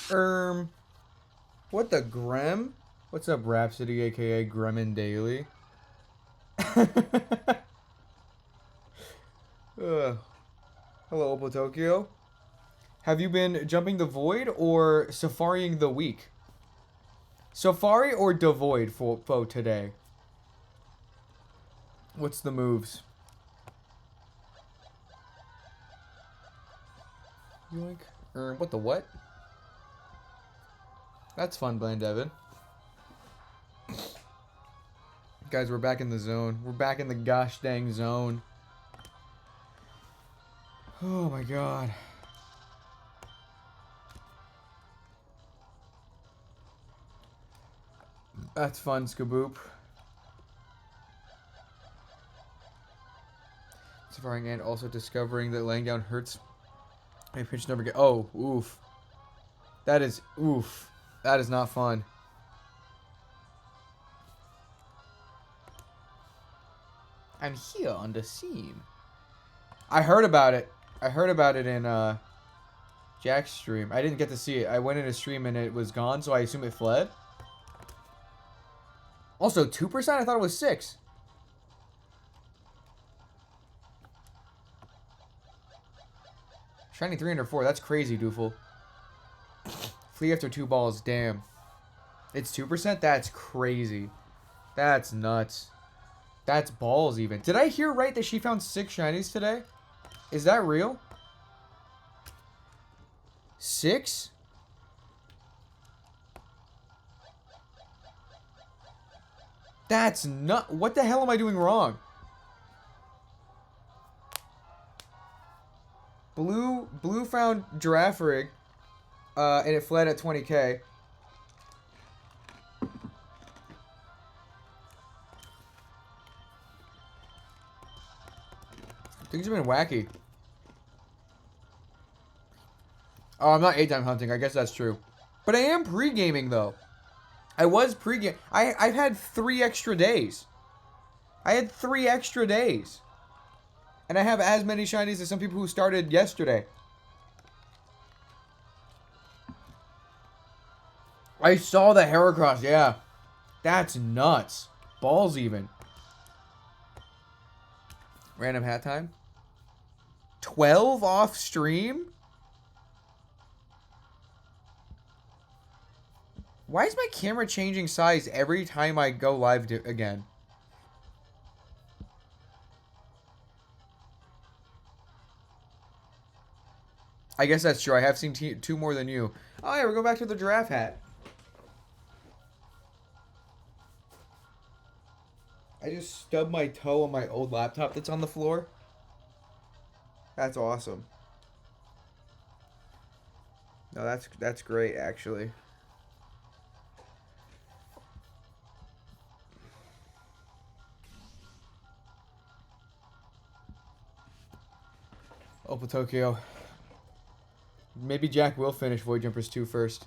What the Grem? What's up, Rhapsody, aka Gremmin Daily? Ugh. Hello, Oppo Tokyo. Have you been jumping the void or safaring the week? Safari or devoid for today? What's the moves? Yoink. What the what? That's fun, Bland Devin. Guys, we're back in the zone. We're back in the gosh dang zone. Oh my god. That's fun, Skaboop. Safaring and also discovering that laying down hurts. My pinch never get. Oh, oof. That is oof. That is not fun. I'm here on the scene. I heard about it. I heard about it in Jack's stream. I didn't get to see it. I went in a stream and it was gone, so I assume it fled. Also, 2%? I thought it was 6. Shiny 304. That's crazy, Doofle. Flee after 2 balls. Damn. It's 2%? That's crazy. That's nuts. That's balls even. Did I hear right that she found 6 shinies today? Is that real? 6? That's not. What the hell am I doing wrong? Blue found Girafarig, and it fled at 20k. Things have been wacky. Oh, I'm not 8-time hunting. I guess that's true. But I am pre-gaming, though. I was pre-game. I've had 3 extra days. I had 3 extra days. And I have as many shinies as some people who started yesterday. I saw the Heracross, yeah. That's nuts. Balls even. Random hat time. 12 off stream? Why is my camera changing size every time I go live again? I guess that's true. I have seen 2 more than you. Oh, yeah, we're going back to the giraffe hat. I just stubbed my toe on my old laptop that's on the floor. That's awesome. No, that's great, actually. Opal Tokyo. Maybe Jack will finish Void Jumpers 2 first.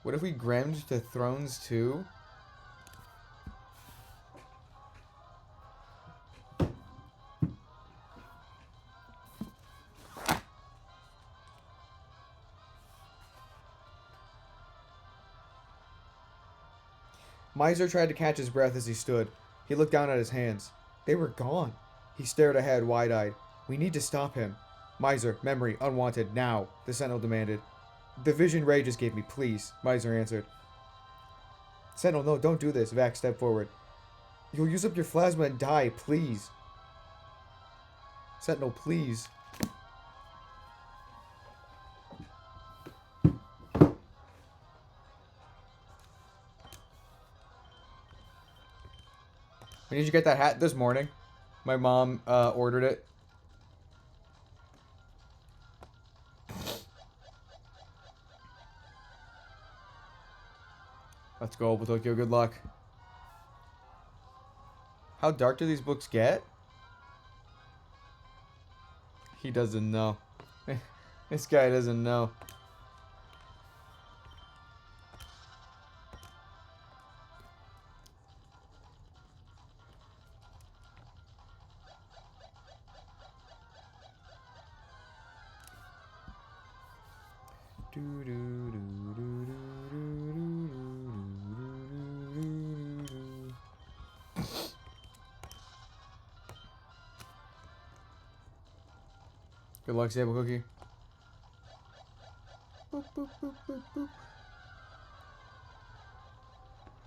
What if we Gremmed to Thrones 2? Miser tried to catch his breath as he stood. He looked down at his hands. They were gone. He stared ahead, wide-eyed. We need to stop him. Miser, memory, unwanted, now, the Sentinel demanded. The vision Ray just gave me, please, Miser answered. Sentinel, no, don't do this, Vax stepped forward. You'll use up your plasma and die, please. Sentinel, please. When did you get that hat? This morning. My mom ordered it. Let's go, Tokyo. Good luck. How dark do these books get? He doesn't know. This guy doesn't know. Good luck, Sable Cookie. Boop, boop, boop, boop, boop.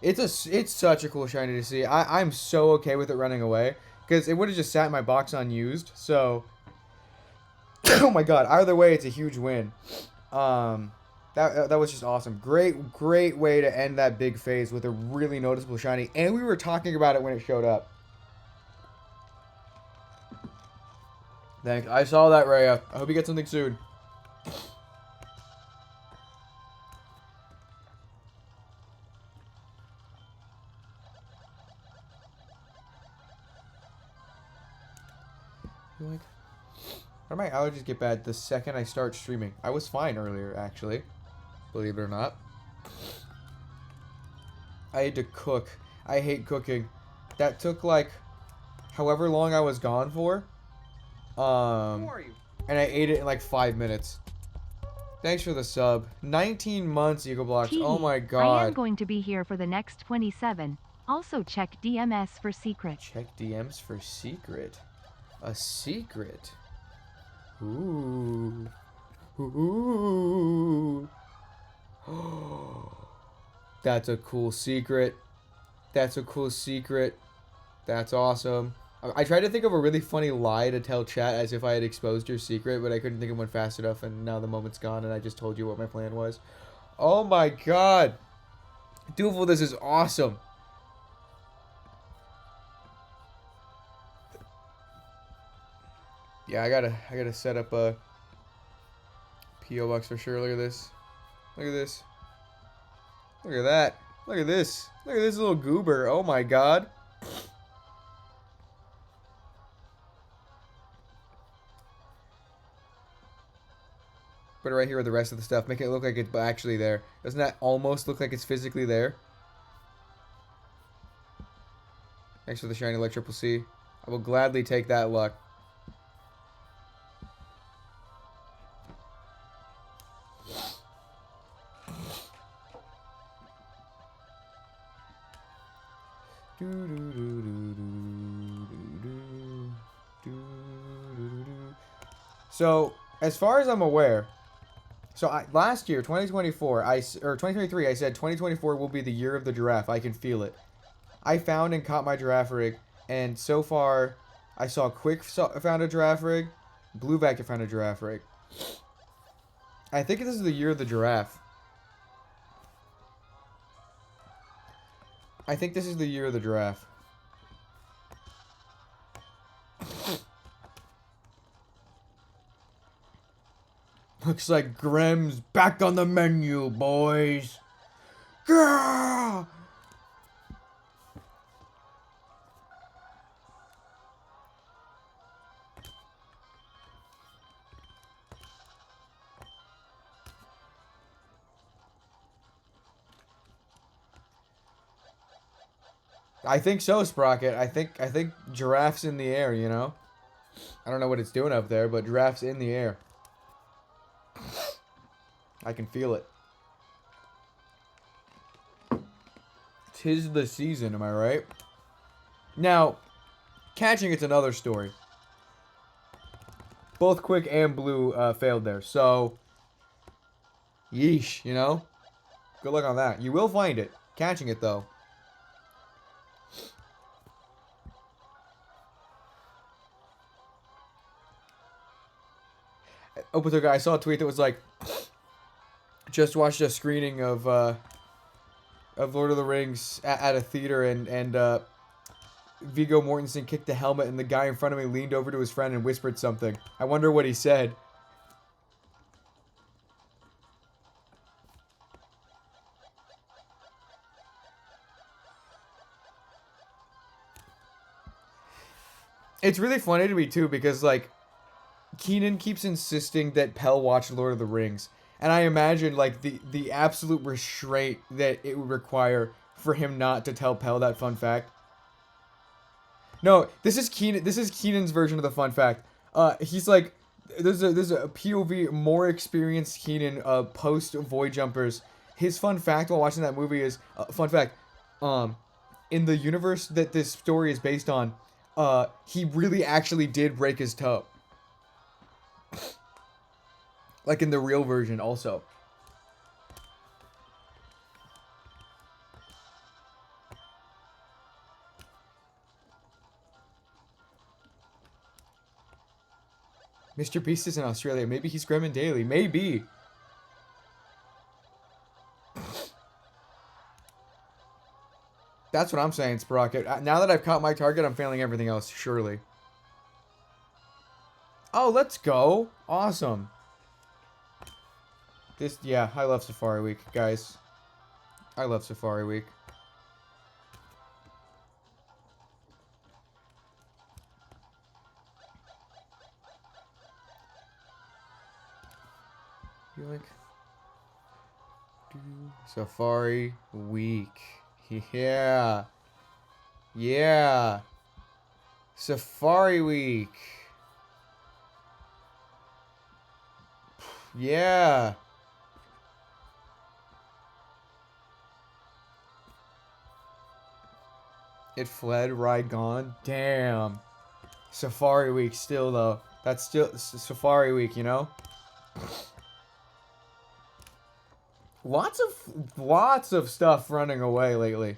It's such a cool shiny to see. I'm so okay with it running away because it would have just sat in my box unused. So, oh my god! Either way, it's a huge win. That was just awesome. Great way to end that big phase with a really noticeable shiny, and we were talking about it when it showed up. Thanks. I saw that, Rhea. I hope you get something soon. Like, how do my allergies get bad the second I start streaming? I was fine earlier, actually. Believe it or not. I had to cook. I hate cooking. That took, like, however long I was gone for. Who are you? And I ate it in, like, 5 minutes. Thanks for the sub. 19 months, Eagle Blocks. Oh my god. I am going to be here for the next 27. Also check DMs for secret. Check DMs for secret. A secret. Ooh. Ooh. That's a cool secret. That's a cool secret. That's awesome. I tried to think of a really funny lie to tell chat as if I had exposed your secret, but I couldn't think of one fast enough, and now the moment's gone, and I just told you what my plan was. Oh my god. Dooful, this is awesome. Yeah, I gotta set up a P.O. box for sure. Look at this. Look at this. Look at that. Look at this. Look at this little goober. Oh my god. Put it right here with the rest of the stuff. Make it look like it's actually there. Doesn't that almost look like it's physically there? Thanks for the shiny light, Triple C. I will gladly take that luck. So, as far as I'm aware, last year, 2024, or 2023, I said 2024 will be the year of the giraffe. I can feel it. I found and caught my giraffe rig, and so far, I saw Quick found a giraffe rig, Blue Vector found a giraffe rig. I think this is the year of the giraffe. I think this is the year of the giraffe. Looks like Grem's back on the menu, boys. Gah! I think so, Sprocket. I think giraffe's in the air, you know? I don't know what it's doing up there, but giraffe's in the air. I can feel it. 'Tis the season, am I right? Now, catching it's another story. Both Quick and Blue failed there, so yeesh, you know? Good luck on that. You will find it. Catching it, though. Opatoka, I saw a tweet that was like, just watched a screening of Lord of the Rings at a theater, and Viggo Mortensen kicked the helmet, and the guy in front of me leaned over to his friend and whispered something. I wonder what he said. It's really funny to me, too, because, like, Keenan keeps insisting that Pell watch Lord of the Rings. And I imagine, like, the absolute restraint that it would require for him not to tell Pell that fun fact. No, this is Keenan's version of the fun fact. He's like, there's a POV more experienced Keenan post Void Jumpers. His fun fact while watching that movie is fun fact. In the universe that this story is based on, he really actually did break his toe. Like in the real version, also. Mr. Beast is in Australia. Maybe he's Gremlin Daily. Maybe. That's what I'm saying, Sprocket. Now that I've caught my target, I'm failing everything else, surely. Oh, let's go. Awesome. Yeah, I love Safari Week, guys. I love Safari Week. Yoink. Safari Week. Yeah. Yeah. Safari Week. Yeah. It fled, ride gone. Damn. Safari Week still though. That's still Safari Week, you know? Lots of stuff running away lately.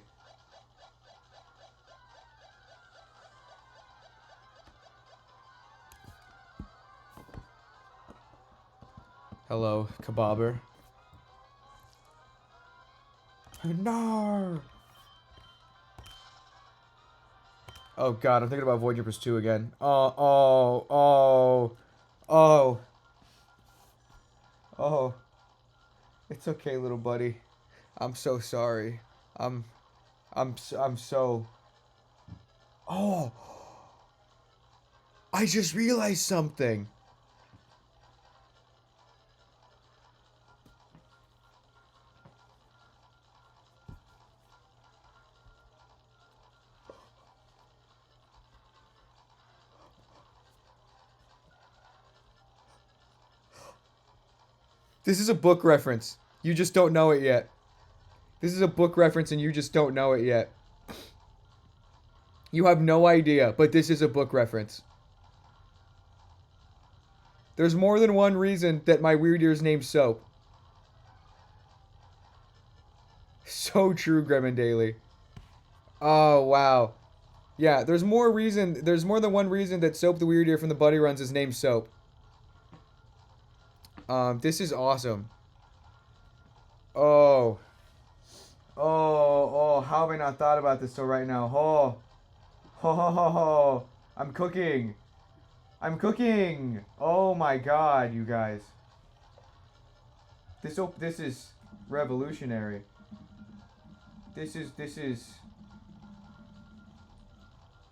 Hello, Kebabber. No. Oh god, I'm thinking about Void Jumpers 2 again. Oh. It's okay, little buddy. I'm so sorry. I'm so. Oh. I just realized something. This is a book reference. You just don't know it yet. This is a book reference and you just don't know it yet. You have no idea, but this is a book reference. There's more than one reason that my weird ear's named Soap. So true, Gremlin Daily. Oh, wow. Yeah, there's more than one reason that Soap the Weird Ear from the Buddy Runs is named Soap. This is awesome. Oh, how have I not thought about this till right now? I'm cooking. Oh my god, you guys. This is revolutionary. This is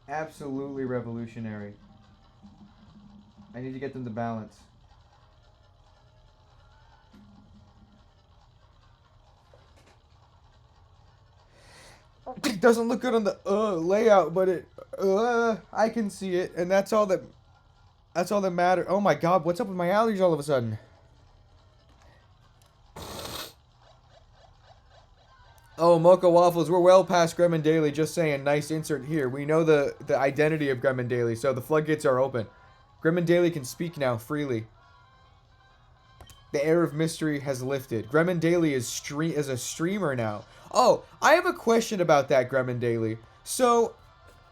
absolutely revolutionary. I need to get them to balance. It doesn't look good on the layout, but I can see it, and that's all that matters. Oh my god, what's up with my allergies all of a sudden? Oh, Mocha Waffles, we're well past Gremlin Daily. Just saying, nice insert here. We know the identity of Gremlin Daily, so the floodgates are open. Gremlin Daily can speak now freely. The air of mystery has lifted. Gremlin Daily is a streamer now. Oh, I have a question about that, Gremlin Daily. So,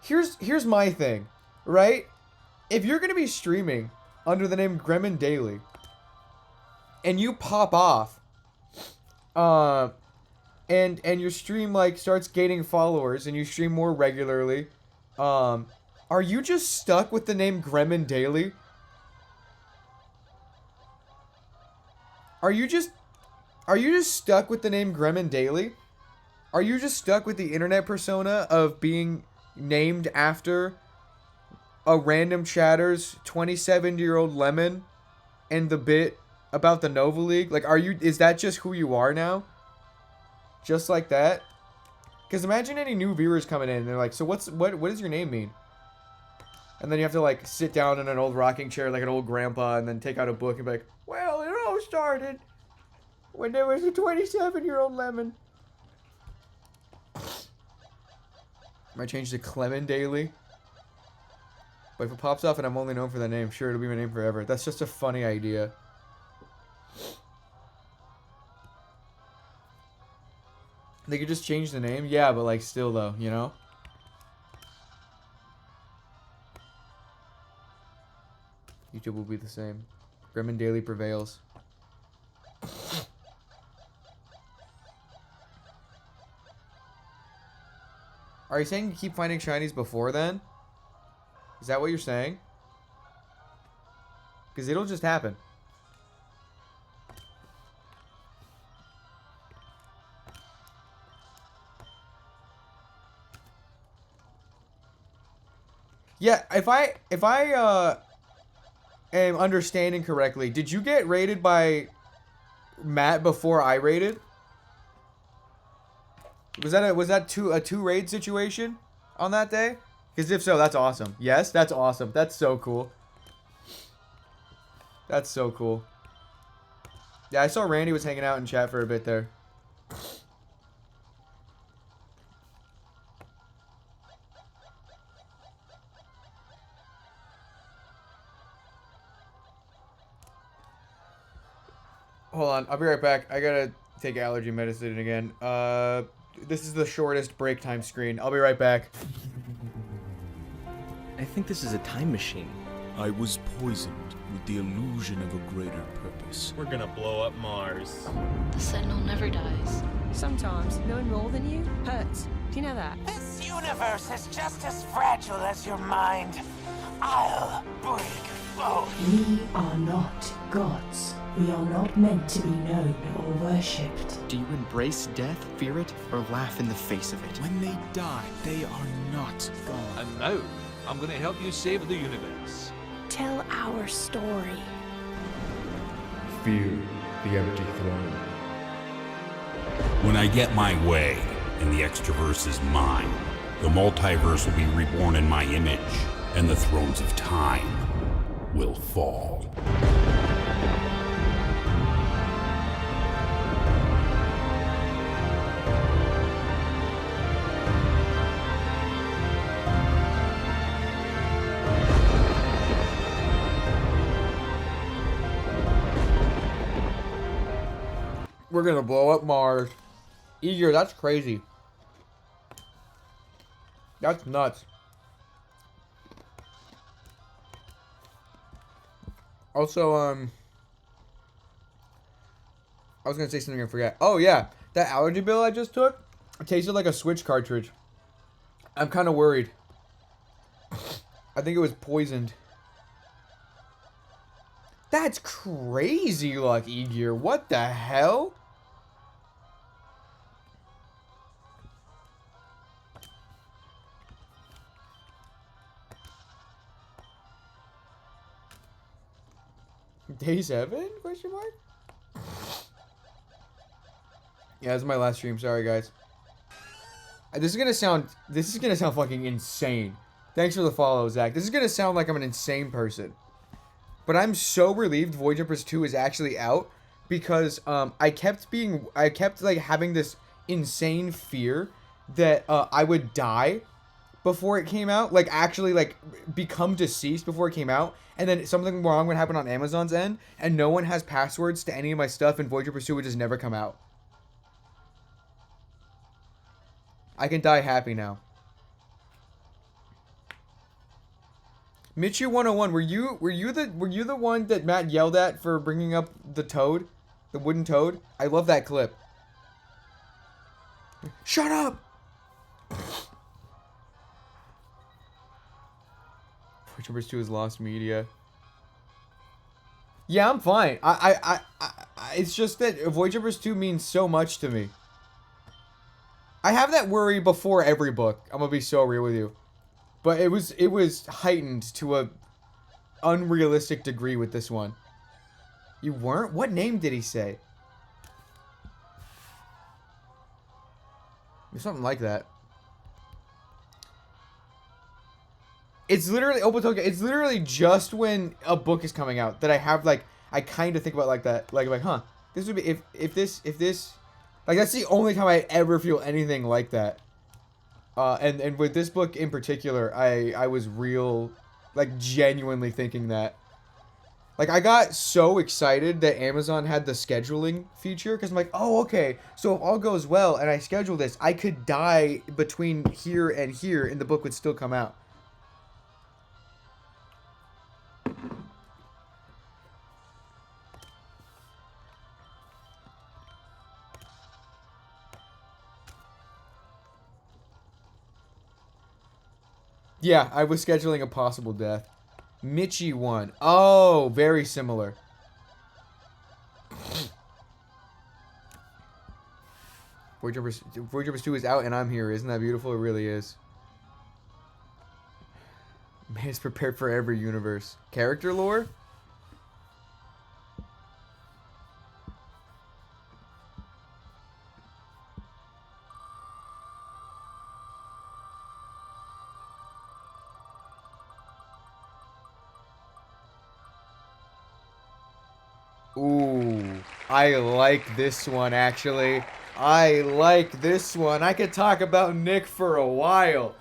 here's my thing, right? If you're gonna be streaming under the name Gremlin Daily, and you pop off, and your stream like starts gaining followers, and you stream more regularly, are you just stuck with the name Gremlin Daily? Are you just stuck with the name Gremlin Daily? Are you just stuck with the internet persona of being named after a random chatter's 27-year-old lemon and the bit about the Nova League? Like, is that just who you are now? Just like that? Because imagine any new viewers coming in and they're like, so what does your name mean? And then you have to like sit down in an old rocking chair like an old grandpa and then take out a book and be like, well, it all started when there was a 27-year-old lemon. Might change to Clement Daily. But if it pops off and I'm only known for the name, sure, it'll be my name forever. That's just a funny idea. They could just change the name? Yeah, but like still though, you know? YouTube will be the same. Gremlin Daily prevails. Are you saying you keep finding shinies before then? Is that what you're saying? Because it'll just happen. Yeah, if I am understanding correctly, did you get raided by Matt before I raided? Was that a two raid situation on that day? Because if so, that's awesome. Yes, that's awesome. That's so cool. That's so cool. Yeah, I saw Randy was hanging out in chat for a bit there. Hold on, I'll be right back. I gotta take allergy medicine again. This is the shortest break time screen. I'll be right back. I think this is a time machine. I was poisoned with the illusion of a greater purpose. We're gonna blow up Mars. The Sentinel never dies. Sometimes knowing more than you hurts. Do you know that? This universe is just as fragile as your mind. I'll break both. We are not gods. We are not meant to be known or worshipped. Do you embrace death, fear it, or laugh in the face of it? When they die, they are not gone. And now, I'm gonna help you save the universe. Tell our story. Fear the empty throne. When I get my way, and the extraverse is mine, the multiverse will be reborn in my image, and the thrones of time will fall. We're gonna blow up Mars. Eager, that's crazy. That's nuts. Also, I was gonna say something I forgot. Oh yeah, that allergy pill I just took, it tasted like a Switch cartridge. I'm kind of worried. I think it was poisoned. That's crazy, Lucky Gear. What the hell? Day 7? Question mark? Yeah, this is my last stream. Sorry, guys. This is gonna sound fucking insane. Thanks for the follow, Zach. This is gonna sound like I'm an insane person. But I'm so relieved Void Jumpers 2 is actually out because I kept like having this insane fear that I would die before it came out, like actually like become deceased before it came out, and then something wrong would happen on Amazon's end, and no one has passwords to any of my stuff, and Void Jumpers 2 would just never come out. I can die happy now. Michu 101, were you the one that Matt yelled at for bringing up the toad? The wooden toad? I love that clip. Shut up! Void Jumpers 2 is lost media. Yeah, I'm fine. It's just that Void Jumpers 2 means so much to me. I have that worry before every book. I'm gonna be so real with you. But it was heightened to a unrealistic degree with this one. You weren't? What name did he say? Something like that. It's literally Obotoge. It's literally just when a book is coming out that I have like I kind of think about it like that. Like huh, this would be if this like that's the only time I ever feel anything like that. And with this book in particular, I was real like genuinely thinking that. Like, I got so excited that Amazon had the scheduling feature, because I'm like, oh, okay, so if all goes well and I schedule this, I could die between here and here, and the book would still come out. Yeah, I was scheduling a possible death. Michi one. Oh, very similar. Void Jumpers 2 is out and I'm here. Isn't that beautiful? It really is. Man is prepared for every universe. Character lore? Ooh, I like this one, actually. I like this one. I could talk about Nick for a while.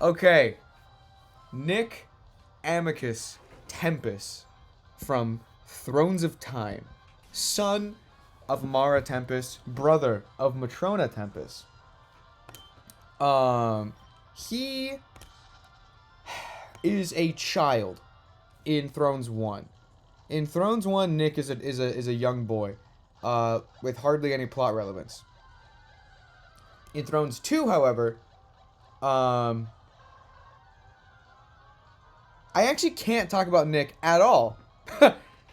Okay. Nick Amicus Tempest from Thrones of Time. Son of Mara Tempest, brother of Matrona Tempest. He is a child in Thrones 1. In Thrones 1, Nick is a young boy with hardly any plot relevance. In Thrones 2, however, I actually can't talk about Nick at all.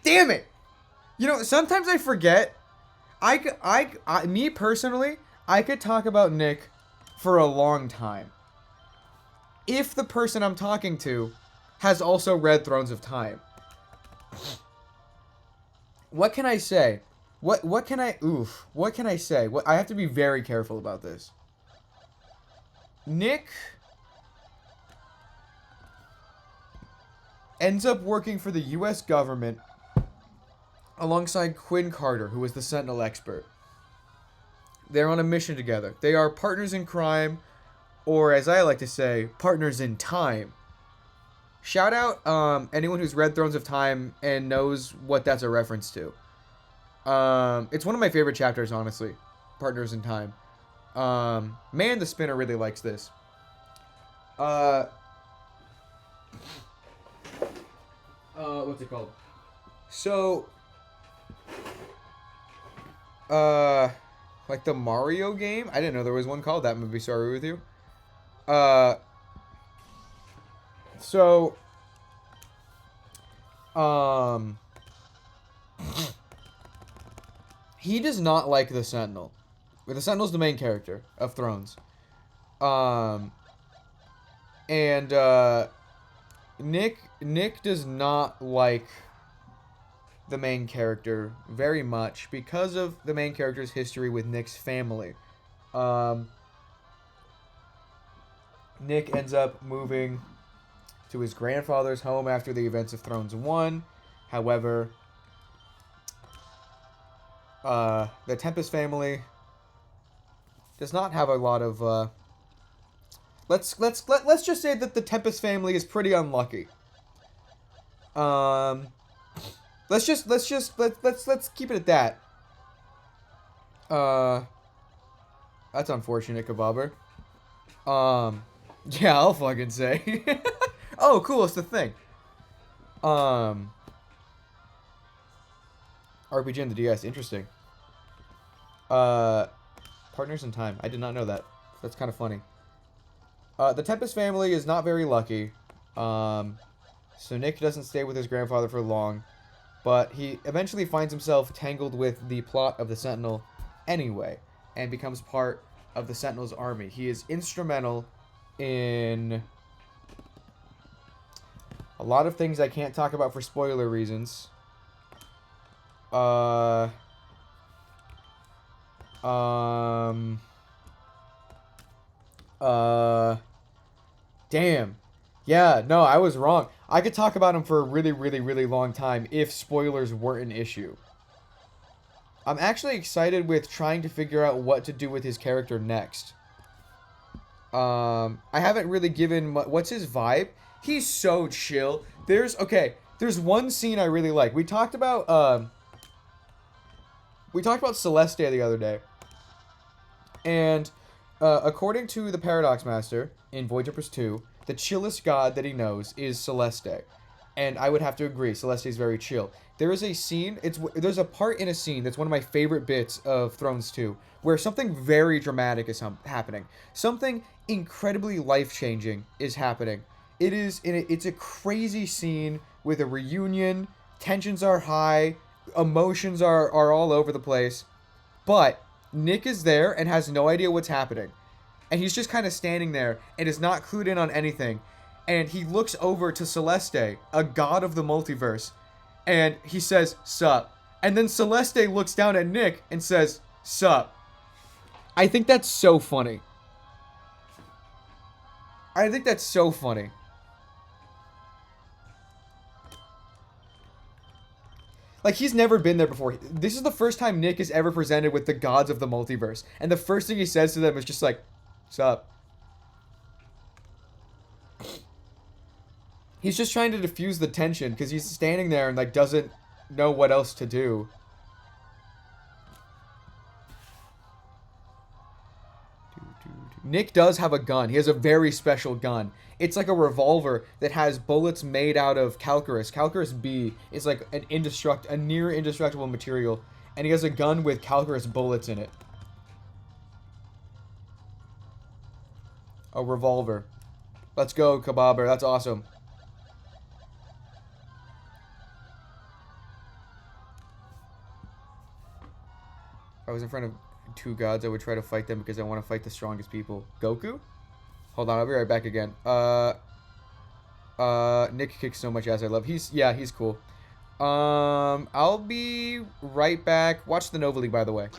Damn it! You know, sometimes I forget. Me personally, I could talk about Nick for a long time. If the person I'm talking to has also read Thrones of Time. What can I say? What can I say? I have to be very careful about this. Nick ends up working for the US government alongside Quinn Carter, who is the Sentinel expert. They're on a mission together. They are partners in crime, or as I like to say, partners in time. Shout out anyone who's read Thrones of Time and knows what that's a reference to. It's one of my favorite chapters, honestly. Partners in Time. Man, the Spinner really likes this. What's it called? So, like the Mario game? I didn't know there was one called that, I'm gonna be sorry with you. So, he does not like the Sentinel. The Sentinel's the main character of Thrones. Nick does not like the main character very much because of the main character's history with Nick's family. Nick ends up moving to his grandfather's home after the events of Thrones 1. However, the Tempest family does not have a lot of let's just say that the Tempest family is pretty unlucky. Let's keep it at that. That's unfortunate, Kababer. Yeah, I'll fucking say. Oh, cool, it's the thing. RPG in the DS, interesting. Partners in Time. I did not know that. That's kind of funny. The Tempest family is not very lucky. So Nick doesn't stay with his grandfather for long. But he eventually finds himself tangled with the plot of the Sentinel anyway. And becomes part of the Sentinel's army. He is instrumental in a lot of things I can't talk about for spoiler reasons. Damn. Yeah, no, I was wrong. I could talk about him for a really, really, really long time if spoilers weren't an issue. I'm actually excited with trying to figure out what to do with his character next. I haven't really given... What's his vibe? He's so chill. There's one scene I really like. We talked about Celestia the other day. And according to the Paradox Master in Void Jumpers 2, the chillest god that he knows is Celeste. And I would have to agree, Celeste is very chill. There is a scene, there's a part in a scene that's one of my favorite bits of Thrones 2, where something very dramatic is happening. Something incredibly life-changing is happening. It's a crazy scene with a reunion, tensions are high, emotions are all over the place, but Nick is there and has no idea what's happening. And he's just kind of standing there and is not clued in on anything. And he looks over to Celeste, a god of the multiverse, and he says, "Sup." And then Celeste looks down at Nick and says, "Sup." I think that's so funny. Like, he's never been there before. This is the first time Nick is ever presented with the gods of the multiverse. And the first thing he says to them is just like, "Sup." He's just trying to diffuse the tension because he's standing there and, like, doesn't know what else to do. Nick does have a gun. He has a very special gun. It's like a revolver that has bullets made out of Calcarus. Calcarus B is like a near indestructible material. And he has a gun with Calcarus bullets in it. A revolver. Let's go, Kababer. That's awesome. If I was in front of two gods, I would try to fight them because I want to fight the strongest people. Goku? Hold on, I'll be right back again. Nick kicks so much ass. I love. He's cool. I'll be right back. Watch the Nova League, by the way.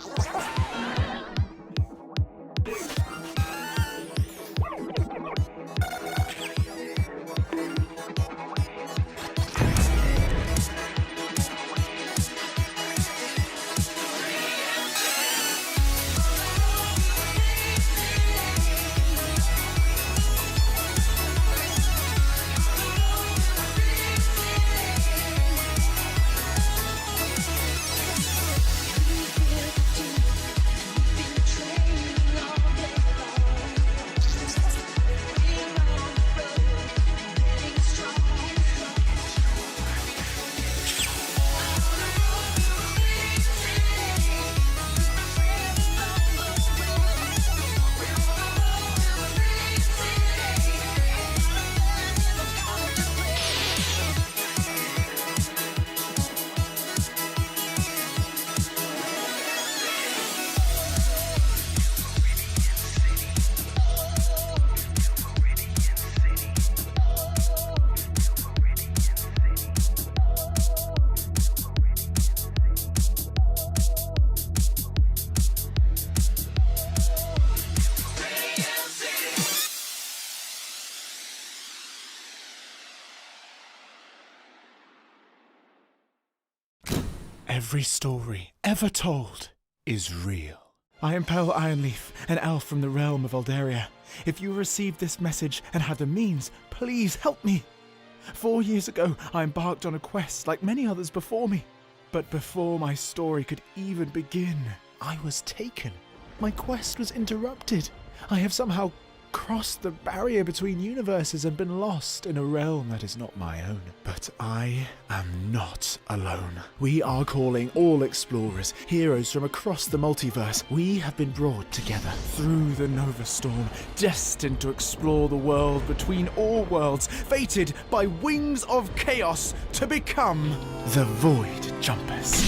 Every story ever told is real. I am Pearl Ironleaf, an elf from the realm of Alderia. If you received this message and had the means, please help me. 4 years ago, I embarked on a quest like many others before me. But before my story could even begin, I was taken. My quest was interrupted. I have somehow crossed the barrier between universes and been lost in a realm that is not my own. But I am not alone. We are calling all explorers, heroes from across the multiverse. We have been brought together through the Nova Storm, destined to explore the world between all worlds, fated by wings of chaos to become the Void Jumpers.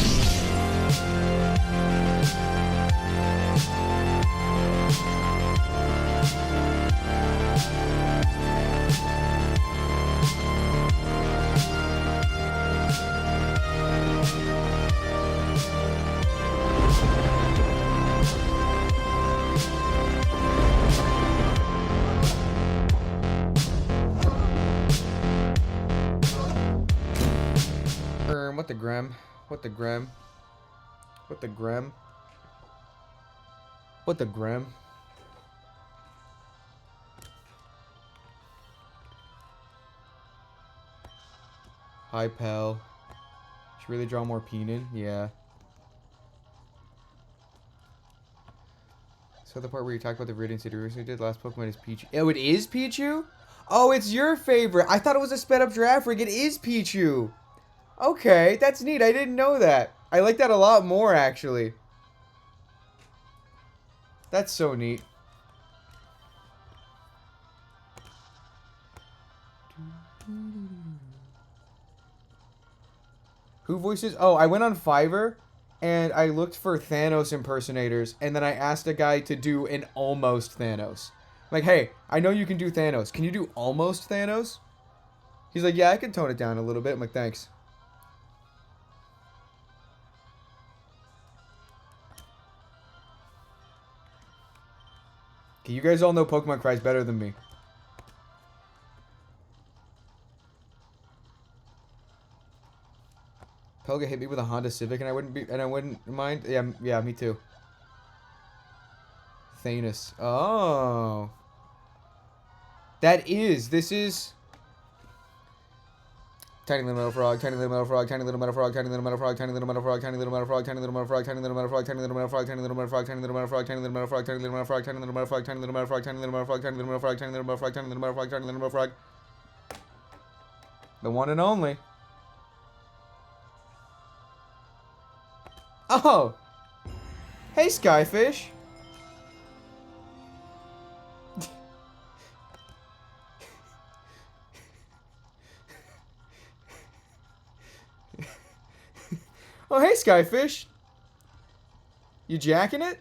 What the Grem? What the Grem? What the Grem? What the Grem? Hi, pal. Should really draw more Peenan? Yeah. So the part where you talk about the Viridian City Roost we did last Pokemon is Pichu. Oh, it is Pichu? Oh, it's your favorite. I thought it was a sped up Giraffe rig. It is Pichu. Okay, that's neat. I didn't know that. I like that a lot more, actually. That's so neat. Who voices? Oh, I went on Fiverr and I looked for Thanos impersonators, and then I asked a guy to do an almost Thanos. I'm like, hey, I know you can do Thanos. Can you do almost Thanos? He's like, yeah, I can tone it down a little bit. I'm like, thanks. Okay, you guys all know Pokemon Cries better than me. Pelga hit me with a Honda Civic and I wouldn't mind. Yeah, me too. Thanos. Oh. This is Tiny little metal frog, tiny little metal frog, tiny little metal frog, tiny little metal frog, tiny little metal frog, tiny little metal frog, tiny little metal frog, tiny little metal frog, tiny little metal frog, tiny little metal frog, tiny little metal frog, tiny little metal frog, tiny little metal frog, tiny little metal frog, tiny little metal frog, tiny little metal frog, tiny little metal frog, tiny little metal frog, tiny little metal frog, tiny little metal frog. The one and only. Oh! Hey, Skyfish! Oh, hey, Skyfish! You jacking it?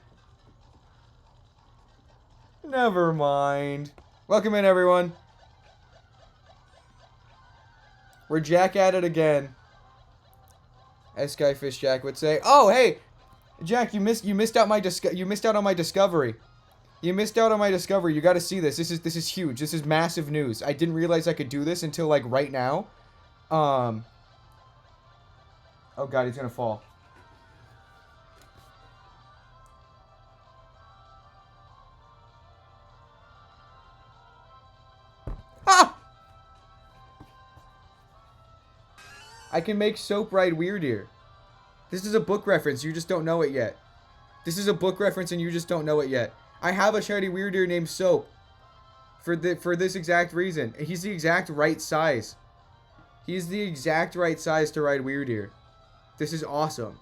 Never mind. Welcome in, everyone. We're Jack at it again. As Skyfish Jack would say. Oh, hey! Jack, you missed out on my discovery. You missed out on my discovery. You gotta see this. This is huge. This is massive news. I didn't realize I could do this until, like, right now. Oh god, he's gonna fall. Ah! I can make Soap ride Weirdeer. This is a book reference, you just don't know it yet. This is a book reference and you just don't know it yet. I have a shiny Weirdeer named Soap. For this exact reason. He's the exact right size. He's the exact right size to ride Weirdeer. This is awesome.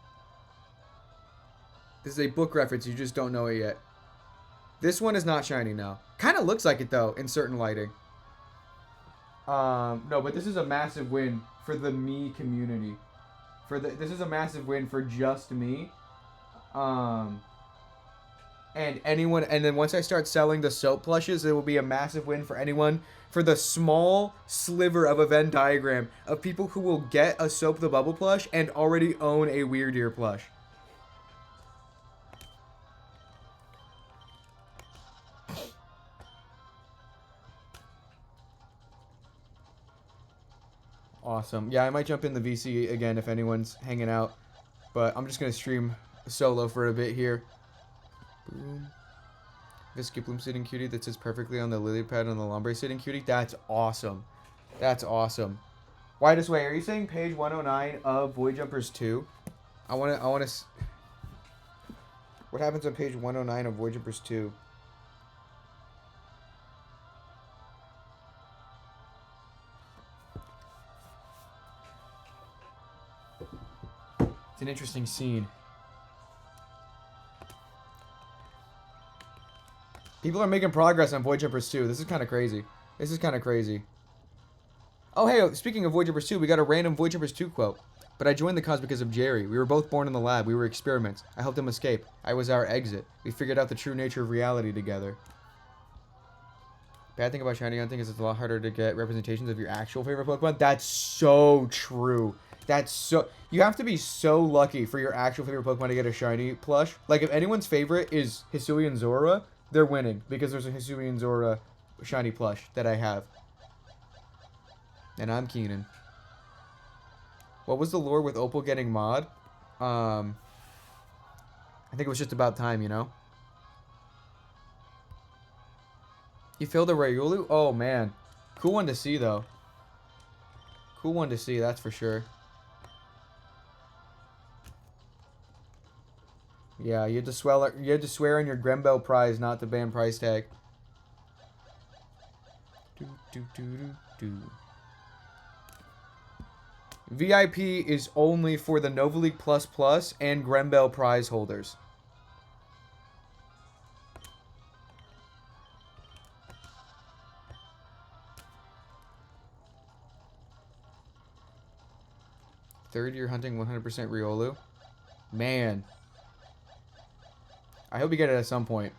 This is a book reference, you just don't know it yet. This one is not shiny now. Kind of looks like it though, in certain lighting. No, but this is a massive win for the me community. This is a massive win for just me. And anyone, and then once I start selling the Soap plushes, it will be a massive win for anyone, for the small sliver of a Venn diagram of people who will get a Soap the Bubble plush and already own a Weirdeer plush. Awesome. Yeah, I might jump in the VC again if anyone's hanging out, but I'm just going to stream solo for a bit here. Boom. Visciplume sitting cutie that sits perfectly on the lily pad on the Lombre sitting cutie. That's awesome. That's awesome. Widest way, are you saying page 109 of Void Jumpers 2? I want to What happens on page 109 of Void Jumpers 2? It's an interesting scene. People are making progress on Void Jumpers 2. This is kind of crazy. Oh, hey, speaking of Void Jumpers 2, we got a random Void Jumpers 2 quote. But I joined the cause because of Jerry. We were both born in the lab. We were experiments. I helped him escape. I was our exit. We figured out the true nature of reality together. Bad thing about shiny hunting is it's a lot harder to get representations of your actual favorite Pokemon. That's so true. You have to be so lucky for your actual favorite Pokemon to get a shiny plush. Like, if anyone's favorite is Hisuian Zora, they're winning because there's a Hisuian Zora shiny plush that I have. And I'm Keenan. What was the lore with Opal getting mod? I think it was just about time, you know? You filled a Rayulu? Oh, man. Cool one to see, though. Cool one to see, that's for sure. Yeah, you had to swear on your Grembel prize not to ban price tag. VIP is only for the Nova League Plus Plus and Grembel prize holders. Third year hunting 100% Riolu. Man. I hope you get it at some point.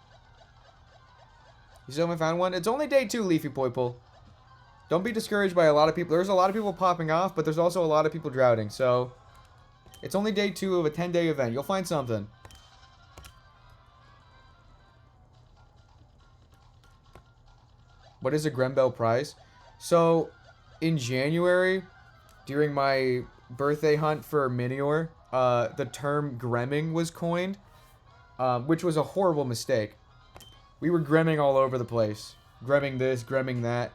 You still haven't found one? It's only day 2, Leafy Poiple. Don't be discouraged by a lot of people. There's a lot of people popping off, but there's also a lot of people drowning. So, it's only day 2 of a 10-day event. You'll find something. What is a Grembel prize? So, in January, during my birthday hunt for Minior, the term Gremming was coined, which was a horrible mistake. We were Gremming all over the place. Gremming this, Gremming that.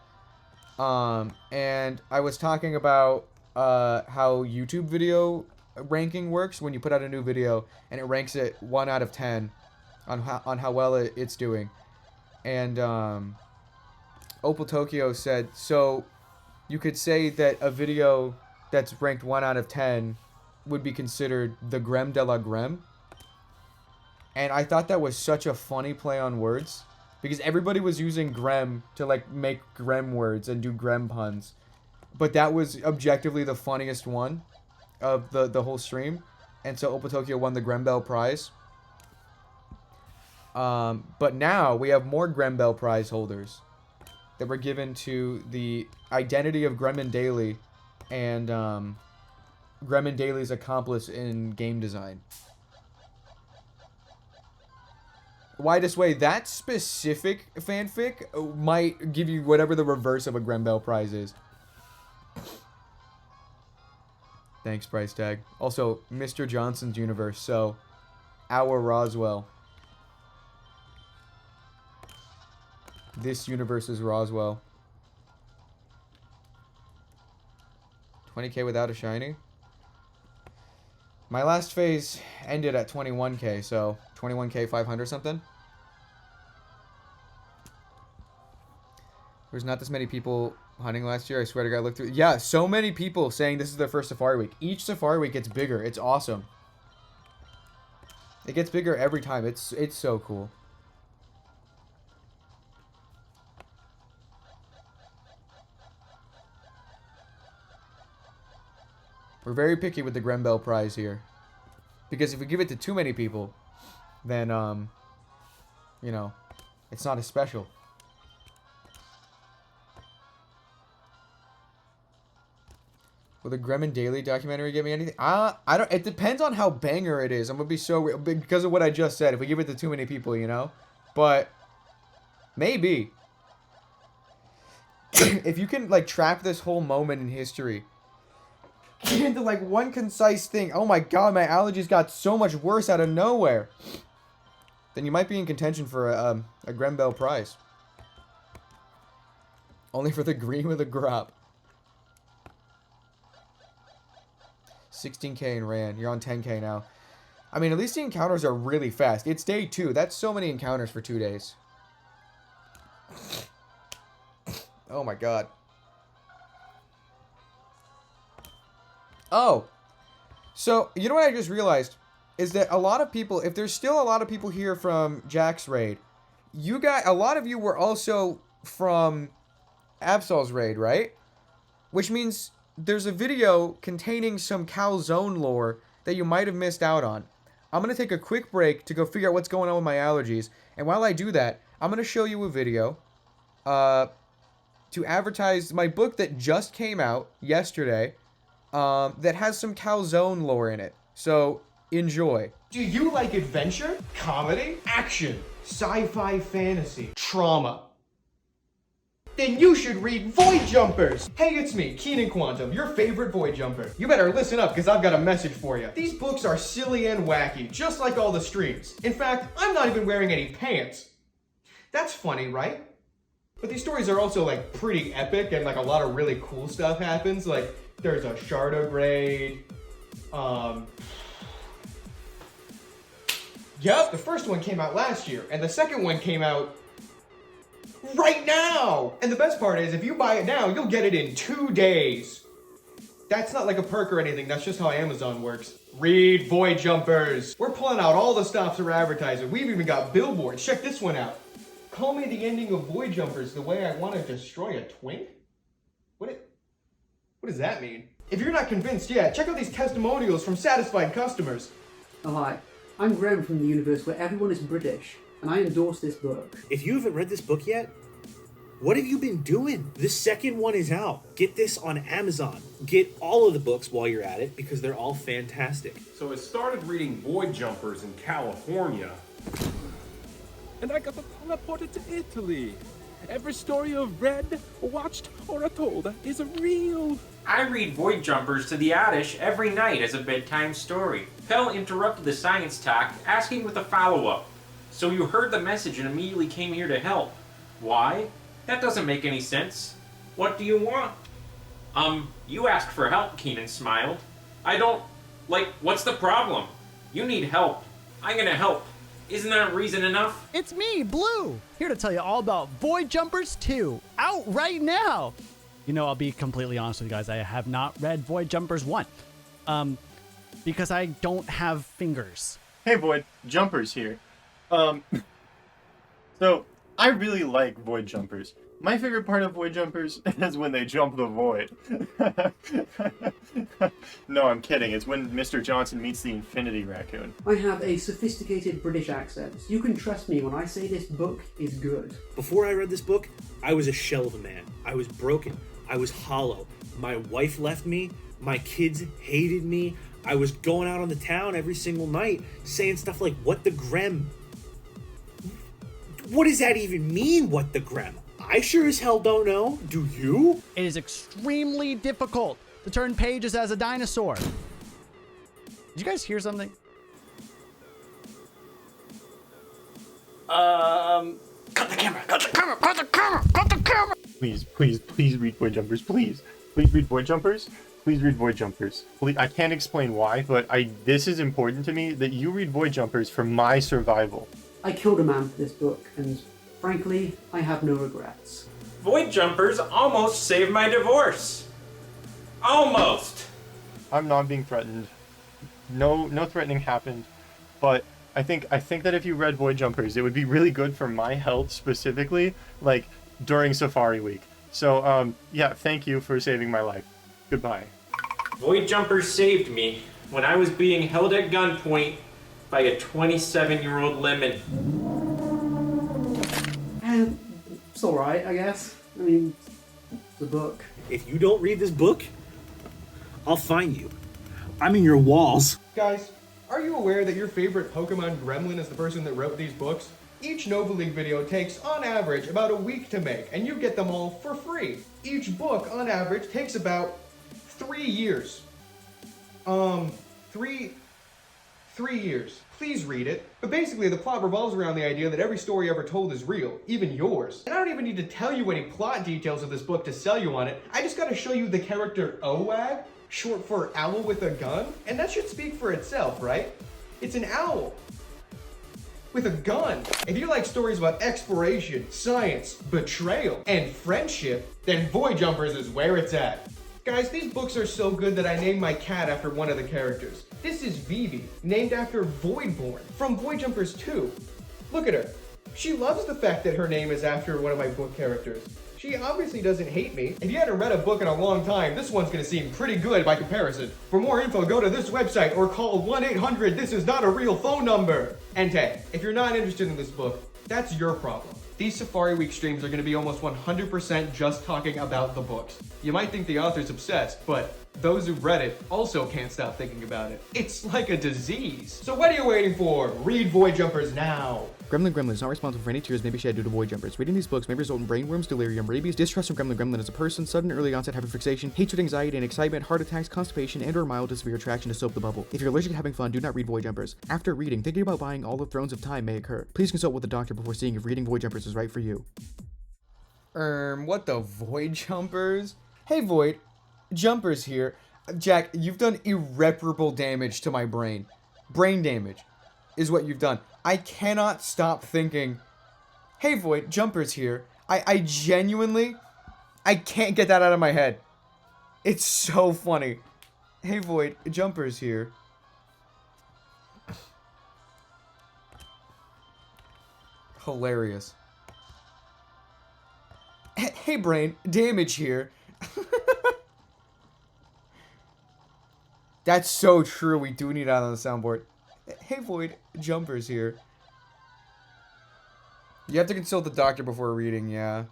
And I was talking about how YouTube video ranking works when you put out a new video and it ranks it 1 out of 10 on how well it's doing. And Opal Tokyo said, so you could say that a video that's ranked 1 out of 10 would be considered the Grem de la Grem. And I thought that was such a funny play on words. Because everybody was using Grem to, like, make Grem words and do Grem puns. But that was objectively the funniest one of the whole stream. And so Opal Tokyo won the Grembel prize. But now we have more Grembel prize holders that were given to the identity of Gremlin Daily and Gremlin Daily's accomplice in game design. Widest way, that specific fanfic might give you whatever the reverse of a Grembel prize is. Thanks, price tag. Also, Mr. Johnson's universe, so our Roswell. This universe is Roswell. 20k without a shiny? My last phase ended at 21k, so 21k 500 something. There's not this many people hunting last year. I swear to God, look through. Yeah, so many people saying this is their first Safari Week. Each Safari Week gets bigger. It's awesome. It gets bigger every time. It's so cool. We're very picky with the Grembel prize here. Because if we give it to too many people, then, you know, it's not as special. Will the Gremlin Daily documentary get me anything? I don't, it depends on how banger it is. I'm gonna be so, because of what I just said, if we give it to too many people, you know? But, maybe. If you can, like, trap this whole moment in history into like one concise thing. Oh my god, my allergies got so much worse out of nowhere. Then you might be in contention for a Grembel prize. Only for the green with a grop. 16k in Ran. You're on 10k now. I mean, at least the encounters are really fast. It's day 2. That's so many encounters for 2 days. Oh my god. Oh, so you know what I just realized is that a lot of people, if there's still a lot of people here from Jack's raid, a lot of you were also from Absol's raid, right? Which means there's a video containing some Calzone lore that you might have missed out on. I'm going to take a quick break to go figure out what's going on with my allergies. And while I do that, I'm going to show you a video to advertise my book that just came out yesterday. That has some Calzone lore in it. So, enjoy. Do you like adventure, comedy, action, sci-fi, fantasy, trauma? Then you should read Void Jumpers! Hey, it's me, Keenan Quantum, your favorite Void Jumper. You better listen up, because I've got a message for you. These books are silly and wacky, just like all the streams. In fact, I'm not even wearing any pants. That's funny, right? But these stories are also, like, pretty epic, and, like, a lot of really cool stuff happens. Like, there's a Shardigrade, Yep, the first one came out last year, and the second one came out right now! And the best part is, if you buy it now, you'll get it in 2 days. That's not like a perk or anything, that's just how Amazon works. Read Void Jumpers! We're pulling out all the stops for advertising. We've even got billboards. Check this one out. Call me the ending of Void Jumpers the way I want to destroy a twink? What does that mean? If you're not convinced yet, check out these testimonials from satisfied customers. Oh, hi. I'm Graham from the universe where everyone is British, and I endorse this book. If you haven't read this book yet, what have you been doing? The second one is out. Get this on Amazon. Get all of the books while you're at it, because they're all fantastic. So I started reading Void Jumpers in California. And I got teleported to Italy. Every story I've read, watched, or told is real. I read Void Jumpers to the Oddish every night as a bedtime story. Pell interrupted the science talk, asking with a follow-up. So you heard the message and immediately came here to help. Why? That doesn't make any sense. What do you want? You asked for help, Keenan smiled. I don't... what's the problem? You need help. I'm gonna help. Isn't that reason enough? It's me, Blue, here to tell you all about Void Jumpers 2, out right now. You know, I'll be completely honest with you guys, I have not read Void Jumpers 1, because I don't have fingers. Hey Void, Jumpers here. So, I really like Void Jumpers. My favorite part of Void Jumpers is when they jump the void. No, I'm kidding. It's when Mr. Johnson meets the Infinity Raccoon. I have a sophisticated British accent. You can trust me when I say this book is good. Before I read this book, I was a shell of a man. I was broken. I was hollow. My wife left me. My kids hated me. I was going out on the town every single night saying stuff like, what the grem? What does that even mean, what the grem? I sure as hell don't know. Do you? It is extremely difficult to turn pages as a dinosaur. Did you guys hear something? Cut the camera, cut the camera, cut the camera, cut the camera! Please, please, please read Void Jumpers, please. Please read Void Jumpers. Please read Void Jumpers. Please, I can't explain why, but this is important to me that you read Void Jumpers for my survival. I killed a man for this book, and frankly, I have no regrets. Void Jumpers almost saved my divorce. Almost. I'm not being threatened. No threatening happened, but I think that if you read Void Jumpers, it would be really good for my health specifically, like during Safari Week. So, yeah, thank you for saving my life. Goodbye. Void Jumpers saved me when I was being held at gunpoint by a 27-year-old lemon. And it's alright, I guess. I mean, the book. If you don't read this book, I'll find you. I'm in your walls. Guys, are you aware that your favorite Pokemon gremlin is the person that wrote these books? Each Nova League video takes, on average, about a week to make, and you get them all for free. Each book, on average, takes about 3 years. 3 years. Please read it. But basically, the plot revolves around the idea that every story ever told is real, even yours. And I don't even need to tell you any plot details of this book to sell you on it. I just gotta show you the character Owag, short for Owl with a Gun, and that should speak for itself, right? It's an owl with a gun. If you like stories about exploration, science, betrayal, and friendship, then Void Jumpers is where it's at. Guys, these books are so good that I named my cat after one of the characters. This is Vivi, named after Voidborn from Void Jumpers 2. Look at her. She loves the fact that her name is after one of my book characters. She obviously doesn't hate me. If you hadn't read a book in a long time, this one's gonna seem pretty good by comparison. For more info, go to this website or call 1-800-this-is-not-a-real phone number. And hey, if you're not interested in this book, that's your problem. These Safari Week streams are gonna be almost 100% just talking about the books. You might think the author's obsessed, but those who read it also can't stop thinking about it. It's like a disease. So what are you waiting for? Read Void Jumpers now. Gremlin Gremlin is not responsible for any tears may be shed due to void jumpers. Reading these books may result in brainworms, delirium, rabies, distrust from Gremlin Gremlin as a person, sudden early onset hyperfixation, hatred, anxiety, and excitement, heart attacks, constipation, and or mild to severe attraction to soap the bubble. If you're allergic to having fun, do not read void jumpers. After reading, thinking about buying all of Thrones of Time may occur. Please consult with a doctor before seeing if reading void jumpers is right for you. What the Void Jumpers? Hey Void, Jumpers here. Jack, you've done irreparable damage to my brain. Brain damage is what you've done. I cannot stop thinking, hey Void, Jumpers here. I genuinely, I can't get that out of my head. It's so funny. Hey Void, Jumpers here. Hilarious. Hey Brain, Damage here. That's so true. We do need that on the soundboard. Hey Void, Jumpers here. You have to consult the doctor before reading, yeah.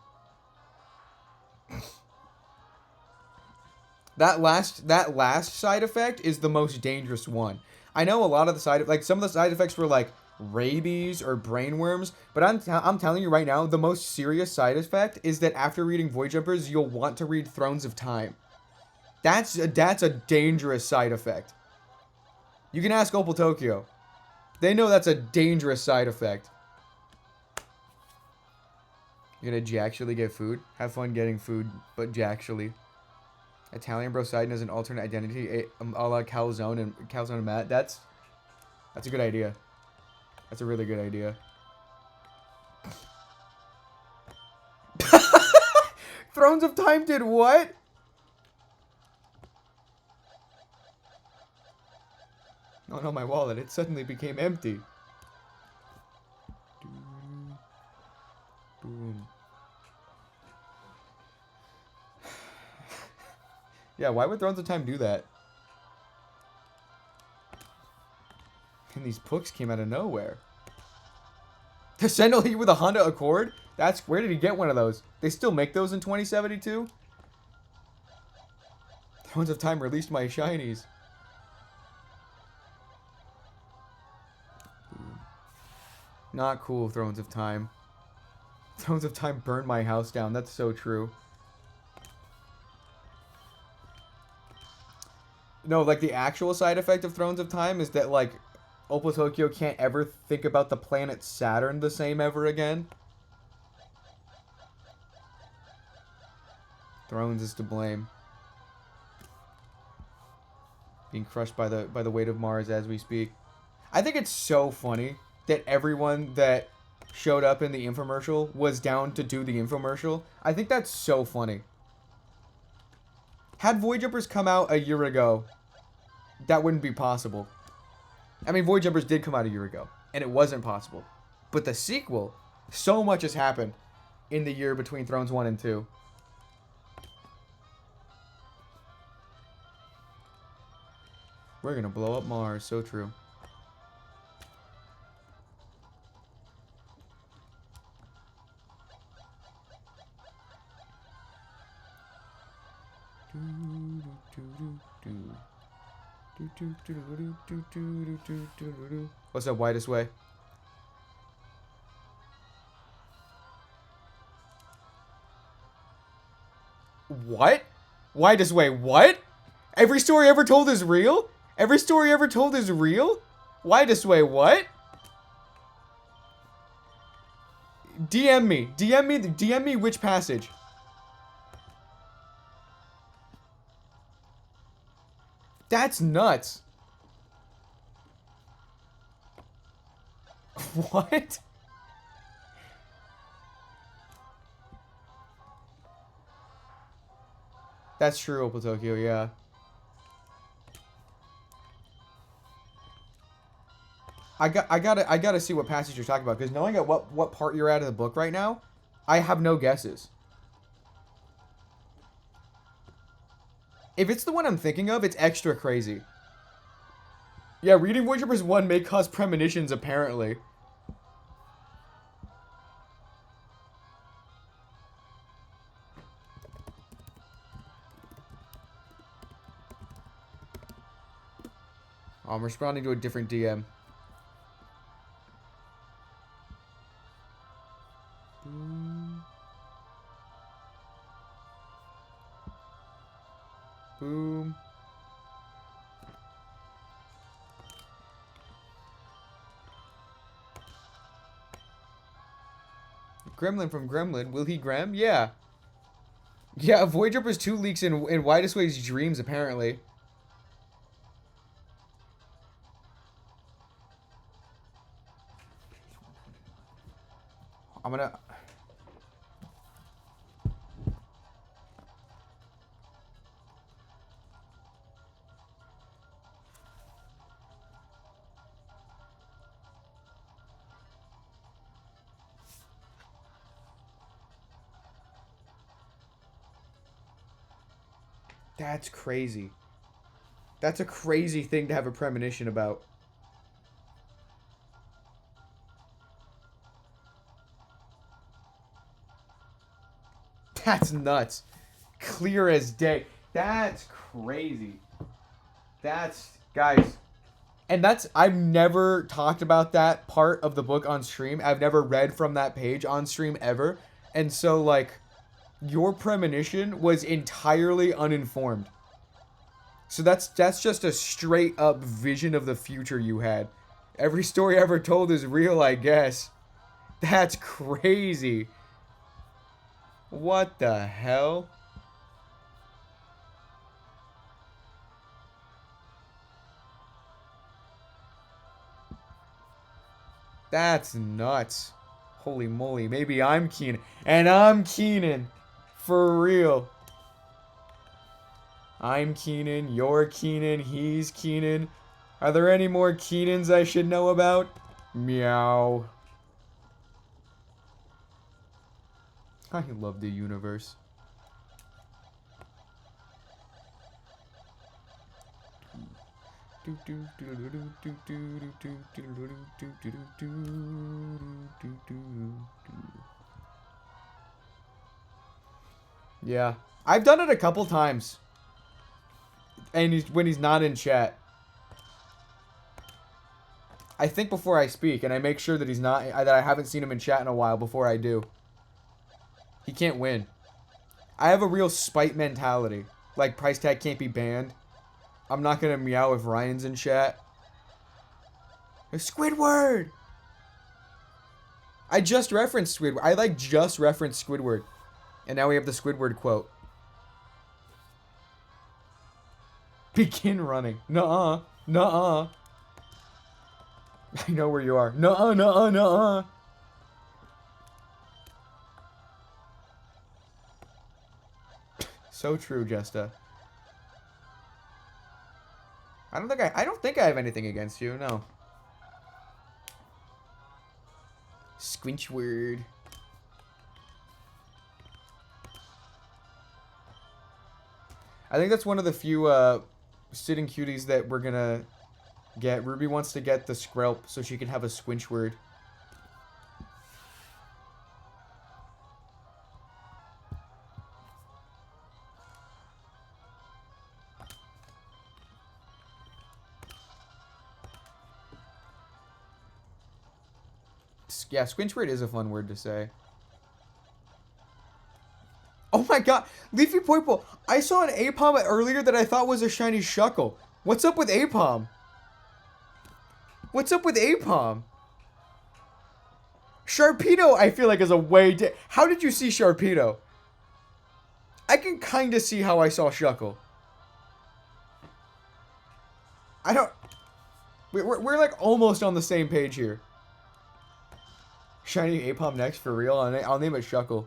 That last side effect is the most dangerous one. I know a lot of the some of the side effects were like rabies or brainworms, but I'm telling you right now, the most serious side effect is that after reading Void Jumpers, you'll want to read Thrones of Time. That's a dangerous side effect. You can ask Opal Tokyo. They know that's a dangerous side effect. You're gonna actually get food? Have fun getting food, but actually. Italian Brosidon as an alternate identity, a la Calzone and Matt. That's a good idea. That's a really good idea. Thrones of Time did what? Oh no, my wallet. It suddenly became empty. Boom. Yeah, why would Thrones of Time do that? And these books came out of nowhere. To send Heat with a Honda Accord? Where did he get one of those? They still make those in 2072? Thrones of Time released my shinies. Not cool, Thrones of Time. Thrones of Time burned my house down. That's so true. No, like, the actual side effect of Thrones of Time is that, like, Opal Tokyo can't ever think about the planet Saturn the same ever again. Thrones is to blame. Being crushed by the weight of Mars as we speak. I think it's so funny that everyone that showed up in the infomercial was down to do the infomercial. I think that's so funny. Had Void Jumpers come out a year ago, that wouldn't be possible. I mean, Void Jumpers did come out a year ago, and it wasn't possible. But the sequel, so much has happened in the year between Thrones 1 and 2. We're gonna blow up Mars, so true. What's up, Widest Way? What? Widest Way, what? Every story ever told is real? Every story ever told is real? Widest Way, what? DM me which passage. That's nuts. What? That's true, Opal Tokyo, yeah. I gotta see what passage you're talking about, because knowing at what part you're at of the book right now, I have no guesses. If it's the one I'm thinking of, it's extra crazy. Yeah, reading Void Jumpers 1 may cause premonitions, apparently. I'm responding to a different DM. Boom. Boom. Gremlin from Gremlin. Will he grem? Yeah. Yeah, Void Jumpers 2 leaks in Widest Way's dreams, apparently. I'm gonna... That's crazy. That's a crazy thing to have a premonition about. That's nuts. Clear as day. That's crazy. That's... Guys. And that's... I've never talked about that part of the book on stream. I've never read from that page on stream ever. And so, like... Your premonition was entirely uninformed. So that's just a straight up vision of the future you had. Every story ever told is real, I guess. That's crazy. What the hell? That's nuts. Holy moly, maybe I'm Keenan. And I'm Keenan. For real. I'm Keenan, you're Keenan, he's Keenan. Are there any more Keenans I should know about? Meow. I love the universe. Yeah, I've done it a couple times. And when he's not in chat. I think before I speak, and I make sure that he's not, that I haven't seen him in chat in a while before I do. He can't win. I have a real spite mentality. Like, price tag can't be banned. I'm not gonna meow if Ryan's in chat. Squidward! I just referenced Squidward. I, like, just referenced Squidward. And now we have the Squidward quote. Begin running. Nuh-uh. Nuh-uh. I know where you are. Nuh-uh, nuh-uh, nuh-uh. So true, Jesta. I don't think I have anything against you, no. Squinchward. I think that's one of the few sitting cuties that we're gonna get. Ruby wants to get the Skrelp so she can have a Squinchward. Yeah, Squinchward is a fun word to say. Oh my god, Leafy Poiple, I saw an Apom earlier that I thought was a shiny Shuckle. What's up with Apom? What's up with Apom? Sharpedo, I feel like, is a way... How did you see Sharpedo? I can kind of see how I saw Shuckle. I don't... We're like almost on the same page here. Shiny Apom next, for real? I'll name it Shuckle.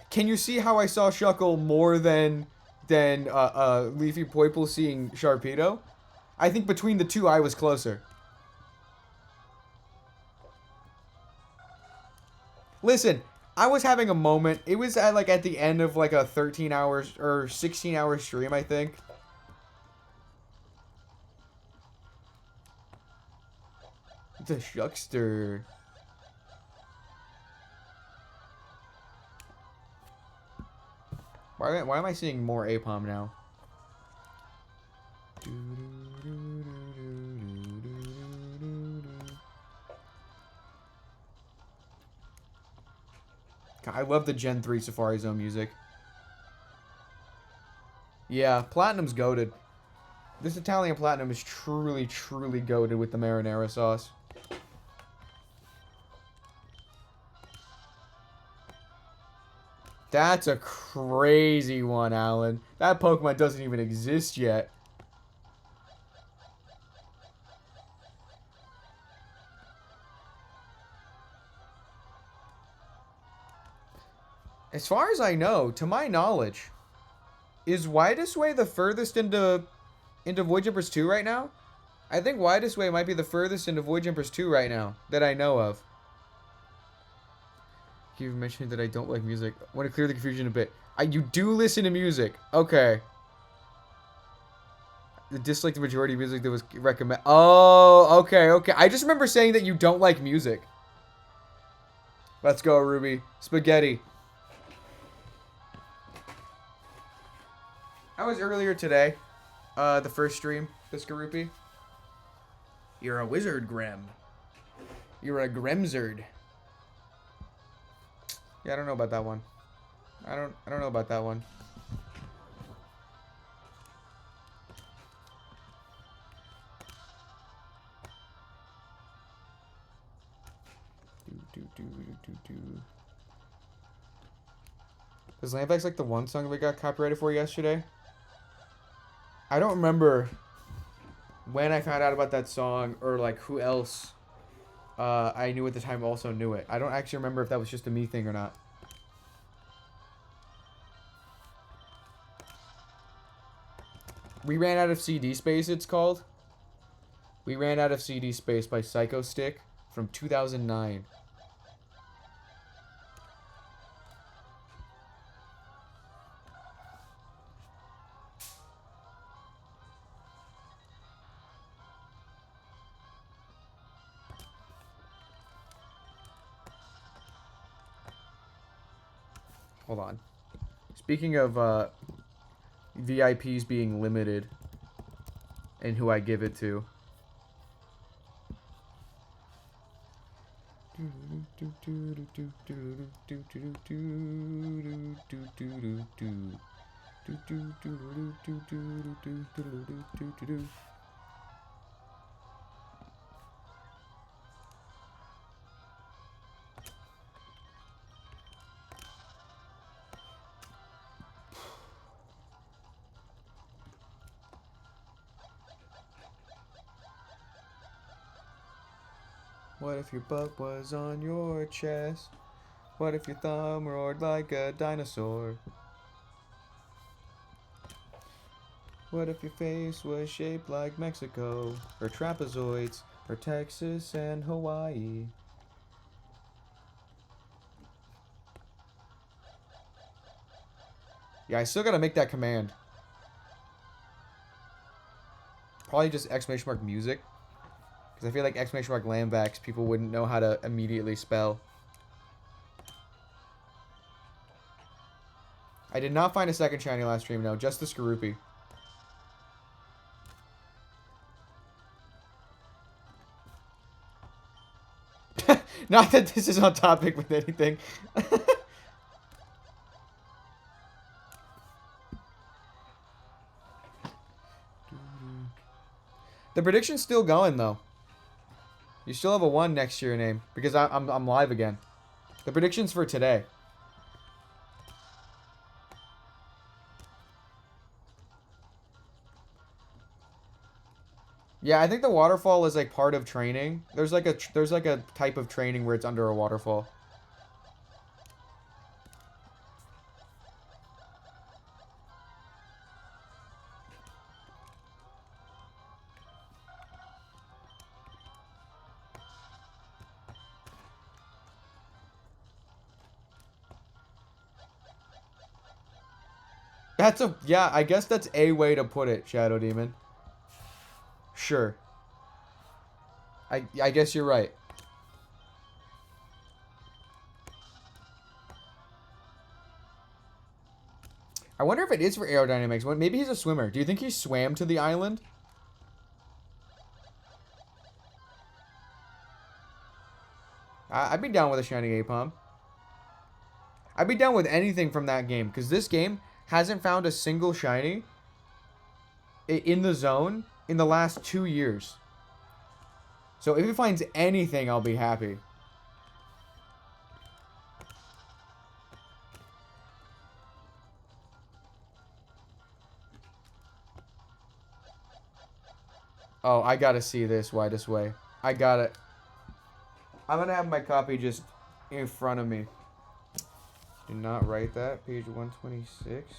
Can you see how I saw Shuckle more than Leafy Poiple seeing Sharpedo? I think between the two, I was closer. Listen, I was having a moment. It was at the end of like a 13 hours or 16 hour stream, I think. The Shuckster. Why am I seeing more Apom now? God, I love the Gen 3 Safari Zone music. Yeah, Platinum's goated. This Italian Platinum is truly, truly goated with the marinara sauce. That's a crazy one, Alan. That Pokemon doesn't even exist yet. As far as I know, to my knowledge, is Widest Way the furthest into Void Jumpers 2 right now? I think Widest Way might be the furthest into Void Jumpers 2 right now that I know of. You've mentioned that I don't like music. I want to clear the confusion a bit. You do listen to music. Okay. The dislike the majority of music that was recommended. Oh, okay, okay. I just remember saying that you don't like music. Let's go, Ruby. Spaghetti. How was earlier today? The first stream, the Skarupi. You're a wizard, Grem. You're a Gremzard. Yeah, I don't know about that one. I don't know about that one. Does Lambex like the one song we got copyrighted for yesterday? I don't remember when I found out about that song or like who else I knew at the time also knew it. I don't actually remember if that was just a me thing or not. We Ran Out of CD Space, it's called. We Ran Out of CD Space by Psycho Stick from 2009. Hold on. Speaking of VIPs being limited and who I give it to. What if your butt was on your chest? What if your thumb roared like a dinosaur? What if your face was shaped like Mexico? Or trapezoids? Or Texas and Hawaii? Yeah, I still gotta make that command. Probably just exclamation mark music. Because I feel like exclamation mark Lambax, people wouldn't know how to immediately spell. I did not find a second shiny last stream, no. Just the Skarupi. Not that this is on topic with anything. The prediction's still going, though. You still have a 1 next to your name, because I'm live again. The prediction's for today. Yeah, I think the waterfall is like part of training. There's like a type of training where it's under a waterfall. That's a, yeah, I guess that's a way to put it, Shadow Demon. Sure. I guess you're right. I wonder if it is for aerodynamics. Maybe he's a swimmer. Do you think he swam to the island? I'd be down with a shiny Aipom. I'd be down with anything from that game, because this game hasn't found a single shiny in the zone in the last 2 years. So if it finds anything, I'll be happy. Oh, I gotta see this Widest Way. I gotta... I'm gonna have my copy just in front of me. Do not write that. Page 126.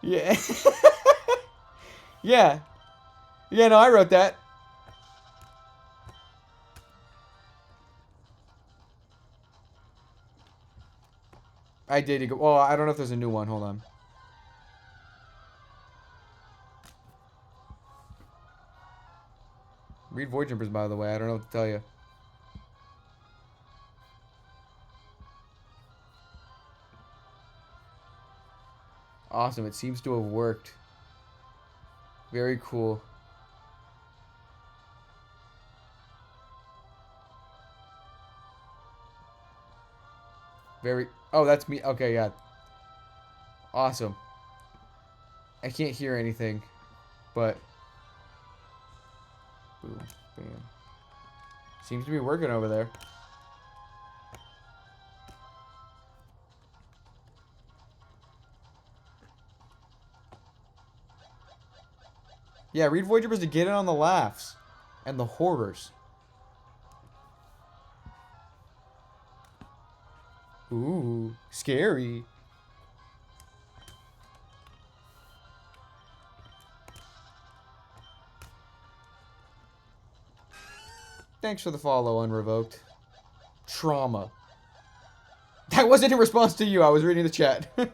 Yeah. Yeah. Yeah, no, I wrote that. I did go. Oh, I don't know if there's a new one. Hold on. Read Void Jumpers, by the way. I don't know what to tell you. Awesome. It seems to have worked. Very cool. Very... Oh, that's me. Okay, yeah. Awesome. I can't hear anything, but... Boom, bam. Seems to be working over there. Yeah, read Void Jumpers to get in on the laughs. And the horrors. Ooh, scary. Thanks for the follow, Unrevoked. Trauma. That wasn't in response to you. I was reading the chat. You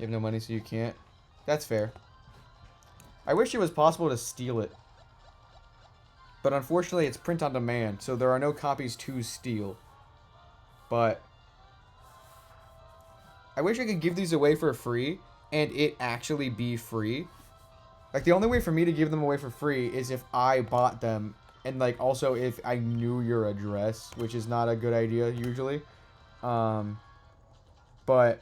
have no money, so you can't. That's fair. I wish it was possible to steal it. But unfortunately, it's print on demand, so there are no copies to steal. But I wish I could give these away for free, and it actually be free. Like, the only way for me to give them away for free is if I bought them, and, like, also if I knew your address, which is not a good idea, usually. But...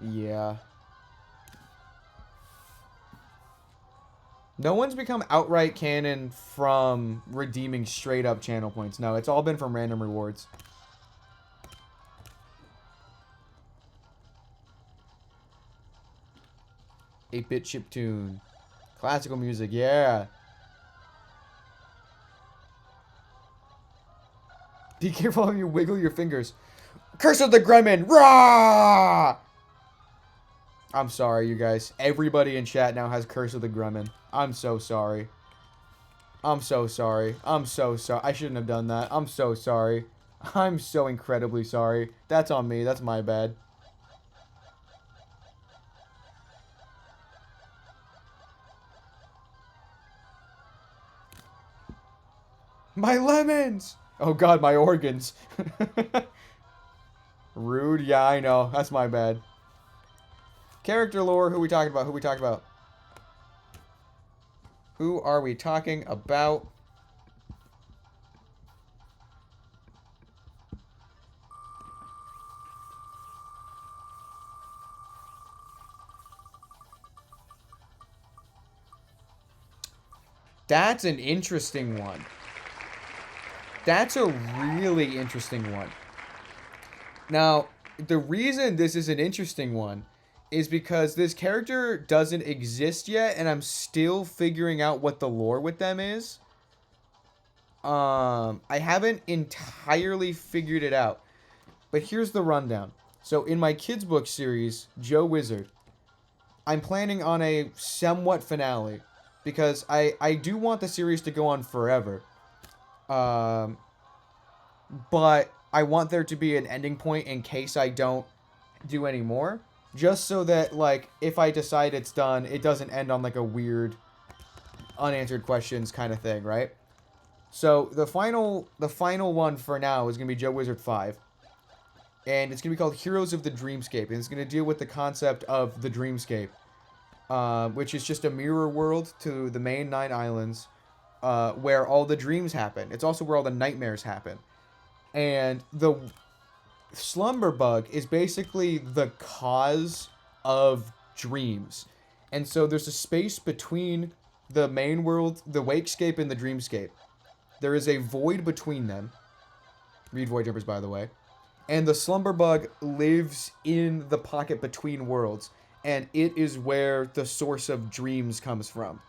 yeah. No one's become outright canon from redeeming straight up channel points. No, it's all been from random rewards. 8-bit chiptune. Classical music, yeah. Be careful how you wiggle your fingers. Curse of the Gremlin! Rah! I'm sorry, you guys. Everybody in chat now has Curse of the Gremlin. I'm so sorry. I'm so sorry. I'm so sorry. I shouldn't have done that. I'm so sorry. I'm so incredibly sorry. That's on me. That's my bad. My lemons! Oh god, my organs. Rude. Yeah, I know. That's my bad. Character lore. Who we talking about? Who we talking about? Who are we talking about? That's an interesting one. That's a really interesting one. Now, the reason this is an interesting one is because this character doesn't exist yet, and I'm still figuring out what the lore with them is. I haven't entirely figured it out. But here's the rundown. So in my kids book series, Joe Wizard, I'm planning on a somewhat finale because I do want the series to go on forever. But I want there to be an ending point in case I don't do any more. Just so that, like, if I decide it's done, it doesn't end on, like, a weird unanswered questions kind of thing, right? So, the final one for now is going to be Joe Wizard 5. And it's going to be called Heroes of the Dreamscape. And it's going to deal with the concept of the Dreamscape. Which is just a mirror world to the main 9 islands. Where all the dreams happen. It's also where all the nightmares happen. And the slumber bug is basically the cause of dreams. And so there's a space between the main world, the wakescape, and the dreamscape. There is a void between them. Read Void Jumpers, by the way. And the slumber bug lives in the pocket between worlds. And it is where the source of dreams comes from.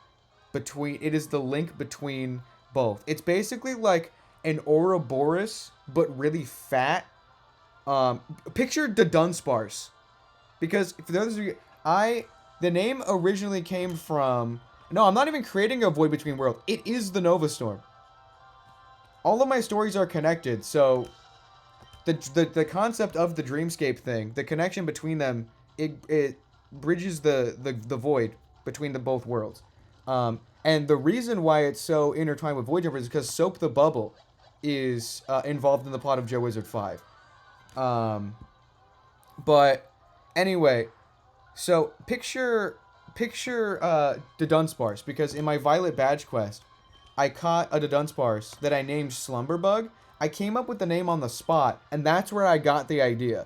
It is the link between both. It's basically like an Ouroboros, but really fat. Picture the Dunsparce. Because for those of you, the name originally came from... No, I'm not even creating a void between worlds. It is the Nova Storm. All of my stories are connected, so the concept of the dreamscape thing, the connection between them, it bridges the void between the both worlds. And the reason why it's so intertwined with Void Jumpers is because Soap the Bubble is involved in the plot of Joe Wizard 5. But anyway, so picture the Dunsparce, because in my Violet Badge quest, I caught a Dunsparce that I named Slumberbug. I came up with the name on the spot, and that's where I got the idea.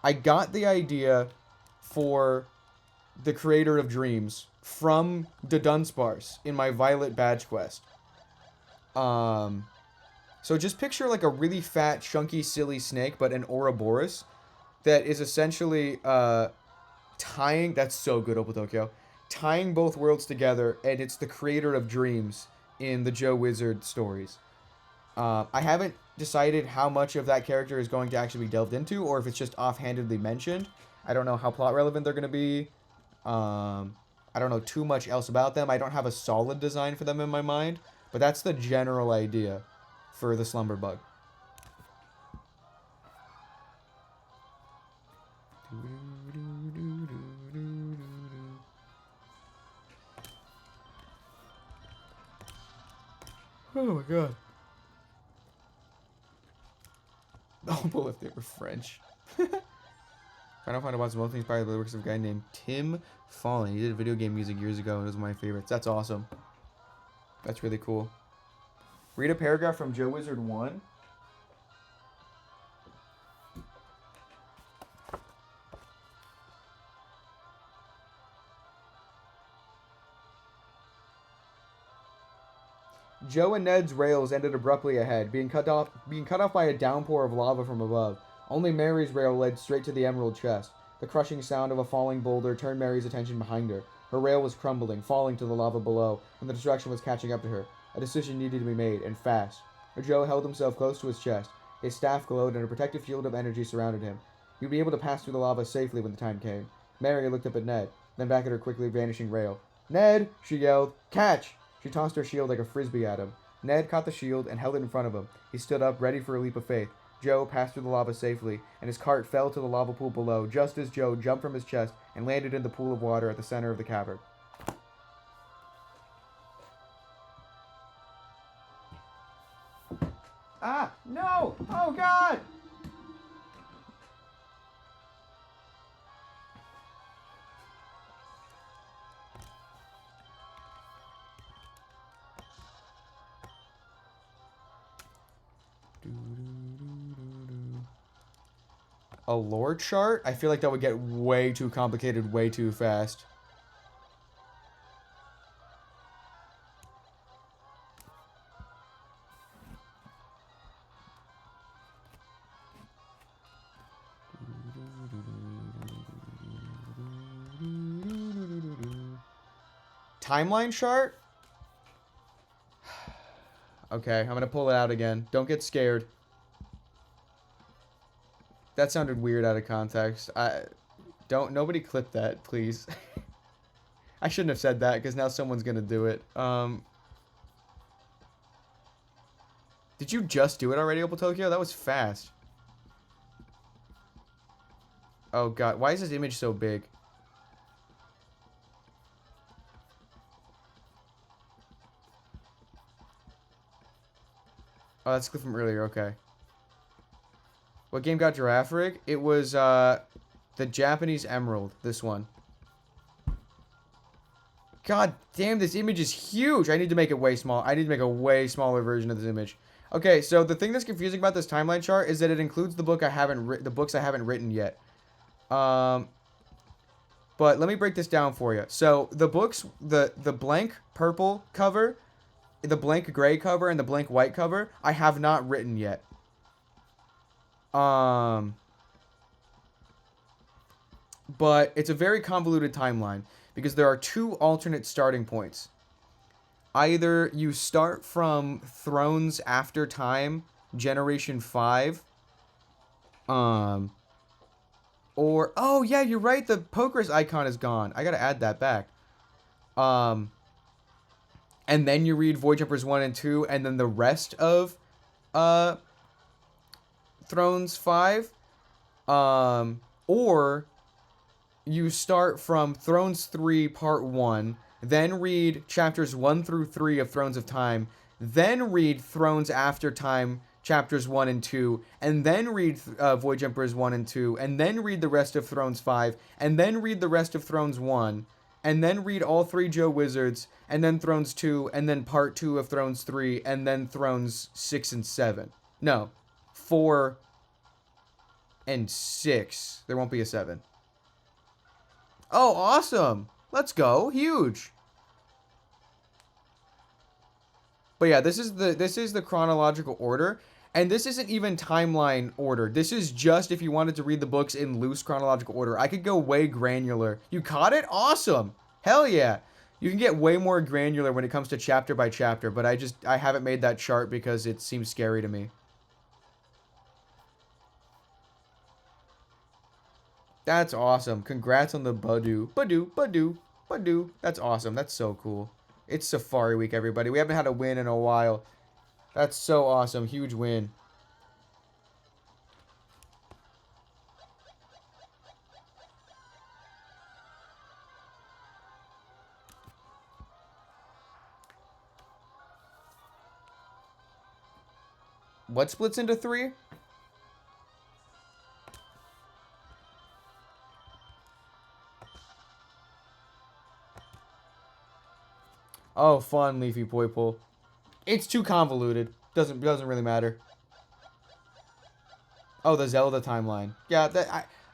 I got the idea for the creator of dreams from the Dunsparce in my Violet Badge quest. So just picture like a really fat, chunky, silly snake, but an Ouroboros that is essentially tying... That's so good, Opotokyo. Tying both worlds together, and it's the creator of dreams in the Joe Wizard stories. I haven't decided how much of that character is going to actually be delved into, or if it's just offhandedly mentioned. I don't know how plot relevant they're going to be. I don't know too much else about them. I don't have a solid design for them in my mind, but that's the general idea for the Slumber Bug. Oh my god. Oh, but if they were French. Final Final Boss is mostly inspired by the works of a guy named Tim Fallen. He did video game music years ago, and it was one of my favorites. That's awesome. That's really cool. Read a paragraph from Joe Wizard 1. Joe and Ned's rails ended abruptly ahead, being cut off by a downpour of lava from above. Only Mary's rail led straight to the emerald chest. The crushing sound of a falling boulder turned Mary's attention behind her. Her rail was crumbling, falling to the lava below, and the destruction was catching up to her. A decision needed to be made, and fast. Joe held himself close to his chest. His staff glowed, and a protective field of energy surrounded him. He would be able to pass through the lava safely when the time came. Mary looked up at Ned, then back at her quickly vanishing rail. "Ned!" she yelled. "Catch!" She tossed her shield like a frisbee at him. Ned caught the shield and held it in front of him. He stood up, ready for a leap of faith. Joe passed through the lava safely, and his cart fell to the lava pool below, just as Joe jumped from his chest and landed in the pool of water at the center of the cavern. Ah! No! Oh, God! A lore chart? I feel like that would get way too complicated way too fast. Timeline chart? Okay, I'm gonna pull it out again. Don't get scared. That sounded weird out of context. Nobody clip that, please. I shouldn't have said that because now someone's gonna do it. Did you just do it already, Opal Tokyo? That was fast. Oh god, why is this image so big? Oh, that's clip from earlier, okay. What game got Giraffe Rig? It was, the Japanese Emerald, this one. God damn, this image is huge! I need to make it way small. I need to make a way smaller version of this image. Okay, so the thing that's confusing about this timeline chart is that it includes the books I haven't written yet. But let me break this down for you. So, the books, the blank purple cover, the blank gray cover, and the blank white cover, I have not written yet. But it's a very convoluted timeline because there are two alternate starting points. Either you start from Thrones After Time, Generation 5, or, oh yeah, you're right, the Poker's icon is gone. I gotta add that back. And then you read Void Jumpers 1 and 2, and then the rest of, Thrones 5, or you start from Thrones 3 Part 1, then read chapters 1 through 3 of Thrones of Time, then read Thrones After Time chapters 1 and 2, and then read Void Jumpers 1 and 2, and then read the rest of Thrones 5, and then read the rest of Thrones 1, and then read all 3 Joe Wizards, and then Thrones 2, and then Part 2 of Thrones 3, and then Thrones 6 and 7. No, 4 and 6. There won't be a 7. Oh, awesome! Let's go. Huge. But yeah, this is the chronological order, and this isn't even timeline order. This is just if you wanted to read the books in loose chronological order. I could go way granular. You caught it? Awesome. Hell yeah. You can get way more granular when it comes to chapter by chapter, but I haven't made that chart because it seems scary to me. That's awesome. Congrats on the Badoo. Badoo, Badoo, Badoo. That's awesome. That's so cool. It's Safari Week, everybody. We haven't had a win in a while. That's so awesome. Huge win. What splits into 3? Oh, fun, Leafy Poiple. It's too convoluted. Doesn't really matter. Oh, the Zelda timeline. Yeah,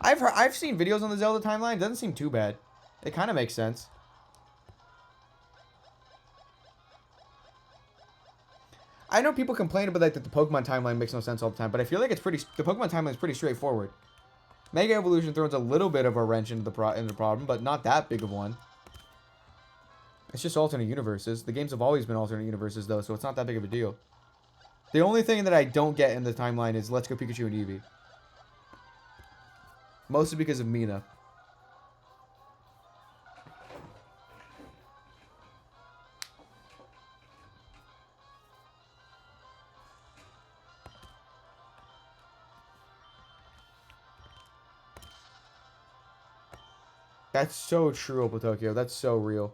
I've seen videos on the Zelda timeline. It doesn't seem too bad. It kind of makes sense. I know people complain about that the Pokemon timeline makes no sense all the time, but I feel like the Pokemon timeline is pretty straightforward. Mega Evolution throws a little bit of a wrench into the problem, but not that big of one. It's just alternate universes. The games have always been alternate universes, though, so it's not that big of a deal. The only thing that I don't get in the timeline is Let's Go Pikachu and Eevee. Mostly because of Mina. That's so true, Opal Tokyo. That's so real.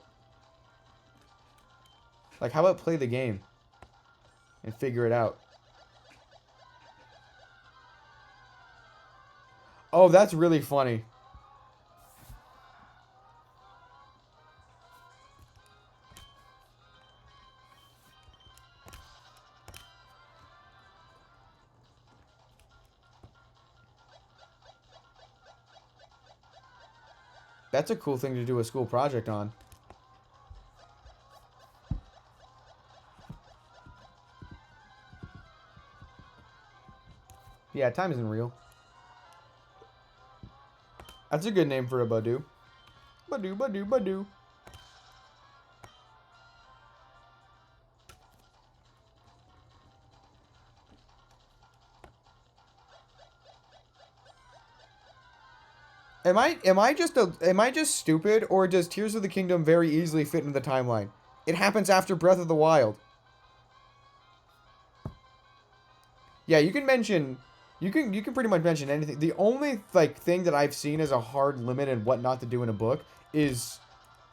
Like, how about play the game and figure it out? Oh, that's really funny. That's a cool thing to do a school project on. Yeah, time isn't real. That's a good name for a Badoo. Badoo, Badoo, Badoo. Am I just stupid, or does Tears of the Kingdom very easily fit into the timeline? It happens after Breath of the Wild. Yeah, you can mention, you can pretty much mention anything. The only like thing that I've seen as a hard limit and what not to do in a book is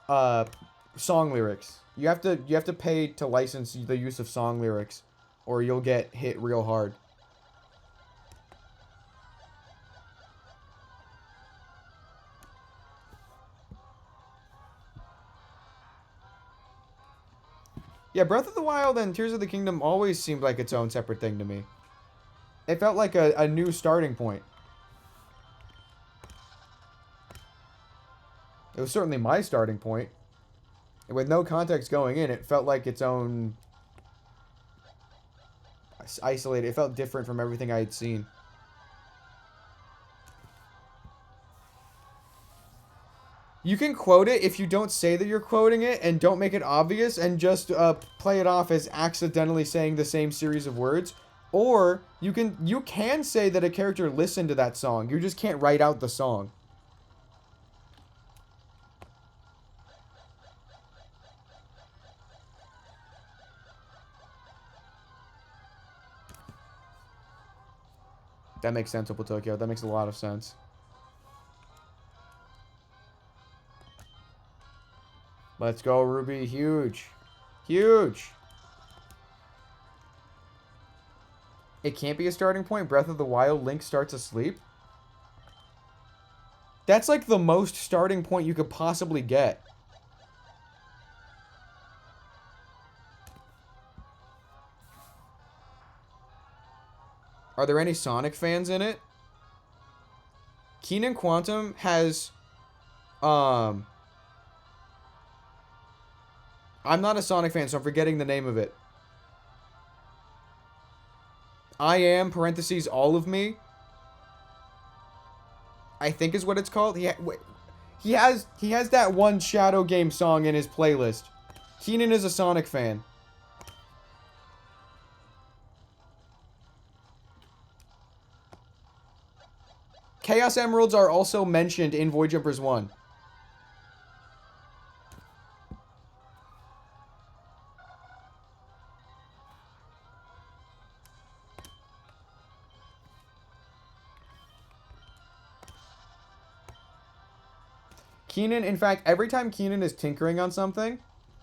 song lyrics. You have to pay to license the use of song lyrics, or you'll get hit real hard. Yeah, Breath of the Wild and Tears of the Kingdom always seemed like its own separate thing to me. It felt like a new starting point. It was certainly my starting point. And with no context going in, it felt like its own... isolated. It felt different from everything I had seen. You can quote it if you don't say that you're quoting it and don't make it obvious and just play it off as accidentally saying the same series of words. Or you can say that a character listened to that song. You just can't write out the song. That makes sense, Opal Tokyo. That makes a lot of sense. Let's go, Ruby. Huge. Huge. It can't be a starting point. Breath of the Wild, Link starts asleep. That's like the most starting point you could possibly get. Are there any Sonic fans in it? Keenan Quantum has... I'm not a Sonic fan, so I'm forgetting the name of it. I am, parentheses, all of me. I think is what it's called. He has that one Shadow Game song in his playlist. Keenan is a Sonic fan. Chaos Emeralds are also mentioned in Void Jumpers 1. Keenan, in fact, every time Keenan is tinkering on something,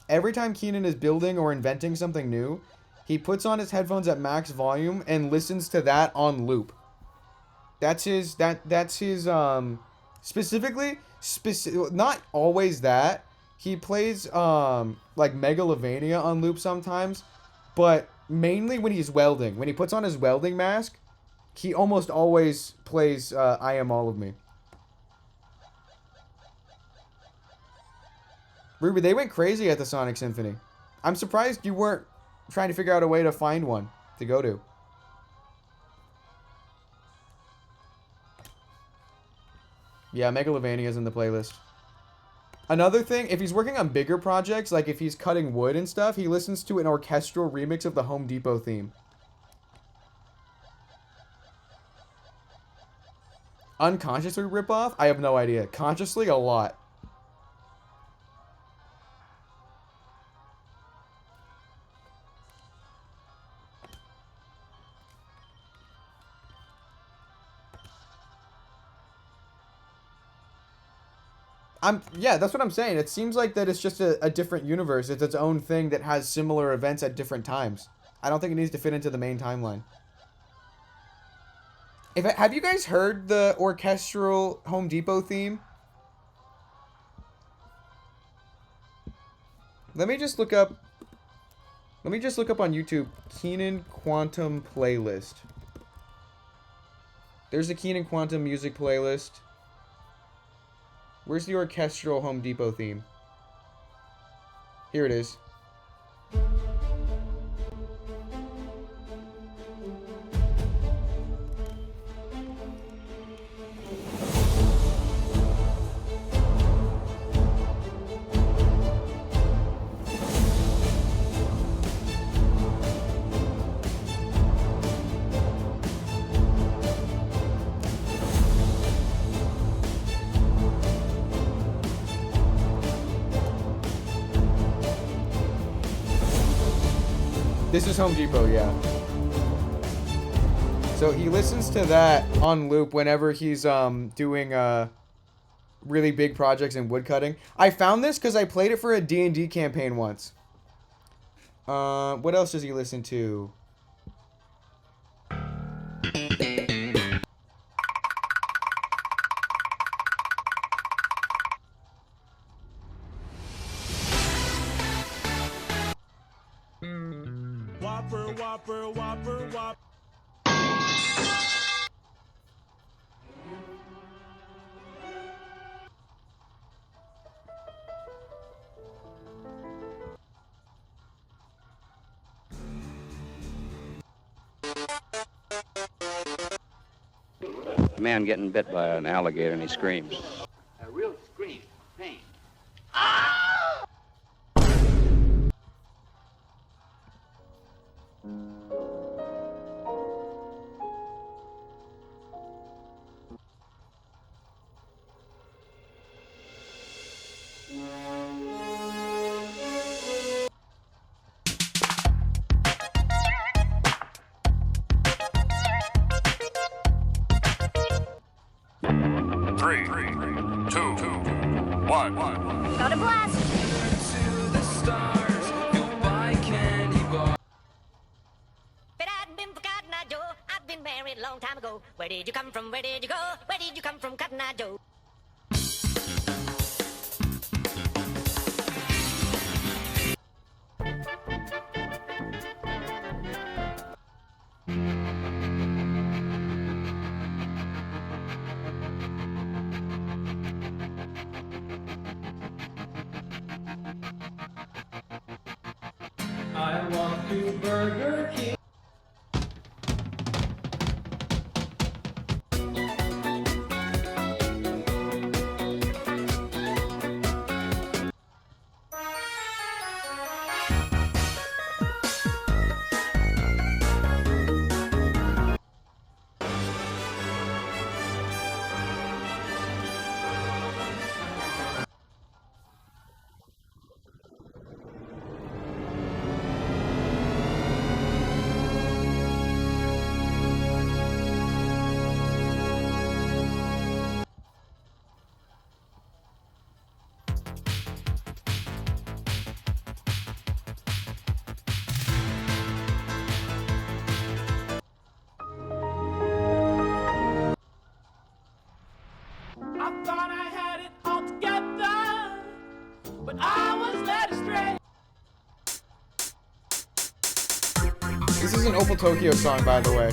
every time Keenan is building or inventing something new, he puts on his headphones at max volume and listens to that on loop. That's his, specifically, not always that. He plays, like Megalovania on loop sometimes, but mainly when he's welding. When he puts on his welding mask, he almost always plays, I Am All of Me. Ruby, they went crazy at the Sonic Symphony. I'm surprised you weren't trying to figure out a way to find one to go to. Yeah, Megalovania's in the playlist. Another thing, if he's working on bigger projects, like if he's cutting wood and stuff, he listens to an orchestral remix of the Home Depot theme. Unconsciously rip off? I have no idea. Consciously, a lot. Yeah, that's what I'm saying. It seems like that it's just a different universe. It's its own thing that has similar events at different times. I don't think it needs to fit into the main timeline. Have you guys heard the orchestral Home Depot theme? Let me just look up on YouTube Keenan Quantum playlist. There's a Keenan Quantum music playlist. Where's the orchestral Home Depot theme? Here it is. This is Home Depot, yeah. So he listens to that on loop whenever he's doing really big projects in woodcutting. I found this because I played it for a D&D campaign once. What else does he listen to? Whopper, whopper, whopper, whopper. A man getting bit by an alligator and he screams. A real scream. Pain. Three, two, one. Got a blast! If it hadn't been for Cotton Eye Joe, I'd been married a long time ago. Where did you come from? Where did you go? Where did you come from, Cotton Eye Joe? I want to Burger King. I thought I had it all together, but I was led astray. This is an Opal Tokyo song, by the way.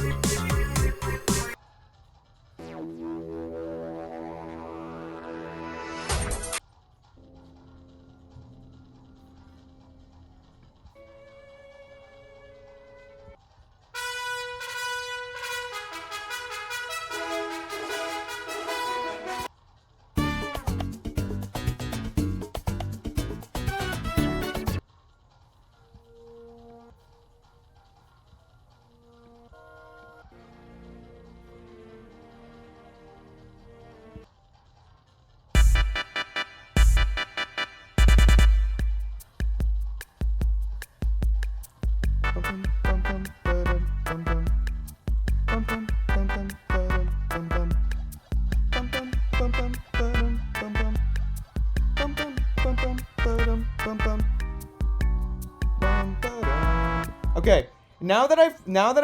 Okay, now that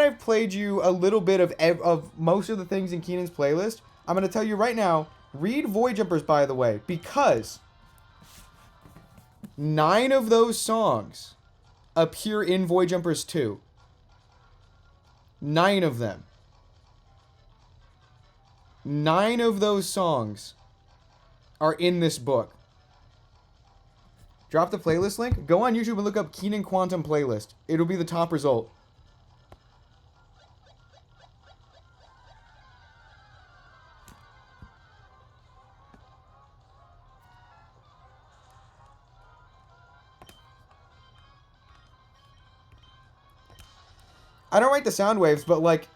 I've played you a little bit of most of the things in Keenan's playlist, I'm gonna tell you right now. Read Void Jumpers, by the way, because 9 of those songs appear in Void Jumpers 2. 9 of them. 9 of those songs are in this book. Drop the playlist link. Go on YouTube and look up Keenan Quantum playlist. It'll be the top result. I don't write the sound waves, but like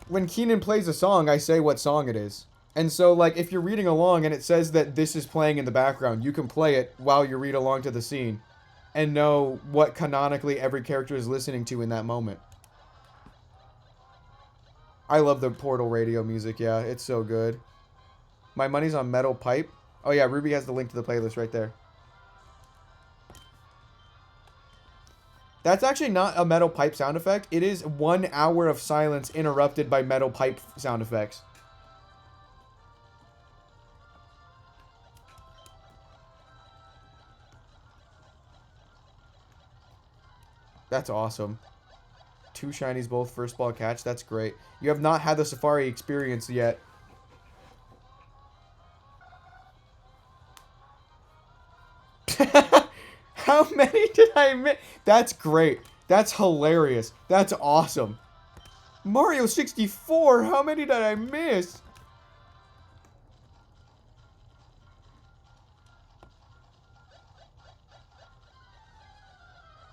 when Keenan plays a song, I say what song it is. And so like if you're reading along and it says that this is playing in the background, you can play it while you read along to the scene. and know what canonically every character is listening to in that moment. I love the Portal radio music, yeah, it's so good. My money's on Metal Pipe. Oh yeah, Ruby has the link to the playlist right there. That's actually not a metal pipe sound effect. It is 1 hour of silence interrupted by metal pipe sound effects. That's awesome. 2 shinies, both first ball catch. That's great. You have not had the Safari experience yet. How many did I miss? That's great. That's hilarious. That's awesome. Mario 64, how many did I miss?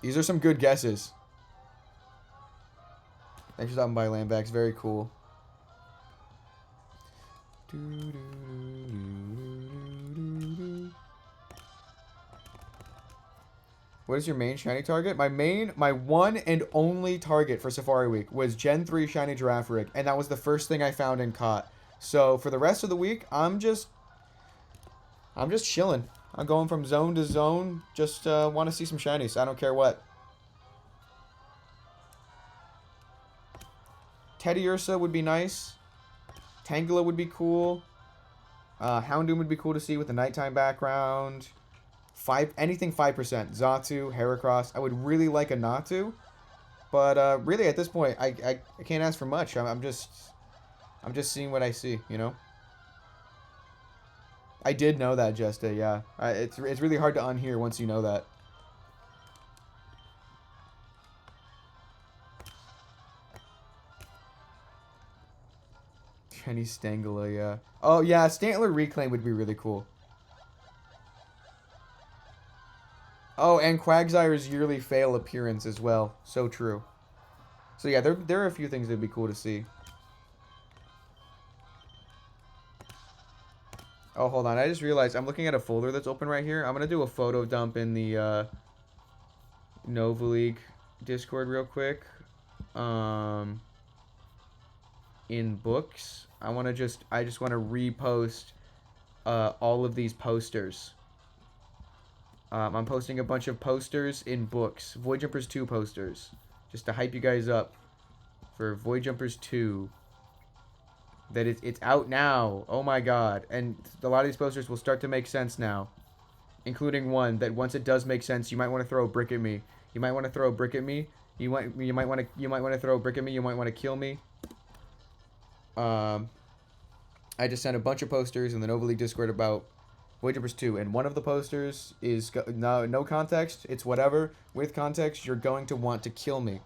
These are some good guesses. Thanks for stopping by, Lambax. Very cool. What is your main shiny target? My one and only target for Safari Week was Gen 3 Shiny Girafarig, and that was the first thing I found and caught. So for the rest of the week, I'm just chilling. I'm going from zone to zone. Just want to see some shinies. I don't care what. Teddiursa would be nice. Tangela would be cool. Houndoom would be cool to see with the nighttime background. Anything 5%. Xatu, Heracross. I would really like a Natu. But really at this point, I can't ask for much. I'm just seeing what I see, you know? I did know that, Jesta, yeah. It's really hard to unhear once you know that. Chinese Stangela, yeah. Oh, yeah, Stantler Reclaim would be really cool. Oh, and Quagsire's yearly fail appearance as well. So true. So yeah, there are a few things that'd be cool to see. Oh, hold on. I just realized I'm looking at a folder that's open right here. I'm going to do a photo dump in the Nova League Discord real quick. In books. I just want to repost all of these posters. I'm posting a bunch of posters in books. Void Jumpers 2 posters. Just to hype you guys up for Void Jumpers 2. That it's out now. Oh my god. And a lot of these posters will start to make sense now. Including one that once it does make sense, you might want to throw a brick at me. You might want to throw a brick at me. You might want to throw a brick at me. You might want to kill me. I just sent a bunch of posters in the Nova League Discord about Void Jumpers 2, and one of the posters is no context. It's whatever. With context, you're going to want to kill me.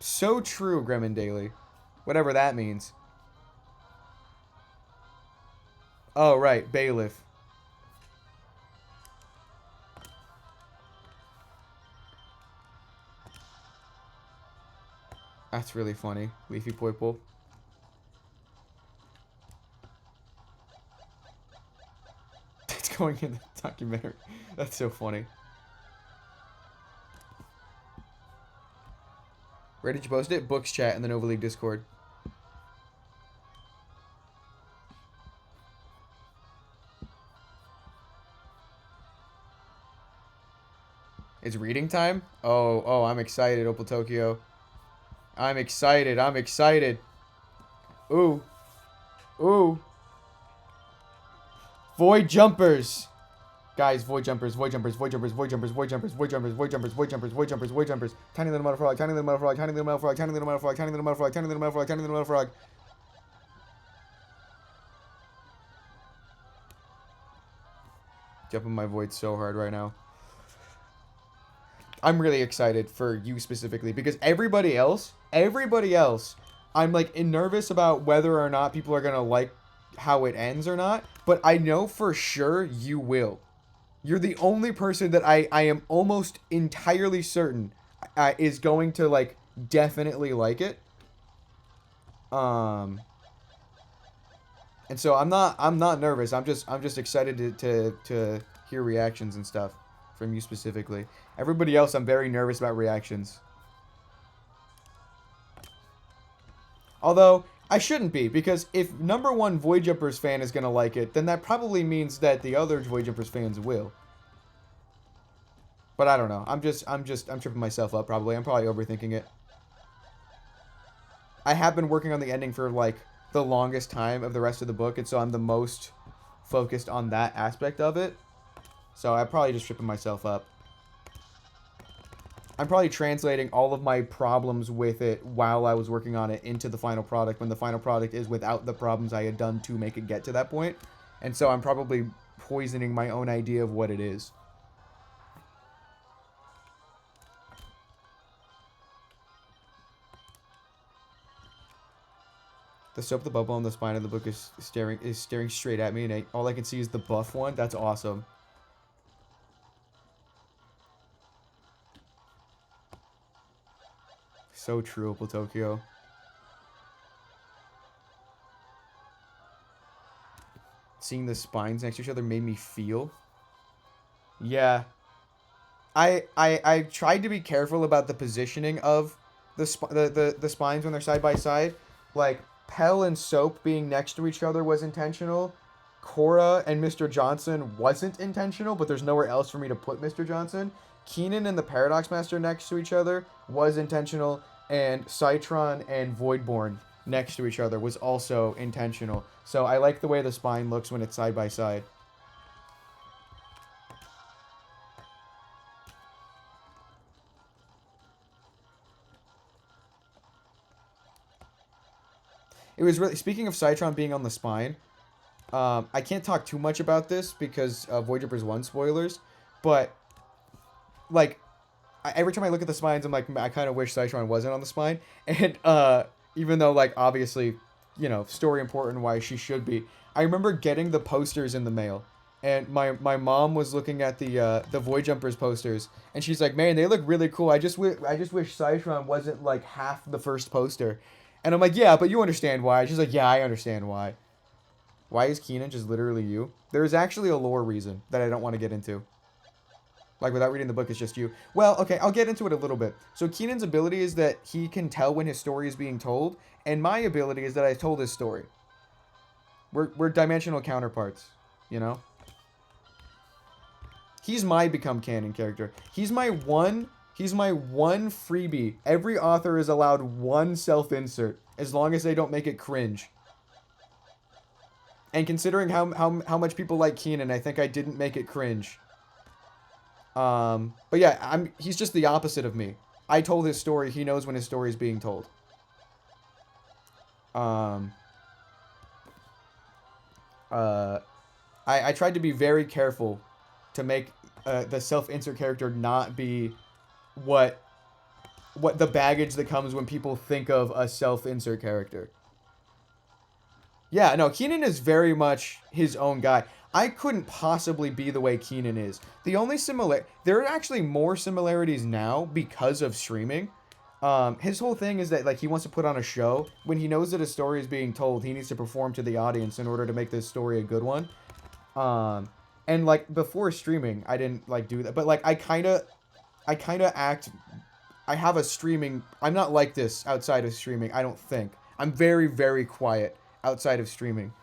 So true, Gremlin Daily. Whatever that means. Oh, right. Bailiff. That's really funny. Leafy Poiple. It's going in the documentary. That's so funny. Where did you post it? Books chat in the Nova League Discord. It's reading time? Oh, I'm excited, Opal Tokyo. I'm excited. Ooh. Void Jumpers. Guys, Void Jumpers. Tiny little metal frog, tiny little metal frog, tiny little metal frog, tiny little metal frog, tiny little metal frog, tiny little metal frog, tiny little metal frog. Jumping my void so hard right now. I'm really excited for you specifically because everybody else, I'm like nervous about whether or not people are going to like how it ends or not, but I know for sure you will. You're the only person that I am almost entirely certain is going to like definitely like it. And so I'm not nervous. I'm just excited to hear reactions and stuff from you specifically. Everybody else, I'm very nervous about reactions. Although, I shouldn't be, because if #1 Void Jumpers fan is going to like it, then that probably means that the other Void Jumpers fans will. But I don't know. I'm tripping myself up probably. I'm probably overthinking it. I have been working on the ending for like the longest time of the rest of the book, and so I'm the most focused on that aspect of it. So I'm probably just tripping myself up. I'm probably translating all of my problems with it while I was working on it into the final product, when the final product is without the problems I had done to make it get to that point. And so I'm probably poisoning my own idea of what it is. The soap, the bubble, and the spine of the book is staring straight at me, and all I can see is the buff one. That's awesome. So true, Opal Tokyo. Seeing the spines next to each other made me feel. Yeah. I tried to be careful about the positioning of the spines when they're side by side. Like, Pell and Soap being next to each other was intentional. Cora and Mr. Johnson wasn't intentional, but there's nowhere else for me to put Mr. Johnson. Keenan and the Paradox Master next to each other was intentional. And Citron and Voidborn next to each other was also intentional. So I like the way the spine looks when it's side by side. It was really, speaking of Citron being on the spine, I can't talk too much about this because of Void Jumpers 1 spoilers, but like, every time I look at the spines, I'm like, I kind of wish Citron wasn't on the spine. And even though, like, obviously, you know, story important, why she should be. I remember getting the posters in the mail, and my mom was looking at the Void Jumpers posters, and she's like, man, they look really cool. I just wish Citron wasn't like half the first poster. And I'm like, yeah, but you understand why. She's like, yeah, I understand why. Why is Keenan just literally you? There is actually a lore reason that I don't want to get into. Like, without reading the book, it's just you. Well, okay, I'll get into it a little bit. So Keenan's ability is that he can tell when his story is being told, and my ability is that I told his story. We're dimensional counterparts, you know? He's my become canon character. He's my one freebie. Every author is allowed one self-insert, as long as they don't make it cringe. And considering how much people like Keenan, I think I didn't make it cringe. But yeah, he's just the opposite of me. I told his story. He knows when his story is being told. I tried to be very careful to make the self-insert character not be what the baggage that comes when people think of a self-insert character. Yeah, no, Keenan is very much his own guy. I couldn't possibly be the way Keenan is. The only there are actually more similarities now because of streaming. His whole thing is that, like, he wants to put on a show. When he knows that a story is being told, he needs to perform to the audience in order to make this story a good one. And, like, before streaming, I didn't, like, do that. But, like, I kind of act... I have a streaming... I'm not like this outside of streaming, I don't think. I'm very, very quiet outside of streaming.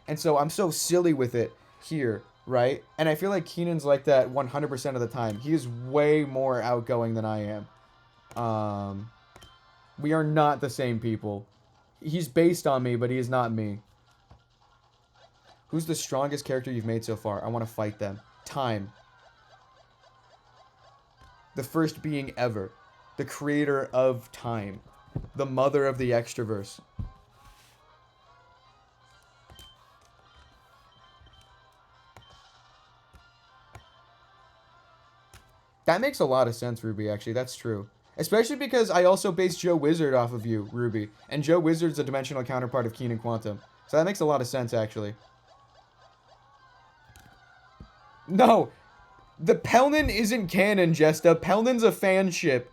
And so I'm so silly with it here, right? And I feel like Keenan's like that 100% of the time. He is way more outgoing than I am. We are not the same people. He's based on me, but he is not me. Who's the strongest character you've made so far? I want to fight them. Time. The first being ever. The creator of time. The mother of the Extraverse. That makes a lot of sense, Ruby, actually. That's true. Especially because I also base Joe Wizard off of you, Ruby. And Joe Wizard's a dimensional counterpart of Keenan Quantum. So that makes a lot of sense, actually. No! The Pelnin isn't canon, Jesta. Pelnin's a fanship.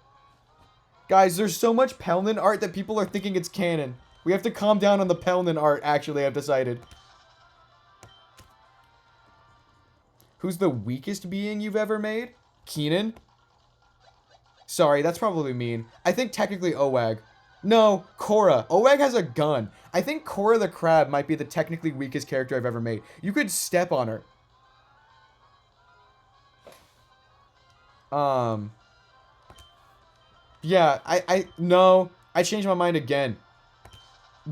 Guys, there's so much Pelnin art that people are thinking it's canon. We have to calm down on the Pelnin art, actually, I've decided. Who's the weakest being you've ever made? Keenan? Sorry, that's probably mean. I think technically Owag. No, Korra. Owag has a gun. I think Korra the Crab might be the technically weakest character I've ever made. You could step on her. Yeah, no. I changed my mind again.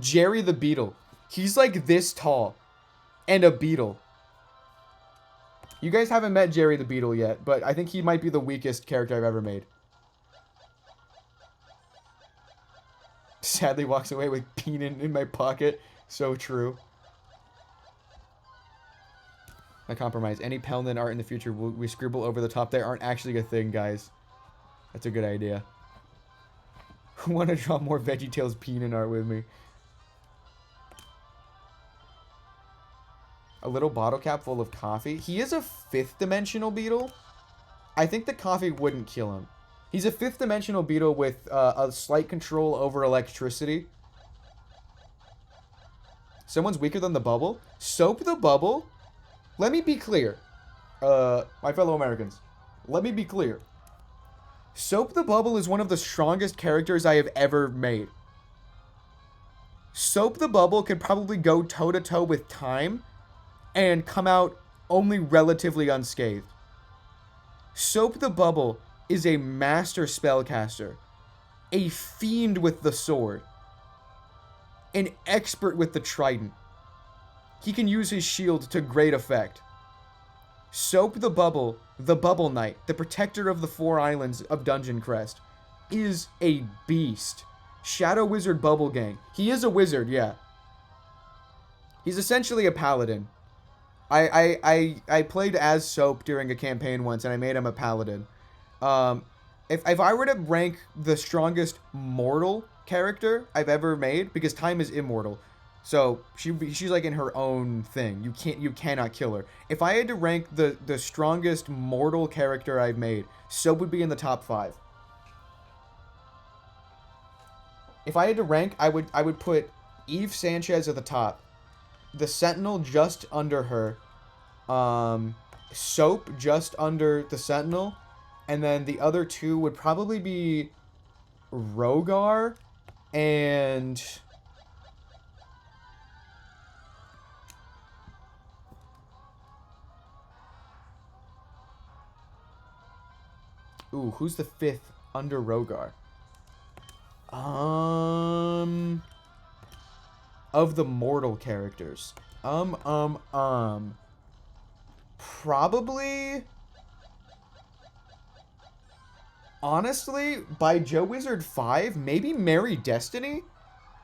Jerry the Beetle. He's like this tall. And a beetle. You guys haven't met Jerry the Beetle yet, but I think he might be the weakest character I've ever made. Sadly walks away with peanut in my pocket. So true. I compromise. Any Pelnin art in the future we scribble over the top there aren't actually a thing, guys. That's a good idea. Who want to draw more VeggieTales peanut art with me? A little bottle cap full of coffee. He is a 5th dimensional beetle. I think the coffee wouldn't kill him. He's a 5th dimensional beetle with a slight control over electricity. Someone's weaker than the bubble? Soap the bubble? Let me be clear. My fellow Americans. Let me be clear. Soap the Bubble is one of the strongest characters I have ever made. Soap the Bubble could probably go toe-to-toe with Time and come out only relatively unscathed. Soap the Bubble is a master spellcaster, a fiend with the sword, an expert with the trident. He can use his shield to great effect. Soap the Bubble Knight, the protector of the 4 islands of Dungeon Crest, is a beast. Shadow Wizard Bubble Gang. He is a wizard, yeah. He's essentially a paladin. I played as Soap during a campaign once, and I made him a paladin. If I were to rank the strongest mortal character I've ever made, because Time is immortal, so she's like in her own thing. You cannot kill her. If I had to rank the strongest mortal character I've made, Soap would be in the top 5. If I had to rank, I would put Eve Sanchez at the top, the Sentinel just under her, Soap just under the Sentinel, and then the other 2 would probably be Rogar and ooh, who's the 5th under Rogar? Of the mortal characters. Probably, honestly, by Joe Wizard 5, maybe Merry Destiny?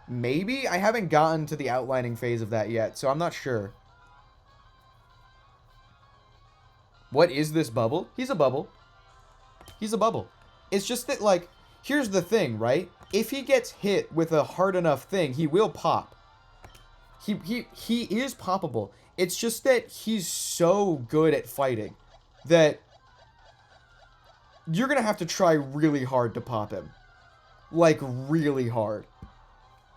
Maybe? I haven't gotten to the outlining phase of that yet, so I'm not sure. What is this bubble? He's a bubble. He's a bubble. It's just that, like, here's the thing, right? If he gets hit with a hard enough thing, he will pop. He is poppable. It's just that he's so good at fighting that you're going to have to try really hard to pop him. Like, really hard.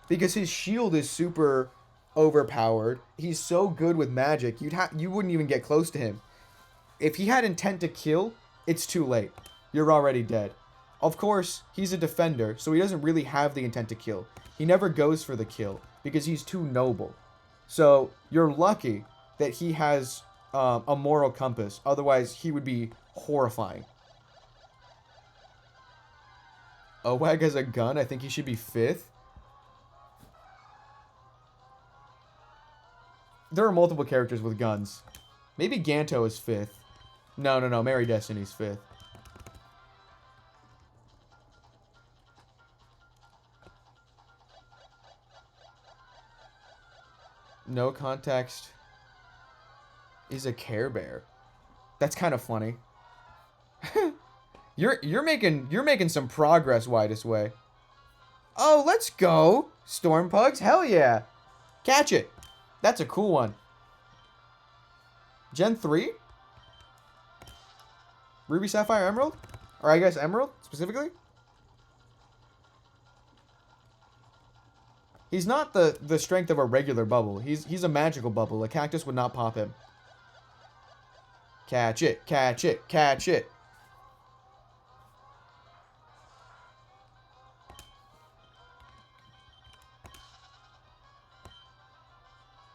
Because his shield is super overpowered. He's so good with magic, you wouldn't even get close to him. If he had intent to kill, it's too late. You're already dead. Of course, he's a defender, so he doesn't really have the intent to kill. He never goes for the kill, because he's too noble. So, you're lucky that he has a moral compass. Otherwise, he would be horrifying. Owag has a gun. I think he should be 5th. There are multiple characters with guns. Maybe Ganto is 5th. No. Merry Destiny's 5th. No context is a Care Bear. That's kind of funny. You're making some progress, Widest Way. Oh, let's go. Storm Pugs, hell yeah. Catch it. That's a cool one. Gen 3? Ruby, Sapphire, Emerald? Or I guess Emerald, specifically? He's not the strength of a regular bubble. He's a magical bubble. A cactus would not pop him. Catch it, catch it, catch it.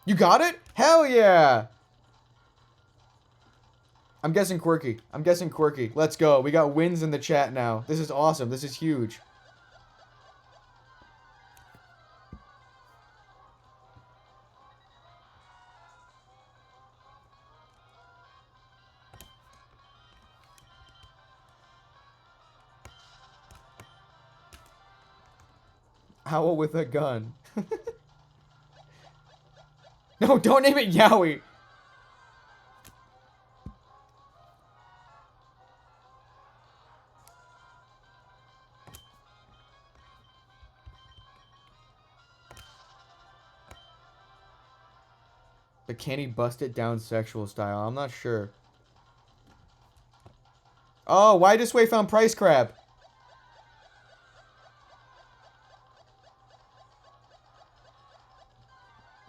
You got it? Hell yeah! I'm guessing quirky. I'm guessing quirky. Let's go. We got wins in the chat now. This is awesome. This is huge. Owl with a gun. No, don't name it Yowie. But can he bust it down sexual style? I'm not sure. Oh, why this way found Price Crab?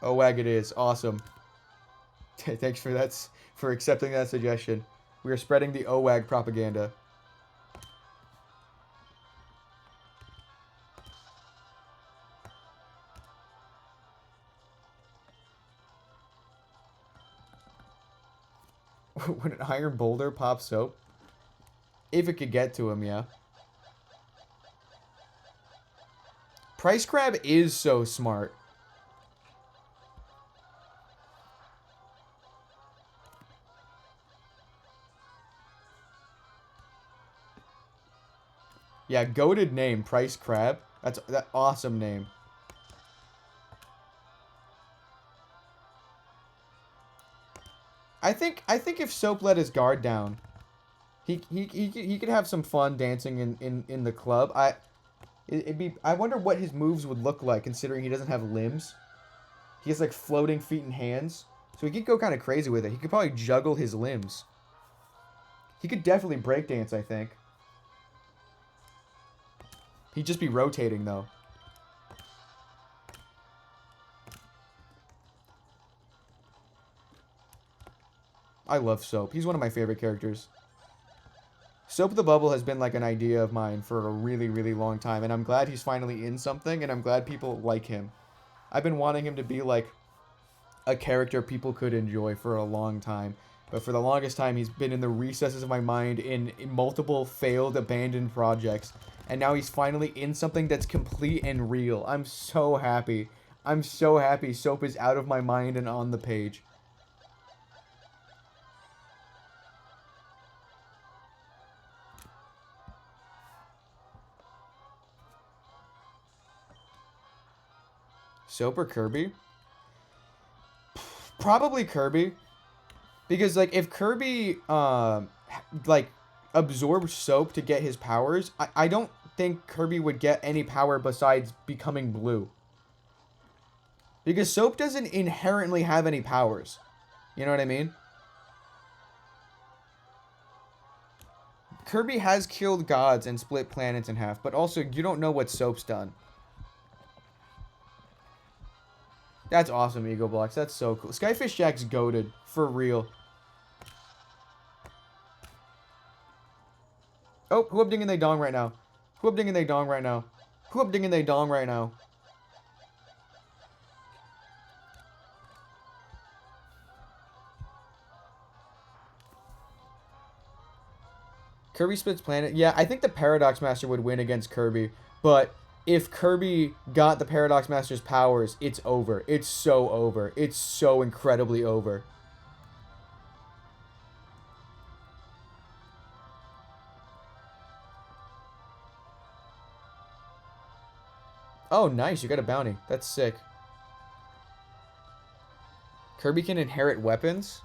OWAG it is. Awesome. Thanks for that, for accepting that suggestion. We are spreading the OWAG propaganda. When an iron boulder pops soap? If it could get to him, yeah. Price Crab is so smart. Yeah, goated name, Price Crab. That's that awesome name. I think if Soap let his guard down, he could have some fun dancing in the club. I wonder what his moves would look like considering he doesn't have limbs. He has like floating feet and hands, so he could go kind of crazy with it. He could probably juggle his limbs. He could definitely breakdance, I think. He'd just be rotating, though. I love Soap. He's one of my favorite characters. Soap the Bubble has been like an idea of mine for a really, really long time, and I'm glad he's finally in something, and I'm glad people like him. I've been wanting him to be like a character people could enjoy for a long time, but for the longest time he's been in the recesses of my mind in multiple failed, abandoned projects. And now he's finally in something that's complete and real. I'm so happy. I'm so happy Soap is out of my mind and on the page. Soap or Kirby? Probably Kirby. Because, like, if Kirby, like, absorbs Soap to get his powers, I don't think Kirby would get any power besides becoming blue. Because Soap doesn't inherently have any powers. You know what I mean? Kirby has killed gods and split planets in half, but also you don't know what Soap's done. That's awesome, Ego Blocks. That's so cool. Skyfish Jack's goated. For real. Oh, who up dinging they dong right now? Who up dinging they dong right now? Who up dinging they dong right now? Kirby splits planet. Yeah, I think the Paradox Master would win against Kirby. But if Kirby got the Paradox Master's powers, it's over. It's so over. It's so incredibly over. Oh, nice. You got a bounty. That's sick. Kirby can inherit weapons?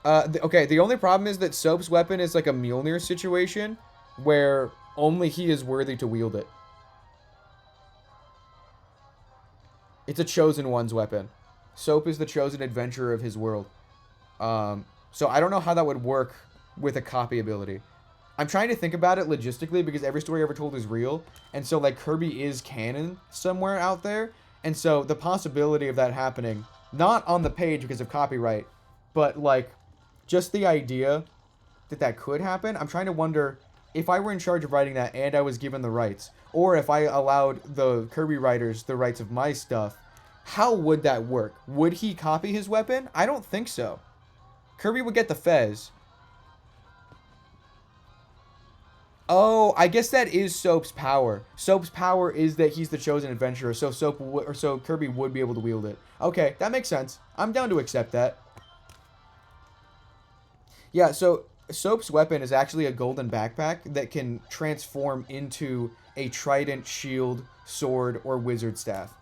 Okay, the only problem is that Soap's weapon is like a Mjolnir situation where only he is worthy to wield it. It's a chosen one's weapon. Soap is the chosen adventurer of his world. So I don't know how that would work with a copy ability. I'm trying to think about it logistically because every story ever told is real. And so, like, Kirby is canon somewhere out there. And so the possibility of that happening, not on the page because of copyright, but, like, just the idea that that could happen, I'm trying to wonder if I were in charge of writing that and I was given the rights, or if I allowed the Kirby writers the rights of my stuff, how would that work? Would he copy his weapon? I don't think so. Kirby would get the fez. Oh, I guess that is Soap's power. Soap's power is that he's the chosen adventurer, so so Kirby would be able to wield it. Okay, that makes sense. I'm down to accept that. Yeah, so Soap's weapon is actually a golden backpack that can transform into a trident, shield, sword, or wizard staff.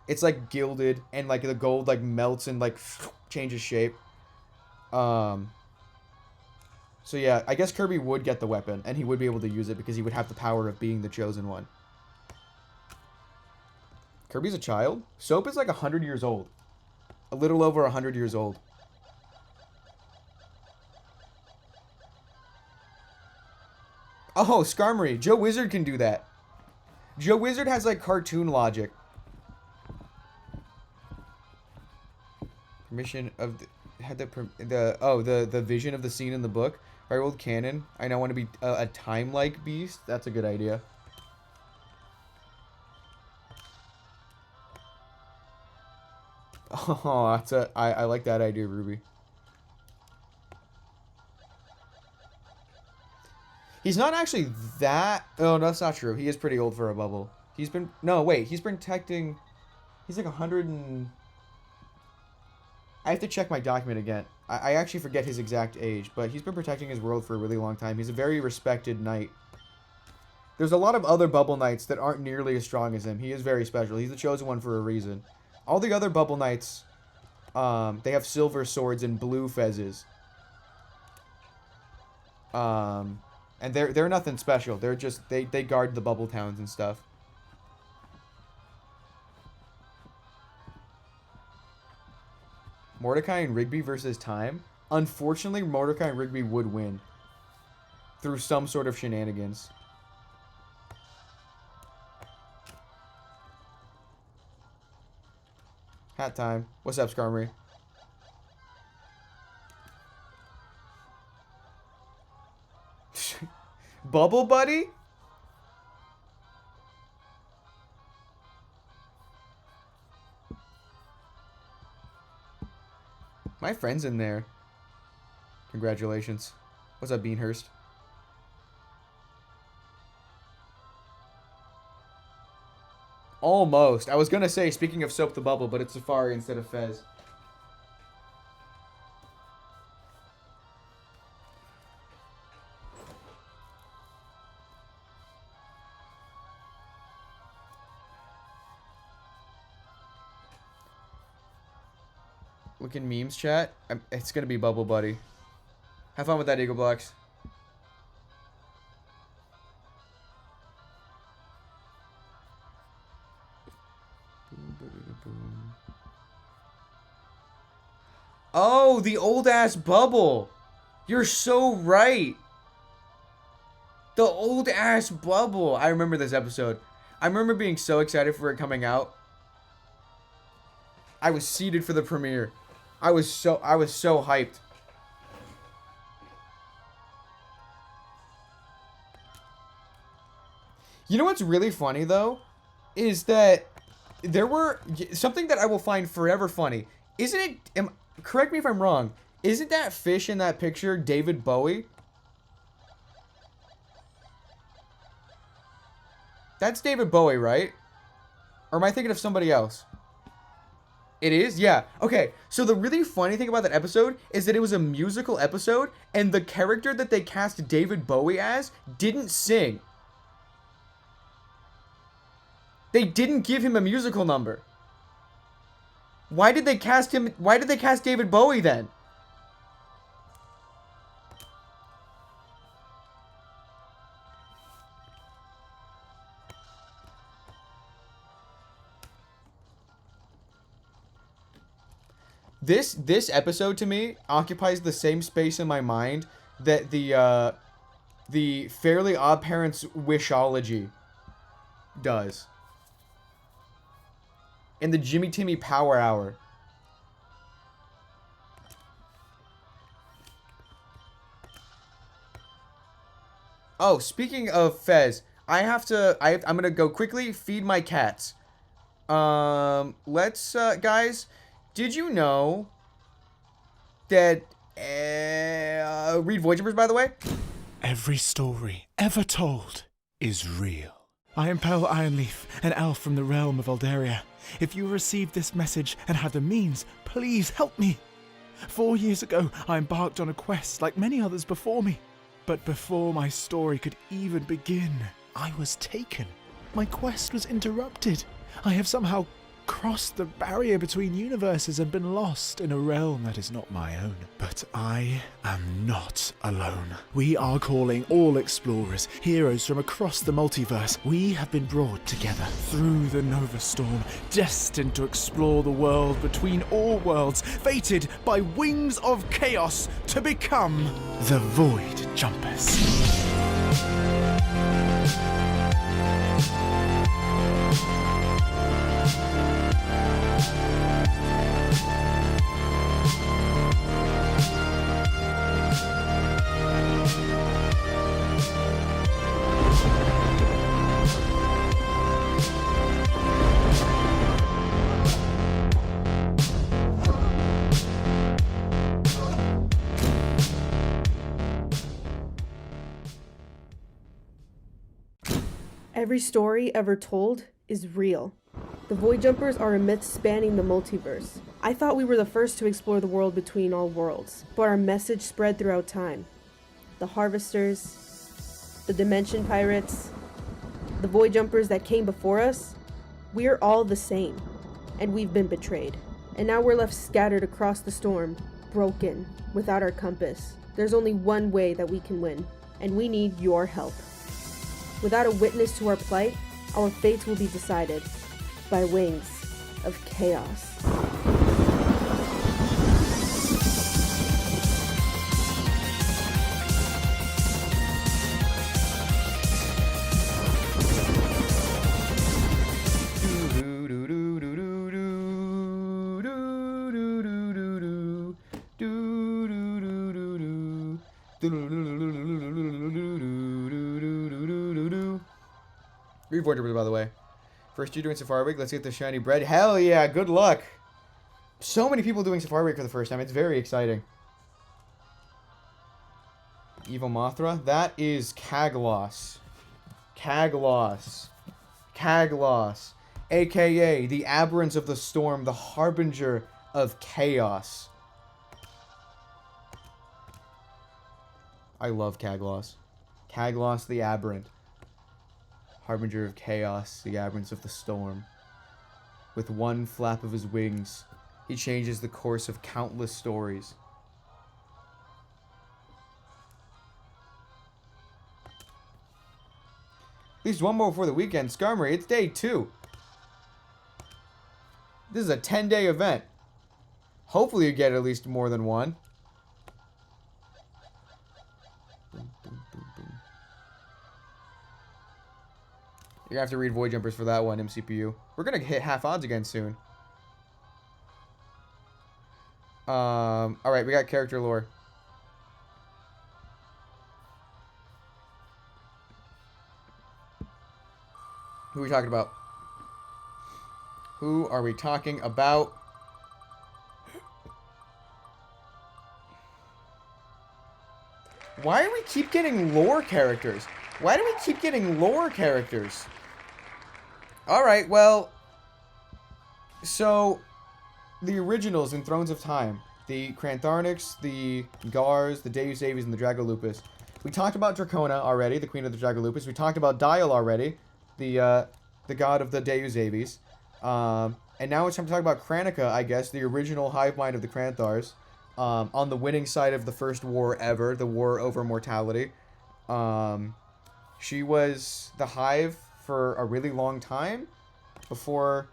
It's like gilded, and like the gold like melts and like changes shape. So yeah, I guess Kirby would get the weapon, and he would be able to use it because he would have the power of being the chosen one. Kirby's a child? Soap is like 100 years old. A little over 100 years old. Oh, Skarmory. Joe Wizard can do that. Joe Wizard has like cartoon logic. Permission of the... Had the vision of the scene in the book. If I rolled canon, I now want to be a time-like beast. That's a good idea. Oh, I like that idea, Ruby. He's not actually that... Oh, no, that's not true. He is pretty old for a bubble. He's been... No, wait. He's been protecting... He's like 100 and... I have to check my document again. I actually forget his exact age, but he's been protecting his world for a really long time. He's a very respected knight. There's a lot of other Bubble Knights that aren't nearly as strong as him. He is very special. He's the chosen one for a reason. All the other Bubble Knights, they have silver swords and blue fezzes. And they're nothing special. They're just, they guard the Bubble Towns and stuff. Mordecai and Rigby versus Time. Unfortunately, Mordecai and Rigby would win. Through some sort of shenanigans. Hat time. What's up, Skarmory? Bubble Buddy? My friend's in there. Congratulations. What's up, Beanhurst? Almost. I was gonna say, speaking of Soap the Bubble, but it's Safari instead of Fez. Look in memes chat. It's gonna be Bubble Buddy. Have fun with that, Eagle Blocks. Oh, the old ass Bubble. You're so right. The old ass Bubble. I remember this episode. I remember being so excited for it coming out. I was seated for the premiere. I was so hyped. You know what's really funny though? Is that there were something that I will find forever funny. Isn't it, correct me if I'm wrong, isn't that fish in that picture David Bowie? That's David Bowie, right? Or am I thinking of somebody else? It is? Yeah. Okay, so the really funny thing about that episode is that it was a musical episode, and the character that they cast David Bowie as didn't sing. They didn't give him a musical number. Why did they cast him? Why did they cast David Bowie then? This episode to me occupies the same space in my mind that the Fairly Odd Parents Wishology does. And the Jimmy Timmy Power Hour. Oh, speaking of Fez, I'm gonna go quickly feed my cats. Let's, guys, did you know that, read Void Jumpers, by the way? Every story ever told is real. I am Pearl Ironleaf, an elf from the realm of Alderia. If you received this message and have the means, please help me. 4 years ago, I embarked on a quest like many others before me. But before my story could even begin, I was taken. My quest was interrupted. I have somehow crossed the barrier between universes and been lost in a realm that is not my own. But I am not alone. We are calling all explorers, heroes from across the multiverse. We have been brought together through the Nova Storm, destined to explore the world between all worlds, fated by wings of chaos to become the Void Jumpers. Every story ever told is real. The Void Jumpers are a myth spanning the multiverse. I thought we were the first to explore the world between all worlds, but our message spread throughout time. The Harvesters, the Dimension Pirates, the Void Jumpers that came before us, we're all the same, and we've been betrayed. And now we're left scattered across the storm, broken, without our compass. There's only one way that we can win, and we need your help. Without a witness to our plight, our fates will be decided by wings of chaos. Read Void Jumpers, by the way. First year doing Safari Week. Let's get the shiny bread. Hell yeah, good luck. So many people doing Safari Week for the first time. It's very exciting. Evil Mothra. That is Kaglos. Kaglos. Kaglos. AKA the Aberrants of the Storm, the Harbinger of Chaos. I love Kaglos. Kaglos the Aberrant. Harbinger of Chaos, the Aberrants of the Storm. With one flap of his wings, he changes the course of countless stories. At least one more before the weekend. Skarmory, it's day 2. This is a 10-day event. Hopefully you get at least more than one. You're gonna have to read Void Jumpers for that one, MCPU. We're gonna hit half odds again soon. Alright, we got character lore. Who are we talking about? Who are we talking about? Why do we keep getting lore characters? Why do we keep getting lore characters? Alright, well, so, the originals in Thrones of Time, the Krantharniks, the Gars, the Deus Evis, and the Dragolupus. We talked about Dracona already, the Queen of the Dragolupus. We talked about Dial already, the god of the Deus Evis. And now it's time to talk about Kranika, I guess, the original hive mind of the Kranthars, on the winning side of the first war ever, the war over mortality. She was the hive for a really long time before,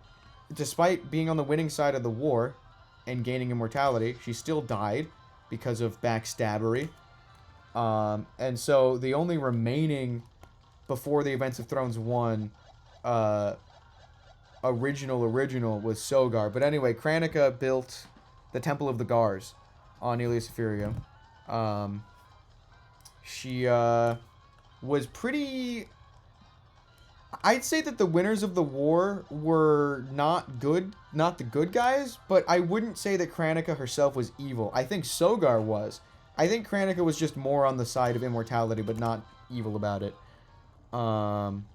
despite being on the winning side of the war and gaining immortality, she still died because of backstabbery. And so the only remaining, before the Events of Thrones 1, original was Sogar. But anyway, Kranika built the Temple of the Gars on Ilias Ephirium. She was pretty... I'd say that the winners of the war were not good, not the good guys, but I wouldn't say that Kranika herself was evil. I think Sogar was. I think Kranika was just more on the side of immortality, but not evil about it. One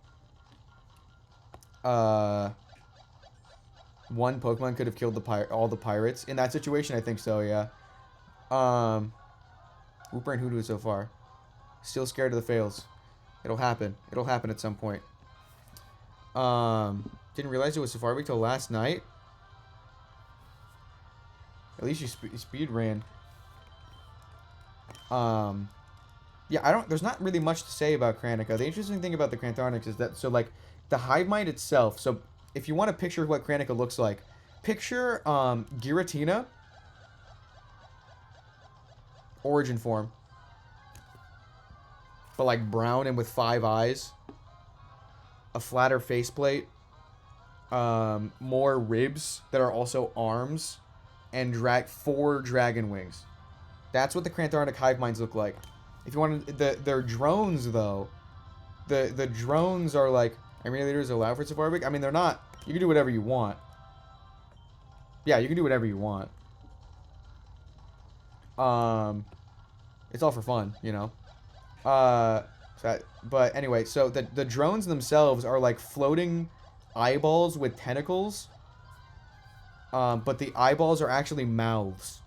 Pokemon could have killed all the pirates. In that situation, I think so, yeah. Wooper and Hoodoo so far. Still scared of the fails. It'll happen. It'll happen at some point. Didn't realize it was Safari Week till last night. At least you speed ran. Yeah, there's not really much to say about Kranika. The interesting thing about the Krantharnics is that, so like, the hive mind itself, so if you want to picture what Kranika looks like, picture, Giratina, origin form, but like brown and with 5 eyes, a flatter faceplate, more ribs that are also arms, and 4 dragon wings. That's what the Krantharnic hive minds look like. If you want to, their drones though, the drones are like, emulators allow for Safari Week. I mean, they're not. You can do whatever you want. Yeah, you can do whatever you want. It's all for fun, you know. But anyway, so the drones themselves are like floating eyeballs with tentacles. But the eyeballs are actually mouths.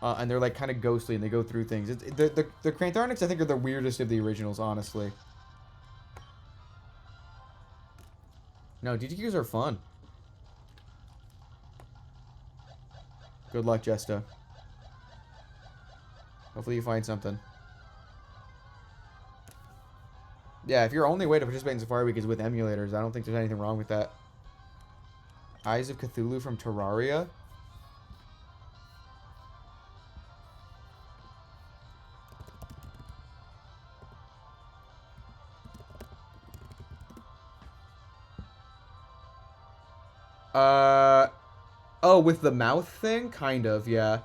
And they're like kind of ghostly and they go through things. The Krantharnics, I think, are the weirdest of the originals, honestly. No, DTQs are fun. Good luck, Jesta. Hopefully you find something. Yeah, if your only way to participate in Safari Week is with emulators, I don't think there's anything wrong with that. Eyes of Cthulhu from Terraria? Oh, with the mouth thing? Kind of, yeah.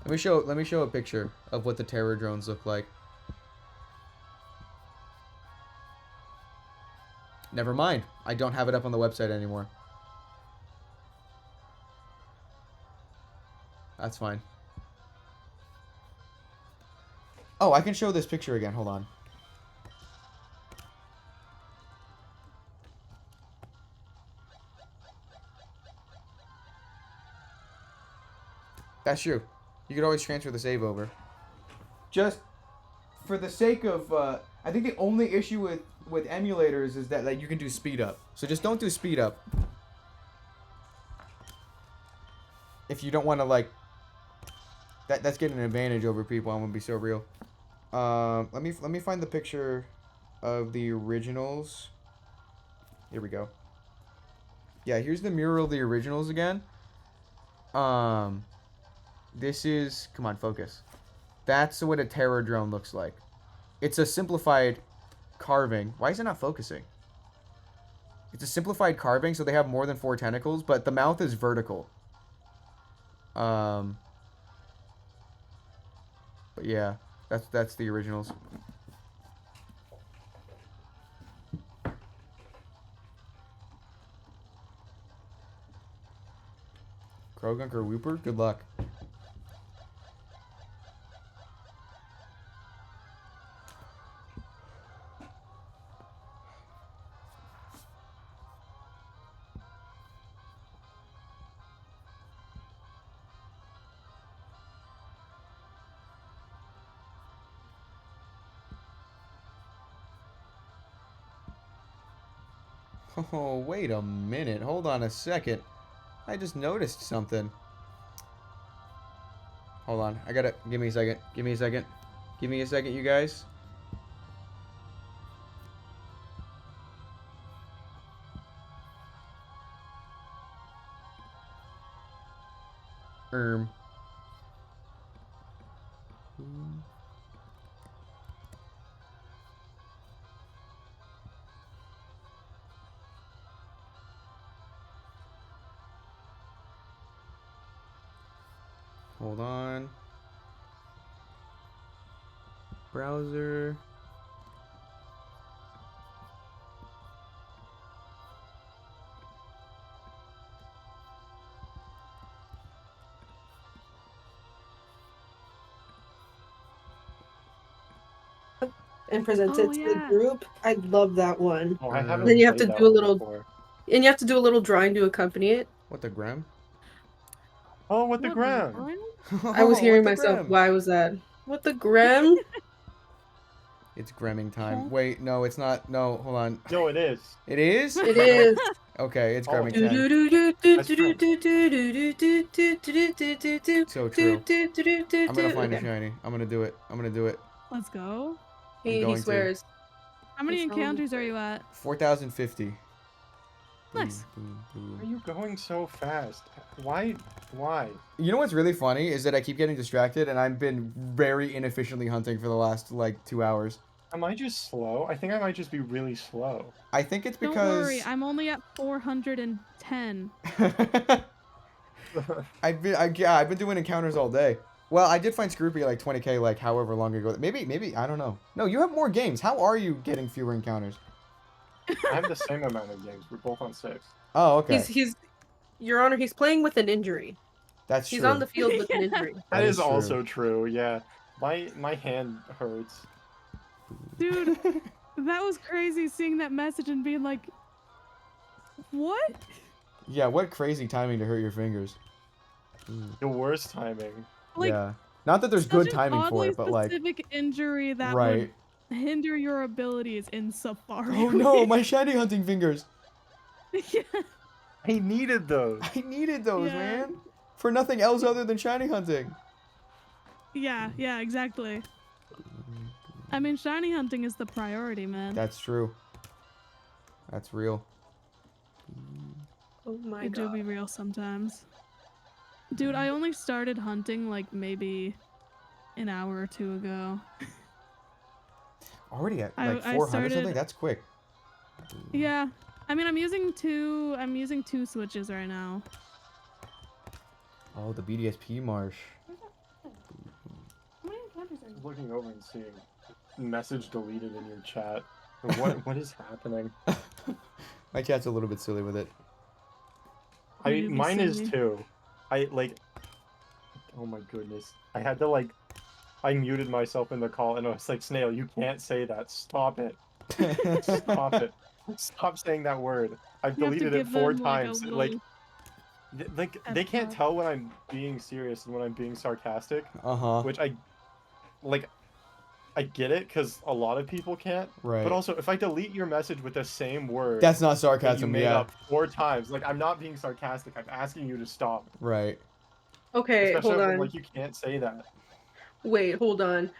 Let me show a picture of what the terror drones look like. Never mind. I don't have it up on the website anymore. That's fine. Oh, I can show this picture again. Hold on. That's true. You could always transfer the save over. Just for the sake of, I think the only issue with emulators is that like you can do speed up. So just don't do speed up. If you don't want to like, that's getting an advantage over people. I'm gonna be so real. Let me find the picture of the originals. Here we go. Yeah, here's the mural of the originals again. This is... Come on, focus. That's what a terror drone looks like. It's a simplified carving. Why is it not focusing? It's a simplified carving, so they have more than 4 tentacles, but the mouth is vertical. But yeah, that's the originals. Krogunk or Wooper? Good luck. Oh, wait a minute. Hold on a second. I just noticed something. Hold on. I gotta... Give me a second. Give me a second. Give me a second, you guys. Hold on. Browser. And presents it to the group. I love that one. Oh, I haven't Then you have to played that do a one little, before. and you have to do a little drawing to accompany it. What the gram? Oh, what the gram? I was hearing What the myself. gram? Why was that? What the gram? It's gramming time. Wait, no, it's not. No, hold on. No, it is. It is? It is. Okay, it's Oh. gramming Do, time. do, do, do, do, That's do, do, do, do, do, do, do, do, do, do, So do, true. do, do, do, do, I'm gonna do. find a Okay. shiny. I'm gonna do it. I'm gonna do it. Let's go. He going to. swears. How many He's telling me encounters are you at? 4,050. Nice. Why are you going so fast? Why? Why? You know what's really funny is that I keep getting distracted, and I've been very inefficiently hunting for the last like 2 hours. Am I just slow? I think I might just be really slow. I think it's Don't because worry, I'm only at 410. I've been doing encounters all day. Well, I did find Scroopy like 20k like however long ago. Maybe I don't know. No, you have more games. How are you getting fewer encounters? I have the same amount of games. We're both on 6. Oh, okay. He's, Your Honor, he's playing with an injury. That's He's true. on the field with an injury. That is true. also true. Yeah, my hand hurts. Dude, that was crazy seeing that message and being like, what? Yeah, what crazy timing to hurt your fingers. The worst timing. Like, yeah. Not that there's Such good an timing for oddly it, but like. specific injury that Right. would hinder your abilities in Safari. Oh no, my shiny hunting fingers. Yeah. I needed those. I needed those, Yeah. man. For nothing else other than shiny hunting. Yeah, exactly. I mean, shiny hunting is the priority, man. That's true. That's real. Oh my It do god. be real sometimes. Dude, I only started hunting like maybe an hour or two ago. Already at I like 400 started- something? That's quick. Yeah. I mean, I'm using two switches right now. Oh, the BDSP marsh. Looking over and seeing message deleted in your chat. What is happening? My chat's a little bit silly with it. Mine is too. Oh my goodness. I had to I muted myself in the call and I was like, Snail, you can't say that. Stop it. Stop it. Stop saying that word. I've You have to deleted it give 4 them, like, a times. little They can't tell when I'm being serious and when I'm being sarcastic. Uh-huh. Which I get it because a lot of people can't. Right. But also, if I delete your message with the same word, That's not that sarcasm, you made yeah. up 4 times. I'm not being sarcastic. I'm asking you to stop. Right. Okay, Especially hold when, on. you can't say that. Wait, hold on.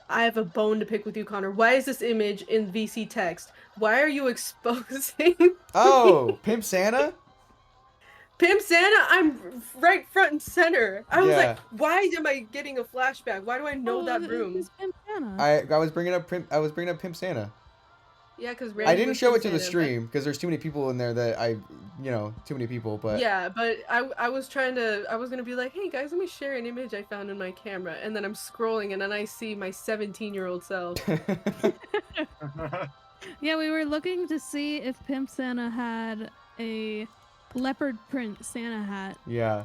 I have a bone to pick with you, Connor. Why is this image in VC text? Why are you exposing Oh, Pimp Santa? Pimp Santa? I'm right front and center. I was Yeah. like, why am I getting a flashback? Why do I know that room? I was bringing up Pimp Santa. Yeah, because I didn't show it to the stream because there's too many people in there that too many people, but Yeah, but I was gonna be like, hey guys, let me share an image I found in my camera, and then I'm scrolling and then I see my 17-year-old self. Yeah, we were looking to see if Pimp Santa had a leopard print Santa hat. yeah.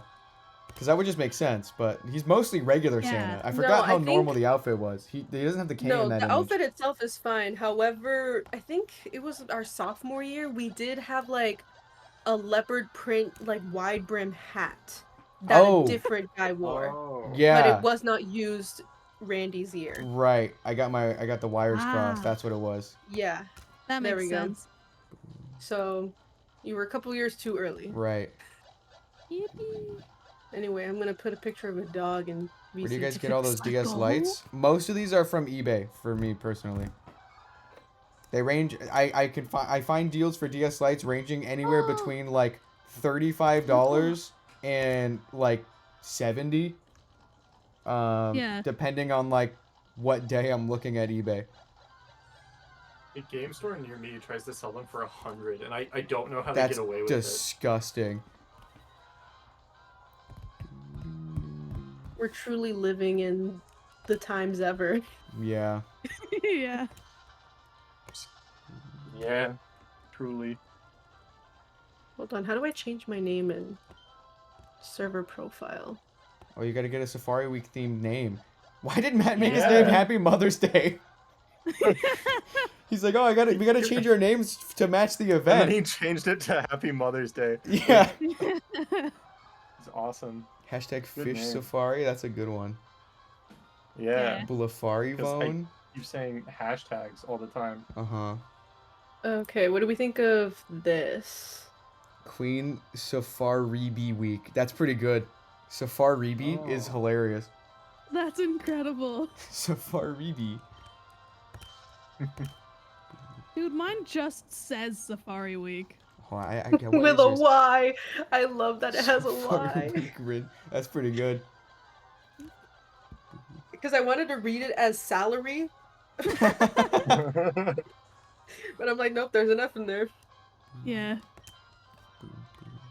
Because that would just make sense, but he's mostly regular Yeah. Santa. I No, forgot how I think- normal the outfit was. He doesn't have the cane No, in the that image. outfit itself is fine. However, I think it was our sophomore year, we did have like a leopard print wide brim hat that Oh. a different guy wore. Yeah. But it was not used Randy's year. Right. I got the wires Ah. crossed. That's what it was. Yeah. That there makes we go. sense. So, you were a couple years too early. Right. Anyway, I'm gonna put a picture of a dog and. Where do you guys get all those DS lights? Most of these are from eBay for me personally. They range. I find deals for DS lights ranging anywhere between like $35 and like $70. Yeah. Depending on like what day I'm looking at eBay. A game store near me tries to sell them for $100, and I don't know how That's to get away with disgusting. We're truly living in the times ever. Yeah. Yeah. Yeah, truly. Hold on, how do I change my name in server profile? Oh, you gotta get a Safari Week themed name. Why did Matt make his Yeah. name Happy Mother's Day? He's like, oh, we gotta change our names to match the And then event. he changed it to Happy Mother's Day. Yeah. It's awesome. Hashtag Good Fish name. Safari. That's a good one. Yeah. Blafari 'Cause I Vone. keep saying hashtags all the time. Uh huh. Okay, what do we think of this? Queen Safari Week. That's pretty good. Safari is hilarious. That's incredible. Safari. Dude, mine just says Safari Week. Oh, I get what With is a yours? Y. I love that it has a Safari Y. Week grid. That's pretty good. Because I wanted to read it as salary. But I'm like, nope, there's enough in there. Yeah.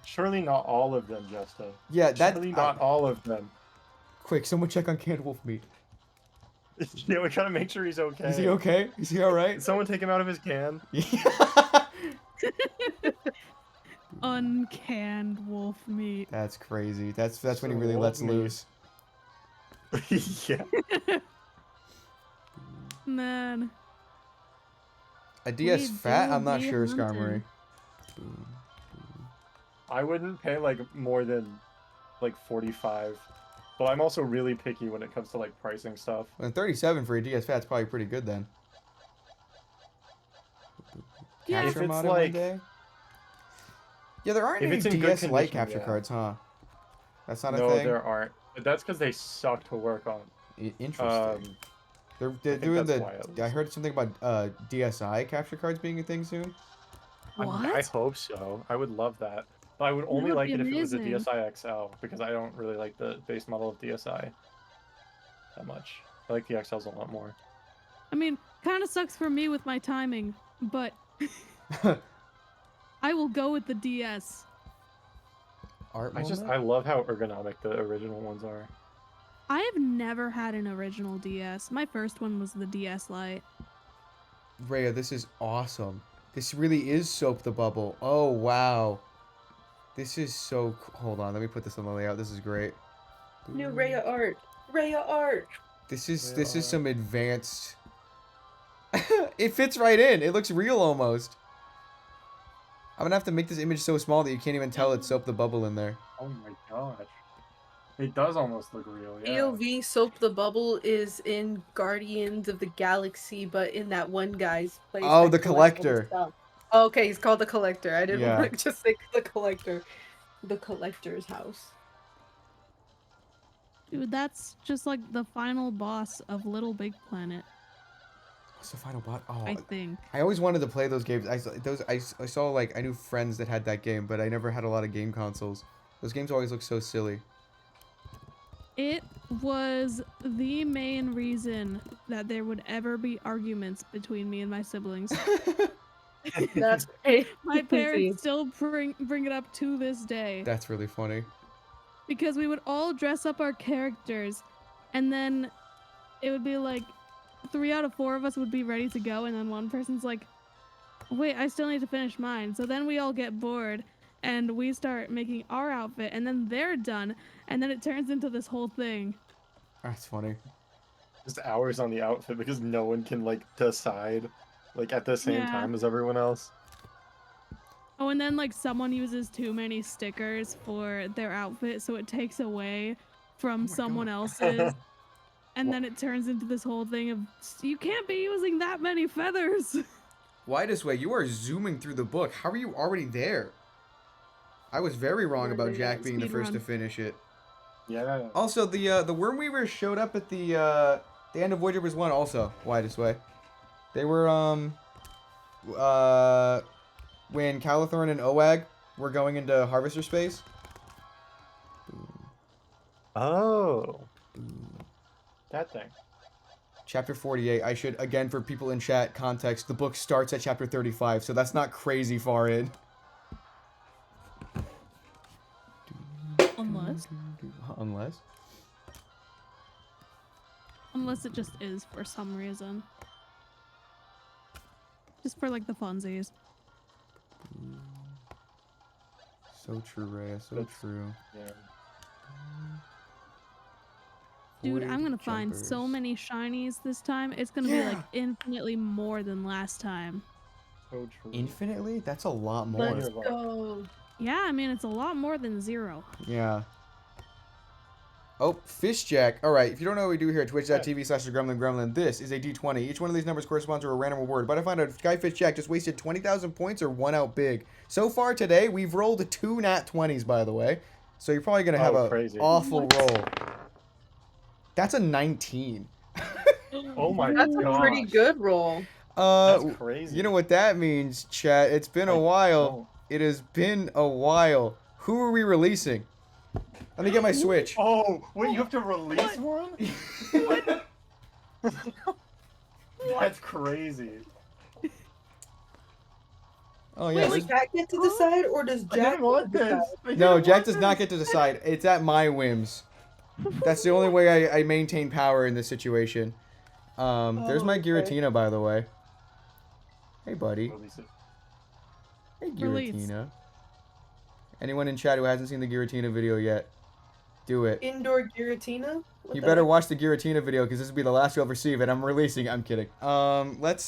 Surely not all of them, Justa. Yeah, that- Surely not all of them. Quick, someone check on Canned Wolf Meat. Yeah, we gotta make sure he's okay. Is he okay? Is he alright? Did someone take him out of his can? Uncanned wolf meat. That's crazy. That's when he So really wolf lets meat. loose. Yeah. Man. A DS We fat? do I'm not be sure, hunting. Skarmory. I wouldn't pay like more than like 45. But I'm also really picky when it comes to like pricing stuff. And 37 for a DS fat's probably pretty good then. Yeah. Capture If it's mod in like- one day? Yeah, there aren't if any it's in good DS Lite condition, capture yeah. cards, huh? That's not a No, thing? there aren't. But that's because they suck to work on. Interesting. They're think doing that's why at I heard something about DSi capture cards being a thing soon. I What? hope so. I would love that. But I would only would like be it if it was a amazing. DSi XL because I don't really like the base model of DSi that much. I like the XLs a lot more. I mean, kind of sucks for me with my timing, but I will go with the DS. Art I love how ergonomic the original ones are. I have never had an original DS. My first one was the DS Lite. Rhea, this is awesome. This really is Soap the Bubble. Oh, wow. This is so... Hold on, let me put this on the layout. This is great. New Rhea art. Rhea art. This is some advanced... It fits right in. It looks real almost. I'm gonna have to make this image so small that you can't even tell it's Soap the Bubble in there. Oh my gosh. It does almost look real, yeah. POV Soap the Bubble is in Guardians of the Galaxy, but in that one guy's place. Oh, that the collects all Collector. stuff. Oh, okay, he's called the Collector. I didn't Yeah. want to just say the Collector. The Collector's house. Dude, that's just like the final boss of Little Big Planet, What's the final bot? Oh, I think. I always wanted to play those games. I saw like I knew friends that had that game, but I never had a lot of game consoles. Those games always look so silly. It was the main reason that there would ever be arguments between me and my siblings. That's crazy. My parents still bring it up to this day. That's really funny. Because we would all dress up our characters, and then it would be like 3 out of 4 of us would be ready to go, and then one person's like, wait, I still need to finish mine. So then we all get bored, and we start making our outfit, and then they're done, and then it turns into this whole thing. That's funny. Just hours on the outfit because no one can like decide like at the same Yeah. time as everyone else. Oh, and then like someone uses too many stickers for their outfit, so it takes away from someone else's. And then it turns into this whole thing of, you can't be using that many feathers. Why this way? You are zooming through the book. How are you already there? I was very wrong about Jack being the first to finish it. Yeah. Also, the Wormweavers showed up at the end of Void Jumpers 1 also. Why this way? They were when Calathorn and Oag were going into Harvester Space. Oh. That thing. Chapter 48. I should, again, for people in chat, context, the book starts at chapter 35, so that's not crazy far in. Unless? Unless it just is for some reason. Just for like the funsies. So true, Rhea. So true. Yeah. Dude, I'm gonna Void find so jumpers. many shinies this time. It's gonna be like infinitely more than last time. So true. Infinitely? That's a lot more. Let's go. Yeah, I mean, it's a lot more than 0. Yeah. Oh, Fishjack. All right, if you don't know what we do here at twitch.tv/gremlin, this is a D20. Each one of these numbers corresponds to a random reward, but I found out Sky Fishjack just wasted 20,000 points or won out big. So far today, we've rolled 2 nat 20s, by the way. So you're probably going to have a crazy. awful roll. That's a 19. Oh my That's a gosh. pretty good roll. That's crazy. You know what that means, chat? It's been a while. It has been a while. Who are we releasing? Let me get my Switch. Oh, wait, you have to release one? That's crazy. Oh yeah. Wait, does Jack get to decide, or does Jack want get to this. decide? No, Jack does not get to decide. It's at my whims. That's the only way I maintain power in this situation. There's my okay. Giratina, by the way. Hey, buddy. Release it. Hey, Release. Giratina. Anyone in chat who hasn't seen the Giratina video yet, do it. Indoor Giratina? What You the better heck? watch the Giratina video because this will be the last you'll ever see of it. I'm releasing. I'm kidding. Let's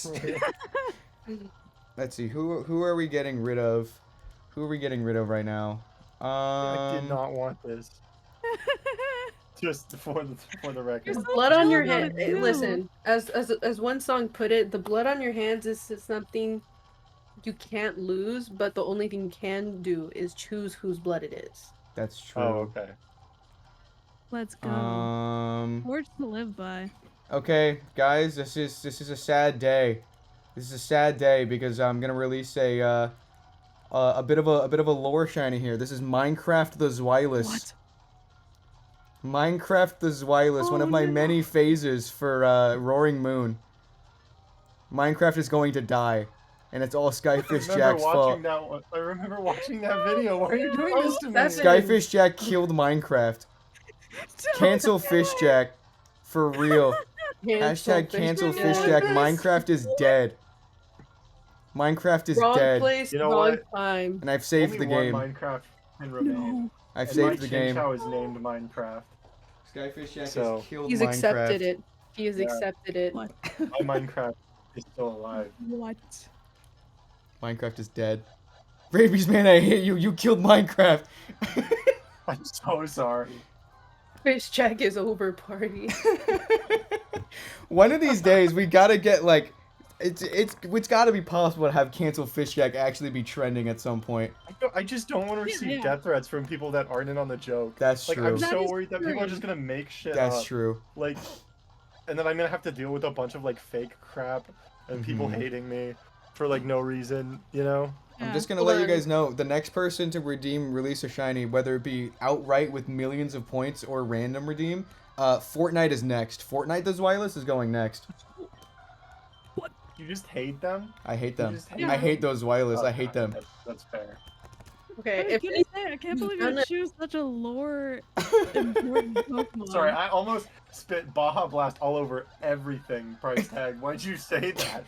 see. Who are we getting rid of? Who are we getting rid of right now? I did not want this. Just for the record. The blood on your chill hand. about it, too. Listen, as one song put it, the blood on your hands is something you can't lose, but the only thing you can do is choose whose blood it is. That's true. Oh, okay. Let's go. Words to live by. Okay, guys, this is a sad day. This is a sad day because I'm gonna release a bit of a lore shiny here. This is Minecraft the Zweilous. What? Minecraft the Zweilous, one of my many phases for Roaring Moon. Minecraft is going to die, and it's all Skyfish Jack's fault. I remember watching that video. Why are you doing this to me? Skyfish Jack killed Minecraft. Cancel Fish Jack, for real. Hashtag cancel Fish Jack. Minecraft is dead. Minecraft is Wrong dead. place, You know wrong what? time. And I've saved Only the game. One Minecraft can remain. I've And saved my the game. Chinchou is named Minecraft. Skyfish Jack So- has killed He's Minecraft. accepted it. He has Yeah. accepted it. My Minecraft is still alive. What? Minecraft is dead. Rabies, man, I hate you. You killed Minecraft. I'm so sorry. Fish Jack is over, party. One of these days, we gotta get like, it's gotta be possible to have cancel Fish Jack actually be trending at some point. I just don't want to receive death threats from people that aren't in on the joke. That's like, true. I'm That so is worried that people are true. just gonna make shit That's up. true. Like, and then I'm gonna have to deal with a bunch of like fake crap and people Mhm. hating me for like no reason, you know? I'm just gonna let you guys know, the next person to release a shiny, whether it be outright with millions of points or random redeem, Fortnite is next. Fortnite the Zweilous is going next. You just hate them? I hate them. just hate I hate those Zweilous. I hate them. That's fair. Okay, I was if gonna say, I can't believe you choose such a lore important Pokemon. Sorry, I almost spit Baja Blast all over everything, price tag. Why'd you say that?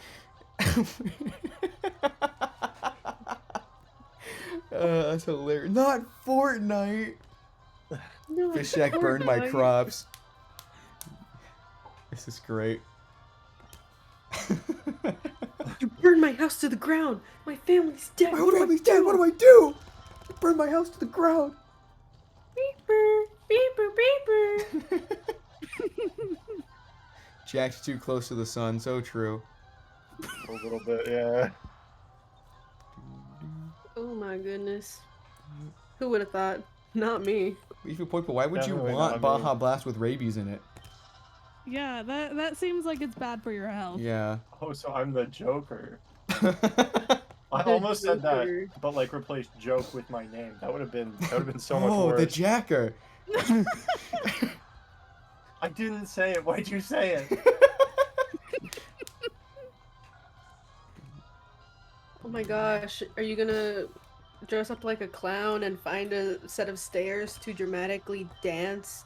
That's hilarious. Not Fortnite. No, Fish Jack burned my Fortnite. crops. This is great. You burned my house to the ground. My family's dead. My family's dead. What do I do? You burned my house to the ground. Beeper, beeper, beeper. Jack's too close to the sun. So true. A little bit, yeah. Oh my goodness. Who would have thought? Not me. Leafy Poipo, why would you Definitely want not me. Baja Blast with rabies in it? Yeah, that seems like it's bad for your health. Yeah. Oh, so I'm the Joker. I almost said that, but like replaced joke with my name. That would have been so much Oh, worse. the Jacker. I didn't say it. Why'd you say it? Oh my gosh. Are you gonna dress up like a clown and find a set of stairs to dramatically dance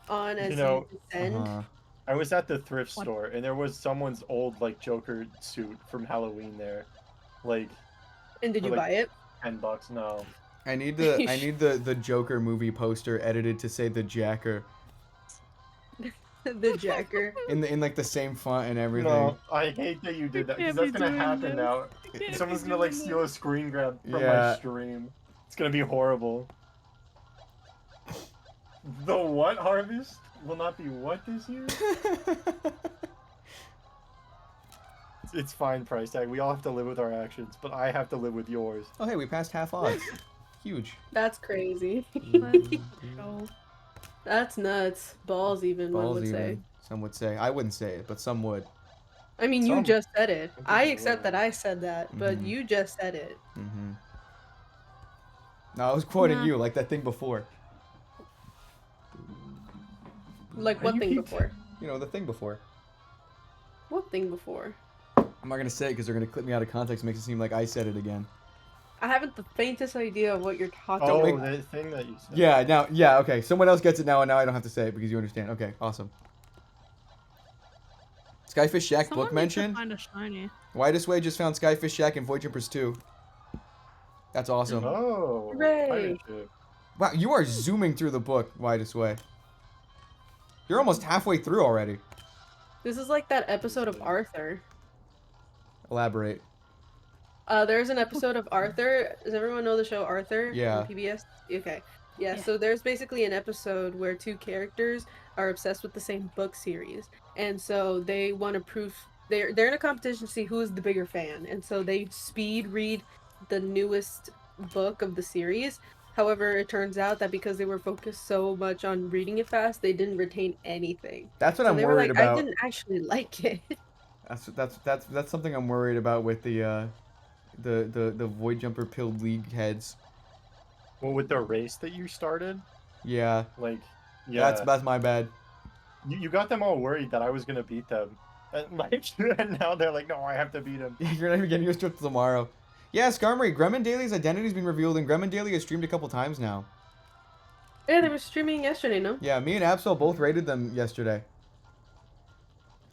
on as you, know, descend? I was at the thrift store and there was someone's old like Joker suit from Halloween there, like. And did for, you like, buy it? $10? No. I need the Joker movie poster edited to say the Jacker The Jacker. in like the same font and everything. No, I hate that you did that because that's gonna happen now. Someone's gonna like steal a screen grab from my stream. It's gonna be horrible. The what harvest will not be what this year? It's fine, price tag. We all have to live with our actions, but I have to live with yours. Oh hey, we passed half odds. Huge. That's crazy. That's nuts. Balls even, one would say. Some would say. I wouldn't say it, but some would. I mean, you just said it. I accept that I said that, but Mhm. you just said it. Mm-hmm. No, I was quoting Nah. you, like that thing before. Like what thing before? You know, the thing before. What thing before? I'm not gonna say it because they're gonna clip me out of context. Makes it seem like I said it again. I haven't the faintest idea of what you're talking Oh, about. the thing that you said. Yeah, now, yeah, okay. Someone else gets it now, and now I don't have to say it because you understand. Okay, awesome. Skyfish Shack Someone book needs to mention. find a shiny. Widest Way just found Skyfish Shack and Void Jumpers 2. That's awesome. Oh, Hooray. Wow, you are zooming through the book, Widest Way. You're almost halfway through already. This is like that episode of Arthur. Elaborate. There's an episode of Arthur. Does everyone know the show Arthur? Yeah. On PBS? Okay. Yeah, so there's basically an episode where two characters are obsessed with the same book series. And so they want to prove they're in a competition to see who is the bigger fan. And so they speed read the newest book of the series. However, it turns out that because they were focused so much on reading it fast, they didn't retain anything. That's what So I'm they were worried like, about. I didn't actually like it. That's something I'm worried about with the Void Jumper Pilled League heads. Well, with the race that you started, Yeah. like, yeah, That's my bad. you got them all worried that I was gonna beat them, and like, and now they're like, no, I have to beat him. You're not even getting used to it tomorrow. Yeah, Skarmory, Gremlin Daily's identity's been revealed, and Gremlin Daily has streamed a couple times now. Yeah, they were streaming yesterday, no? Yeah, me and Absol both rated them yesterday.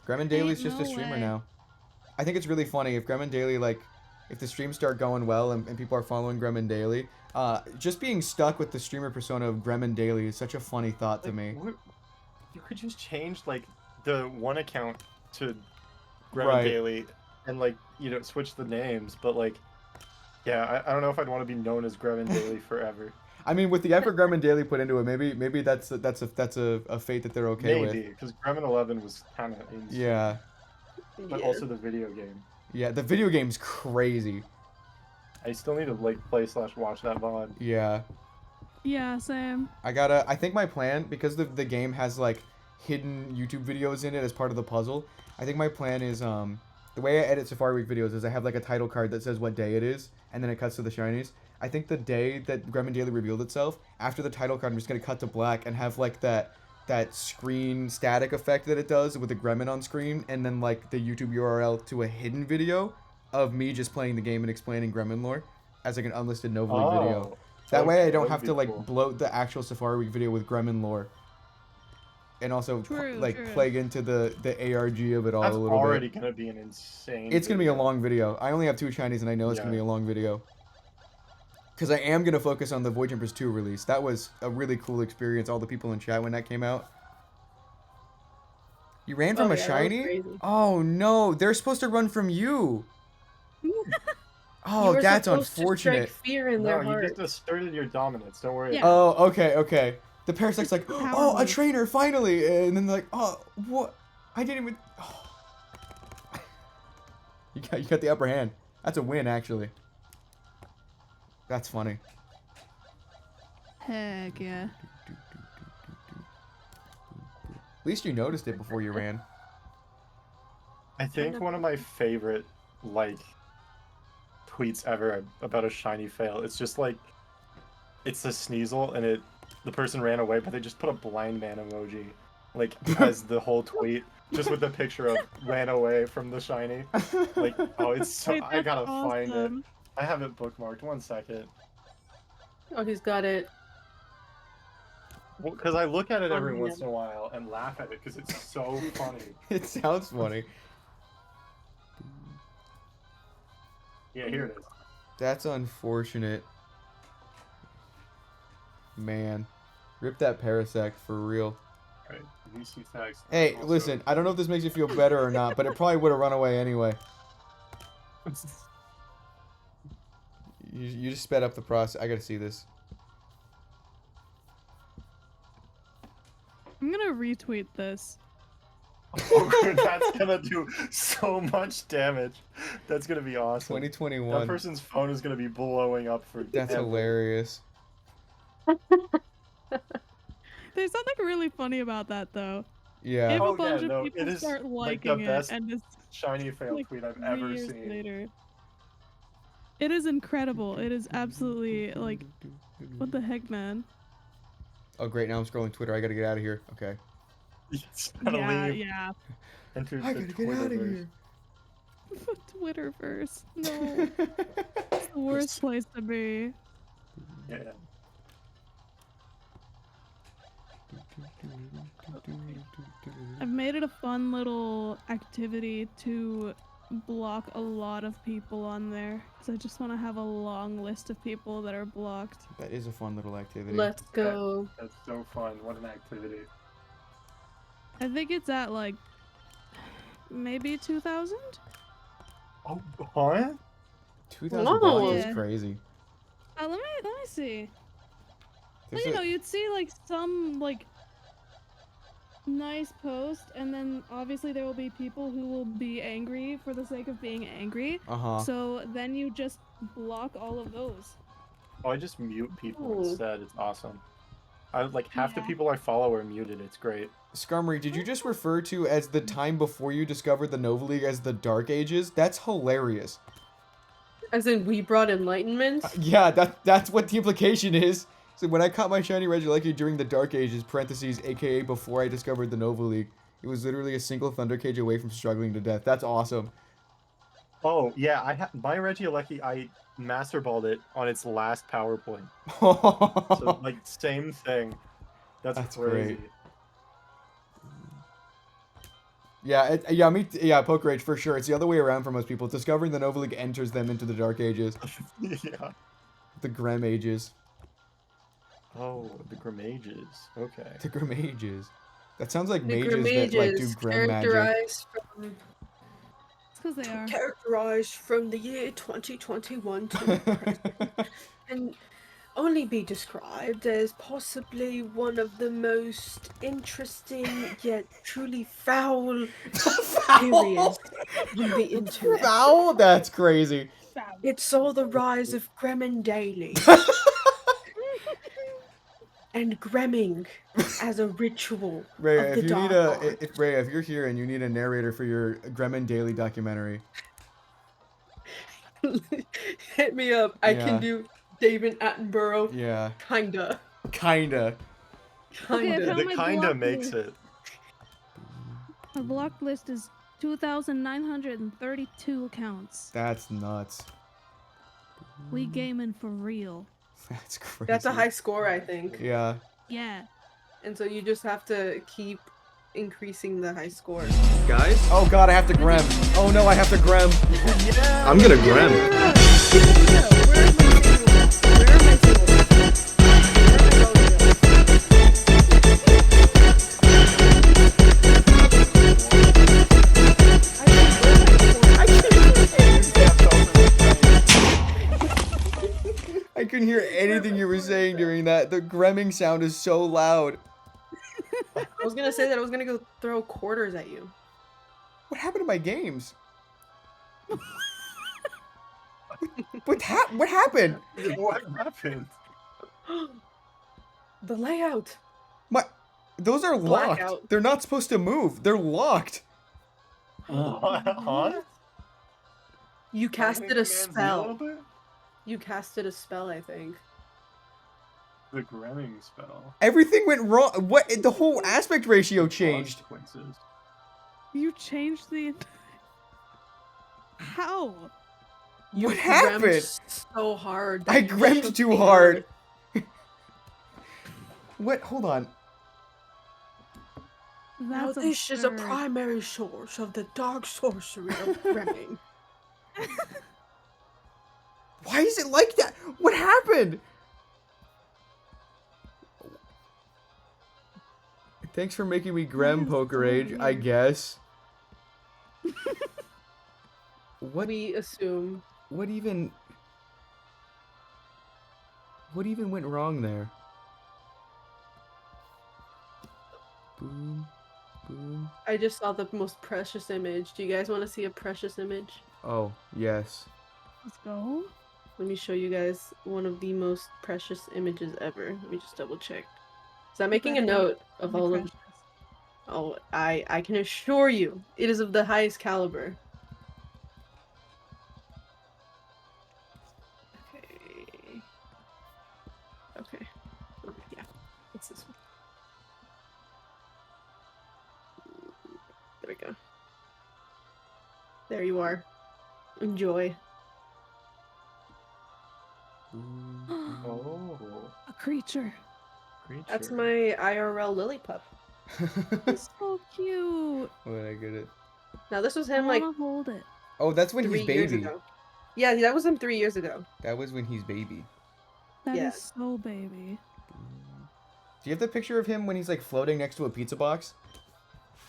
Gremlin Daily's Ain't just a no streamer way. now. I think it's really funny if Gremlin Daily, like, if the streams start going well and people are following Gremlin Daily, just being stuck with the streamer persona of Gremlin Daily is such a funny thought to me. You could just change like the one account to Gremlin Right. Daily, and like switch the names, but like, yeah, I don't know if I'd want to be known as Gremlin Daily forever. I mean, with the effort Gremlin Daily put into it, maybe that's a fate that they're okay with. Maybe because Gremlin 11 was kind of insane. Yeah. But also the video game. Yeah, the video game's crazy. I still need to like play/watch that VOD. Yeah. Yeah, same. I think my plan, because the game has like hidden YouTube videos in it as part of the puzzle, I think my plan is the way I edit Safari Week videos is I have like a title card that says what day it is, and then it cuts to the shinies. I think the day that Gremlin Daily revealed itself, after the title card, I'm just gonna cut to black and have like that screen static effect that it does with the Gremlin on screen, and then like the YouTube URL to a hidden video of me just playing the game and explaining Gremlin lore as like an unlisted Nova League video. That way I don't have to like bloat the actual Safari Week video with Gremlin lore. And also True. play into the ARG of it all That's a little already bit. gonna be an insane. It's gonna be a long video. I only have 2 shinies and I know it's gonna be a long video. Because I am gonna focus on the Void Jumpers 2 release. That was a really cool experience. All the people in chat when that came out. You ran from a yeah, that was shiny? crazy. Oh no, they're supposed to run from you. Oh, You were that's supposed to unfortunate. strike fear in No, their you heart. just asserted your dominance. Don't worry. Yeah. Oh, okay. The Parasite's like, oh, a trainer, finally! And then they're like, oh, what? I didn't even... Oh. You got the upper hand. That's a win, actually. That's funny. Heck yeah. At least you noticed it before you ran. I think one of my favorite like tweets ever about a shiny fail. It's just like it's a Sneasel and the person ran away, but they just put a blind man emoji like as the whole tweet, just with the picture of ran away from the shiny. Like, oh, it's so Wait, I gotta that's find it. awesome. I have it bookmarked. 1 second. Oh, he's got it. Because I look at it every man. once in a while and laugh at it because it's so funny. It sounds funny. Yeah, here it is. That's unfortunate. Man. Rip that Parasect for real. Alright, VC tags. Hey, also- listen, I don't know if this makes you feel better or not, but it probably would have run away anyway. You just sped up the process. I gotta see this. I'm gonna retweet this. Oh, that's gonna do so much damage. That's gonna be awesome. 2021. That person's phone is gonna be blowing up for. That's ever. hilarious. There's something really funny about that, though. Yeah. If Oh, a bunch yeah, no, of it people is, start like, the liking best it, and it's shiny fail like tweet I've 3 ever years seen. later. It is incredible. It is absolutely like, what the heck, man? Oh, great. Now I'm scrolling Twitter. I gotta get out of here. Okay. It's gotta Yeah, leave. yeah. Enter I the gotta get out of Twitterverse. here. Twitterverse. No. It's the worst place to be. Yeah. I've made it a fun little activity to block a lot of people on there because I just want to have a long list of people that are blocked. That is a fun little activity. Let's go. That's so fun. What an activity. I think it's at like maybe 2,000. Oh, what? 2,000 Whoa. blocks is Yeah. crazy. Let me see. There's But you a- know, you'd see like some like nice post, and then obviously there will be people who will be angry for the sake of being angry. Uh-huh. So then you just block all of those. Oh, I just mute people Ooh. instead. It's awesome. I like half the Yeah. people I follow are muted. It's great. Scumry, did you just refer to as the time before you discovered the Nova League as the Dark Ages? That's hilarious. As in, we brought enlightenment? Yeah, that's what the implication is. So when I caught my shiny Regieleki during the Dark Ages, parentheses, aka before I discovered the Nova League, it was literally a single Thunder Cage away from struggling to death. That's awesome. Oh yeah, my Regieleki, I master balled it on its last power point. So like same thing. That's crazy. great. Yeah, Poke Rage for sure. It's the other way around for most people. Discovering the Nova League enters them into the Dark Ages. Yeah. The Grem Ages. Oh, the Grimages. Okay. The Grem Ages. That sounds like The mages that like do Grimages, Grem magic. characterized from It's because they are. characterized from the year 2021 to the present, and only be described as possibly one of the most interesting yet truly foul periods on the internet. Foul? That's crazy. It saw the rise of Gremlin Daily and Gremming as a ritual Rhea, of if the you need dark a arts. if Rhea, if you're here and you need a narrator for your Gremlin Daily documentary, Hit me up. I Yeah. can do David Attenborough. yeah, Kinda. kinda. Okay, I Kinda. found The my kinda block makes list. it. My block list is 2,932 accounts. That's nuts. We gaming for real. That's crazy. That's a high score, I think. Yeah. Yeah. And so you just have to keep increasing the high score. Guys? Oh god, I have to Grem. Oh no, I have to Grem. Yeah. I'm gonna Grem. I couldn't hear anything you were saying during that. The Gremming sound is so loud. I was gonna say that I was gonna go throw quarters at you. What happened to my games? What happened? What happened? The layout. Those are locked. Blackout. They're not supposed to move. They're locked. Huh? You casted a spell. The You casted a spell, I think. Gremming spell. Everything went wrong. What? The whole aspect ratio changed. Consequences. You changed the. How? You What gremmed happened? so hard. that I you gremmed shook too the hard. earth. What? Hold on. Now That's this is a absurd. primary source of the dark sorcery of Remming. Why is it like that? What happened? Thanks for making me Grem Poker Age, I guess. What? We assume. What even went wrong there? Boom. Boom. I just saw the most precious image. Do you guys want to see a precious image? Oh, yes. Let's go. Let me show you guys one of the most precious images ever. Let me just double check. So I'm making a note of all of. Oh, I can assure you, it is of the highest caliber. Okay. Okay. Yeah, it's this one. There we go. There you are. Enjoy. Oh. A creature. That's my IRL lily pup. It's so cute. When I get it. Now this was I him like wanna hold it. Oh, that's when 3 he's years baby. ago. Yeah, that was him 3 years ago. That was when he's baby. That is Yeah. so baby. Do you have the picture of him when he's like floating next to a pizza box?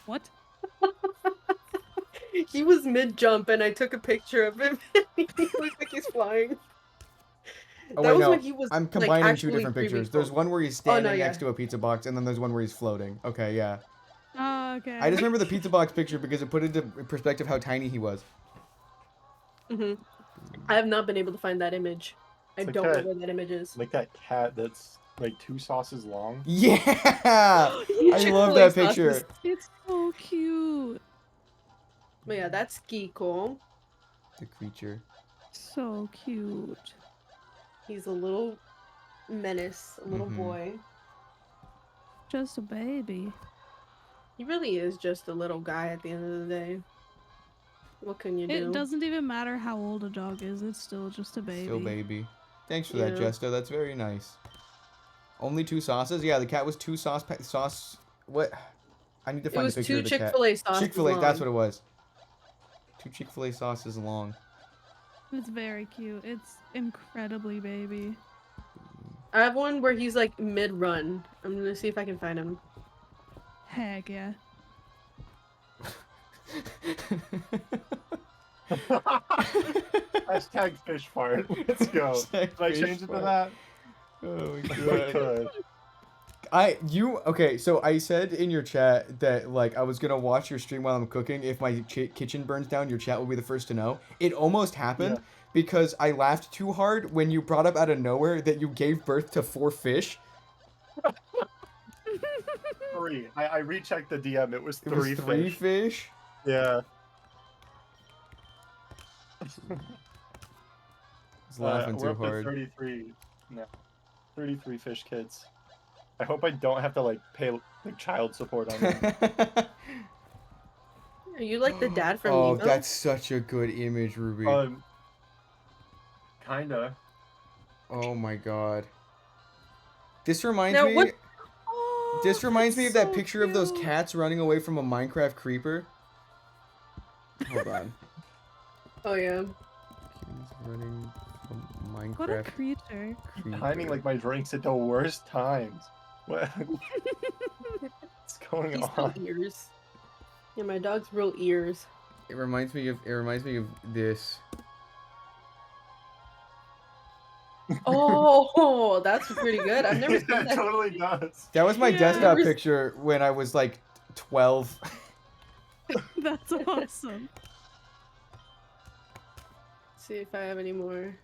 What? He was mid jump and I took a picture of him. He looks like he's flying. Oh, That wait, was no. when he was, I'm like, combining two actually different 3 pictures. weeks There's old. one where he's Oh, no, standing yeah. next to a pizza box, and then there's one where he's floating. Okay, yeah. Oh, okay. I just remember the pizza box picture because it put into perspective how tiny he was. I have not been able to find that image. I It's like don't know that- where that image is. Like that cat that's like 2 sauces long. Yeah! I love Chick-fil-A that sauces. picture. It's so cute. But yeah, that's Geeko. The creature. So cute. He's a little menace, a little Mhm. boy. Just a baby. He really is just a little guy at the end of the day. What can you do? It doesn't even matter how old a dog is, it's still just a baby. Still baby. Thanks for that, Yeah. Jesto. That's very nice. Only 2 sauces? Yeah, the cat was 2 sauce. What? I need to It find was a picture 2 of the cat. Chick-fil-A sauces Chick-fil-A, that's what long. it was. 2 Chick-fil-A sauces long. It's very cute. It's incredibly baby. I have one where he's like mid-run. I'm gonna see if I can find him. Heck yeah. Hashtag fish fart. Let's go. Hashtag Did I fish change it to fart. that? Oh my I could. Okay, so I said in your chat that like I was gonna watch your stream while I'm cooking. If my kitchen burns down, your chat will be the first to know. It almost happened Yeah. because I laughed too hard when you brought up out of nowhere that you gave birth to 4 fish. 3. I rechecked the DM. It was It 3 was 3 fish. fish. Yeah. I was laughing we're too up to hard. 33. No. 33 fish kids. I hope I don't have to like pay like child support on them. Are you like the dad from Oh, Nemo? that's such a good image, Ruby. Kinda. Oh my god. This reminds Now, me. what- This reminds me of that so picture of those cats running away from a Minecraft creeper. Hold on. Oh yeah. Kids running from Minecraft. What a creature. creeper. Timing like my drinks at the worst times. What? What's going He's on? got ears. Yeah, my dog's real ears. It reminds me of this. Oh, that's pretty good. I've never seen That that. totally does. That was my Yeah. desktop picture when I was like 12. That's awesome. See if I have any more.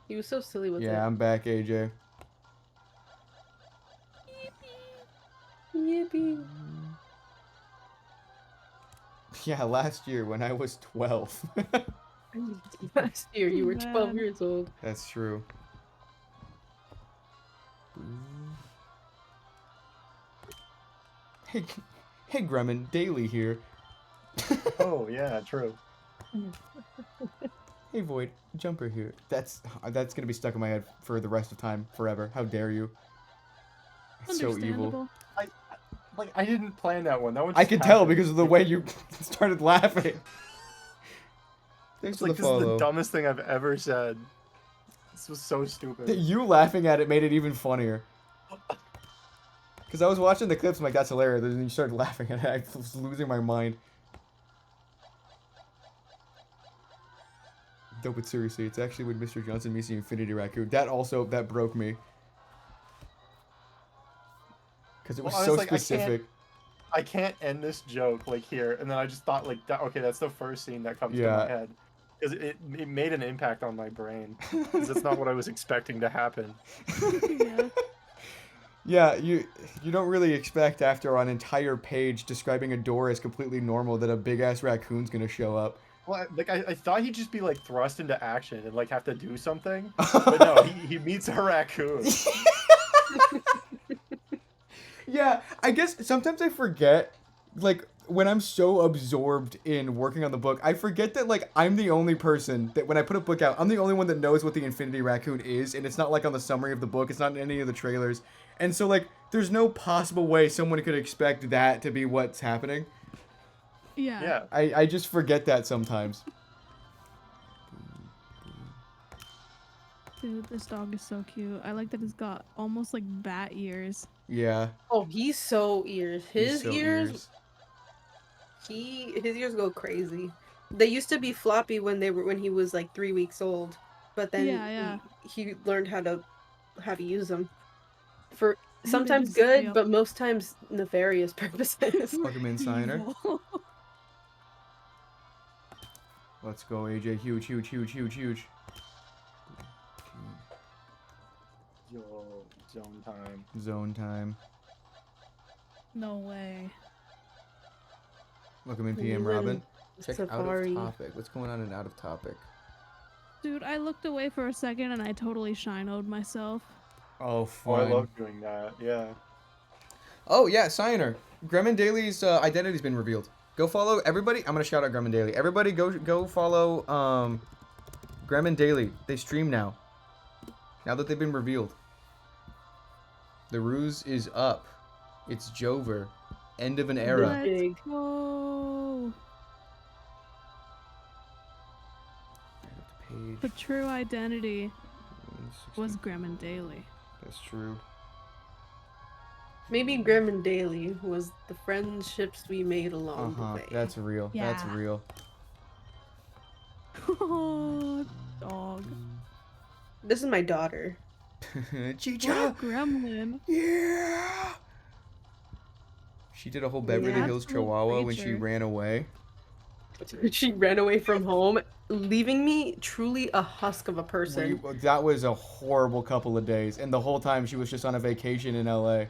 He was so silly with Yeah, I'm back, AJ. it. Yippee. Yeah, last year when I was 12. Last year you were 12 Man. years old. That's true. Hey, hey, Gremlin, Daily here. Oh yeah, true. Hey, Void, Jumper here. That's gonna be stuck in my head for the rest of time, forever. How dare you? It's so evil. I didn't plan that one. That one. I just could tell happened. because of the way you started laughing. Thanks It's for like the this is the follow. dumbest thing I've ever said. This was so stupid. You laughing at it made it even funnier. Because I was watching the clips, I'm like, that's hilarious. And then you started laughing at it. I was losing my mind. No, but seriously, it's actually when Mr. Johnson meets the Infinity Raccoon. That broke me. Because it was Well, I so was like, specific. I can't end this joke like here, and then I just thought like that. Okay, that's the first scene that comes to my head, because it made an impact on my brain. Because that's not what I was expecting to happen. Yeah, you don't really expect after an entire page describing a door as completely normal that a big ass raccoon's gonna show up. Well, I thought he'd just be like thrust into action and like have to do something, but no, he meets a raccoon. Yeah, I guess sometimes I forget, like, when I'm so absorbed in working on the book, I forget that, like, I'm the only person that when I put a book out, I'm the only one that knows what the Infinity Raccoon is, and it's not, like, on the summary of the book, it's not in any of the trailers, and so, like, there's no possible way someone could expect that to be what's happening. Yeah. I just forget that sometimes. Dude, this dog is so cute. I like that it's got almost like bat ears. Yeah. Oh, he's so ears. His so ears. His ears go crazy. They used to be floppy when he was like 3 weeks old, but then he learned how to use them for sometimes good, but most times nefarious purposes. Fuck him in, Signer. Let's go, AJ. Huge, huge, huge, huge, huge. Yo, zone time. Zone time. No way. Welcome in, PM Robin. Check Safari. out of topic. What's going on in out of topic? Dude, I looked away for a second and I totally shinoed myself. Oh, Oh, fun. I love doing that. Yeah. Oh, yeah, Signer. Gremlin Daily's identity's been revealed. Go follow everybody. I'm gonna shout out Gremlin Daily. Everybody go follow Gremlin Daily. They stream now. Now that they've been revealed. The ruse is up. It's Jover. End of an era. Let's go. Page. The true identity was Gremlin Daily. That's true. Maybe Grim and Daily was the friendships we made along the way. That's real. That's Yeah. real. Oh, dog. This is my daughter. Chicha. Gremlin. Yeah. She did a whole Beverly Yeah. Hills Chihuahua when she Creature. ran away. She ran away from home, leaving me truly a husk of a person. That was a horrible couple of days, and the whole time she was just on a vacation in LA.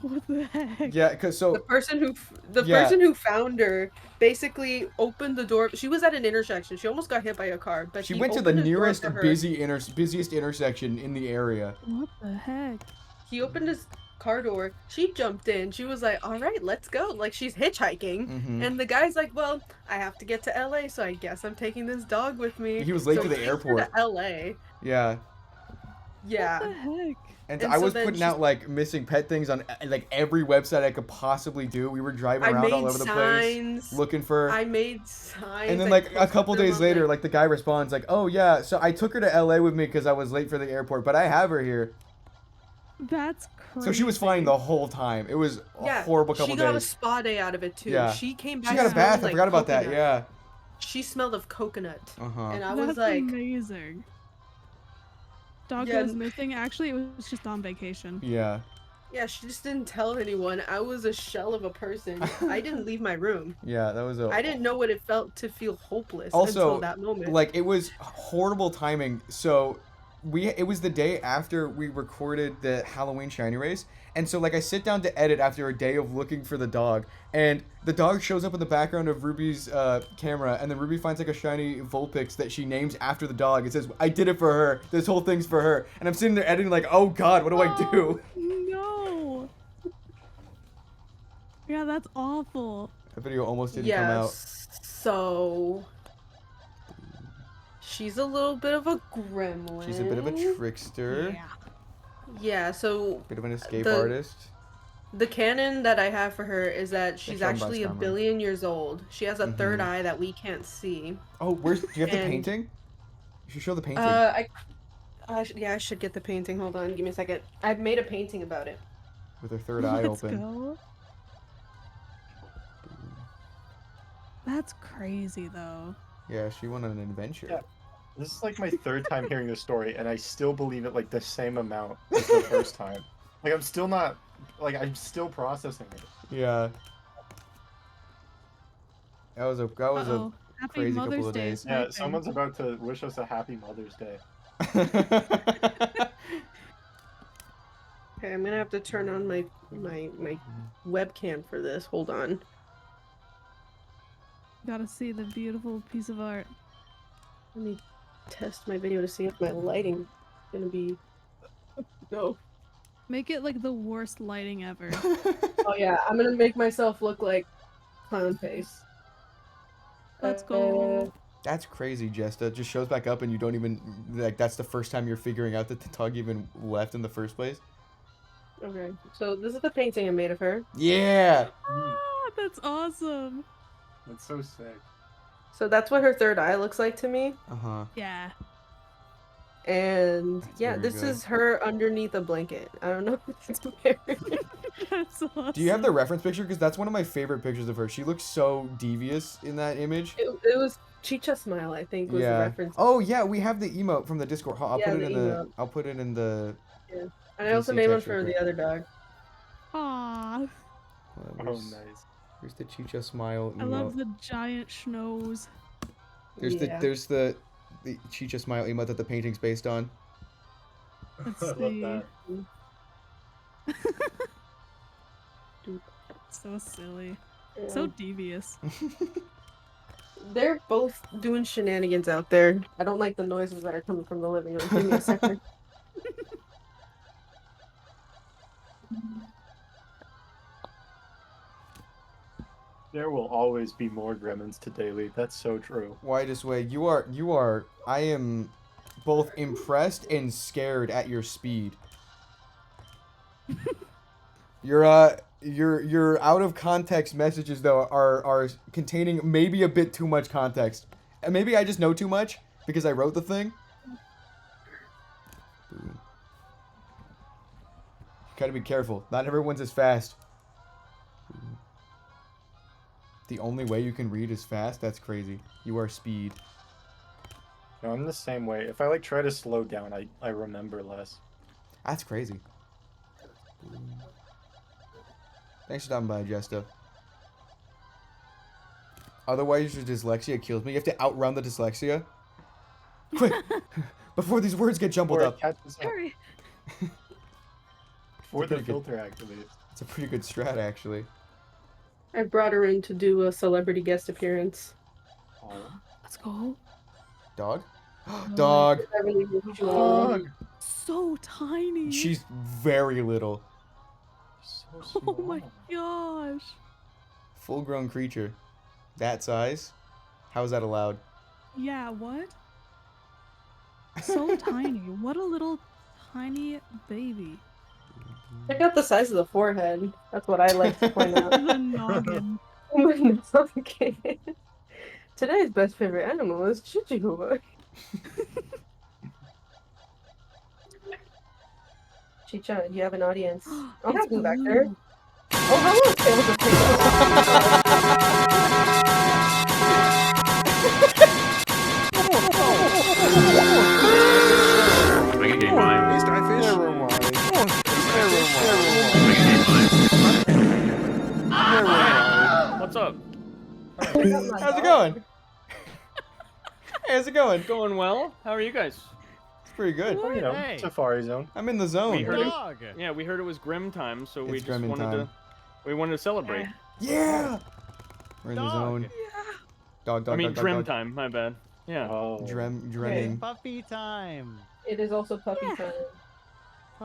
What the heck? Yeah, cause so The person who found her basically opened the door. She was at an intersection. She almost got hit by a car, but she he went to the opened his door nearest for her. busiest intersection in the area. What the heck? He opened his car door. She jumped in. She was like, "All right, let's go." Like she's hitchhiking, Mhm. and the guy's like, "Well, I have to get to LA, so I guess I'm taking this dog with me." He was late So to the he took her airport. To LA. Yeah. Yeah. What the heck? And, And I so was then putting she- out like missing pet things on like every website I could possibly do. We were driving I around all made over the place, looking for. I made signs. And then I like a posted couple them days on, later, like the guy responds like, "Oh yeah, so I took her to LA with me because I was late for the airport, but I have her here." That's crazy. So she was fine the whole time. It was a horrible couple she got a days. spa day out of it too. Yeah. She came back. She got a smelling bath. I like forgot about that. coconut. Yeah. She smelled of coconut. Uh-huh. And I That's was like, amazing. Dog Yeah. goes missing. Actually, it was just on vacation. Yeah. yeah, she just didn't tell anyone. I was a shell of a person. I didn't leave my room. Yeah, that was a. I didn't know what it felt to feel hopeless Also, until that moment. like it was horrible timing. So it was the day after we recorded the Halloween Shiny Race, and so like I sit down to edit after a day of looking for the dog, and the dog shows up in the background of Ruby's camera, and then Ruby finds like a shiny Vulpix that she names after the dog. It says, "I did it for her. This whole thing's for her." And I'm sitting there editing like, "Oh God, what do I do?" No. Yeah, that's awful. The video almost didn't come out. So she's a little bit of a gremlin. She's a bit of a trickster. Yeah, so Bit of an escape the- artist. the canon that I have for her is that she's shown by actually a Scammer. billion years old. She has a third Mhm. eye that we can't see. Oh, where's? Do you have the And- painting? You should show the painting. I should get the painting. Hold on, give me a second. I've made a painting about it. With her third eye Let's open. go. That's crazy though. Yeah, she went on an adventure. Yeah. This is like my third time hearing this story, and I still believe it like the same amount as the first time. Like I'm still not, like I'm still processing it. Yeah. That was a Uh-oh. Happy crazy Mother's couple of Day days. is Yeah, right someone's about to wish us a happy Mother's Day. Okay, I'm gonna have to turn on my webcam for this. Hold on. Gotta see the beautiful piece of art. Let me test my video to see if my lighting gonna be. No. Make it like the worst lighting ever. Oh yeah, I'm gonna make myself look like clown face. Let's go. That's crazy, Jesta. It just shows back up and you don't even like. That's the first time you're figuring out that the tug even left in the first place. Okay, so this is the painting I made of her. Yeah. Ah, that's awesome. That's so sick. So that's what her third eye looks like to me. Uh huh. Yeah. And yeah, Very this good. is her underneath a blanket. I don't know if it's weird. That's awesome. Do you have the reference picture? Because that's one of my favorite pictures of her. She looks so devious in that image. It was Chicha Smile, I think, was the Yeah. reference. Oh yeah, we have the emote from the Discord. I'll Yeah, put it the in the. emote. I'll put it in the. Yeah. And I also VC made one text real for quick. the other dog. Aww. Where's- nice. Here's the Chicha smile emote. I love the giant schnoz. There's Yeah. the Chicha smile emote that the painting's based on. Let's I love see. that. So silly. So devious. They're both doing shenanigans out there. I don't like the noises that are coming from the living room. Give me a second. There will always be more gremlins to daily. That's so true. Widest way. You are. I am both impressed and scared at your speed. Your out of context messages though are containing maybe a bit too much context. And maybe I just know too much because I wrote the thing. Boom. Gotta be careful. Not everyone's as fast. Boom. The only way you can read is fast? That's crazy. You are speed. No, I'm the same way. If I like try to slow down, I remember less. That's crazy. Thanks for stopping by, Jesta. Otherwise, your dyslexia kills me. You have to outrun the dyslexia. Quick! Before these words get jumbled Before it up. catches up. Hurry. Before the pretty good- filter activates. It's a pretty good strat, actually. I brought her in to do a celebrity guest appearance. Oh. Let's go. Dog? Dog! Beverly Hills Dog. So tiny. She's very little. So Oh my gosh. Full-grown creature. That size? How is that allowed? Yeah, what? So tiny. What a little tiny baby. Check out the size of the forehead. That's what I like to point out. The noggin. Okay. Today's best favorite animal is Chichihuahua. Chicha, you have an audience. Oh, It's hi, Blue back blue. there. Oh, hello. Make a game mine. Never mind. What's up? How's it going? Hey, how's it going? Going well. How are you guys? It's pretty good. You know, Hey. Safari Zone. I'm in the zone. We heard it, Dog. yeah, we heard it was Grim time, so we It's just Gremlin wanted time. to we wanted to celebrate. Yeah! We're in the Dog. zone. Dog, I mean dog, dog, Trim dog. time. My bad. Yeah. Oh. Dreaming. Puppy time. It is also puppy Yeah. time.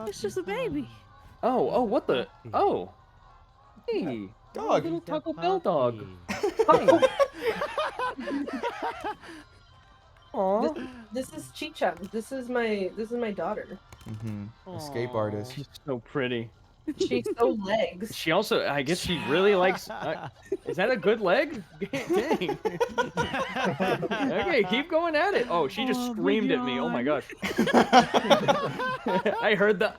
It's just a baby. Oh, what the? Oh. Hey. Dog. Little Taco Bell dog. Aw. This is Chicha. This is my daughter. Escape artist. She's so pretty. She's so legs. She also, I guess she really likes. Is that a good leg? Dang. Okay, keep going at it. Oh, she just screamed at me. Oh my gosh. I heard the.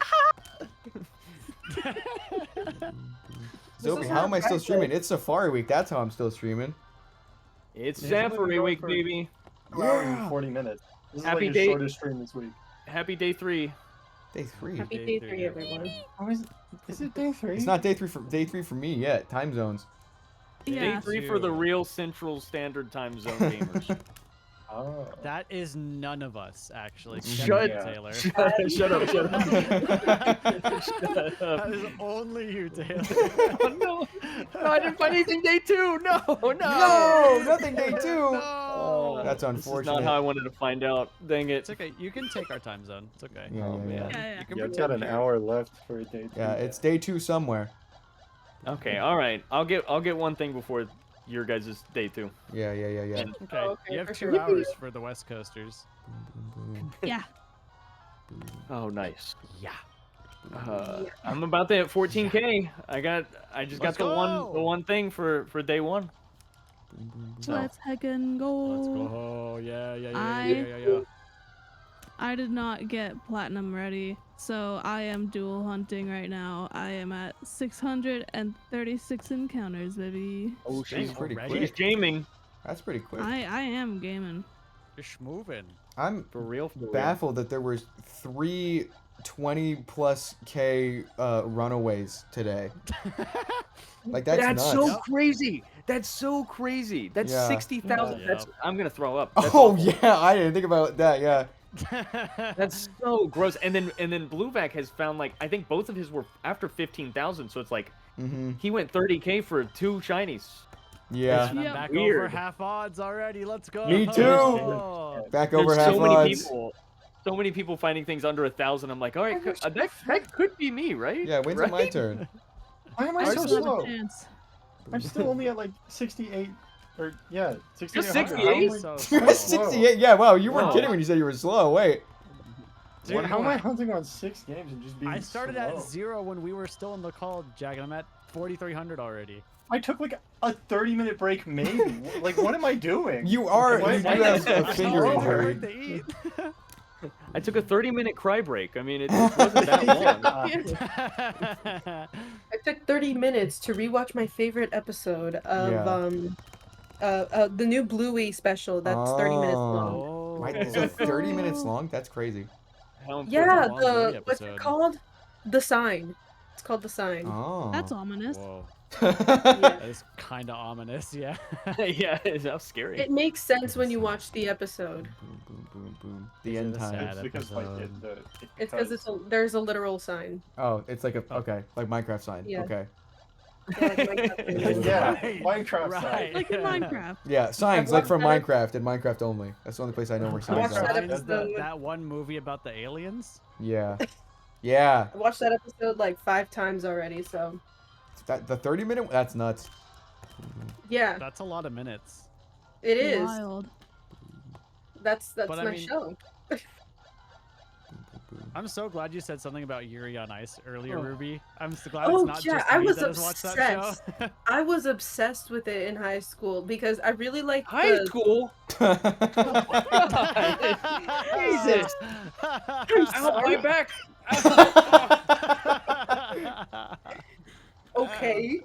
Zopi, how am I still streaming? It's Safari Week. That's how I'm still streaming. It's Safari Week, baby. 40 minutes. This is Happy like day. your shortest stream this week. Happy day 3. Day 3. Happy day 3, everyone. Is it day 3? It's not day 3 for me yet. Time zones. Day 3 for the real Central Standard Time Zone gamers. Oh. That is none of us, actually. Shut except you, Taylor. Shut up, shut up. Shut up. That is only you, Taylor. Oh, no. No, I didn't find anything day 2. No, no. No, nothing day 2. Oh, That's This unfortunate. is not how I wanted to find out. Dang it. It's okay. You can take our time zone. It's okay. Yeah, yeah, Yeah. You can Yeah, it's pretend got an you're- hour left for a day 2. Yeah, it's day 2 somewhere. Okay, all right. I'll get one thing before your guys' day 2. Yeah. Okay. okay, You have for 2 sure. hours for the West Coasters. Yeah. Oh, nice. Yeah. I'm about to hit 14K. I just got Let's the go. one thing for day 1. So, Let's heckin' go. Let's go. Yeah. I did not get platinum ready, so I am dual hunting right now. I am at 636 encounters, baby. oh, she's pretty already? quick. She's gaming. That's pretty quick. I am gaming. Just moving. I'm For real. baffled that there was 3 20+ K runaways today. Like that's nuts. so crazy. That's so crazy. That's Yeah. 60,000. Yeah. That's I'm gonna throw up. That's Oh awful. yeah, I didn't think about that. Yeah. That's so gross. And then Bluevac has found, like, I think both of his were after 15,000, so it's like he went 30K for 2 shinies. Yeah. And I'm Yep. back Weird. over half odds already. Let's go. Me too. Back over There's half odds. so many people finding things under 1,000. I'm like, all right, that could be me, right? Yeah, when's it my Right? turn? Why am I I so still have slow? a chance. I'm still only at like 68, or yeah, 68. You're 68? So You're slow. 68. Yeah, wow, you weren't Whoa. kidding when you said you were slow. Wait. Dude, How am I hunting on 6 games and just being I started slow? at 0 when we were still in the call, Jack, and I'm at 4,300 already. I took like a 30-minute break, maybe. Like, what am I doing? You are. Why- You do why have am I a finger slow? injury. To eat. I took a 30-minute cry break. I mean, it wasn't that long. I took 30 minutes to rewatch my favorite episode of the new Bluey special. That's 30 minutes long. Oh. Why, so 30 minutes long? That's crazy. How important- Yeah, long Bluey what's it episode. called? The Sign. It's called The Sign. Oh. That's ominous. Whoa. Yeah. That is kind of ominous, yeah. Yeah, it's scary. It makes sense when you watch the episode. Boom. The These are end the time. sad It's because like episode. It's because there's a literal sign. Oh, it's like a okay, like Minecraft sign. Yeah. Okay. Yeah, like Minecraft. Yeah, Right. Minecraft Right. side. Like in Minecraft. Yeah, signs like from watched Minecraft and Minecraft only. That's the only place I know where signs watched that are. Signs, that, episode. that one movie about the aliens? Yeah. Yeah. I watched that episode like 5 times already, so That the 30-minute. That's nuts. yeah, That's a lot of minutes. it is. Wild. That's But I my mean- show. I'm so glad you said something about Yuri on Ice earlier, Oh. Ruby. I'm so glad Oh it's not yeah, just I me was that has watched that show. obsessed. I was obsessed with it in high school because I really liked High the... school? Jesus. Ow, my back. Okay.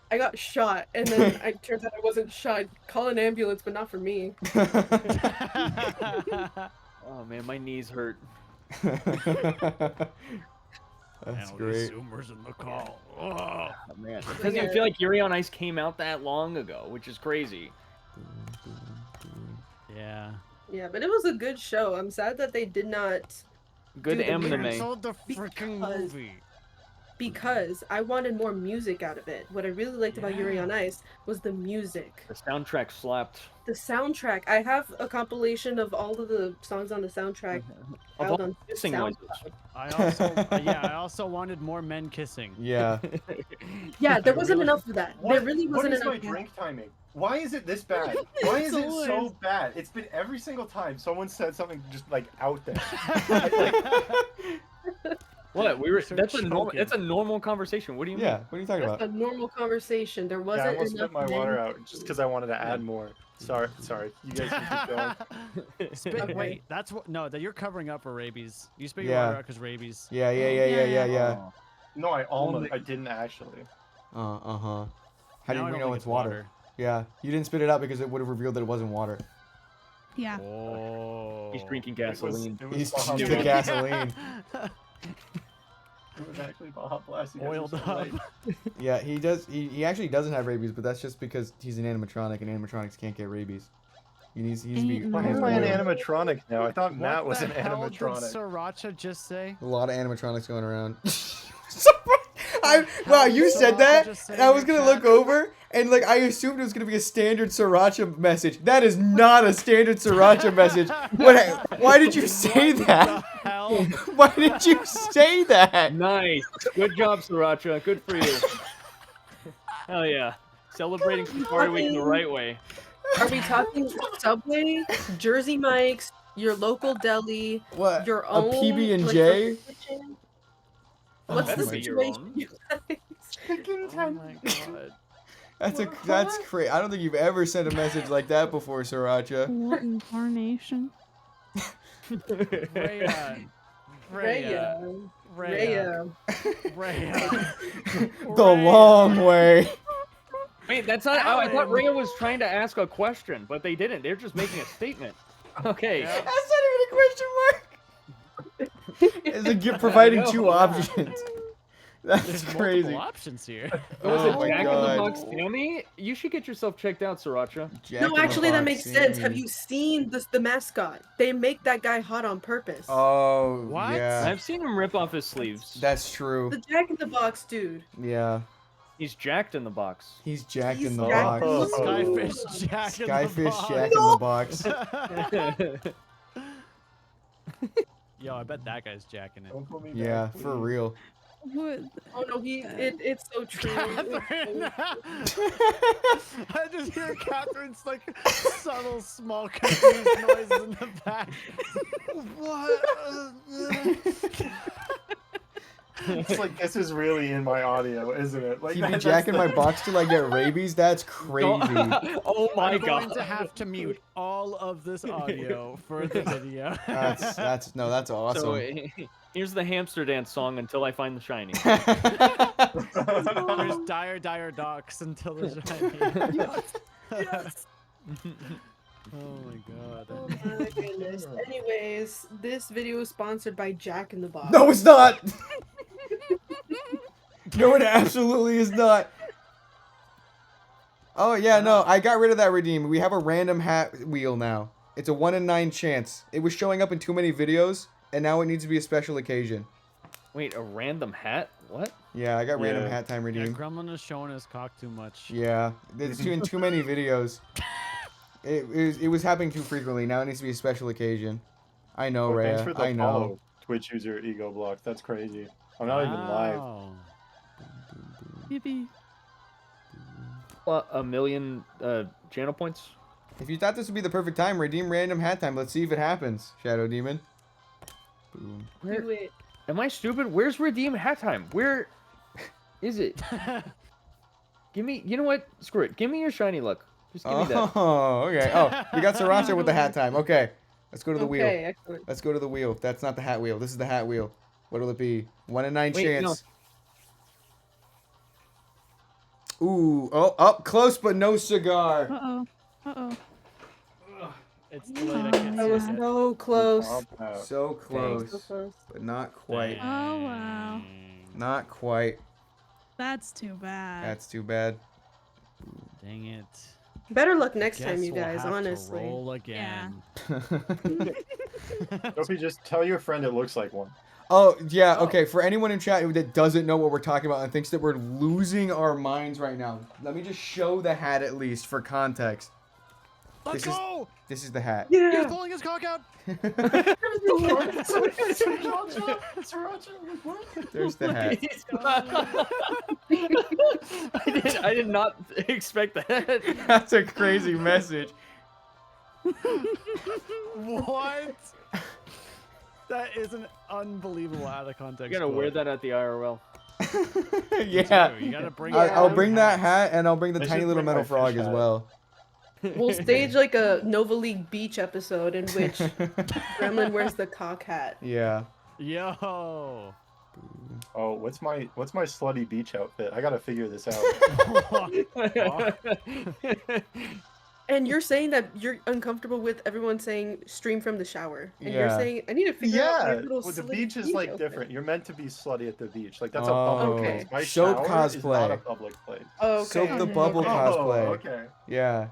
I got shot, and then it turns out I wasn't shot. Call an ambulance, but not for me. Oh man, my knees hurt. That's great. Zoomers in the call. Oh. Oh, man, it doesn't even feel like Yuri on Ice came out that long ago, which is crazy. Yeah. Yeah, but it was a good show. I'm sad that they did not. Good do the anime. music Canceled the freaking because- movie. because I wanted more music out of it. What I really liked about Yuri on Ice was the music. The soundtrack slapped. The soundtrack. I have a compilation of all of the songs on the soundtrack. Of out all on kissing SoundCloud. noises. I also, I also wanted more men kissing. Yeah. Yeah, there wasn't enough of that. There really What wasn't is my enough. drink timing? Why is it this bad? Why is it It's so always- bad? It's been every single time someone said something just like out there. What? We were. Start That's a normal. choking. That's a normal conversation. What do you Yeah. mean? What are you talking That's about? a normal conversation. There Yeah, I wasn't almost enough. spit my men. water out just because I wanted to add more. Sorry. You guys can keep going. Spit, wait, that's what? No, that you're covering up for rabies. You spit your Yeah. water out because rabies. Yeah. No, I didn't actually. Uh-huh. How Now I do we don't know think it's it's water? water. Yeah. You didn't spit it out because it would have revealed that it wasn't water. Yeah. Oh. He's drinking gasoline. It was He's Baja the Blast. gasoline. It was actually Baja Blast. You guys Oiled are so up. right. Yeah, he does. He actually doesn't have rabies, but that's just because he's an animatronic, and animatronics can't get rabies. He needs to be. Ain't Why no am I an way. animatronic now? I thought Matt What was the an hell did animatronic. Sriracha just say? A lot of animatronics going around. Wow, you said that, and I was gonna look over, and like I assumed it was gonna be a standard Sriracha message. That is not a standard Sriracha message. Why did you say that? Hell. Why did you say that? Nice. Good job, Sriracha. Good for you. Hell yeah. Celebrating Safari Week the right way. Are we talking Subway, Jersey Mike's, your local deli, What? your A own PB&J? like, kitchen? What's the That might be your situation? own. you guys? Oh my god. That's crazy. I don't think you've ever sent a message like that before, Sriracha. What incarnation? Rhea. Rhea. Rhea. Rhea. The long way. Wait, that's not. Oh, I thought Rhea was trying to ask a question, but they didn't. They're just making a statement. Okay. That's not even a question mark. It's like providing two options. That's There's crazy. multiple options here. Was Oh it my Jack in God. the Box Sammy? You should get yourself checked out, Sriracha. Jack in No, the actually, that Box makes sense. Have Sammy. you seen the mascot? They make that guy hot on purpose. Oh, What? yeah. I've seen him rip off his sleeves. That's true. The Jack in the Box dude. Yeah. He's jacked in the box. He's jacked He's in the jacked in box. the Skyfish Jack in the Skyfish box. Jack in the box. Yo, I bet that guy's jacking it. Don't put me Yeah, back, for please. real. What? Oh no, it's so true. Catherine! I just hear Catherine's like subtle, small, confused noises in the back. What? It's like this is really in my audio, isn't it? Like He'd be that's jacking the- my box till I get rabies? That's crazy. Oh my I'm going god. to have to mute all of this audio for the video. That's So awesome. here's the hamster dance song until I find the shiny. There's dire docks until the shiny. Yes. Oh my god. Oh my goodness. Anyways, this video is sponsored by Jack in the Box. No, it's not. No, it absolutely is not. Oh yeah, no, I got rid of that redeem. We have a random hat wheel now. It's a 1 in 9 chance. It was showing up in too many videos, and now it needs to be a special occasion. Wait, a random hat? What? Yeah, I got random Yeah. hat time Yeah, redeem. Gremlin is showing his cock too much. Yeah, it's in too many videos. It was happening too frequently. Now it needs to be a special occasion. I know, Oh, thanks Rhea. for the I know. follow, Twitch user Ego Block. That's crazy. I'm not even live. Wow. Yippee. What, a million channel points? If you thought this would be the perfect time, redeem random hat time. Let's see if it happens, Shadow Demon. Boom. Do it. Am I stupid? Where's redeem hat time? Where is it? Give me. You know what? Screw it. Give me your shiny luck. Just give me that. Oh, okay. Oh, you got Sriracha with the hat time. Okay. Let's go to the Okay, wheel. excellent. Let's go to the wheel. That's not the hat wheel. This is the hat wheel. What'll it be? 1 in 9 Wait, chance. Ooh. Oh, up close, but no cigar. Uh-oh. Uh-oh. It's too late. I can't That was see it. so close. So close, So close. but not quite. Oh, wow. Not quite. That's too bad. That's too bad. Dang it. Better luck next Guess time, you we'll guys, have to honestly. roll again. Sophie, just tell your friend it looks like one. Oh, yeah, okay. For anyone in chat that doesn't know what we're talking about and thinks that we're losing our minds right now, let me just show the hat at least for context. Let's go! This is the hat. He's pulling his cock out. There's the hat. I did not expect that. That's a crazy message. What? That is an unbelievable out of context. You're gonna wear that at the IRL. Yeah. You gotta bring I'll bring that hat and I'll bring the I tiny should little bring metal my frog fish as hat. well. We'll stage like a Nova League Beach episode in which Gremlin wears the cock hat. Yeah. Yo. Oh, what's my slutty beach outfit? I gotta figure this out. And you're saying that you're uncomfortable with everyone saying stream from the shower. And you're Yeah. saying I need to figure out Yeah, my little well, the slutty beach is beach like outfit. different. You're meant to be slutty at the beach. Like that's a Oh, public okay. place. My Soap shower is not a cosplay. public place. Oh, Soap okay. the Bubble Okay. cosplay. Oh, okay. Yeah.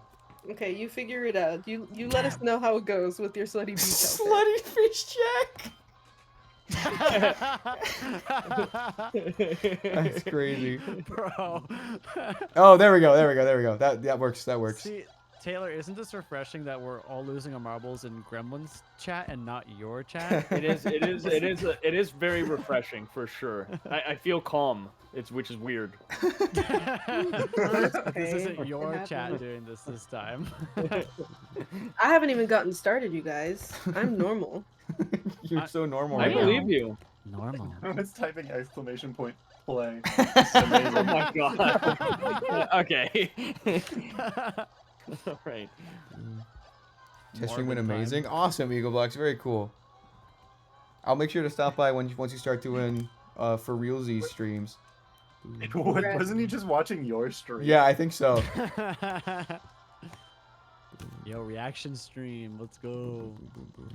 Okay, you figure it out. You let us know how it goes with your slutty beach outfit. Slutty fish check. That's crazy. Bro. Oh, there we go. There we go. There we go. That works. That works. See, Taylor, isn't this refreshing that we're all losing our marbles in Gremlin's chat and not your chat? It is very refreshing for sure. I feel calm. Which is weird. This isn't your chat doing this time. I haven't even gotten started, you guys. I'm normal. You're so normal. I right now. believe you. Normal. I was typing exclamation point play. Oh my god. Okay. All right. Test stream went Morbid time. amazing. Awesome, Eagle Blocks. Very cool. I'll make sure to stop by once you start doing for realsies streams. Wasn't he just watching your stream? Yeah, I think so. Yo, reaction stream. Let's go.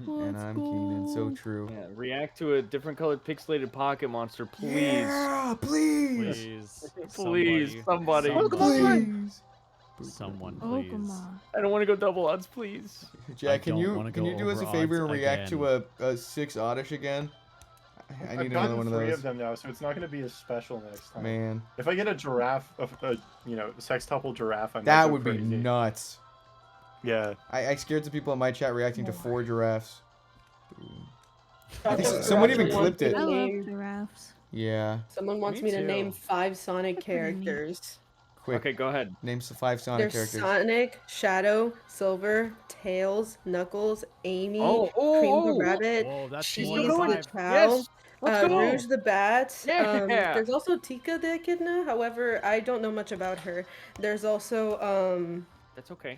And I'm Keenan. So true. Yeah, react to a different colored pixelated pocket monster, please. Yeah, please. Please. Please, somebody. Please. Someone, please. I don't want to go double odds, please. Jack, can don't you wanna can go you do us a over favor odds and react to again. a 6 Oddish again? I I've need gotten another one of 3 those. of them now, so it's not going to be as special next time. Man, If I get a giraffe, sextuple giraffe, I might that go would be crazy. nuts. Yeah. I scared some people in my chat reacting to 4 giraffes. I think Okay. someone even clipped it. I love Name- giraffes. Yeah. Someone wants Me me to too. name 5 Sonic characters. Quick. Okay, go ahead. Name some 5 Sonic There's characters. Sonic, Shadow, Silver, Tails, Knuckles, Amy, Oh, Cream the Rabbit, Whoa, that's Cheese more the than going- 5. Chow, Yes, let's go. Rouge the Bat. Yeah. There's also Tika the Echidna. However, I don't know much about her. There's also That's okay.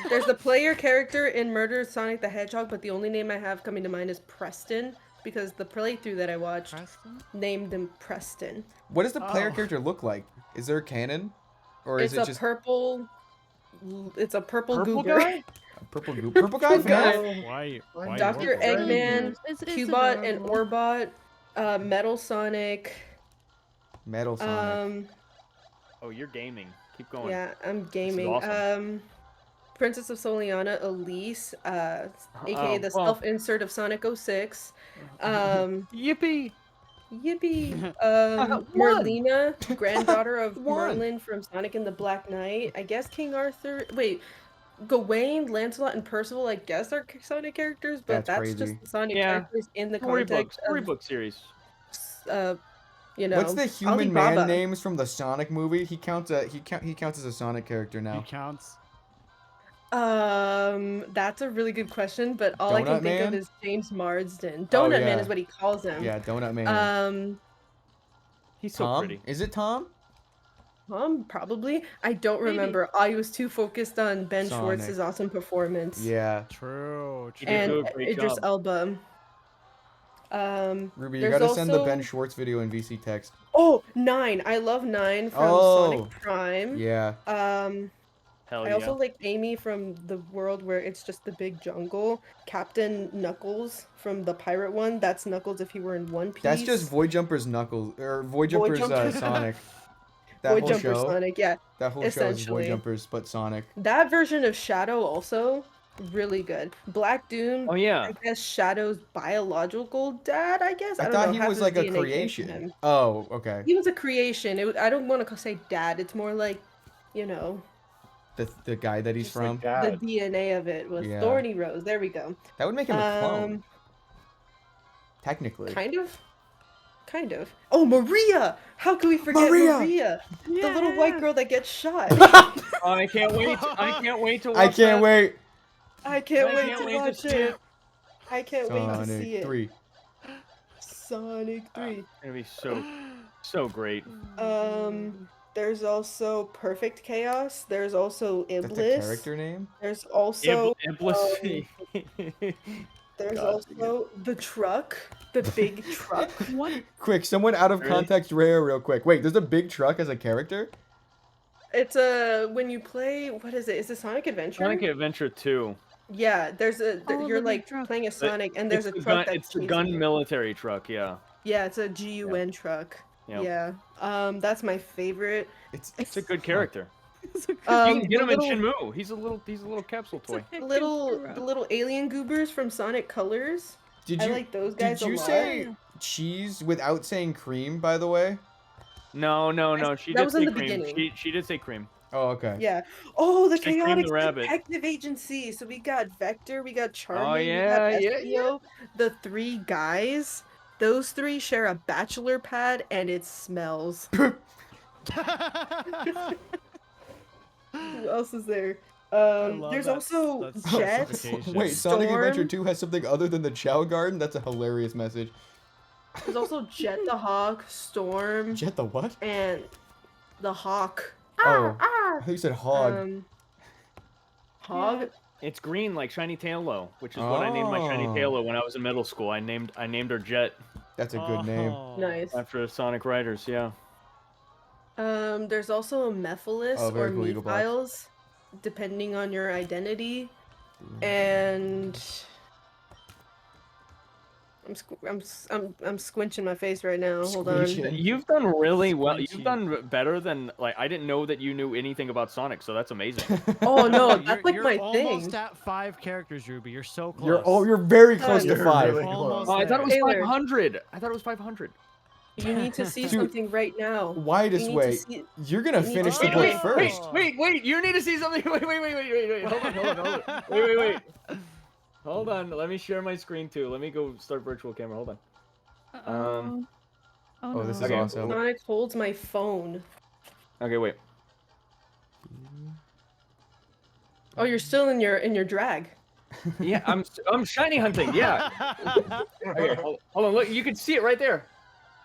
there's the player character in Murder Sonic the Hedgehog, but the only name I have coming to mind is Preston because the playthrough that I watched named him Preston. What does the player Oh. character look like? Is there a cannon? Or is It's it a just purple. It's a purple Purple goober. guy? a purple goop? Purple guy? Purple FNAF? guy. Why Dr. purple? Eggman, It's Cubot, and adorable. Orbot, Metal Sonic. Metal Sonic. Oh, you're gaming. Keep going. Yeah, I'm gaming. awesome. Princess of Soliana, Elise, aka Oh, the well. self-insert of Sonic 06. Yippee! Yippee! One. Merlina, granddaughter of One. Merlin from Sonic and the Black Knight. I guess King Arthur. Wait, Gawain, Lancelot, and Percival. I guess are Sonic characters, but That's that's crazy. just the Sonic Yeah. characters in the Storybook context of storybook series. you know. What's the human man Alibaba. names from the Sonic movie? He counts as a Sonic character He now. counts. That's a really good question, but all I can Donut think of Man? is James Marsden. Oh, Donut Man yeah. is what he calls him. Yeah, Donut Man. He's so Tom? pretty. Is it Tom? Probably. I don't remember. I was too focused on Ben Sonic. Schwartz's awesome performance. Yeah. True. He did And do a great Idris job. Elba. Ruby, you there's gotta send the also- Ben Schwartz video in VC text. Oh, 9. I love 9 from Oh, Sonic Prime. Yeah. Hell I yeah. also like Amy from the world where it's just the big jungle. Captain Knuckles from the pirate one. That's Knuckles if he were in One Piece. That's just Void Jumper's Knuckles, or Void Jumper's Jumper. Sonic. That Void whole Jumper show. Sonic, yeah. That whole show is Void essentially. Jumpers, but Sonic. That version of Shadow also really good. Black Doom. Oh, yeah. I guess Shadow's biological dad. I guess. I don't thought know, he half was his like a DNA came from creation. him. Oh, okay. He was a creation. I don't want to say dad. It's more like, you know, The guy that he's from. the DNA of it was Yeah. Thorny Rose. There we go. That would make him a clone. Technically. Kind of. Kind of. Oh, Maria! How can we forget Maria? The little white girl that gets shot. Oh, I can't wait. I can't wait to watch I can't that. wait. I can't I wait can't to wait to watch see it. it. I can't wait to Sonic see it. 3. Sonic 3. It's gonna be so great. There's also Perfect Chaos. There's also That's Iblis. a character name? There's also Iblis. there's God, also the truck, the big truck. What? Quick, someone out of Really? context rare real quick. Wait, there's a big truck as a character? It's a when you play. What is it? Is it Sonic Adventure? Sonic Adventure 2. Yeah, there's a. Oh, you're the big like truck. playing as Sonic, and there's a It's the truck gun, that's it's the chasing gun you. military truck, yeah. Yeah, it's a GUN truck. Yep. Yeah. That's my favorite. It's a good character. You Um, can get the him in little- Shenmue. He's a little capsule toy. the little alien goobers from Sonic Colors. I like those guys Did a you lot. say cheese without saying cream, by the way? No. She that did was in say the cream. beginning. She did say cream. Oh, okay. Yeah. Oh, the Say Cream Chaotic the Rabbit. Detective Agency. So we got Vector, we got Charming, yeah, we got yeah, Espio. The three guys. Those three share a bachelor pad, and it smells. Who else is there? There's also Jet. Wait, Sonic Adventure Storm. 2 has something other than the Chow Garden? That's a hilarious message. There's also Jet the Hawk, Storm, Jet the what? and the Hawk. Oh, I thought you said hog. Hog. It's green like Shiny Tailo, which is what I named my Shiny Oh. Tailo when I was in middle school. I named her Jet. That's a good name. Nice. After Sonic Riders, yeah. There's also a Mephiles Oh, very or cool, Eagle Box. Mephiles, depending on your identity. And I'm squinching my face right now. Hold on. You've done really well. You've done better than like I didn't know that you knew anything about Sonic, so that's amazing. Oh no, You're- that's like you're my almost thing. at 5 characters, Ruby. You're so close. You're very close to You're 5. really Almost Oh, I thought it was there. Taylor. 500. I thought it was 500. You need to see Dude, something right now. Widest You need to way. see- You're gonna you need finish to the see book it. first. Wait. You need to see something. Wait. Hold on. Wait. Hold on. Let me share my screen too. Let me go start virtual camera. Hold on. Oh, this is Okay. awesome. Sonic holds my phone. Okay, wait. Oh, you're still in your drag. Yeah, I'm shiny hunting. Yeah. Okay, hold on. Look, you can see it right there.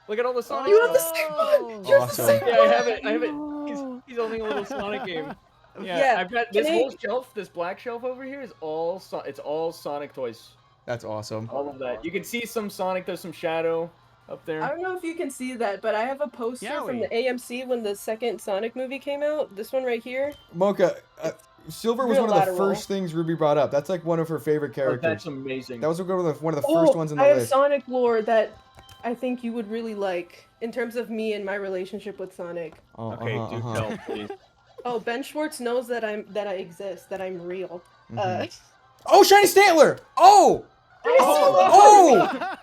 Look at all the Sonic. You have the same one. You're Awesome. the same Yeah, one. I have it. He's holding a little Sonic game. Yeah, Yeah, I've got can this I- whole shelf. This black shelf over here is all it's all Sonic toys. That's awesome. All of that. You can see some Sonic. There's some Shadow up there. I don't know if you can see that, but I have a poster from Yowie. the AMC when the second Sonic movie came out. This one right here. Mocha, Silver was Real one of the lateral. first things Ruby brought up. That's like one of her favorite Oh, characters. that's amazing. That was one of the first ones in the I have list. Sonic lore that I think you would really like in terms of me and my relationship with Sonic. Oh, Okay, do tell, please. Oh, Ben Schwartz knows that I exist, that I'm real. Oh, Shiny Stantler! Oh! Oh!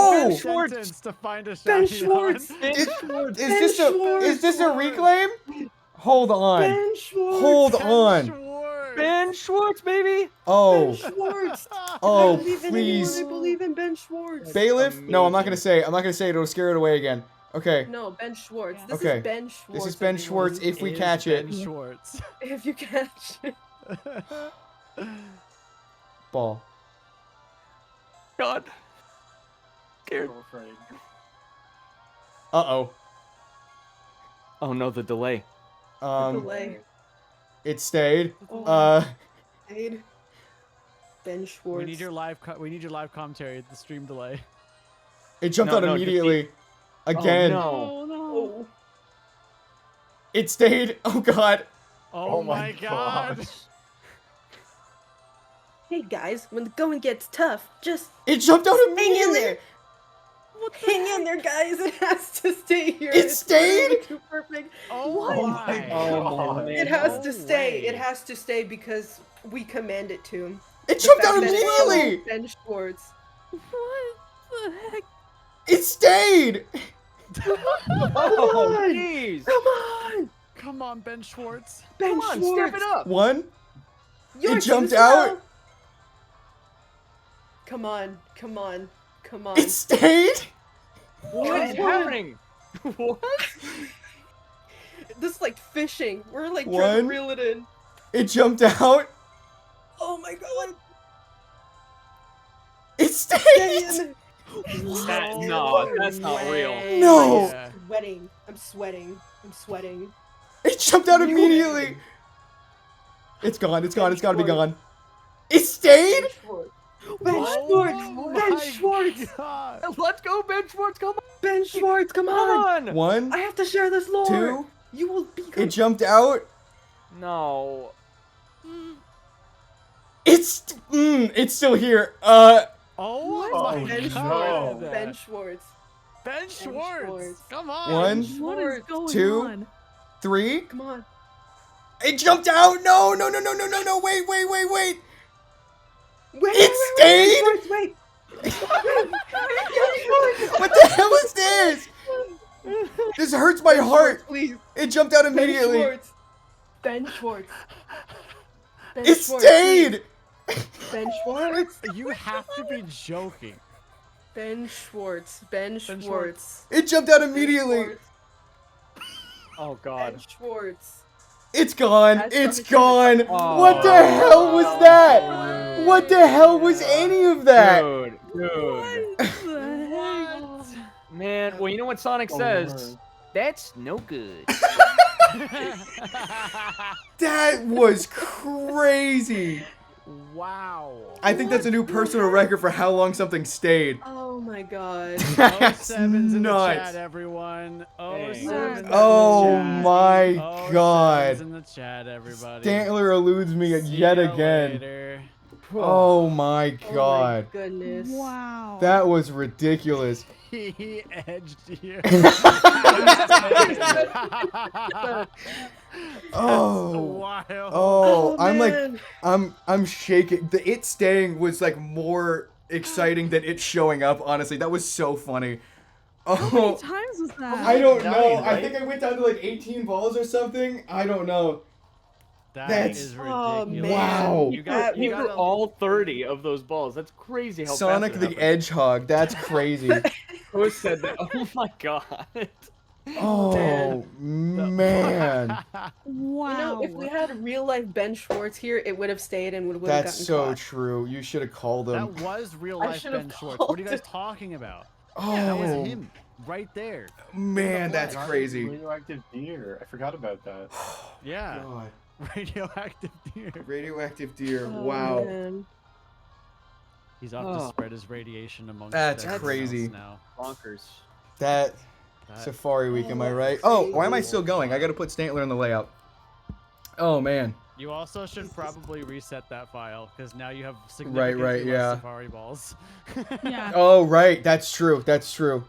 Ben Schwartz to find a Ben shiny Schwartz! one. Is this a reclaim? Hold on. Ben Schwartz! Hold on. Ben Schwartz, baby. Oh. Schwartz! Oh, I believe in please. anyone, I believe in Ben Schwartz. Bailiff? No, I'm not gonna say. I'm not gonna say it. It'll scare it away again. Okay. No, Ben Schwartz. This Okay. is Ben Schwartz. This is Ben Schwartz everyone. if we Is catch it. Ben Schwartz. If you catch it. Ball. God. Scared. Uh-oh. Oh no, the delay. Delay. It stayed. Oh. Aid. Ben Schwartz. We need your live commentary. The stream delay. It jumped No, out no, immediately. Again. Oh, no. Oh. It stayed. Oh god. Oh my god. Hey guys, when the going gets tough, just It jumped out hang in immediately. there. Hang in there, guys. It has to stay here. It It's stayed? really too perfect. Oh my Oh, god. It has No to stay. way. It has to stay because we command it to. It jumped The out fact that it's immediately! Ben Schwartz. What the heck? It stayed! Oh, jeez. Come on! Come on, Ben Schwartz. Ben Come on, Schwartz! step it up. One. You're It jumped too out. slow. Come on, come on, come on. It stayed! What is happening? What? This is like fishing. We're like trying One. to reel it in. It jumped out. Oh my god. It stayed! No, that's not real. No. I'm sweating. I'm sweating. I'm sweating. It jumped out immediately! It's gone, it's gone, it's gotta be gone. It stayed? Ben Schwartz! Ben Schwartz! Let's go, Ben Schwartz, come on! Ben Schwartz, come on! One. I have to share this lore! Two. You will be It jumped out. No. It's still here. Oh my Ben god. Schwartz. Ben Schwartz. Ben Schwartz. Come on. One, What is going two, on? 3. Come on. It jumped out. No, no, no, no, no, no, no. Wait. Wait, It stayed? Wait. What the hell is this? This hurts my heart. Please. It jumped out immediately. Ben Schwartz. Ben It Schwartz, stayed. Ben Schwartz. You have to be joking. Ben Schwartz. Ben Schwartz. It jumped out immediately. Oh god. Ben Schwartz. It's gone. That's It's something- gone. What the hell was that? What the hell was any of that? Dude. Man, well, you know what Sonic says? That's no good. That was crazy. Wow. I think that's a new personal record for how long something stayed. Oh my god. That's 07's in the nuts. chat, everyone. 07's Oh in the chat. my 07's god. in the chat, everybody. Stantler eludes me See yet ya again. later. Oh my god. Goodness. Wow. That was ridiculous. He edged you. Oh. Wild. Oh, I'm man. like, I'm shaking. The it staying was like more exciting than it showing up. Honestly, that was so funny. How many Oh, times was that? I don't know. Nine, I right? think I went down to like 18 balls or something. I don't know. That is Oh, ridiculous. man. Wow. You That got, He you threw got all 30 of those balls. That's crazy how Sonic fast the it happened. Hedgehog. That's crazy. Who said that? Oh my god. Oh man. Wow. You know, if we had real life Ben Schwartz here, it would have stayed and would have gotten That's so caught. true. You should have called him. That was real I life should've Ben Schwartz. What are you guys called it. talking about? Oh, Yeah, that was him right there. man, that's crazy. Radioactive deer. I forgot about that. Yeah. God. Radioactive deer. Radioactive deer. Oh, Wow. man. He's off to spread his radiation amongst That's everyone crazy. else now. Bonkers. That That- Safari Week, am I right? Oh, why am I still going? I gotta put Stantler in the layout. Oh man. You also should probably reset that file because now you have Right, significantly less yeah. Safari balls. Yeah. Oh right, that's true. That's true.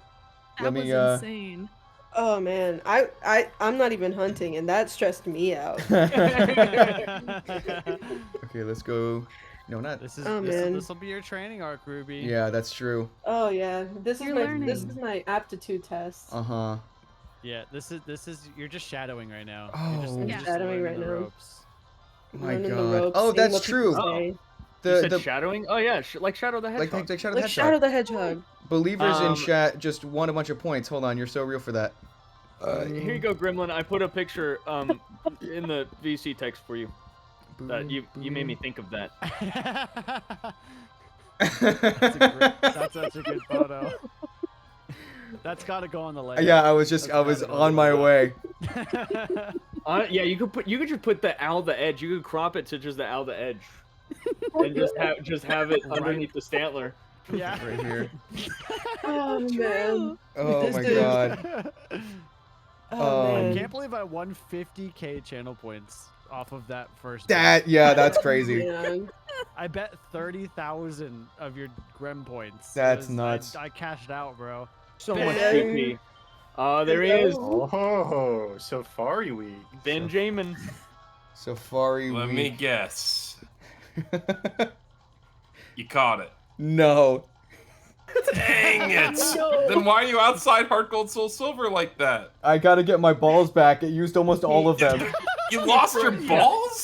That Let was me insane. Oh man, I'm not even hunting, and that stressed me out. Okay, let's go. No, not. This is Oh, man. this will be your training arc, Ruby. Yeah, that's true. Oh yeah, this is You're my learning. this is my aptitude test. Uh-huh. Yeah, this is you're just shadowing right now. Oh. You're just, you're I'm just shadowing learning right the now. ropes. My Learning the god. ropes, Oh, seeing that's what people true. say. You The said the shadowing? Oh yeah, like Shadow the like Hedgehog. Shadow the Like Shadow Hedgehog. the Hedgehog. Believers in Um, chat just won a bunch of points. Hold on, you're so real for that. Here you go, Gremlin. I put a picture in the VC text for you. That you made me think of that. That's such a good photo. That's got to go on the layout. Yeah, I was That's gotta go on my way. Yeah, you could just put the owl the edge. You could crop it to just the owl the edge, and just have it underneath the Stantler. Yeah. Right here. Oh man. Oh This my is- god. Oh I man. can't believe I won 50k channel points off of that first. That yeah, that's crazy. Man. I bet 30,000 of your Grem points. That's 'cause nuts. I cashed out, bro. So much Ben. PP. There he is, Oh, Safari Week. Benjamin. Safari Let Week. me guess. You caught it. No. Dang it! Then why are you outside Heart Gold Soul Silver like that? I gotta get my balls back. It used almost all of them. You lost your balls?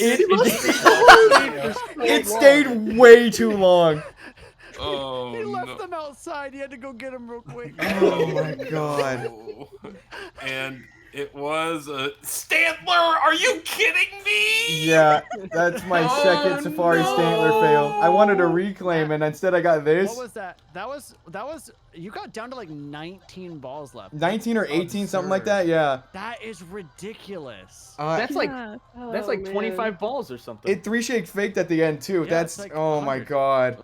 It stayed way too long. Oh, He left them outside. He had to go get them real quick. Oh my god. And it was a Stantler. Are you kidding me? Yeah, that's my second Safari Stantler fail. I wanted to reclaim, and instead I got this. What was that? That was you got down to like 19 balls left. 19 or 18, something like that. Yeah. That is ridiculous. That's like Oh, 25 balls or something. It 3-shake faked at the end too. Yeah, That's it's like oh my 100. god.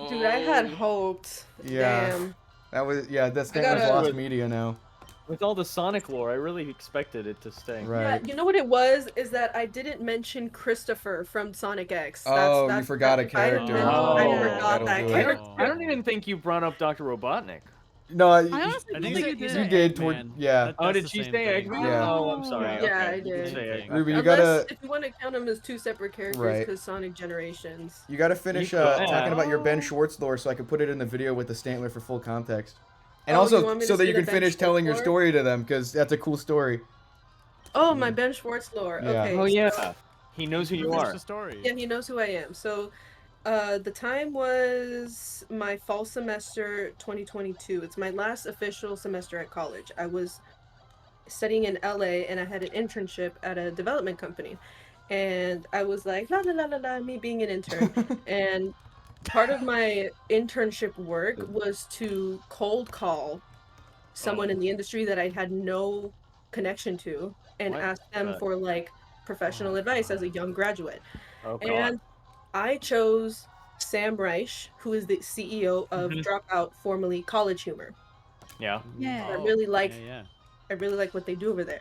Dude, I had hoped. Yeah. Damn. That was that's I gotta- Stantler's lost media now. With all the Sonic lore, I really expected it to stay. Right. Yeah, you know what it was? Is that I didn't mention Christopher from Sonic X. Oh, you forgot a character. I Oh, forgot that that'll do it. character. I don't even think you brought up Dr. Robotnik. No, I honestly don't think you did. you did toward yeah. Oh, did she say Eggman? Yeah. Oh, I'm sorry. Yeah, Okay. I You did. say Eggman. Ruby, you Unless, gotta if you want to count them as two separate characters, Right. because Sonic Generations. you gotta finish You could. talking about your Ben Schwartz lore so I can put it in the video with the Stantler for full context. And Oh, you also want me so to that say you the can Ben finish Schwartz telling your lore? story to them because that's a cool story. Oh, my Ben Schwartz lore. Yeah. Okay. Oh so- yeah. He knows who you Finish are. the story. Yeah, he knows who I am. So, the time was my fall semester 2022. It's my last official semester at college. I was studying in LA and I had an internship at a development company. And I was like, la la la la la, me being an intern. And part of my internship work was to cold call someone in the industry that I had no connection to and What? ask them for like professional advice as a young graduate. Oh god. And I chose Sam Reich, who is the CEO of Dropout, formerly College Humor. Yeah. Yeah. I really like Yeah. I really like what they do over there.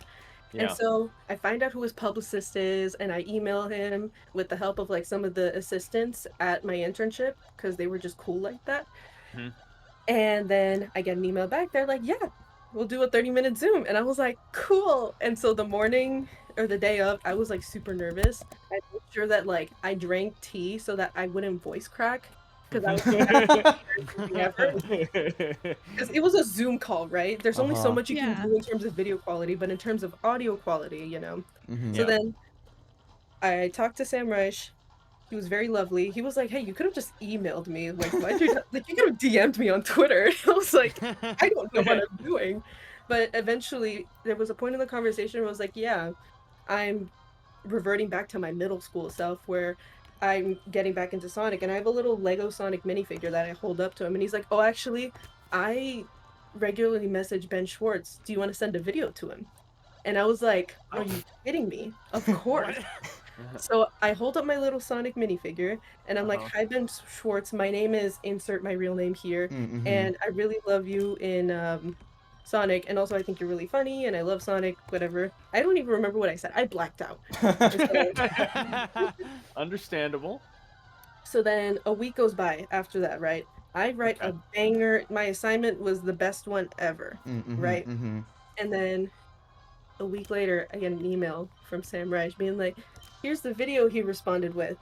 Yeah. And so I find out who his publicist is and I email him with the help of like some of the assistants at my internship because they were just cool like that. Mhm. And then I get an email back. They're like, yeah, we'll do a 30-minute Zoom. And I was like, cool. And so the morning or the day of, I was like super nervous. I made sure that like I drank tea so that I wouldn't voice crack. Because I was because it was a Zoom call, right? There's only so much you Yeah. can do in terms of video quality, but in terms of audio quality, you know. Mhm. So Yeah. then I talked to Sam Reich. He was very lovely. He was like, "Hey, you could have just emailed me. Like, why'd you like you could have DM'd me on Twitter." I was like, "I don't know what I'm doing." But eventually, there was a point in the conversation where I was like, "Yeah, I'm reverting back to my middle school self where I'm getting back into Sonic, and I have a little Lego Sonic minifigure that I hold up to him." And he's like, "Oh, actually, I regularly message Ben Schwartz. Do you want to send a video to him?" And I was like, "Are you kidding me? Of course." So I hold up my little Sonic minifigure, and I'm like, "Hi, Ben Schwartz. My name is insert my real name here, Mhm. and I really love you in Sonic, and also I think you're really funny, and I love Sonic. Whatever." I don't even remember what I said. I blacked out. Understandable. So then a week goes by after that, right? I write a banger. My assignment was the best one ever, Mhm, right? mhm. And then a week later, I get an email from Sam Reich being like, "Here's the video he responded with."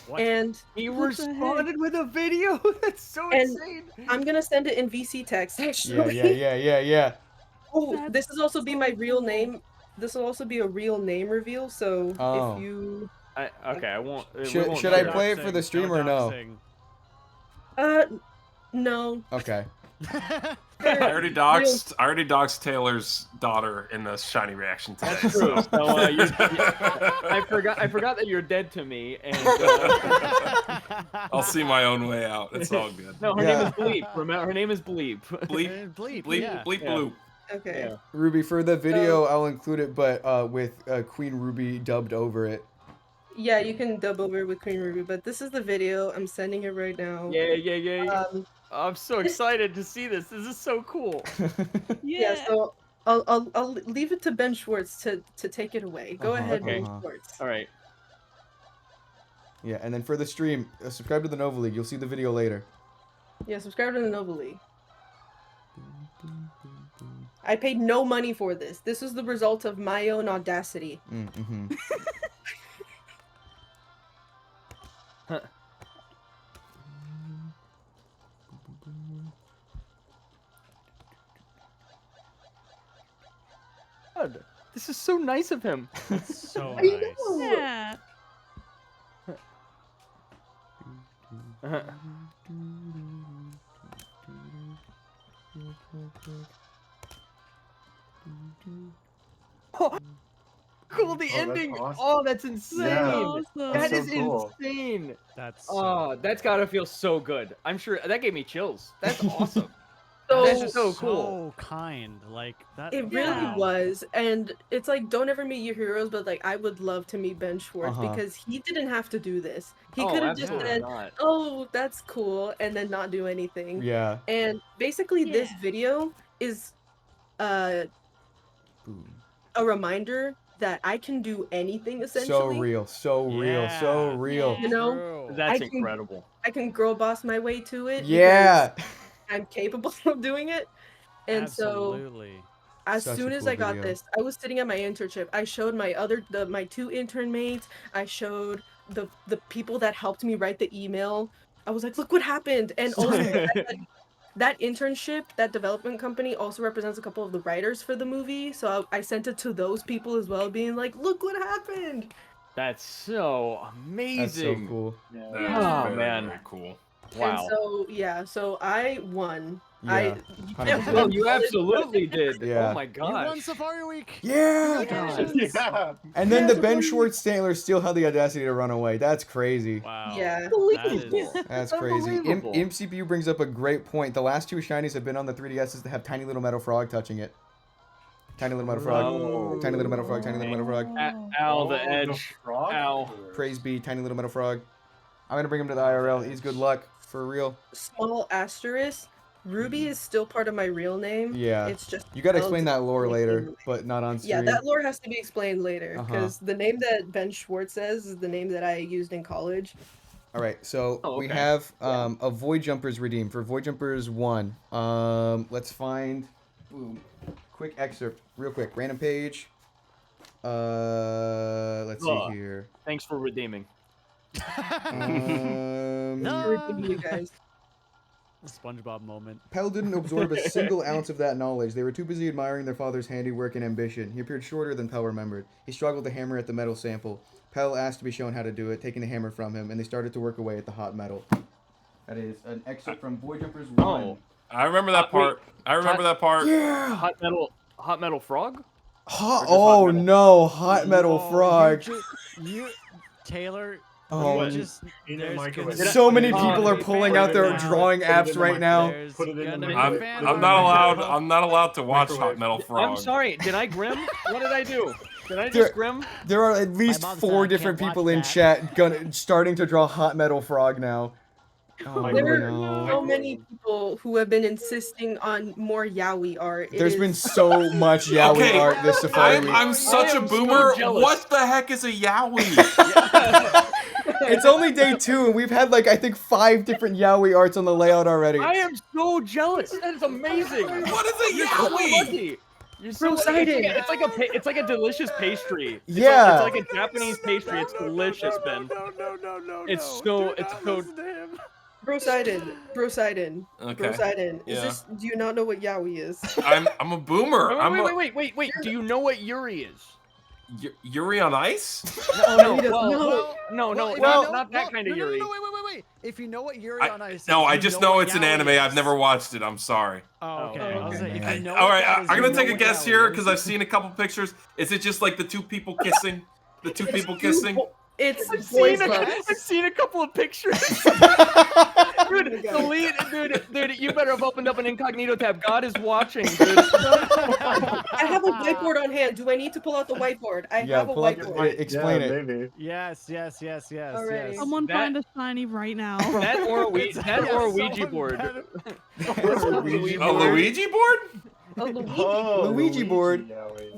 What? And He What the responded with a video. That's so And insane. I'm gonna send it in VC text, Yeah, actually. yeah. Oh, this is also be my real name. This will also be a real name reveal. So Oh. if you, Okay, I won't. we Should, won't should do I that. play it for the stream or no? no. Okay. I already doxed Taylor's daughter in the shiny reaction today. That's true. So. So, I forgot that you're dead to me, and I'll see my own way out. It's all good. No, her name is Bleep. Remember, her name is Bleep. Bleep, Bleep, bleep, yeah. bleep, Yeah. bloop. Okay. Yeah. Ruby, for the video, I'll include it, but with Queen Ruby dubbed over it. Yeah, you can dub over with Queen Ruby, but this is the video. I'm sending it right now. Yeah. I'm so excited to see this. This is so cool. Yeah. So I'll leave it to Ben Schwartz to take it away. Go ahead, Okay. Ben Schwartz. All right. Yeah, and then for the stream, subscribe to the Nova League. You'll see the video later. Yeah, subscribe to the Nova League. I paid no money for this. This was the result of my own audacity. Mm-hmm. God, this is so nice of him. So I nice. know. Yeah. Oh, cool, the that's ending. awesome. Oh, that's insane. Yeah, That that's is so cool. insane. That's Oh, that's gotta feel so good. I'm sure that gave me chills. That's awesome. So, That's so cool. So kind. Like that. It really wow. was, and it's like don't ever meet your heroes, but like I would love to meet Ben Schwartz Uh-huh. because he didn't have to do this. He Oh, could have just absolutely said, not. "Oh, that's cool," and then not do anything. Yeah. And basically, this Yeah. video is a reminder that I can do anything So essentially. real, so real, so Yeah. real. You know, True. That's I can- incredible. I can girl boss my way to it. Yeah. because I'm capable of doing it. And so Absolutely. as Such a soon as cool I got video. this, I was sitting at my internship. I showed my 2 intern mates. I showed the people that helped me write the email. I was like, look what happened. And also that internship, that development company also represents a couple of the writers for the movie. So I sent it to those people as well, being like, look what happened. That's so amazing. That's so cool. That is Oh, very, man. very cool. Wow. And so yeah, so I won. Yeah. Well, you absolutely did. Yeah. Oh my You won gosh. Safari Week. Yeah. Yeah. And then the Ben Schwartz Taylor still had the audacity to run away. That's crazy. Wow. Yeah. That is, That's crazy. Unbelievable. MCPU brings up a great point. The last 2 shinies have been on the 3DSs that have tiny little metal frog touching it. Tiny little metal frog. Oh. Tiny little metal frog. Tiny little metal frog. Ow, the Oh, edge. frog? Ow. Praise be, tiny little metal frog. I'm gonna bring him to the IRL. He's good luck for real. Small asterisk. Ruby is still part of my real name. Yeah. It's just You gotta spelled explain that lore later, differently. but not on stream. Yeah, that lore has to be explained later Uh-huh. because the name that Ben Schwartz says is the name that I used in college. All right, so Oh, we okay. have a Void Jumpers redeemed for Void Jumpers 1. Let's find boom. Quick excerpt, real quick. Random page. Let's see Ugh. here. Thanks for redeeming. Redeem you guys. SpongeBob moment. Pell didn't absorb a single ounce of that knowledge. They were too busy admiring their father's handiwork and ambition. He appeared shorter than Pell remembered. He struggled to hammer at the metal sample. Pell asked to be shown how to do it, taking the hammer from him, and they started to work away at the hot metal. That is an excerpt from Void Jumpers 1. Oh. I remember that part. I remember that part. Yeah! Hot metal frog? Oh no, hot metal Whoa, frog. You Taylor. Oh, you just, In the there's microwave. gonna- so many Oh, people are there's pulling fan out their art now. drawing Put it apps in the right now. There's Put it in the gonna be microwave. fan I'm art not allowed. now. I'm not allowed to watch Hot Microwave. Metal Frog. I'm sorry. Did I grim? What did I do? Did I There- just grim? There are at least mom said 4 I different can't people watch in that. chat starting to draw hot metal frog now. Oh There are no. so many people who have been insisting on more yaoi art. It There's been is- so much yaoi Okay, art this Safari I'm, Week. I'm such I a am so boomer. jealous. What the heck is a yaoi? It's only day 2 and we've had like I think 5 different yaoi arts on the layout already. I am so jealous. That is amazing. What is a You're so yaoi? lucky. You're so lucky. Excited. It's like a delicious pastry. Yeah. It's like a Japanese pastry. It's delicious, Ben. No. It's so Brosidon. Okay. Brosidon. Is Yeah. this? Do you not know what yaoi is? I'm a boomer. I'm a, Wait. Do you know what Yuri is? Yuri on Ice? No, he doesn't know. not that kind of Yuri. No, wait. If you know what Yuri on Ice No, is, I you just know know what it's an yaoi anime. is. I've never watched it. I'm sorry. Oh, okay. I was like, if you know All what right, that is, I'm you gonna know take a what guess yaoi here is. because I've seen a couple pictures. Is it just like the 2 people kissing? The 2 people kissing? It's I've boys seen, love. I've seen a couple of pictures. Dude, the lead, dude, you better have opened up an incognito tab. God is watching, dude. I have a whiteboard on hand. Do I need to pull out the whiteboard? I Yeah, have a pull out whiteboard. explain Yeah, it. maybe. Yes. Alrighty. Someone That- find a shiny right now. That or a Ouija someone board. better- A Luigi board? A Luigi. Oh, Luigi board. yaoi.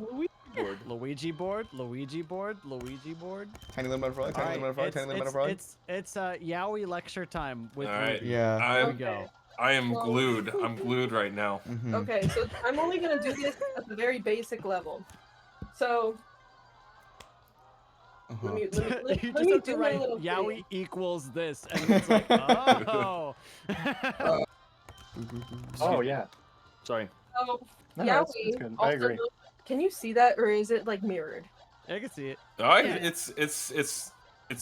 Luigi board. Tiny little metal frog, tiny little metal frog, tiny little metal frog. It's yaoi lecture time with All right. Ruby. Yeah. Here we go. I am glued. I'm glued right now. Mhm. Okay, so I'm only gonna do this at the very basic level. So Uh-huh. You let just me have to do my write little yaoi thing. equals this, and it's like, oh. Oh yeah. Sorry. So No, that's yaoi good. I agree. Can you see that, or is it like mirrored? I can see it. All right, it's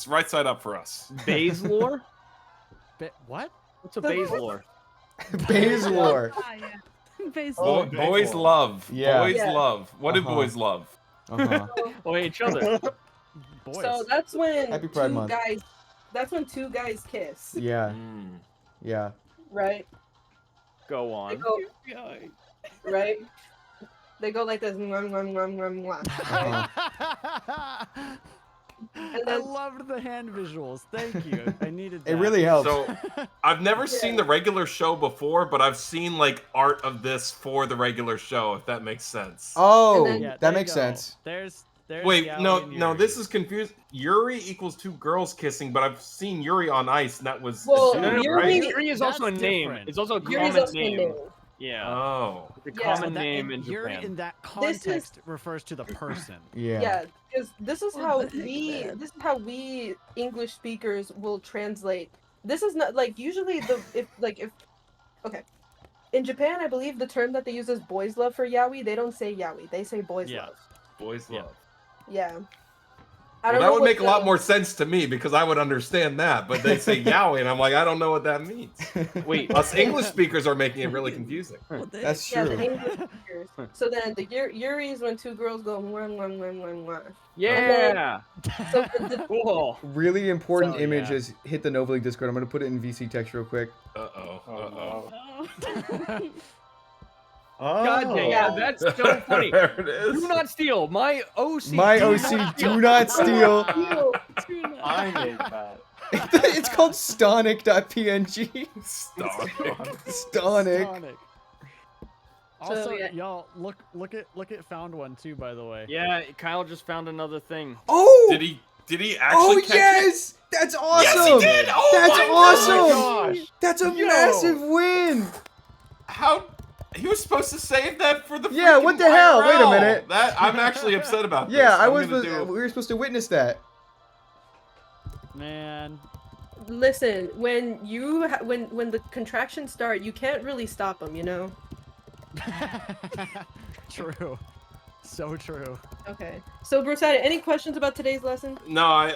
right side up for us. Bays lore? What? What's a Bays lore? Bays lore. Bays Boys lore. love. Yeah. Boys Yeah. love. What do Uh-huh. boys love? Uh-huh. Oh, each other. Boys. So that's when Happy Pride two Month. guys. That's when two guys kiss, Yeah. Mm. Yeah. right? Go They on. go, right? They go like this. Mwah, mwah, mwah, mwah, mwah, right? And I then loved the hand visuals. Thank you. I needed that. It really helps. So I've never seen the regular show before, but I've seen like art of this for the regular show, if that makes sense. Oh, And then- Yeah, there that you makes go. sense. There's Wait, Yaoi no, and no, Yuri. this is confused. Yuri equals two girls kissing, but I've seen Yuri on ice, and that was Well, a dude, No, no, Yuri- right? Yuri is also a That's name. different. It's also a Yuri's common also a name. name. Yeah. Oh, It's a Yeah. common That- name and in Yuri Japan. in that This is- context refers to the person. Yeah. Yeah, because this is how What the heck, we man? this is how we English speakers will translate. This is not like usually if okay. In Japan, I believe the term that they use is boys love for yaoi. They don't say yaoi. They say boys Yeah. love. boys Yeah. love. Yeah. Well, that would make a lot more sense to me because I would understand that, but they say yaoi, and I'm like, I don't know what that means. Wait, Us English speakers are making it really confusing. That's Yeah, true. the English speakers. So then the Yuri is when two girls go mwah, mwah, mwah, mwah, mwah. yeah. So the, Cool. Really important So, image yeah. is hit the Nova League Discord. I'm gonna put it in VC text real quick. Uh-oh, uh-oh. God dang Yeah. it, that's so funny. There it is. Do not steal. My OC. My do OC, not do not steal. I made that. It's called stonic.png. Stop. Stonic. Sonic. Also, yeah. y'all look at found one too. By the way. Yeah, Kyle just found another thing. Oh! Did he actually Oh catch it? yes! That's awesome! Yes, he did! Oh That's my awesome! gosh! That's a Yo! massive win! How? He was supposed to save that for the Yeah, what freaking the hell? IRL. Wait a minute. That I'm actually upset about this. Yeah, I'm we gonna were supposed to witness that. Man. listen, when you when the contractions start, you can't really stop them, you know. True. So true. Okay. So Brosada, any questions about today's lesson? No,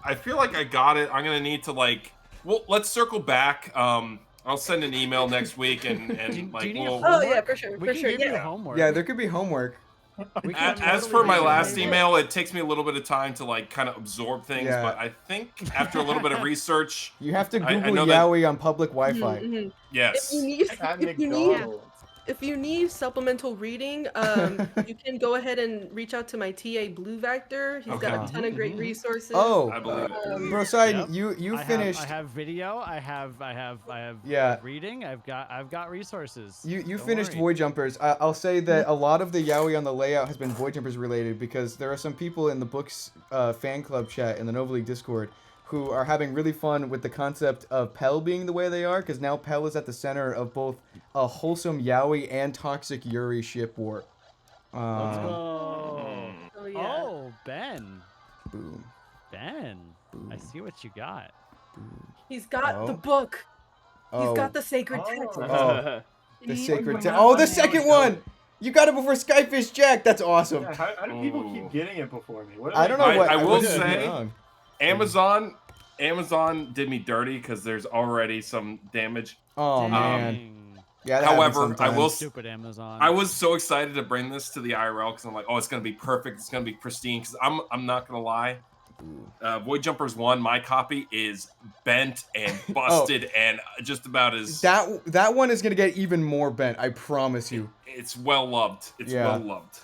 I feel like I got it. I'm gonna need to like. Well, let's circle back. I'll send an email next week and like we'll. Oh yeah, for sure, We for can sure. give you Yeah. homework. Yeah, there could be homework. We can As totally for my give you last homework. email, it takes me a little bit of time to like kind of absorb things, Yeah. but I think after a little bit of research, You have to I Google know that- yaoi on public Wi-Fi. Mhm. yes. If you need, At if you need, McDonald's. if you need supplemental reading, you can go ahead and reach out to my TA Blue Vector. He's got Okay. a ton of great resources. Oh, I believe it. Bro, Side, Yep. you I finished. Have, I have video. I have Yeah. reading. I've got resources. You Don't finished worry. Void Jumpers. I'll say that a lot of the yaoi on the layout has been Void Jumpers related because there are some people in the books fan club chat in the Nova League Discord who are having really fun with the concept of Pell being the way they are, because now Pell is at the center of both a wholesome yaoi and toxic Yuri ship war. Let's go. Oh, yeah. Oh, Ben. Boom. Ben. I see what you got. He's got the Oh. book. Oh. He's got the sacred text. Oh, the He- sacred. Oh, Oh, the second one. You got it before Skyfish Jack. That's awesome. Yeah, how do people keep getting it before me? What I don't know what I will what did I do say, wrong? Amazon did me dirty because there's already some damage. Oh man. Yeah. that However, happens I will. sometimes. Stupid Amazon. I was so excited to bring this to the IRL because I'm like, oh, it's gonna be perfect. It's gonna be pristine. Because I'm not gonna lie. Void Jumpers 1, my copy is bent and busted and just about as That one is gonna get even more bent. I promise you. it's well loved. It's Yeah. well loved.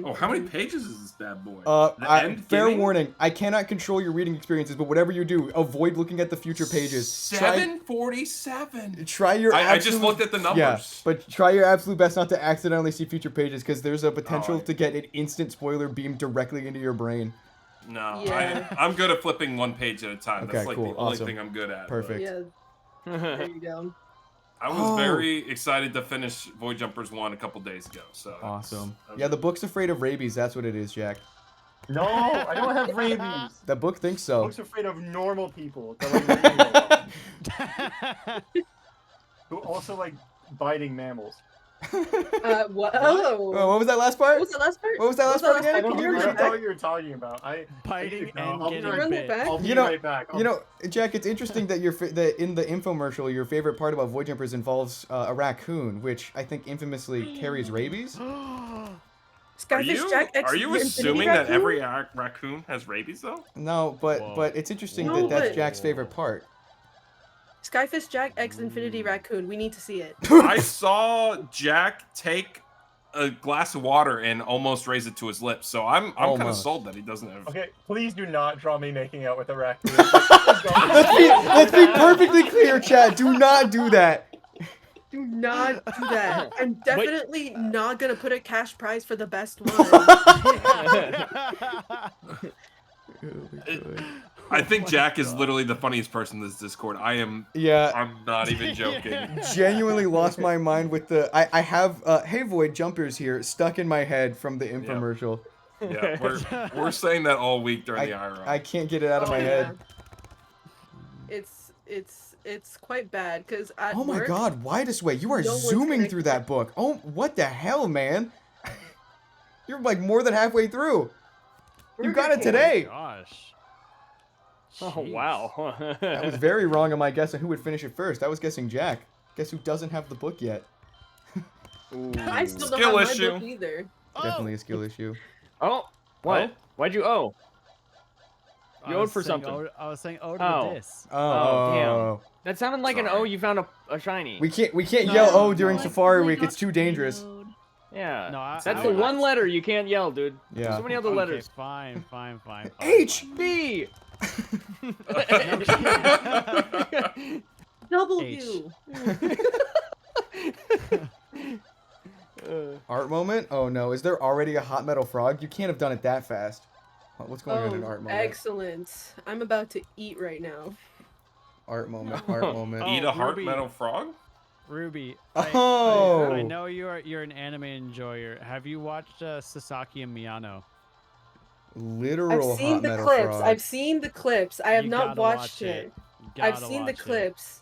Oh, how many pages is this bad boy? The end Fair beginning? warning. I cannot control your reading experiences, but whatever you do, avoid looking at the future pages. 747. Try your. I just absolute- looked at the numbers. Yeah, but try your absolute best not to accidentally see future pages, because there's a potential Oh, to get an instant spoiler beamed directly into your brain. No, Yeah. I'm good at flipping one page at a time. Okay, That's like cool, the only awesome. thing I'm good at. Perfect. Yeah. There you go. I was Oh. very excited to finish Void Jumpers 1 a couple days ago. So Awesome. Yeah, the book's afraid of rabies. That's what it is, Jack. No, I don't have rabies. The book thinks so. Book's afraid of normal people. that like leaving alone. Who also like biting mammals. What? Oh. What was that last part? What was the last part? What was that last part again? I don't Can you know repeat that? what you're talking about. Biting and I'll be getting right bit. back. I'll be You know, right back. you know, Jack, it's interesting that that in the infomercial, your favorite part about Void Jumpers involves a raccoon, which I think infamously carries rabies. Skyfish Jack X. Are you the assuming Infinity that every Raccoon? raccoon has rabies though? No, but it's interesting No, that that's but- Jack's favorite part. Skyfish Jack X Infinity Raccoon. We need to see it. I saw Jack take a glass of water and almost raise it to his lips, so I'm kind of Almost. sold that he doesn't have. Okay, please do not draw me making out with a raccoon. Let's be perfectly clear, chat. Do not do that. Do not do that. I'm definitely not gonna put a cash prize for the best one. I think Jack is literally the funniest person in this Discord. Yeah. I'm not even joking. Genuinely lost my mind with the. I have Hey Void Jumpers here stuck in my head from the infomercial. Yeah, we're saying that all week during the IRL. I can't get it out of my Oh, head. It's quite bad because at Oh my work, god, Widest Way, you are no one's zooming through that book. Oh, what the hell, man? You're like more than halfway through. You got it today. Gosh. Oh wow. I was very wrong on my guess on who would finish it first. I was guessing Jack. Guess who doesn't have the book yet? I still don't Skill have issue. my book either. Definitely a skill issue. Oh, what? Oh? Why'd you owe? You I owed was for saying something. I was saying ode to Oh. this. Oh, damn. Oh. That sounded like an O. You found a shiny. We can't yell oh during no. Safari Like, Week. It's too dangerous. Yeah. No, That's the one letter you can't yell, dude. Yeah. There's so many other Okay, letters. fine. H. B. W. Art moment? Oh no, is there already a hot metal frog? You can't have done it that fast. What's going on in art moment? Excellent. I'm about to eat right now. Art moment, art moment. Eat a heart Ruby. metal frog? Ruby. Oh. I know you're an anime enjoyer. Have you watched Sasaki and Miyano? Literal I've seen hot the metal clips. frog. I've seen the clips. I have You not gotta watched watch it. You I've gotta seen the watch it. clips.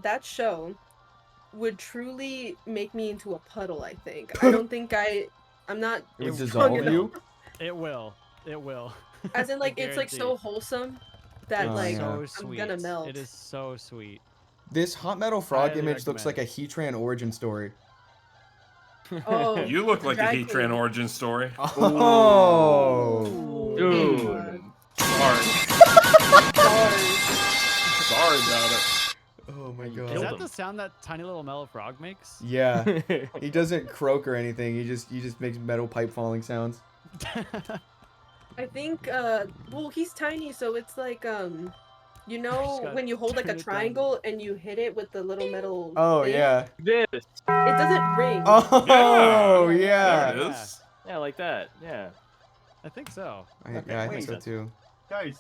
That show would truly make me into a puddle, I think. I don't think I'm not It would strong dissolve enough. you? It will. It will. As in, like, I it's like so guarantee. wholesome that Oh, like yeah. So I'm sweet. gonna melt. It is so sweet. This hot metal frog Highly image looks like recommend. a Heatran origin story. Oh, You look like a drag Heatran queen. origin story. Oh. Dude. Sorry. Sorry about it. Oh my Is god. that the sound that tiny little mellow frog makes? Yeah. He doesn't croak or anything. He just makes metal pipe falling sounds. I think well, he's tiny, so it's like you know gotta when you hold like a turn it down. triangle and you hit it with the little metal Oh thing? yeah. This. It doesn't ring. Oh yeah. There it is. Yeah, like that. Yeah. I think so. Yeah, I think so too. Guys,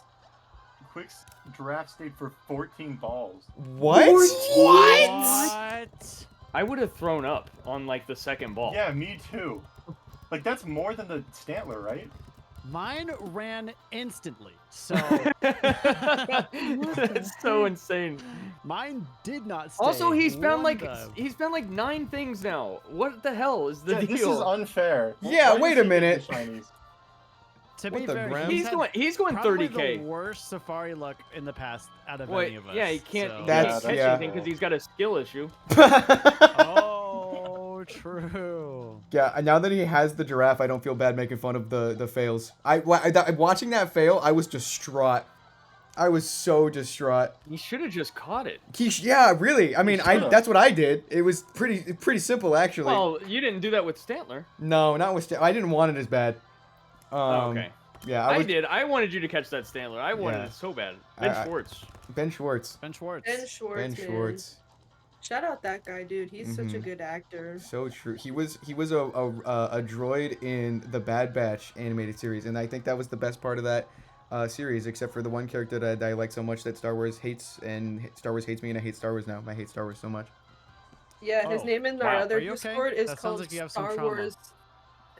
quick draft state for 14 balls. What? What? I would have thrown up on like the second ball. Yeah, me too. Like, that's more than the Stantler, right? Mine ran instantly. So That's so insane. mine did not stay. Also, he's found one like time. 9 things now. What the hell is the Yeah, deal? this is unfair. Yeah, Why wait does a he get minute. the shinies? To What be the fair, Graham? He's had going probably 30K. the worst safari luck in the past out of Wait, any of us. yeah, he can't, so- he That's- can't catch yeah. anything because he's got a skill issue. Oh, true. Yeah, now that he has the giraffe, I don't feel bad making fun of the fails. Watching that fail, I was distraught. I was so distraught. He should have just caught it. Yeah, really. I mean, should've. that's what I did. It was pretty simple actually. Well, you didn't do that with Stantler. No, not with. I didn't want it as bad. Okay. Yeah, I was, did. I wanted you to catch that Stantler. I wanted Yeah. it so bad. Ben Schwartz. Ben Schwartz. Ben Schwartz. Ben Schwartz. Ben man. Schwartz. Shout out that guy, dude. He's such a Mhm. good actor. So true. He was a droid in the Bad Batch animated series, and I think that was the best part of that series, except for the one character that I like so much that Star Wars hates, and Star Wars hates me, and I hate Star Wars now. I hate Star Wars so much. Yeah, his Oh, name in our wow. other Are you okay? Discord is That sounds called like you have some Star trauma. Wars.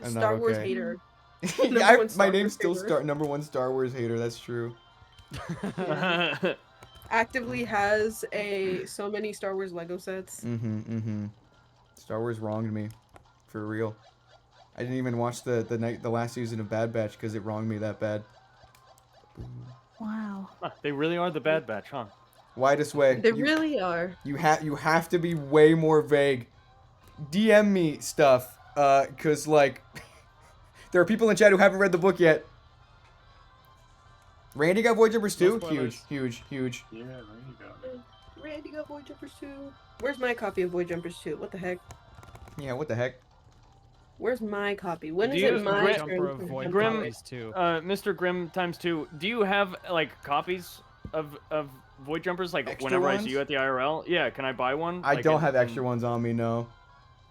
I'm not Star Wars okay. hater. Yeah, Number one Star my name's Wars still hater. #1 Star Wars hater. That's true. actively has so many Star Wars Lego sets. Star Wars wronged me, for real. I didn't even watch the last season of Bad Batch because it wronged me that bad. Wow. Huh, they really are the Bad Batch, huh? Widest way. They really are. You have to be way more vague. DM me stuff, cause like, there are people in chat who haven't read the book yet. Randy got Void Jumpers too? Huge. Yeah, Randy got it. Randy got Void Jumpers 2. Where's my copy of Void Jumpers 2? What the heck? Yeah, what the heck? Where's my copy? When is it my turn? Grim, Mr. Grim times 2. Do you have like copies of Void Jumpers? Like Extra whenever ones? I see you at the IRL? Yeah, can I buy one? I Like, don't have extra ones on me, no.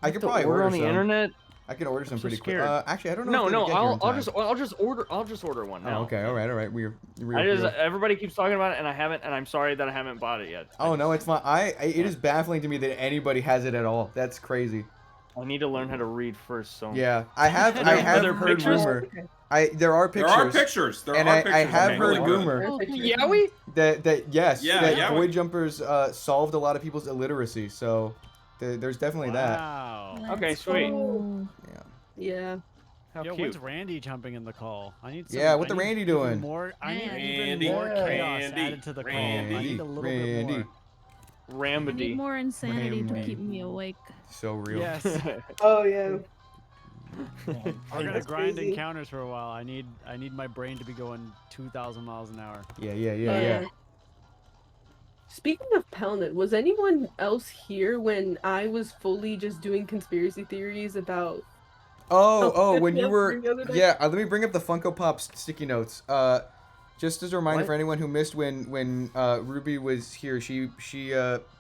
I could to probably order order on the some. internet. I can order some so pretty quick. scared. Actually, I don't know. No, if they get here in time. I'll just order one now. Oh, okay, all right. Everybody keeps talking about it, and I haven't, and I'm sorry that I haven't bought it yet. Oh no, it's fine. It is baffling to me that anybody has it at all. That's crazy. I need to learn how to read first. So Yeah, I have Are there heard pictures? rumor. There are pictures. There are pictures. There and are I pictures. have Okay, heard really good. rumor Yowie? that yes, Yeah, that Yowie. Void Jumpers solved a lot of people's illiteracy. So there's definitely Wow. Okay, sweet. Yeah. How Yo, cute. when's Randy jumping in the call? I need some, Yeah, what I the need Randy even doing? More, I need Randy, even more chaos Randy, added to the call. I Randy, need a little Randy. bit more. I need Rambody. more insanity to Randy. keep me awake. So real. Yes. Oh yeah. We're gonna That's grind crazy. encounters for a while. I need my brain to be going 2,000 miles an hour. Yeah. Speaking of Pelnet, was anyone else here when I was fully just doing conspiracy theories about? Oh, when you the were other day? yeah. Let me bring up the Funko Pop sticky notes. Just as a reminder for anyone who missed when Ruby was here, she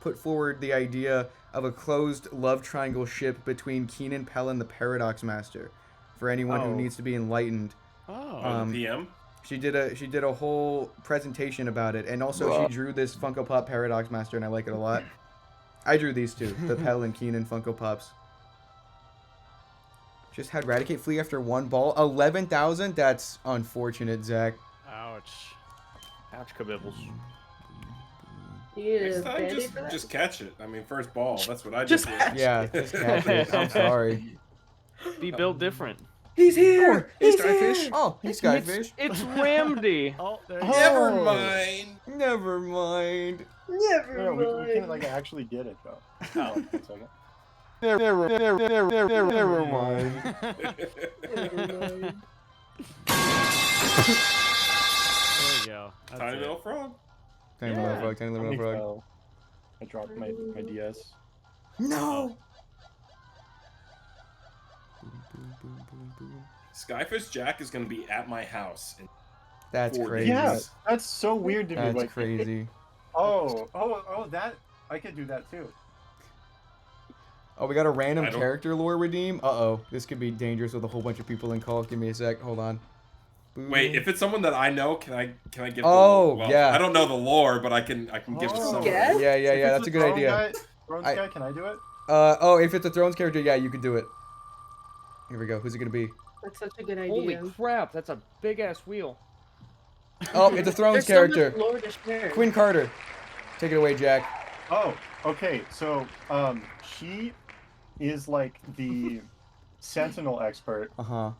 put forward the idea of a closed love triangle ship between Keenan Pell and the Paradox Master. For anyone who Oh. needs to be enlightened. Oh. PM. She did a whole presentation about it, and also Wow. she drew this Funko Pop Paradox Master, and I like it a lot. I drew these two, the Pell and Keenan Funko Pops. Just had Radicate flee after one ball. 11,000? That's unfortunate, Zach. Ouch. Ouch, kabibbles. Yeah. Next time, Band-Aid for that? just catch it. I mean, first ball. That's what I just did. Yeah, just catch it. I'm sorry. Be built different. He's here. He's Skyfish. here. Oh, he's Skyfish. It's Ramdy. Oh, there Never mind. Never mind. Never No, we mind. can't like actually get it though. Oh, one second. Never mind. There we go. That's Tiny it. little frog. Tiny little frog, tiny little frog. fell. I dropped my DS. No! Skyfish Jack is going to be at my house. In That's 4 crazy. Yeah, days. that's so weird to me. That's Like, crazy. that I could do that too. Oh, we got a random I don't- character lore redeem? Uh-oh. This could be dangerous with a whole bunch of people in call. Give me a sec. Hold on. Boom. Wait, if it's someone that I know, can I give? Oh, well, yeah. I don't know the lore, but I can give it some. Yes? Yeah, that's a good idea. Thrones I- guy, can I do it? Oh, if it's a Thrones character, yeah, you can do it. Here we go. Who's it gonna be? That's such a good Holy idea. crap, that's a big ass wheel. Oh, it's a Thrones There's so character. much lore to share. Quinn Carter. Take it away, Jack. Oh, okay. So, she is like the Sentinel expert Uh-huh.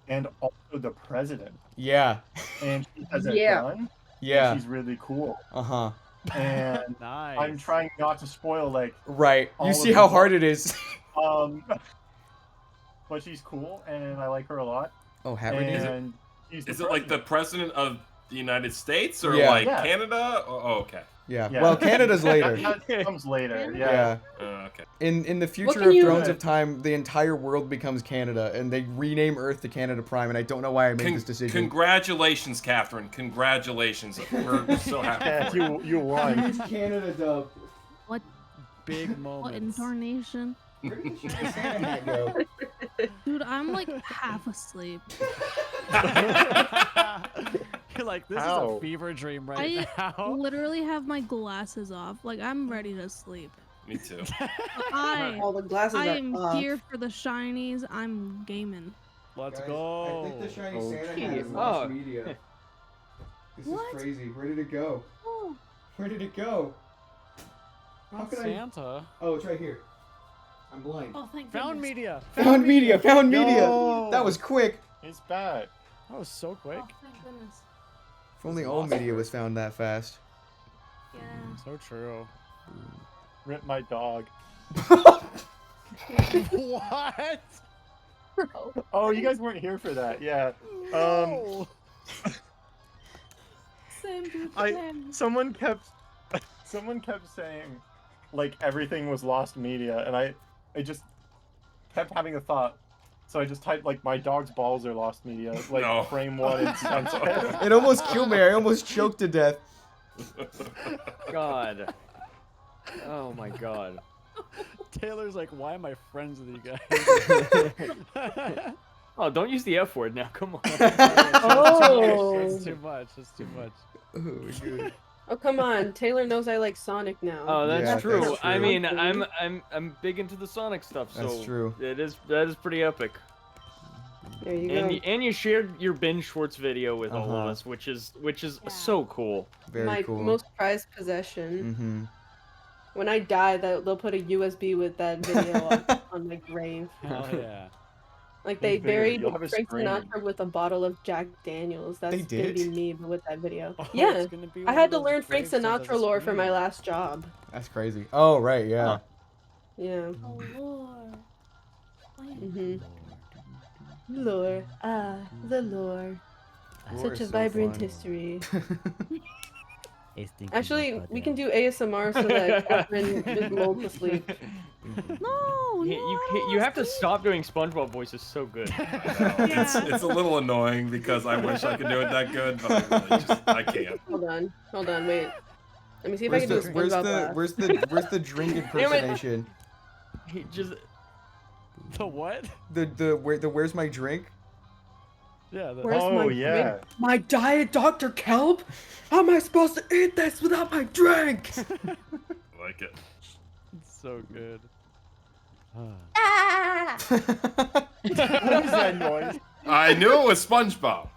and also the president. Yeah. And she has a Yeah. gun. Yeah. And she's really cool. Uh-huh. And Nice. I'm trying not to spoil like Right. all You of see the how lore. hard it is. But she's cool and I like her a lot. Oh, hat redeem? And she's Is the it like the president of the United States or Yeah. like Yeah. Canada? Oh, okay. Yeah. Yeah. Well, Canada's later. That comes later. Yeah. Yeah. Okay. In the future can of you- Thrones of Time, the entire world becomes Canada, and they rename Earth to Canada Prime, and I don't know why I made this decision. Congratulations, Catherine. Congratulations. We're so happy. Yeah, you won. Canada dub. What Big what moments. incarnation? Where did the Santa hat go? Dude, I'm like half asleep. You're like, this is How? a fever dream right I now. literally have my glasses off. Like I'm ready to sleep. Me too. All the glasses I are am off. here for the shinies. I'm gaming. Let's Guys, go. I think the shiny Santa Okay. hat is Oh. lost media. This What? is crazy. Where did it go? Oh, Where did it go? How Not can Santa. Oh, it's right here. I'm blind. Oh, thank Found goodness. media. Found media. Found media. No. That was quick. It's bad. That was so quick. Oh, thank goodness. If only all media was found that fast. Yeah. So true. Rip my dog. What? Oh, you guys weren't here for that. Yeah. No. Same dude. Someone kept saying like everything was lost media, and I just kept having a thought. So I just typed like my dog's balls are lost media, like No. frame 1 and sunset. It almost killed me. I almost choked to death. God. Oh my God. Taylor's like, why am I friends with you guys? Oh, don't use the F word now. Come on. Oh. That's too much. That's too much. Oh my god. Oh come on, Taylor knows I like Sonic now. Oh, that's Yeah, true. that's I true. mean, I'm big into the Sonic stuff, so That's true. that is pretty epic. There you And go. and you shared your Ben Schwartz video with all of Uh-huh. us, which is so cool. Very My cool. most prized possession. Mm-hmm. When I die, they'll put a USB with that video on my grave. Hell yeah. Like they Bigger, buried you'll have a Frank screen. Sinatra with a bottle of Jack Daniels. That's They gonna be did? me, but with that video. Oh, Yeah, it's gonna be I one had of to those learn Frank gravestones as a Sinatra lore for screen. my last job. That's crazy. Oh right, yeah. Yeah. Oh, Lord. Mhm. Lore. Ah, the lore. Lore Such is a so vibrant fun. history. Actually, we can do ASMR so that Catherine is lulled to sleep. No, You have to stop doing SpongeBob voices so good. It's a little annoying because I wish I could do it that good, but I can't. Hold on, wait. Let me see if I Where's can do the a where's SpongeBob the laugh. where's the drink impersonation? He just The what? The where's my drink? Yeah. The, Where's my yeah. drink? My diet Dr. Kelp? How am I supposed to eat this without my drink? Like it. It's so good. Ah! What is that noise? I knew it was SpongeBob.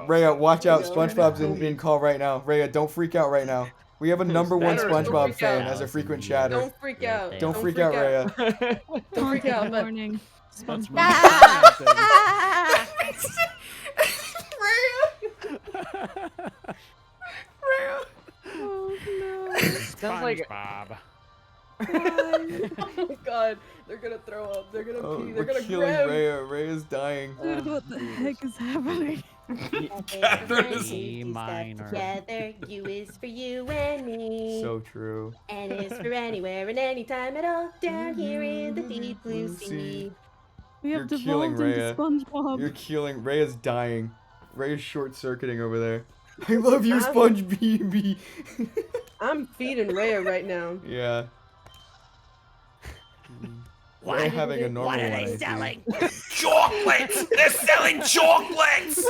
Rhea, watch out. Yeah, SpongeBob's in call right now. Rhea, don't freak out right now. We have a number one Better. SpongeBob freak fan out. as a frequent chatter. Don't freak out. Don't freak out, Rhea. Don't freak out, but Warning. That's SpongeBob. my Oh no. sounds like Bob. oh my god, they're gonna throw up. They're gonna Oh, pee. They're we're gonna killing grab. Rhea. Rhea's dying. Dude, what the heck is happening? Catherine is E minor. Together, U is for you and me. So true. N is for anywhere and anytime at all. Down here in the deep blue sea. We have You're killing devolved into Rhea. SpongeBob. You're killing. Rhea's dying. Rhea's short-circuiting over there. I love you, I'm- Sponge BB. I'm feeding Rhea right now. Yeah. Rhea having a normal What are one. I they see. selling? Chocolates! They're selling chocolates!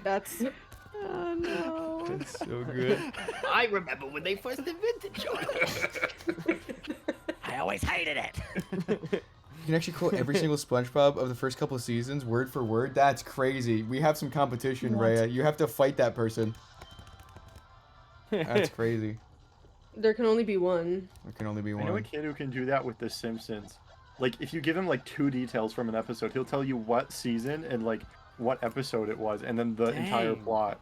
That's Oh no. It's so good. I remember when they first invented chocolate. I always hated it. You can actually quote every single SpongeBob of the first couple of seasons, word for word. That's crazy. We have some competition, What? Rhea. You have to fight that person. That's crazy. there can only be one. There can only be I know a one. kid who can do that with The Simpsons. Like, if you give him like 2 details from an episode, he'll tell you what season and like what episode it was, and then the entire Dang. plot.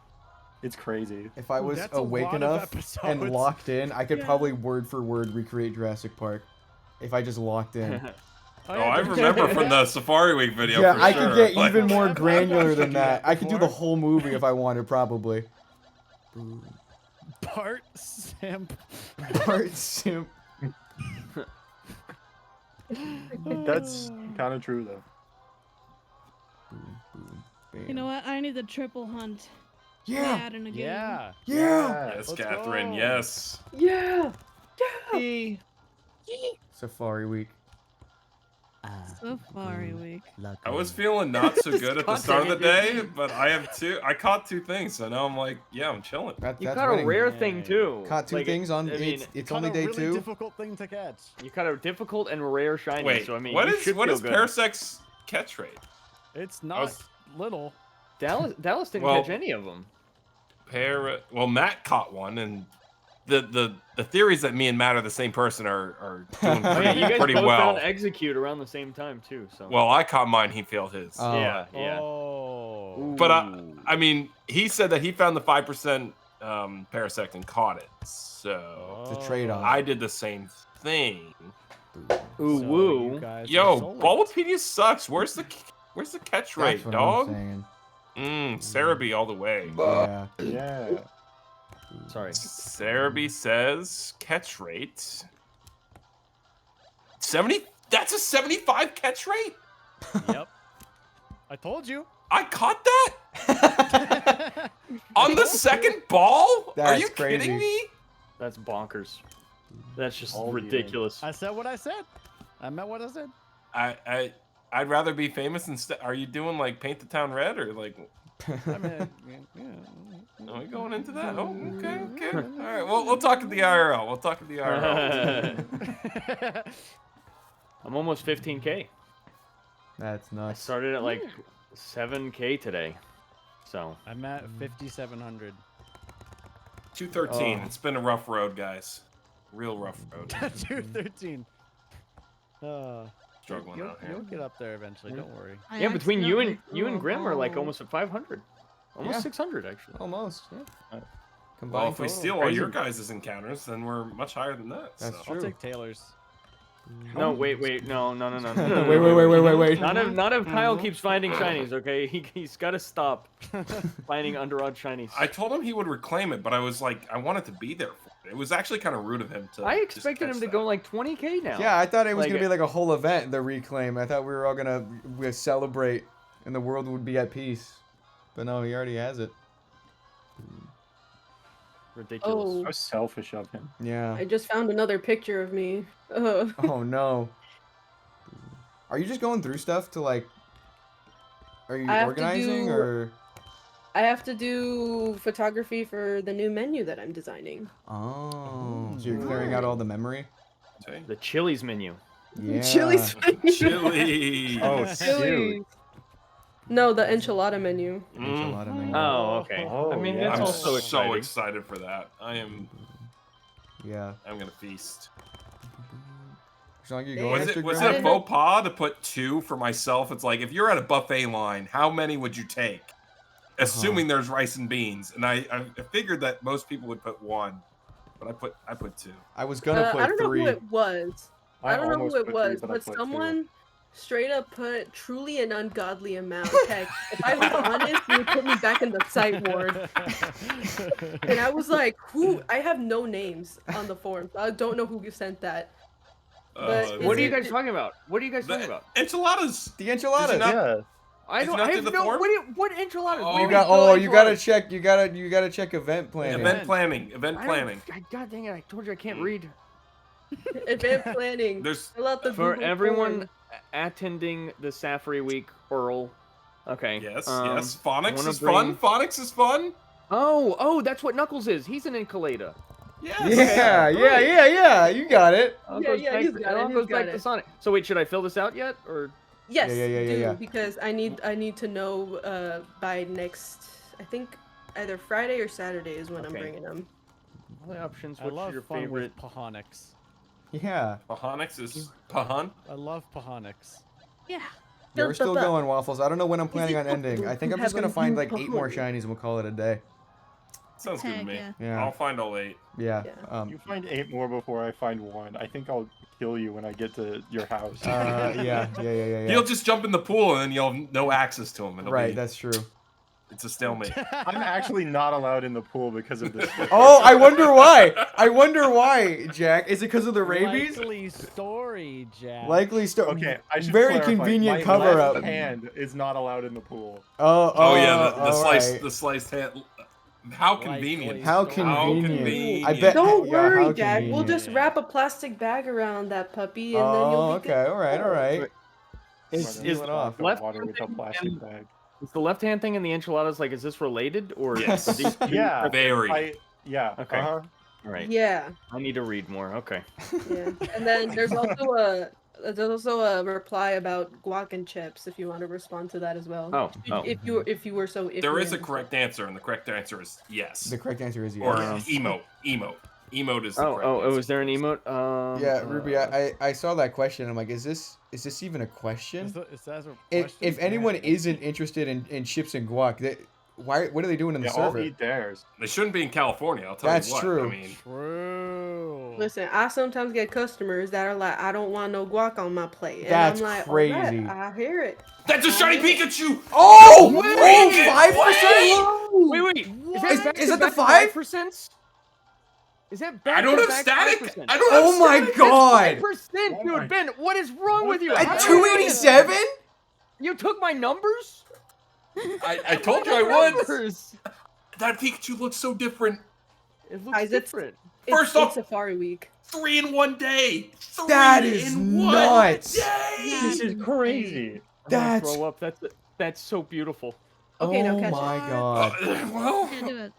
It's crazy. If I was That's a awake lot of enough and episodes. locked in, I could Yeah. probably word for word recreate Jurassic Park. If I just locked in. Oh, I remember from the Safari Week video. Yeah, for I sure. could get Like- even more I've granular watched than that. I could do the before. whole movie if I wanted, probably. Bart Simp. Bart Simp. That's kind of true though. You know what? I need the triple hunt. Yeah. Add in a game. Yeah. Yeah. Yes, Let's Catherine. go. Yes. Yeah. Safari Week. Safari Week. I was feeling not so good at the start of the day, but I caught 2 things, so now I'm like, yeah, I'm chilling. That, You that's caught a winning. rare thing too. Caught 2 Like, things on. I mean, it's Caught only a day really 2. difficult thing to catch. you caught a difficult and rare shiny. Wait, so I mean, what you is should what feel is good. Parasec's catch rate? It's not was- little. Dallas didn't Well- catch any of them. Well, Matt caught one, and the theories that me and Matt are the same person are doing Oh, yeah, you guys pretty both well. found execute around the same time too. So. Well, I caught mine. He failed his. Yeah. Yeah. Oh. But I mean, he said that he found the 5% parasect and caught it. So It's a trade-off. I did the same thing. Ooh So woo. you guys Yo, are soulmates. Bulbapedia sucks. Where's the catch rate, That's what dog? I'm saying. Cerebi all the way. Yeah. Yeah. Sorry. Cerebi says catch rate 70. That's a 75 catch rate. Yep. I told you. I caught that on the second ball. Are That's you crazy. kidding me? That's bonkers. That's just All ridiculous. I said what I said. I meant what I said. I'd rather be famous instead. Are you doing like Paint the Town Red or like? I mean, Are we going into that? Oh, okay. All right. Well, we'll talk at the IRL. I'm almost 15K. That's I nuts. started at like 7K today. So I'm at 5,700. 213. It's been a rough road, guys. Real rough road. 213. Struggling You'll out here. you'll get up there eventually. Don't worry. yeah, between you and Grim are like almost at 500, almost Yeah. 600 actually. Almost. Yeah. Well, Combined if we total. steal all Crazy. your guys' encounters, then we're much higher than that. That's so. true. I'll take Taylor's. No, wait, no. Wait. Not if Kyle keeps finding shinies, okay? He's got to stop finding underodd shinies. I told him he would reclaim it, but I was like, I wanted to be there for it. It was actually kind of rude of him to. I just expected catch him to that. go like 20K now. Yeah, I thought it was Like, gonna be like a whole event, the reclaim. I thought we were all gonna celebrate, and the world would be at peace. But no, he already has it. ridiculous. So selfish of him. Yeah. I just found another picture of me. Ugh. Oh no. Are you just going through stuff to like? Are you I have to organizing do- or? I have to do photography for the new menu that I'm designing. Oh, so you're clearing out all the memory. The Chili's menu. Yeah. Chili's menu. Chili. Oh, Chili's. cute. No, the enchilada menu. Enchilada menu. Oh, okay. Oh, I mean, yeah. that's I'm also so exciting. excited for that. I'm Yeah. gonna feast. As long as you Hey, go Was extra it was green. it a faux pas to put 2 for myself? It's like if you're at a buffet line, how many would you take? Assuming there's rice and beans, and I figured that most people would put 1, but I put 2. I was gonna put I don't know 3. who it was. I don't know almost who it put three, was, but I but put two. someone straight up put truly an ungodly amount. Heck, if I was honest, you would put me back in the sight ward. And I was like, who? I have no names on the form. I don't know who sent that. But What are is you guys it- talking about? What are you guys talking The about? enchiladas. The enchiladas. not- Yeah. I Did you don't. not I do have the no. form? What enchiladas? Oh, What do You mean got. no Oh, you gotta enchiladas? check. You gotta check event planning. Event planning. Event I don't- planning. God dang it! I told you I can't read. Event planning. There's Fill out the For Google everyone form. attending the Safari Week, Earl. Okay. yes. um, Phonics wanna is bring- fun. Phonics is fun. Oh, that's what Knuckles is. He's an Enchilada. Yes. Yeah. You got it. It all Yeah, goes yeah, back he's to- got it it, all he's goes got back to it. Sonic. So wait, should I fill this out yet, or? Yes, Yeah. because I need to know by next. I think either Friday or Saturday is when I'm Okay. bringing them. All the options. I What's love your fun favorite? with Pahonix. Yeah. Phonics is Pahan. I love Pahonix. Yeah. Yeah, we're still Built up. going, Waffles. I don't know when I'm planning on it ending. I think I'm have just gonna a find new like 8 more Pahonix? shinies and we'll call it a day. Sounds good to Heck me. yeah. Yeah. I'll find all 8. Yeah. Yeah. You find 8 more before I find 1. I think I'll kill you when I get to your house. Yeah. He'll just jump in the pool and then you'll have no access to him. It'll Right, be- that's true. It's a stalemate. I'm actually not allowed in the pool because of this. Oh, I wonder why, Jack. Is it because of the rabies? Likely story, Jack. Likely story. Okay, I should Very clarify. convenient My cover up. left hand is not allowed in the pool. Oh yeah, the all sliced right. the sliced hand. How convenient. How convenient. I bet. Don't yeah, worry, how Jack. We'll convenient. just wrap a plastic bag around that puppy, and then Oh, you'll be okay. All right. Is Seal it off. left Water with a plastic bag. Is the left hand thing in the enchiladas like? Is this related or? Yes. are these two Yeah. Very. Yeah. Okay. Uh-huh. All right. Yeah. I need to read more. Okay. Yeah. And then there's also there's also a reply about guac and chips if you want to respond to that as well. Oh, If you were so. There is a correct answer, and the correct answer is yes. The correct answer is yes. Or emote. Emote is the correct answer. Was there an emote? Yeah, Ruby, I saw that question. I'm like, is this even a question? If anyone isn't interested in chips and guac, what are they doing in the server? All eat theirs. They shouldn't be in California. I'll tell That's you what. true. I mean, True. Listen, I sometimes get customers that are like, I don't want no guac on my plate. And That's I'm like, crazy. "Alright, I hear it. That's a shiny Pikachu! Oh! No way! Wait. Is that the 5%? Is that I don't have static. 5%? I don't have Oh my static. god! 5%, dude. Ben, what is wrong with you? At 287? You took my numbers? I told you I would. That Pikachu looks so different. It looks Guys, different. First it's off, Safari Week. 3 in 1 day. That is nuts. This is crazy. That's throw up. That's so beautiful. Okay, now oh catch my it. god. Well, Can't do it.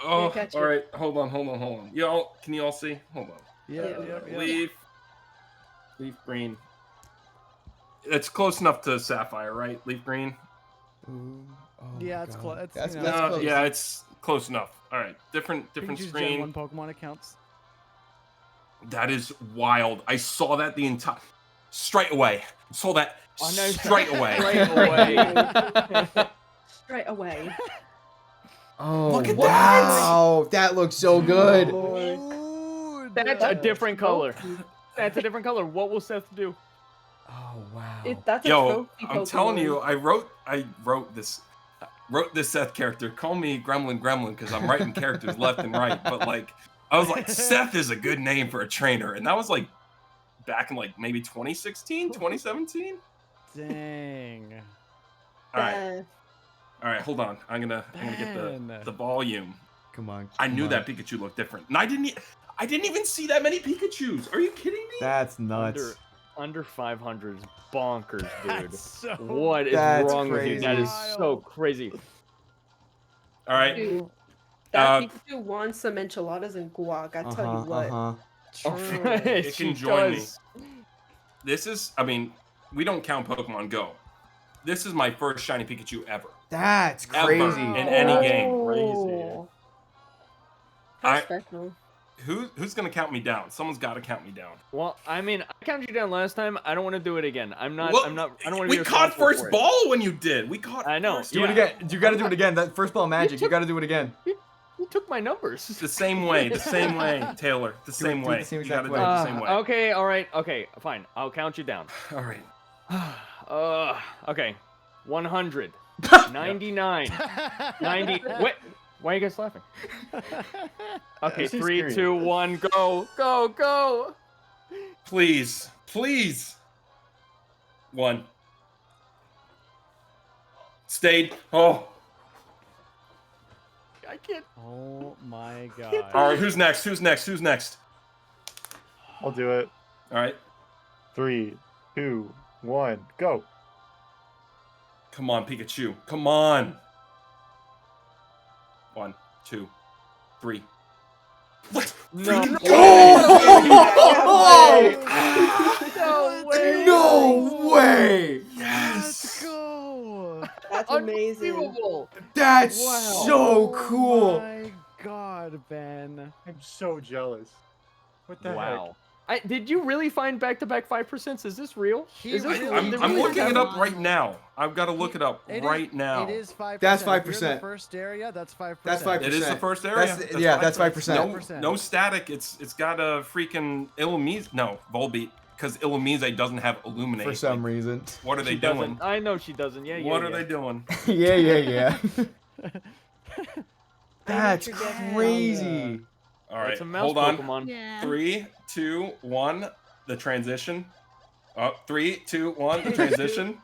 oh, catch all it. right. Hold on. Y'all, can you all see? Hold on. Yeah. Leaf green. It's close enough to Sapphire, right? Leaf green. Ooh, oh Yeah, my it's God. close. That's No, yeah, it's close enough. All right, different Pikachu's Gen screen. 1 Pokemon accounts. That is wild. I saw that the entire straight away. Saw that Oh, no, straight away. Straight away. Oh Look at wow, that looks so good. That's a different color. That's a different color. What will Seth do? Oh wow. That's a Yo, trophy I'm telling Pokemon. you, I wrote this Seth character. Call me Gremlin because I'm writing characters left and right. But like, I was like, Seth is a good name for a trainer, and that was like back in like maybe 2016, 2017. Dang. All right, hold on. I'm gonna get the volume. Come on. I knew come that on. Pikachu looked different, and I didn't even see that many Pikachus. Are you kidding me? That's nuts. Under 500 is bonkers, dude. That's so What is That's wrong with you? That is so crazy. All right. Dude, that Pikachu wants some enchiladas and guac. I tell you what. It can join me. This is, I mean, we don't count Pokemon Go. This is my first shiny Pikachu ever. That's Ever crazy. in any game. Oh. I- Special. Who's gonna count me down? Someone's got to count me down. Well, I mean, I counted you down last time. I don't want to do it again. I don't want Well, to we be caught responsible first for it. ball when you did. We caught. I know. First Do it again. You got to do it again. That first ball magic. You got to do it again. You took my numbers. The same way, Taylor. The same way. the same You gotta exact do way. it the same way. Okay, all right. Okay, fine. I'll count you down. All right. Okay. 100. 99. 90. Wait. Why are you guys laughing? Okay, This is 3, scary. 2, 1, go. Go, go. Please. 1. Stayed. Oh. I can't. Oh my god. All right. Who's next? I'll do it. All right. 3, 2, 1, go. Come on, Pikachu. Come on. 1, 2, 3. What? No. No way! No way! Let's go. That's amazing. Unbelievable. That's Wow. so cool. Oh my god, Ben. I'm so jealous. What the Wow. Did you really find back-to-back 5%? Is this real? Is this real? I'm Did looking really it happen? up right now. I've got to look it up right now. It is 5%. That's If you're in 5%. the first area, that's 5%. That's 5%. It is the first area. That's 5%. No static. It's got a freaking Illumise. No, Volbeat. Because Illumise doesn't have Illuminate. For some reason. What are they She doesn't. doing? I know she doesn't. Yeah, yeah. What yeah. are they doing? yeah. That's crazy. All right, It's a mouse hold on. Pokemon. Yeah. 3, 2, 1. The transition. 3, 2, 1. The transition.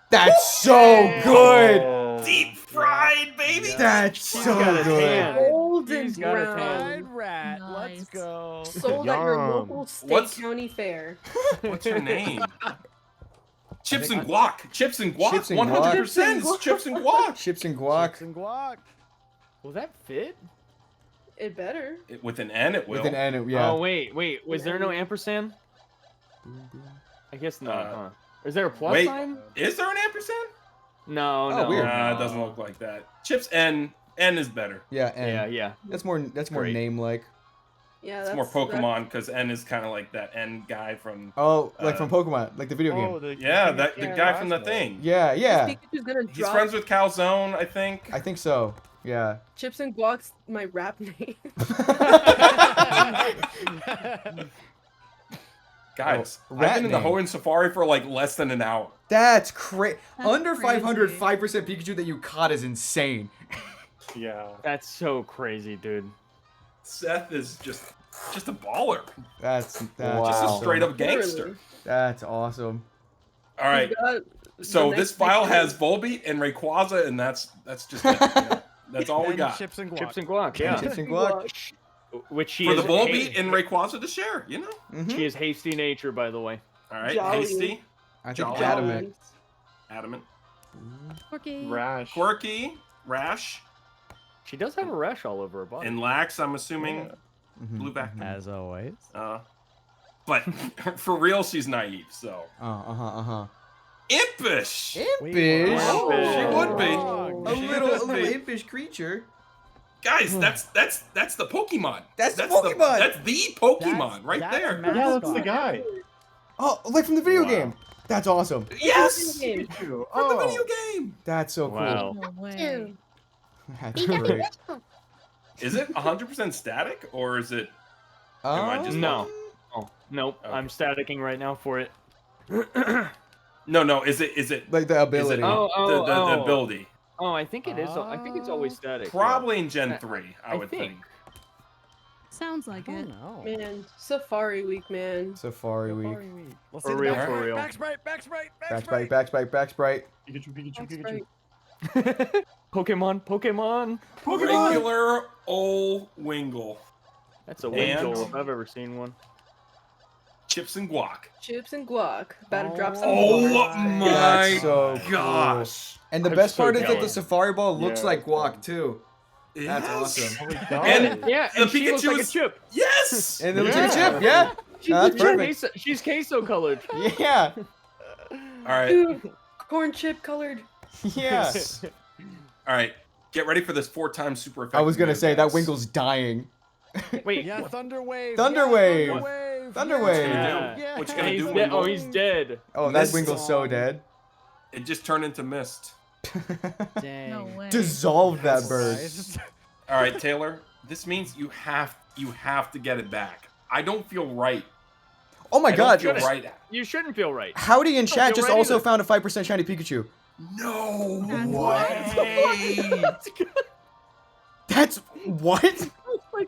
That's so good. Deep fried, baby. That's so got a good. tan. Golden She's got a brown. tan. Fried rat. Let's Nice. go. Sold at your Yum. local state What's- county fair. What's her name? Chips and guac. Chips and guac. Chips and 100% is chips and guac. Chips and guac. Chips and guac. Will that fit? It better. With an N, it will. With an N, yeah. Oh wait. Was there no ampersand? I guess not, huh? Is there a plus Wait, sign? is there an ampersand? No, Oh, no. weird. Nah, no. it doesn't look like that. Chips N is better. Yeah, N. Yeah, yeah. That's more Great. name like. Yeah, It's more Pokemon because N is kind of like that N guy from. Oh, like from Pokemon, like the video game. the the guy from the thing. Yeah, yeah. Pikachu's gonna He's drop friends with Calzone, I think. I think so. Yeah. Chips and Guac's my rap name. Guys, Oh, I've rat been in the name. Hoenn Safari for like less than an hour. That's crazy. That's Under 500, crazy. 5% Pikachu that you caught is insane. Yeah. That's so crazy, dude. Seth is just a baller. That's Just awesome. a straight up gangster. That's awesome. All right. So this file has Volbeat and Rayquaza, and that's just it. That's all we And got. Chips and guac. Chips and guac, yeah. Chips and guac. Which she For is the Volbeat and Rayquaza to share, you know? She is hasty nature, by the way. All right, Jolly. hasty, I think Jolly. adamant. adamant, Quirky. Rash. quirky, rash, She does have a rash all over her body. and lax. I'm assuming Mhm, blue back. As always. But for real, she's naive. So Uh-huh. impish. Impish. She would be. A She little would be. impish creature. Guys, that's the Pokemon. That's the Pokemon. That's the Pokemon right there. Yeah, that's the guy. Oh, like from the video Wow. game. That's awesome. Yes, Game. Pikachu. from the video game. That's so cool. Wow. No way. That's great. Is it 100% static or is it? Am I just No. Oh, nope. Okay. I'm staticking right now for it. No. Is it Like the ability. the ability? Oh, I think it is. I think it's always static. yeah. Probably in Gen 3, I would think. Sounds like it. No. Man, Safari Week, man. Safari Week. Let's For see the real, back for sprite, real. Back sprite, back sprite, back Back sprite. sprite, back sprite, back sprite. Pikachu, That's Pikachu. right. Pokemon. Regular old Wingull. That's a And- Wingull if I've ever seen one. Chips and guac. Chips and Guac. About to drop some. Oh bars. my That's so cool. gosh. And the I'm best so part is that the jealous. Safari Ball looks Yeah. like guac too. That's Yes. awesome. Oh my god. And Yeah, the and she looks Pikachu like a is- chip. Yes. And it looks like a Yeah. chip, yeah. She's That's legit. perfect. She's queso colored. Yeah. All right. Dude, corn chip colored. Yeah. All right. Get ready for this 4-time super effective. I was gonna say that Wingull. Wingull's dying. Wait. Yeah, Thunder Wave. Thunder yeah, Wave. Thunder Wave. Thunder yeah. Wave. Yeah. What you gonna He's do, dead. Wingull? Oh, he's dead. Oh, that Mist. Wingull's so dead. It just turned into mist. Dang. No way. Dissolve that bird. Guys. All right, Taylor. This means you have to get it back. I don't feel right. Oh my I god. don't feel right. You shouldn't feel right. Howdy in chat feel just right also either. found a 5% shiny Pikachu. No That's way. That's what?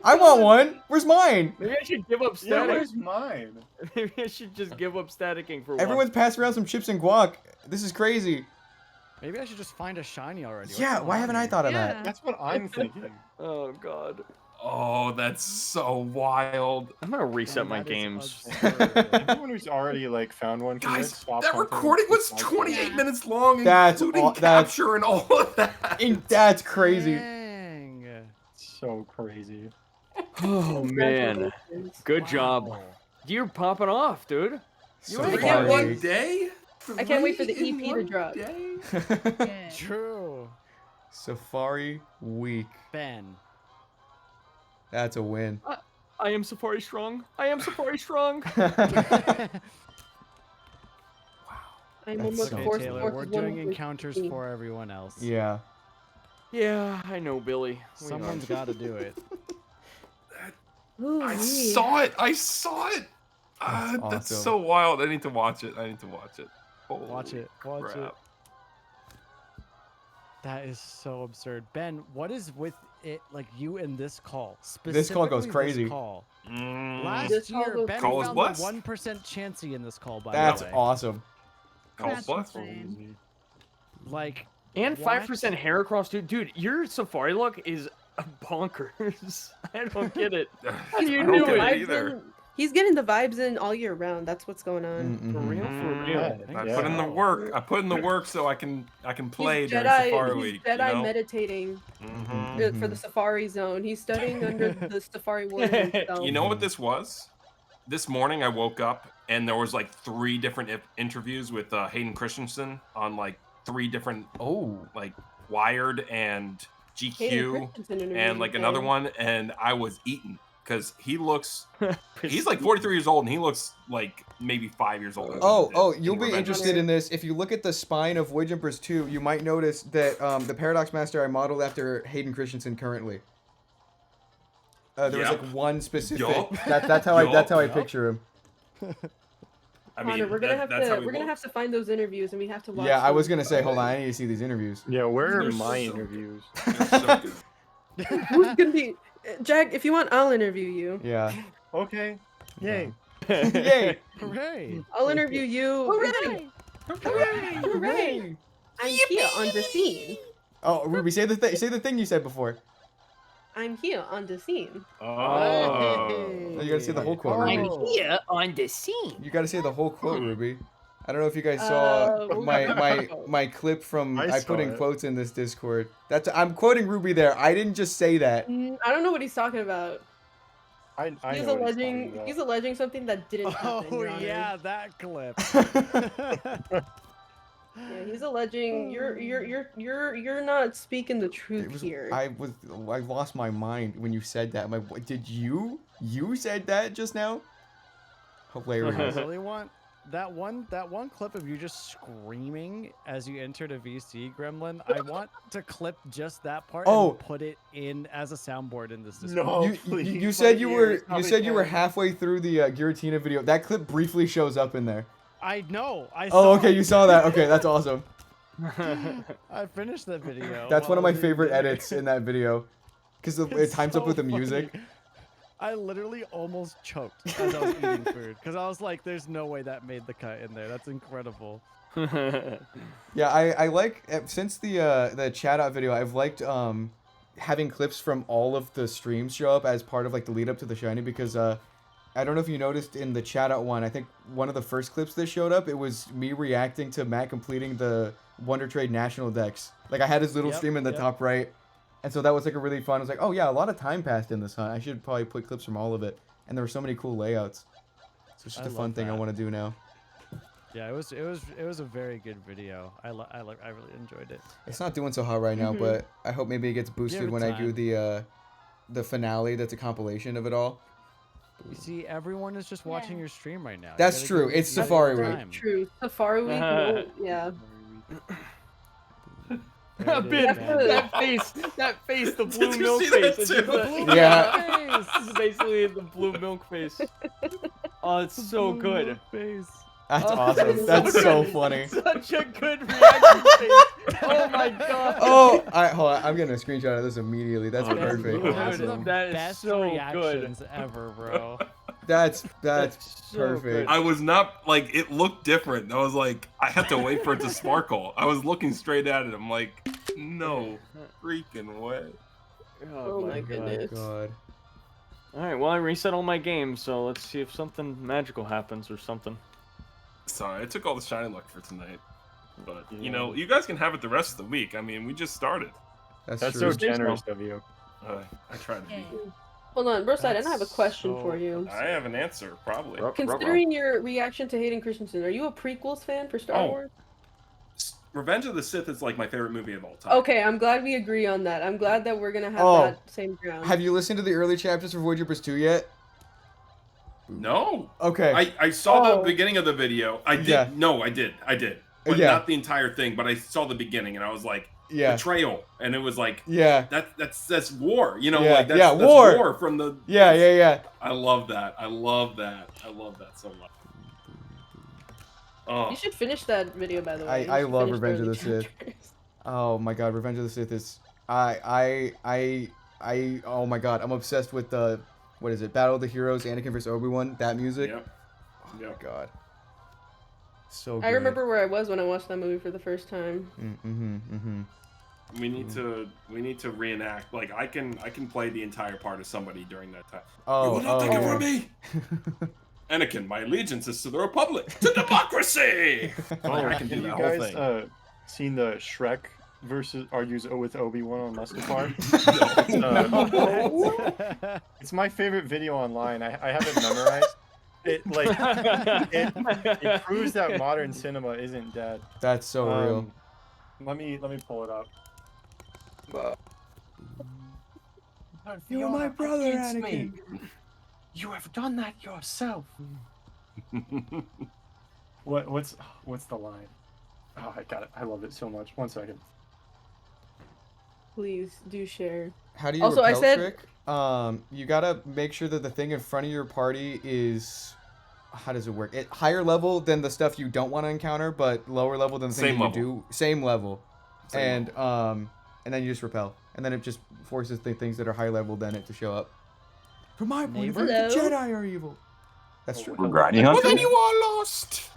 I want one. Where's mine? Maybe I should give up Yeah, static. where's mine? Maybe I should just give up staticking for Everyone's passing around some chips and guac. This is crazy. Maybe I should just find a shiny already. What's Yeah, going why on haven't I here? thought of Yeah. that? That's what I'm thinking. one. Oh god. Oh, that's so wild. I'm gonna reset my That is games. absurd. Anyone who's already like found one can Guys, just stop that hunting. recording was Just 28 Yeah. minutes long, That's including aw- that's- capture and all of that. That's crazy. Dang. So crazy. Oh man. Good job. You're popping off, dude. So I can't far, wait. Nick. Day? I can't wait for the 3 in EP to one drop. day? Yeah. True. Safari Week. Ben. That's a win. I am Safari strong. I am Safari strong. I'm That's almost so Okay, forced. Taylor, forced we're one doing with encounters 15. for everyone else. Yeah. Yeah, I know, Billy. We Someone's are. got to do it. Ooh, I wee. saw it. I saw it. That's That's awesome. so wild. I need to watch it. Holy Watch it. Watch it. crap. That is so absurd. Ben, what is with it, like you in this call? This call goes Specifically crazy. This call. Mm, Last This call year, goes Ben Call is found blessed. the 1% chancey in this call, by That's the way. awesome. Call That's blessed. insane. Like, And what? 5% hair across, dude. Your Safari look is bonkers. I don't get it. How do He's you getting do the it? vibes either. in- He's getting the vibes in all year round. That's what's going on. Mm-mm. For real, for real. Yeah. I put in the work. I put in the work so I can play He's during Jedi, Safari he's Week. Jedi you know? meditating Mhm. for the Safari Zone. He's studying under the Safari Warden himself. You know what this was? This morning I woke up and there was like 3 different interviews with Hayden Christensen on like 3 different like Wired and GQ and like another one, and I was eaten because he looks he's like 43 years old and he looks like maybe 5 years older. You'll be interested in this. If you look at the spine of Void Jumpers 2, you might notice that the Paradox Master I modeled after Hayden Christensen currently. There was like one specific. That's how I picture him. I Connor, we're gonna have to find those interviews, and we have to watch. Yeah, I was them. gonna say, hold on, I need to see these interviews. Yeah, where are They're my so interviews? Who's gonna be Jack? If you want, I'll interview you. Yeah. Okay. Yay. Yay. Hooray. I'll interview you. Hooray! Hooray! I'm here on the scene. Oh, Ruby, say the thing you said before. I'm here on the scene. Oh. You gotta say the whole quote, Ruby. I'm here on the scene. You gotta say the whole quote, Ruby. I don't know if you guys saw my clip from I put in quotes in this Discord. I'm quoting Ruby there. I didn't just say that. I don't know what he's talking about. I He's know what alleging. He's alleging something that didn't happen. Oh Your Honor. yeah, that clip. Yeah, he's alleging you're not speaking the truth here. I lost my mind when you said that. I'm like, what, did you said that just now? Hilarious. I really want that one clip of you just screaming as you entered a VC, Gremlin. I want to clip just that part and put it in as a soundboard in this Discord. No, you said you were halfway through the Giratina video. That clip briefly shows up in there. I know. I saw Oh, okay, you saw that. Okay, that's awesome. I finished that video. That's one of my favorite edits in that video, because it times up with the music. I literally almost choked as I was eating food because I was like, "There's no way that made the cut in there. That's incredible." Yeah, I like since the chat out video, I've liked having clips from all of the streams show up as part of like the lead up to the shiny, because I don't know if you noticed in the chat out one, I think one of the first clips that showed up, it was me reacting to Matt completing the Wonder Trade National Decks. Like I had his little stream in the top right. And so that was like a really fun. I was like, oh yeah, a lot of time passed in this hunt. I should probably put clips from all of it. And there were so many cool layouts. So it's just a fun thing I want to do now. Yeah, it was a very good video. I really enjoyed it. It's not doing so hot right now, but I hope maybe it gets boosted when I do the finale. That's a compilation of it all. You see, everyone is just watching your stream right now. That's true. It's Safari Week. True. Safari Week. Yeah. That face, the blue milk face. Yeah. This is basically the blue milk face. Oh, it's so good. That's awesome. That's so funny. Such a good reaction face. Oh my god. Oh, hold on. I'm getting a screenshot of this immediately. That's perfect. That is Best so reactions good. ever, bro. That's so perfect. good. I was not like, it looked different. I was like, I had to wait for it to sparkle. I was looking straight at it. I'm like, no freaking way. Oh my goodness. God. All right, well I reset all my games, so let's see if something magical happens or something. Sorry, I took all the shiny luck for tonight. But, you know, you guys can have it the rest of the week. I mean, we just started. That's so generous of you. I tried to be. Hold on, Broside, I have a question for you. I have an answer, probably. Considering your reaction to Hayden Christensen, are you a prequels fan for Star Wars? Revenge of the Sith is like my favorite movie of all time. Okay, I'm glad we agree on that. I'm glad that we're gonna have that same ground. Have you listened to the early chapters for Void Jumpers 2 yet? No. Okay. I saw the beginning of the video. I did. Yeah. No, I did. But Yeah. not the entire thing. But I saw the beginning, and I was like, Yeah. betrayal, and it was like, Yeah. that's war. You know, Yeah. like that's, Yeah, that's war. from the. Yeah. I love that. I love that so much. Oh. You should finish that video, by the way. I love Revenge of the Sith. Oh my god, Revenge of the Sith is oh my god, I'm obsessed with the what is it? Battle of the Heroes, Anakin vs. Obi-Wan, that music. Yep. Oh my god. So good. I remember where I was when I watched that movie for the first time. We need to reenact. Like I can play the entire part of somebody during that time. Oh, you will not take it yeah. from me. Anakin, my allegiance is to the Republic, to democracy. I can do Have that you whole guys thing. seen the Shrek versus argues with Obi-Wan on Mustafar? It's my favorite video online. I have it memorized. it proves that modern cinema isn't dead. That's so real. Let me pull it up. You're my brother, Anakin. You have done that yourself. What's the line? Oh, I got it. I love it so much. 1 second. Please do share. How do you Also, I repel said trick? You gotta make sure that the thing in front of your party is, how does it work? Higher level than the stuff you don't want to encounter, but lower level than the thing that you do. Same level. And then you just repel, and then it just forces the things that are high level than it to show up. From my point of view, the Jedi are evil. That's true. We're grindy hunting? Well, then you are lost.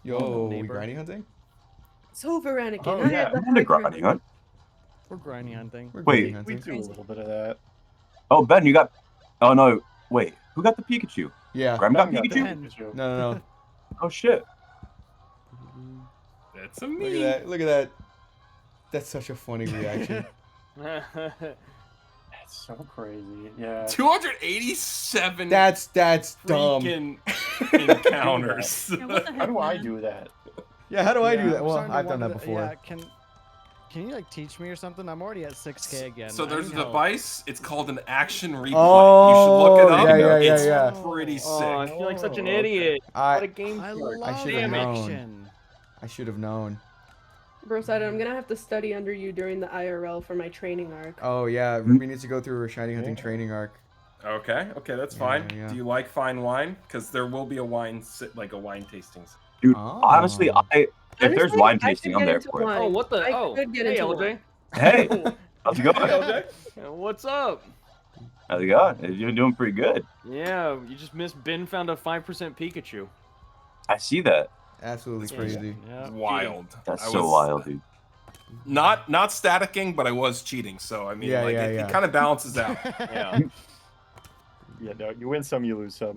Yo, we grindy hunting? It's over, Anakin. Oh, I yeah. had the I'm into high ground. grinding hunt. We're grinding hunting. Wait. We do a little bit of that. Oh, Ben, you got... Oh, no. Wait. Who got the Pikachu? Yeah. Graham got Ben got the Pikachu? Pikachu. No. Oh, shit. That's a Look me. at that. Look at that. That's such a funny reaction. That's so crazy. Yeah. 287 That's dumb. freaking encounters. How do I do that? Yeah, how do I do that? I'm Well, starting to I've done that wonder before. Yeah, can you like teach me or something? I'm already at 6K again. So I there's a need help. device. It's called an action replay. Oh, you should look it up. yeah, It's yeah. pretty Oh, I sick. feel like such an idiot. I- What a game I start. love should have Damn it. known. I should have known. Brosided, I'm gonna have to study under you during the IRL for my training arc. Oh yeah, Ruby needs to go through her shiny hunting training arc. Okay, that's fine. Yeah. Do you like fine wine? Because there will be a wine tasting. Dude, Oh. honestly, if there's Honestly, wine I tasting, could I'm get there into for it. wine. Oh, what the? I Oh, could get hey, into LJ. wine. Hey, how's it going? LJ. What's up? How's it going? You're doing pretty good. Yeah, you just missed. Ben found a 5% Pikachu. I see that. Absolutely crazy. Yeah. Wild. That's I so was wild, dude. Not staticking, but I was cheating. So I mean, Yeah, like yeah, it yeah. kind of balances out. Yeah. Yeah, no, you win some, you lose some.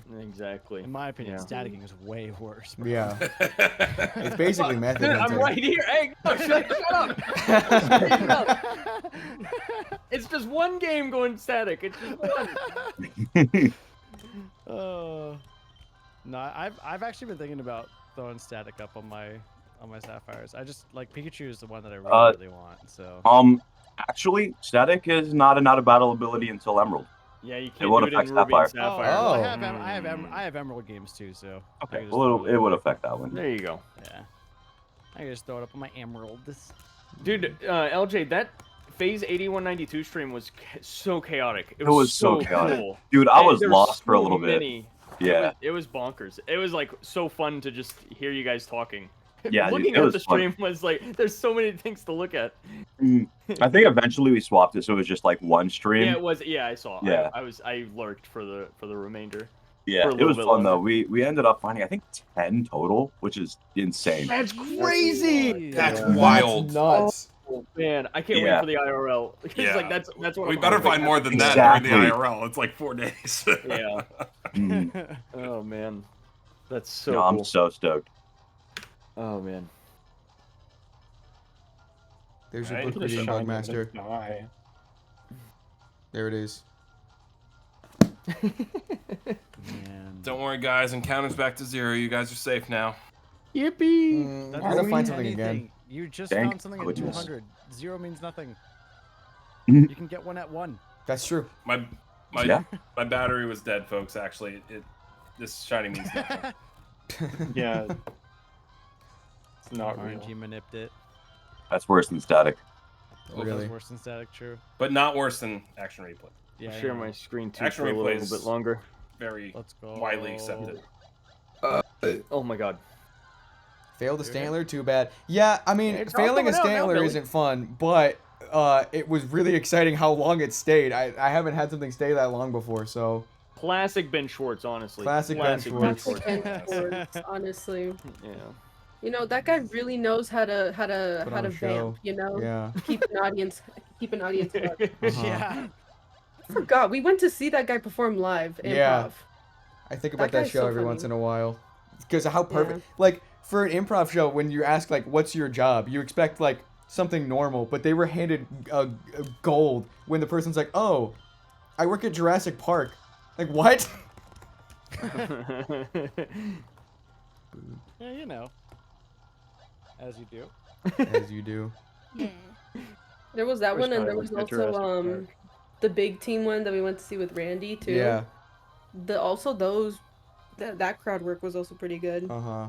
Mm-hmm. Exactly. In my opinion, Yeah. staticking is way worse. Bro. Yeah. It's basically method Dude, I'm hunting. right here. Hey, no, shut up. Shut up. It's just one game going static. It's just one. No, I've actually been thinking about throwing static up on my sapphires. I just like Pikachu is the one that I really want. So. Actually, static is not an out of battle ability until Emerald. Yeah, you It can't won't do it in affect Ruby and Sapphire. Sapphire. Well, I have Emerald games too, so. I Okay, can just well, throw it would affect that one. There you go. Yeah. I can just throw it up on my Emeralds. Dude, LJ, that Phase 8192 stream was so chaotic. It was so chaotic. cool. Dude, I And was there were lost for a so little bit. many. Yeah. It was bonkers. It was like so fun to just hear you guys talking. Yeah, dude, Looking it at was the fun. stream was like, there's so many things to look at. I think eventually we swapped it so it was just like one stream. Yeah, it was. Yeah, I saw. Yeah. I lurked for the remainder. Yeah, for a it little was bit fun longer. though. We ended up finding I think 10 total, which is insane. That's crazy. That's That's wild. nuts. Oh, man, I can't Yeah. wait for the IRL. It's Yeah. like that's what We I'm better hoping. find more than that Exactly. during the IRL. It's like 4 days. Yeah. Mhm. Oh man, that's so No, cool. I'm so stoked. Oh man. There's your Right. book reading, Shine Bugmaster. in the eye. There it is. Man. Don't worry, guys. Encounters back to 0. You guys are safe now. Yippee! That Hard to doesn't find mean something again. anything. You just Thank found something at goodness. 200. 0 means nothing. Mhm. You can get one at 1. That's true. My Yeah. my battery was dead, folks. Actually, this shiny means nothing. Yeah. It's not RNG real. manipped it. That's worse than static. Both Really? is worse than static, true. But not worse than action replay. Yeah. I'll I share know. my screen too Action for a replay little is bit longer. very Let's go. widely accepted. Oh my god. Failed a Stantler, too bad. Yeah, I mean, It's all failing a coming out now, Stantler Billy. isn't fun, but it was really exciting how long it stayed. I haven't had something stay that long before, so Classic Ben Schwartz, honestly. Classic Ben Schwartz. Classic Ben Schwartz, honestly. Yeah. You know, that guy really knows how to Put on a vamp, show. you know? Yeah. Keep an audience hooked. Yeah. I forgot. We went to see that guy perform live improv. Yeah. I think about That that guy's show so every funny. once in a while. Because of how perfect. Yeah. Like, for an improv show, when you ask, like, what's your job, you expect, like, something normal, but they were handed gold when the person's like, oh, I work at Jurassic Park. Like, what? Yeah, you know. As you do. As you do. Yeah. There was that Wish one, and I there was was also Jurassic Park. the big team one that we went to see with Randy too. Yeah. Also those that crowd work was also pretty good. Uh-huh.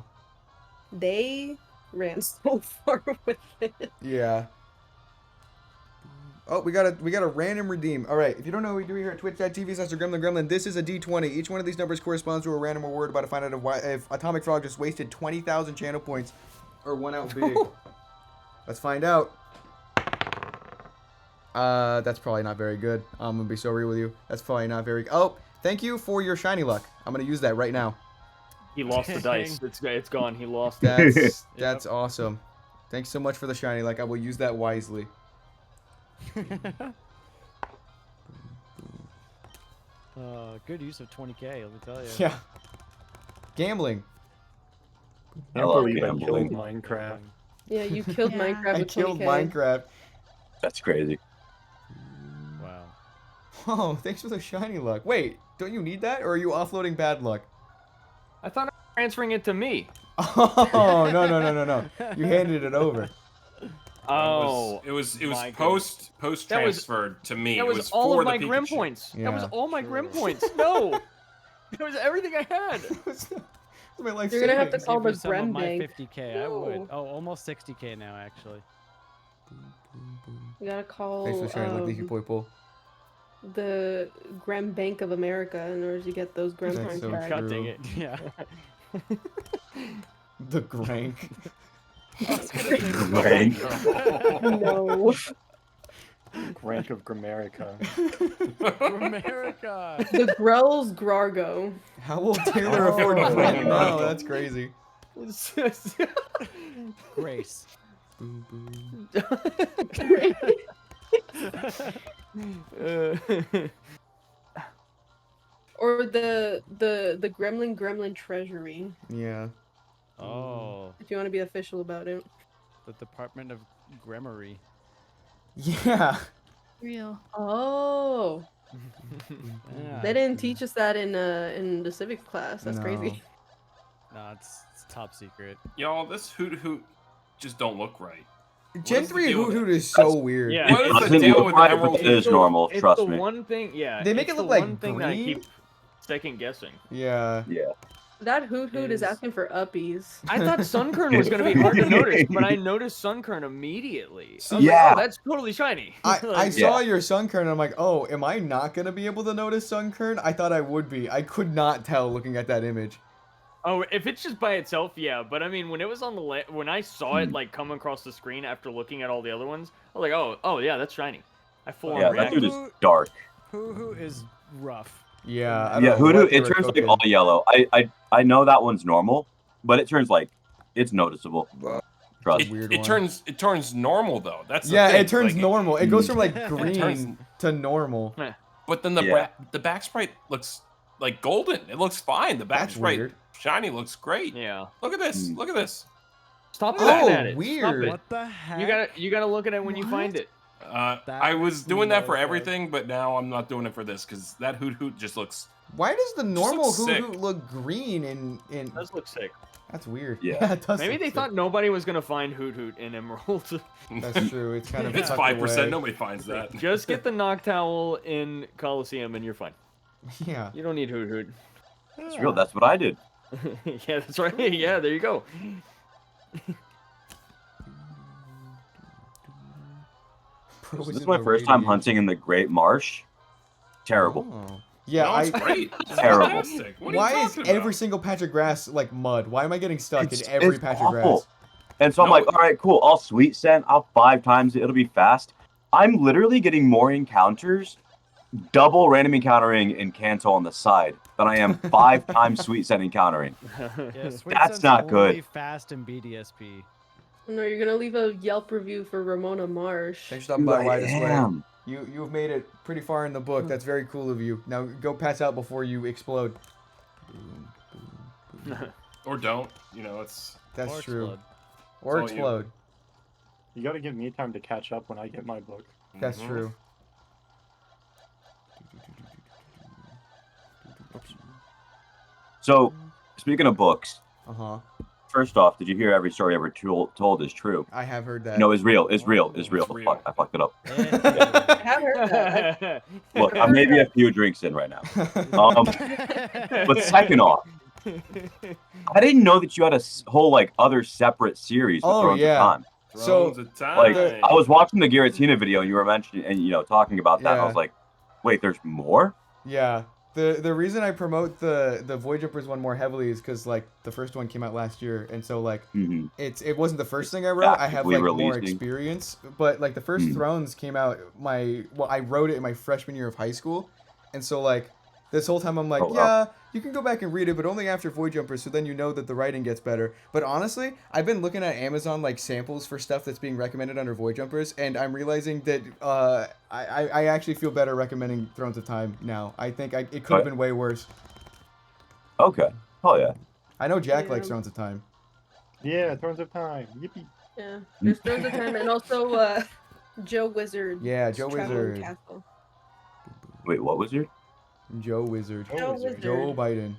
They ran so far with it. Yeah. Oh, we got a random redeem. All right, if you don't know what we do here at twitch.tv/gremlin, this is a D20. Each one of these numbers corresponds to a random reward about to find out if Atomic Frog just wasted 20,000 channel points or won out big. Let's find out. That's probably not very good. I'm gonna be so real with you. That's probably not very. Oh, thank you for your shiny luck. I'm gonna use that right now. He lost the dice. It's gone. He lost it. That's awesome. Thanks so much for the shiny luck. I will use that wisely. Good use of 20k, let me tell you. Yeah. Gambling. I can't believe I killed Minecraft. Yeah, you killed Minecraft I with killed 20K. Minecraft. That's crazy. Wow. Oh, thanks for the shiny luck. Wait, don't you need that, or are you offloading bad luck? I thought I was transferring it to me. Oh, no. You handed it over. Oh, it was my post That was- transfer to me. That It was all for of the my Grim Pikachu. points. That was Yeah. all my Grim points. No, that was everything I had. My life You're gonna have to savings. call Give you the some of Grem my Bank. 50k, I would. Oh, almost 60k now, actually. You gotta call Thanks for the shiny luck. Thank you, Poi Po. the Grem Bank of America in order to get those Grem That's points so back. true. Dang it. Yeah. The Grank. Grank. No. Grank of Grammarica. America. The Grell's Grargo. How will Taylor afford Grank now? That's crazy. Grace. Boom, boom. Or the Gremlin Treasury. Yeah. Oh, If you want to be official about it. the Department of Gremory. Yeah. Real. Oh. Yeah. They didn't teach us that in the civics class. That's crazy. No, it's top secret. Y'all, this Hoot Hoot just don't look right. Gen is the 3 deal Hoot with Hoot it? is so weird. Yeah. What is the Doesn't deal look with right, Emerald? but it is normal. It's Trust the me. one thing. Yeah. They make it's it look the like one thing that I green. keep second guessing. Yeah. Yeah. That Hoot Hoot is Is- asking for uppies. I thought Sunkern was gonna be hard to notice, but I noticed Sunkern immediately. I was Yeah. like, oh, that's totally shiny. I Like, saw your Sunkern and I'm like, oh, am I not going to be able to notice Sunkern? I thought I would be. I could not tell looking at that image. Oh, if it's just by itself, yeah. But I mean, when it was on the when I saw it like come across the screen after looking at all the other ones, I was like, oh yeah, that's shiny. I full Yeah, on that dude reacted. is dark. Who is rough. Yeah. I don't Yeah, know Hoodoo, what they it were turns like cooking. all yellow. I know that one's normal, but it turns like it's noticeable. Trust. Weird It one. turns normal though. That's the Yeah, thing. it turns like, normal. It goes from like It green turns- to normal. But then the Yeah. the back sprite looks like golden. It looks fine. The back That's sprite weird. shiny looks great. Yeah. Look at this. Look at this. Stop Oh, looking at it. Stop weird. it. What the heck? You gotta look at it when you find it. I was doing that for okay. everything, but now I'm not doing it for this because that Hoot Hoot just looks. Why does the normal looks Hoot sick. Hoot look green in It does look sick. That's weird. Yeah. it does Maybe look they sick. thought nobody was gonna find Hoot Hoot in Emerald. That's true. It's kind of It's tucked 5%. away. Nobody finds that. Just get the Noctowl in Coliseum and you're fine. Yeah. You don't need Hoot Hoot. It's real. That's what I did. Yeah, that's right. Yeah, there you go. Bro, This it's is in my the first time radiation. hunting in the Great Marsh. Terrible. Oh. Yeah, No, it's I. great. It's Terrible. fantastic. What are Why you is talking about? every single patch of grass like mud? Why am I getting stuck in every patch of grass? awful. And so I'm No. like, all right, cool. I'll sweet scent. I'll 5 times it. It'll be fast. I'm literally getting more encounters, double random encountering in Kanto on the side than I am 5 times sweet scent encountering. Yeah, Sweet That's Scent's not good. only fast in BDSP. No, you're gonna leave a Yelp review for Ramona Marsh. Thanks for stopping by. Why this way? am. You've made it pretty far in the book. That's very cool of you. Now go pass out before you explode. Or don't. You know, it's. That's Or true. explode. Or It's all you. explode. You gotta give me time to catch up when I get my book. That's Mhm. true. So, speaking of books, Uh-huh. first off, did you hear every story ever told is true? I have heard that. No, is real. Is real. Is real. Fuck, I fucked it up. I have heard that. Look, I'm maybe a few drinks in right now. But second off, I didn't know that you had a whole like other separate series. With Oh, Thrones yeah. of Time. Thrones of Time. Like I was watching the Giratina video, and you were mentioning and talking about that. And I Yeah. was like, wait, there's more. Yeah. The reason I promote the Void Jumpers one more heavily is because like the first one came out last year, and so like it wasn't the first thing I wrote. I have Actively like more releasing. experience, but like the first Thrones came out I wrote it in my freshman year of high school, and so like this whole time I'm like, Oh, wow. yeah, you can go back and read it, but only after Void Jumpers, so then you know that the writing gets better. But honestly, I've been looking at Amazon like samples for stuff that's being recommended under Void Jumpers, and I'm realizing that I actually feel better recommending Thrones of Time now. I think it could have been way worse. Okay. Oh yeah. I know Jack Yeah. likes Thrones of Time. Yeah, Thrones of Time. Yippee. Yeah, there's Thrones of Time, and also Joe Wizard. Yeah, Joe Traveling Wizard. Castle. Wait, what was your? Joe Wizard. Joe Wizard. Joe Biden.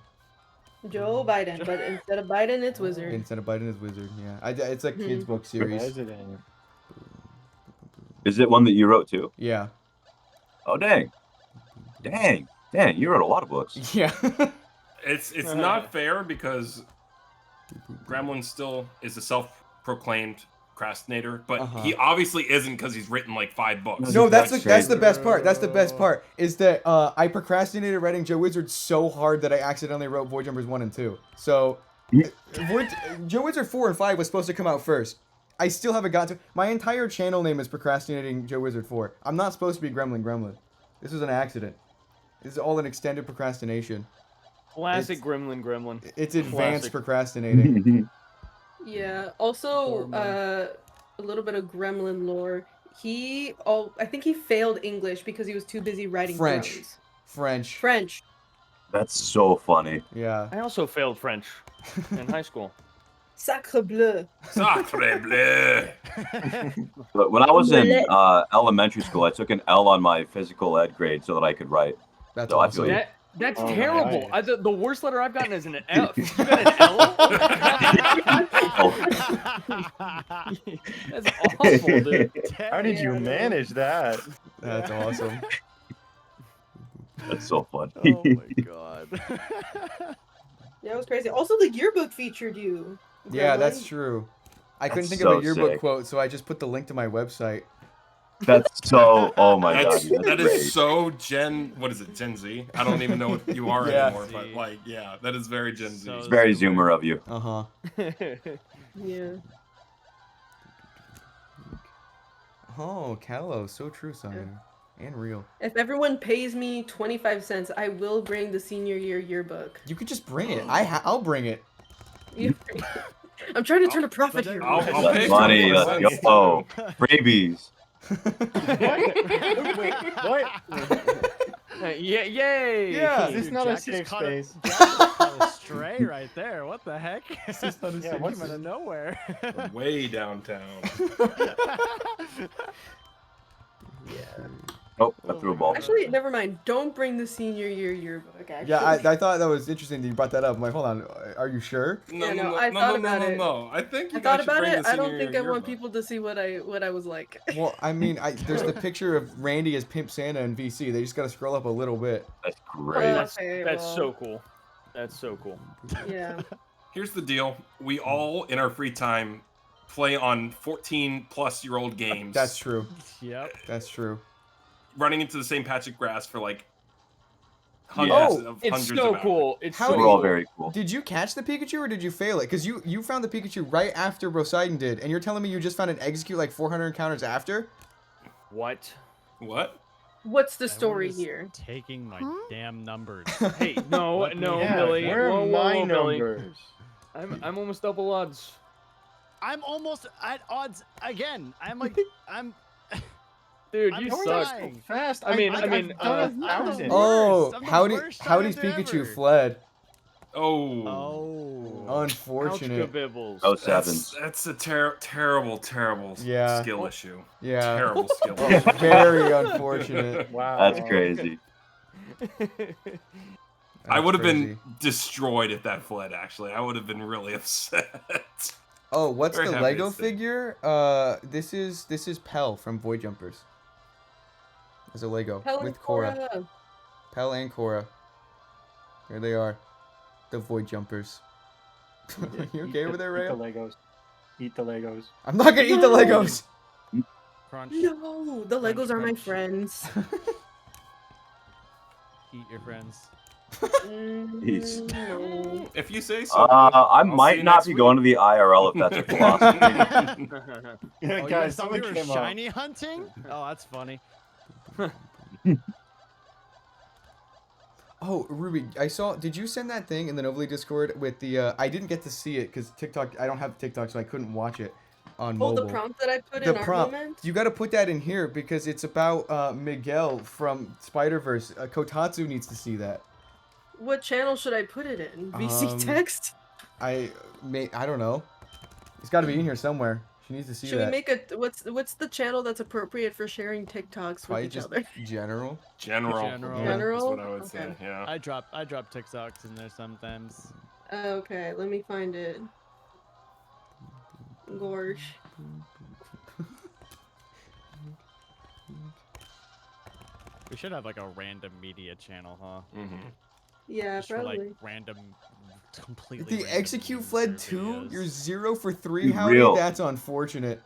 Joe Biden, but instead of Biden, it's Wizard. Instead of Biden is Wizard. Yeah, it's a kids book series. President. Is it one that you wrote too? Yeah. Oh dang. Dang. You wrote a lot of books. Yeah. It's not fair because Gremlin still is a self-proclaimed procrastinator, but he obviously isn't because he's written like 5 books. No, that's the best part. That's the best part. Is that I procrastinated writing Joe Wizard so hard that I accidentally wrote Void Jumpers 1 and 2. So Joe Wizard 4 and 5 was supposed to come out first. I still haven't got to. My entire channel name is Procrastinating Joe Wizard 4. I'm not supposed to be Gremlin. This was an accident. This is all an extended procrastination. Classic Gremlin. It's advanced Classic. procrastinating. Yeah. Also, a little bit of Gremlin lore. I think he failed English because he was too busy writing French. French. That's so funny. Yeah. I also failed French in high school. Sacre bleu. Sacre bleu. But when I was in elementary school, I took an L on my physical ed grade so that I could write. That's so awesome. I feel you. That's Oh, terrible. nice. The worst letter I've gotten is an L. You got an L? That's awful, dude. How did you manage that? That's awesome. That's so funny. Oh my god. Yeah, it was crazy. Also, the yearbook featured you. Yeah, Gremlin. that's true. I couldn't That's think of so a yearbook sick. quote, so I just put the link to my website. That's so. Oh my god. That Great. is so What is it? Gen Z? I don't even know what you are Yeah. anymore, but like, yeah, that is very Gen Z. It's very Zoomer of you. Uh-huh. Yeah. Oh, Callow, so true, Simon. And real. If everyone pays me 25 cents, I will bring the senior year yearbook. You could just bring it. I'll bring it. I'm trying to turn a profit here. I'll That's pay money. for it. Yo, freebies. Wait. Yay! Yeah. Is this Dude, not a Jack just safe caught space? Jack just caught a stray right there. What the heck? Is this not a Yeah, safe came space? out of nowhere. Way downtown. Oh, I threw a ball. Actually, never mind. Don't bring the senior year yearbook. Actually. Yeah, I thought that was interesting that you brought that up. I'm like, hold on, are you sure? No, Yeah, no, no, no, I no, thought no, about no, it. no. I think you I thought guys should about bring it. the I don't senior think I year want yearbook. people to see what I was like. Well, I mean, there's the picture of Randy as Pimp Santa in VC. They just gotta scroll up a little bit. That's Oh, great. That's well, so cool. That's so cool. Yeah. Here's the deal: we all, in our free time, play on 14-plus-year-old games. That's true. Yep. That's true. Running into the same patch of grass for like Yeah. hundreds of It's hundreds so of hours. cool. It's How so do We're all cool. very cool. Did you catch the Pikachu or did you fail it? Because you found the Pikachu right after Poseidon did, and you're telling me you just found an execute like 400 encounters after? What? What? What's the I story was here? Taking my damn numbers. Hey, no, Let no, me- Yeah, Billy. where Whoa, are whoa, my whoa, Billy. numbers? I'm almost double odds. I'm almost at odds again. Dude, I'm you so suck. dying. Fast. I mean, I've done 1,000. Oh, I'm the Howdy worst Howdy's Highlander Pikachu ever. fled. Oh. Oh. Unfortunate. Bibbles. Oh, sevens. That's a terrible Yeah. skill issue. Yeah. Terrible skill issue. Very unfortunate. Wow. That's crazy. I That's would have crazy. been destroyed if that fled. Actually, I would have been really upset. Oh, what's Very the happy Lego it's there. figure? This is Pell from Void Jumpers. As a Lego Pell and with Korra. Korra. Pell and Korra. There they are. The Void Jumpers. You okay over there, Eat the Rhea? Legos. Eat the Legos. I'm not gonna eat the Legos. Crunch. No, the Legos are my crunch. friends. Eat your friends. Jeez. No. If you say so. I I'll see might you not next be week. going to the IRL if that's your philosophy. Oh, Guys, you someone were came up. shiny hunting? Oh, that's funny. Oh, Ruby, I saw. Did you send that thing in the Novely Discord with the? I didn't get to see it because TikTok. I don't have TikTok, so I couldn't watch it on Oh, mobile. the prompt that I put The in our prompt. moment? You got to put that in here because it's about Miguel from Spider-Verse. Kotatsu needs to see that. What channel should I put it in? VC text? I don't know. It's got to be in here somewhere. She needs to see Should that. we make a what's the channel that's appropriate for sharing TikToks Probably with each just other? general. General. General. Yeah, General? That's what I would say. Okay. Yeah. I drop TikToks in there sometimes. Okay, let me find it. Gorge. We should have like a random media channel, huh? Mm-hmm. Yeah, Just for, like, probably. random, completely. The random execute memes fled or 2? videos. You're 0 for 3, Be Howdy? real. That's unfortunate.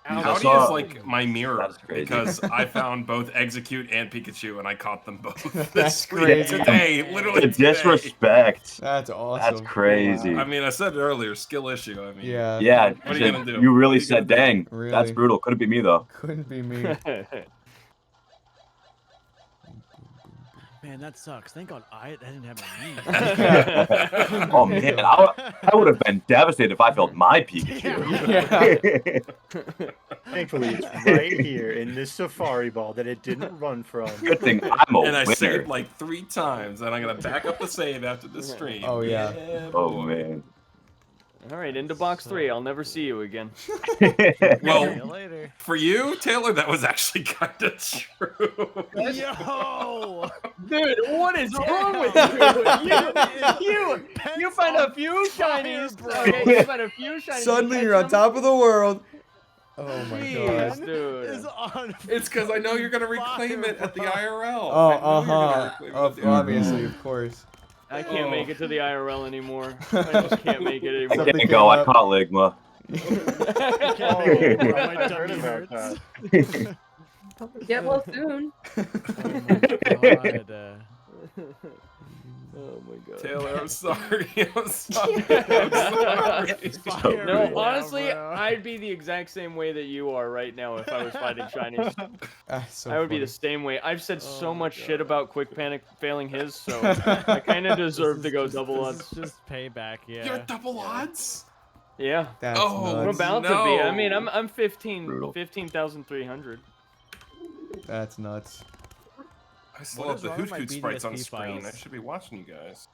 Howdy saw- is like my mirror That's crazy. because I found both Execute and Pikachu and I caught them both. That's this week, crazy. Today, literally The today. disrespect. That's awesome. That's crazy. I mean, I said it earlier, skill issue. I mean, Yeah. Yeah, What are you gonna do? you really What are you said, gonna do? dang, Really? that's brutal. Couldn't be me, though. Couldn't be me. Man, that sucks. Thank God I didn't have a me. Oh, man, I would have been devastated if I felt my Pikachu. Thankfully, it's right here in this Safari Ball that it didn't run from. Good thing I'm a And I winner. saved like 3 times, and I'm gonna back up the save after this stream. Oh, yeah. Oh, boy. man. All right, into box 3. I'll never see you again. Well, later. for you, Taylor, that was actually kind of true. Yo! Dude, what is wrong with you? You find a few shinies. Okay, you find a few shinies. Suddenly you you're on catch them. top of the world. Oh my Jeez, god. dude. Is on It's because I know you're gonna reclaim it at the IRL. Oh, I know you're gonna reclaim it at the IRL. Obviously, of course. I can't make it to the IRL anymore. I just can't make it I anymore. Something didn't go. I came up. caught Ligma. I heard about that. Get well soon. Oh my god. Taylor, I'm sorry. I'm sorry. I'm sorry. No, Yeah, honestly, bro. I'd be the exact same way that you are right now if I was fighting shinies. So I would be funny. the same way. I've said Oh so my much God. shit about Quick Panic failing his, so I kind of deserve to go double This odds. is just payback, yeah. You're double odds? Yeah, That's Oh, I'm nuts. about to be. I no. mean, I'm Brutal. 15,300. That's nuts. I still What have is the wrong with Hoot my Hoot sprites on BDSP screen. I files? should be watching you guys.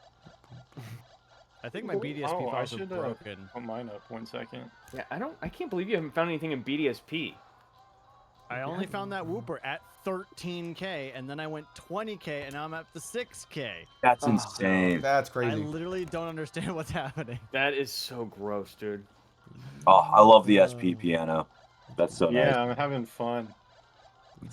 I think my BDSP Oh, I files are should broken. put mine up 1 second. Yeah, I can't believe you haven't found anything in BDSP. I only found that Whooper at 13k, and then I went 20k, and now I'm up to 6k. That's insane. That's I crazy. literally don't understand what's happening. That is so gross, dude. Oh, I love the SP piano. That's so Yeah, nice. I'm having fun.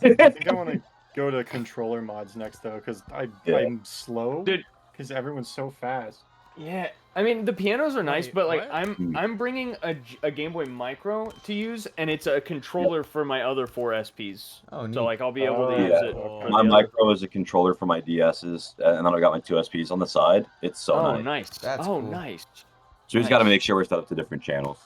I think I want to go to controller mods next though, because Yeah. I'm slow. Dude. Because everyone's so fast. Yeah, I mean the pianos are nice, Wait, but like what? I'm bringing a Game Boy Micro to use, and it's a controller for my other 4 SPs. Oh, neat. So like I'll be able to Oh, use yeah. it. Oh. for My the other- micro is a controller for my DSs, and then I got my 2 SPs on the side. It's so Oh, nice. nice. That's oh, cool. nice. So we just got to make sure we're set up to different channels.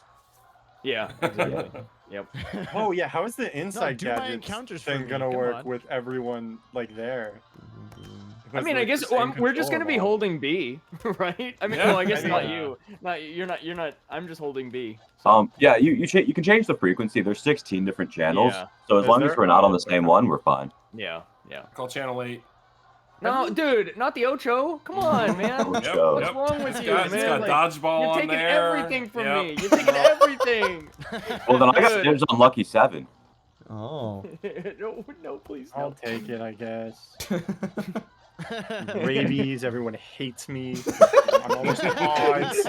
Yeah, exactly. Yep. Oh yeah, how is the inside do my gadgets encounters for thing me, gonna come work on. with everyone like there? I mean, I guess we're just gonna be holding B, right? I mean, Yeah. well, I guess I not mean, you. You're not. I'm just holding B. Yeah, you can change the frequency. There's 16 different channels, Yeah. so as Is long as there? we're not on Oh, the same one, we're fine. Yeah, yeah. Call channel 8. No, dude, not the Ocho. Come on, man. Ocho. What's wrong with It's you, got, man? It's got Like, dodgeball you're on taking there. everything from Yep. me. You're taking everything. Well, then I got Dude. dibs on Lucky 7. Oh. No, please, I'll no. take it, I guess. Rabies. Everyone hates me. I'm almost odds.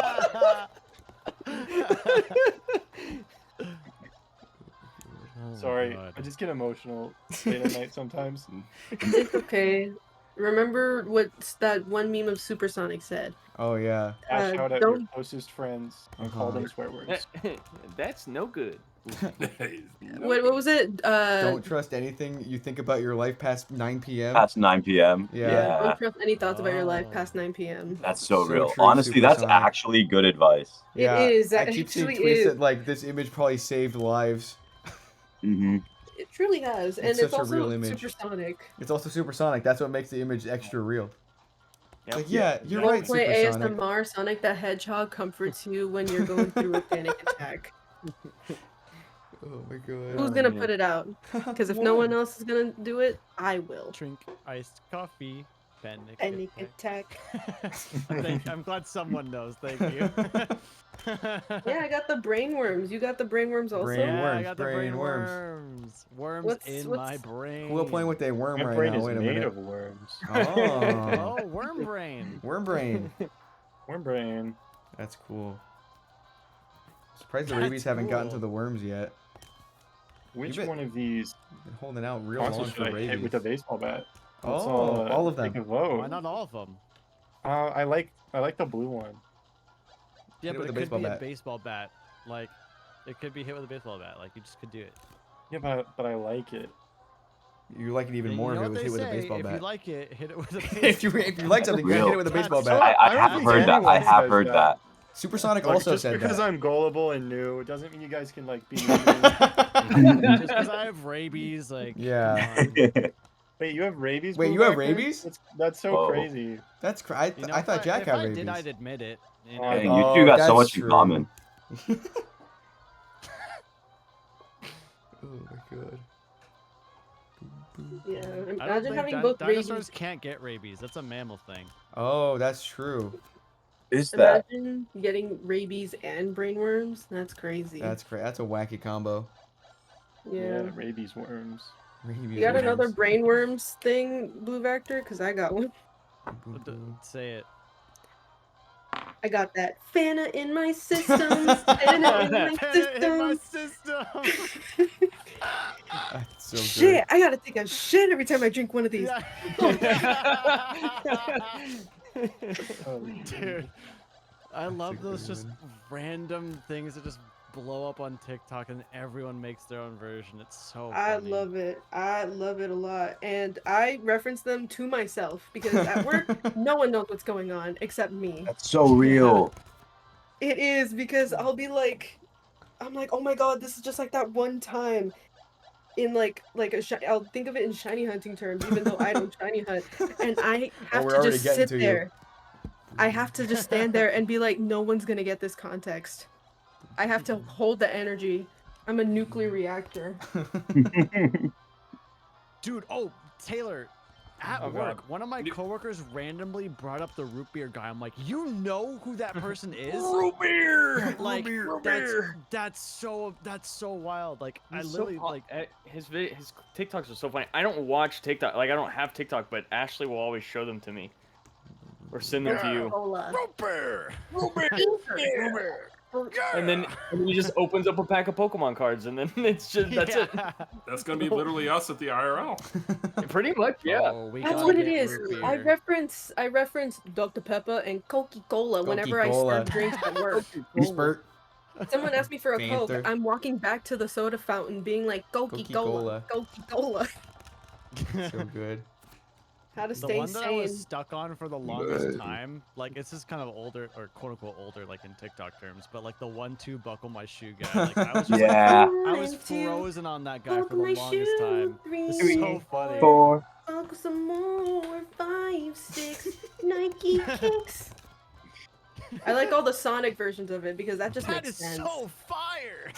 Sorry, I just get emotional late at night sometimes. It's okay. Remember what's that one meme of Supersonic said? Oh yeah. Ash out at your don't- closest friends and call them swear words. That's no good. What was it? Don't trust anything you think about your life past 9 p.m. Past 9 p.m. Yeah. Don't trust any thoughts about your life past 9 p.m. That's so, So real. true, Honestly, that's Supersonic. actually good advice. Yeah, is, I that keep seeing actually tweets is. that like this image probably saved lives. Mm-hmm. It truly has, and It's it's such a also real image. supersonic. It's also supersonic. That's what makes the image extra real. Yep. Like, yeah, you're Don't right, play Supersonic. ASMR. Sonic the Hedgehog comforts you when you're going through a panic attack. Oh my god. Who's gonna put it out? Because if no one else is gonna do it, I will. Drink iced coffee. Panic Panic attack. I'm glad someone knows. Thank you. Yeah, I got the brainworms. You got the brainworms also? Yeah, I Brainworms, got the brainworms. brainworms. Worms What's- in what's- my brain. Cool playing with a worm My right brain now. is Wait a made minute. of worms. Oh. Oh, worm brain. Worm brain. Worm brain. That's cool. Surprised the That's rabies haven't gotten to cool. the worms yet. Which been- one of these Been holding out real long monsters for should I hit rabies. with a baseball bat? Let's, Oh, all of take them. a vote. Why not all of them? I like the blue one. Yeah, Hit it but with it a could baseball be bat. a baseball bat. Like, it could be hit with a baseball bat. Like, you just could do it. Yeah, but I like it. You like it even You more know if it what was they hit with a say, baseball if bat. you like it, hit it with a baseball if you like something, you Real. hit it with a baseball That's bat. I don't have think heard that. I anyone have says heard that. Supersonic Look, also just said because that. I'm gullible and new, it doesn't mean you guys can like be. Just because I have rabies, like, Yeah. come on. Wait, you have rabies? Wait, Blue you have Vector? rabies? That's so Whoa. crazy. That's I You know, I if thought Jack if had I rabies. did, I'd admit it. You know? Dang, Dang, you two got so that's much in true. common. Oh my god. Yeah, I don't imagine think having both dinosaurs rabies. can't get rabies. That's a mammal thing. Oh, that's true. Is that? Imagine getting rabies and brainworms. That's crazy. That's That's a wacky combo. yeah. Rabies worms. Rabies You got another worms. brainworms thing, Blue Vector? Because I got one. Say it. I got that Fana in my system. Fana in my In my system. system. That's so good. Shit, I gotta take a shit every time I drink one of these. Dude, I love a those good just one. random things that just blow up on TikTok and everyone makes their own version. It's so I funny. love it. I love it a lot. And I reference them to myself because at work, no one knows what's going on except me. That's so real. It is because I'm like, oh my god, this is just like that one time in I'll think of it in shiny hunting terms, even though I don't shiny hunt. And I have we're to already just getting sit to you. there. I have to just stand there and be like, no one's gonna get this context. I have to hold the energy. I'm a nuclear reactor. Dude, oh, Taylor, at Oh, work, God. one of my coworkers randomly brought up the root beer guy. I'm like, you know who that person is? Root beer. Like, Root that's beer. that's so wild. Like, I He's so literally fu- like. his TikToks are so funny. I don't watch TikTok. Like I don't have TikTok, but Ashley will always show them to me, or send them to you. Root beer. Root beer. Root beer. And then he just opens up a pack of Pokemon cards, and then it's just that's it. That's gonna be literally us at the IRL. Pretty much, yeah. Oh, we That's gotta what it get is. root I beer. reference Dr. Pepper and Coca-Cola whenever I Coca-Cola. start drinks at work. Spurt. Someone asked me for a Coke. Fanta. I'm walking back to the soda fountain being like, Coca-Cola, Coca-Cola. So good. How to The stay one that I was sane. stuck on for the longest time, like it's just kind of older or quote unquote older, like in TikTok terms, but like the 1-2 buckle my shoe guy, like I was just Yeah. I was 1, 2, frozen on that guy for buckle the my longest shoe, time. 3, It's so funny. 4. buckle some more, 5, 6, Nike kicks. I like all the Sonic versions of it because that just That makes is sense. so fire.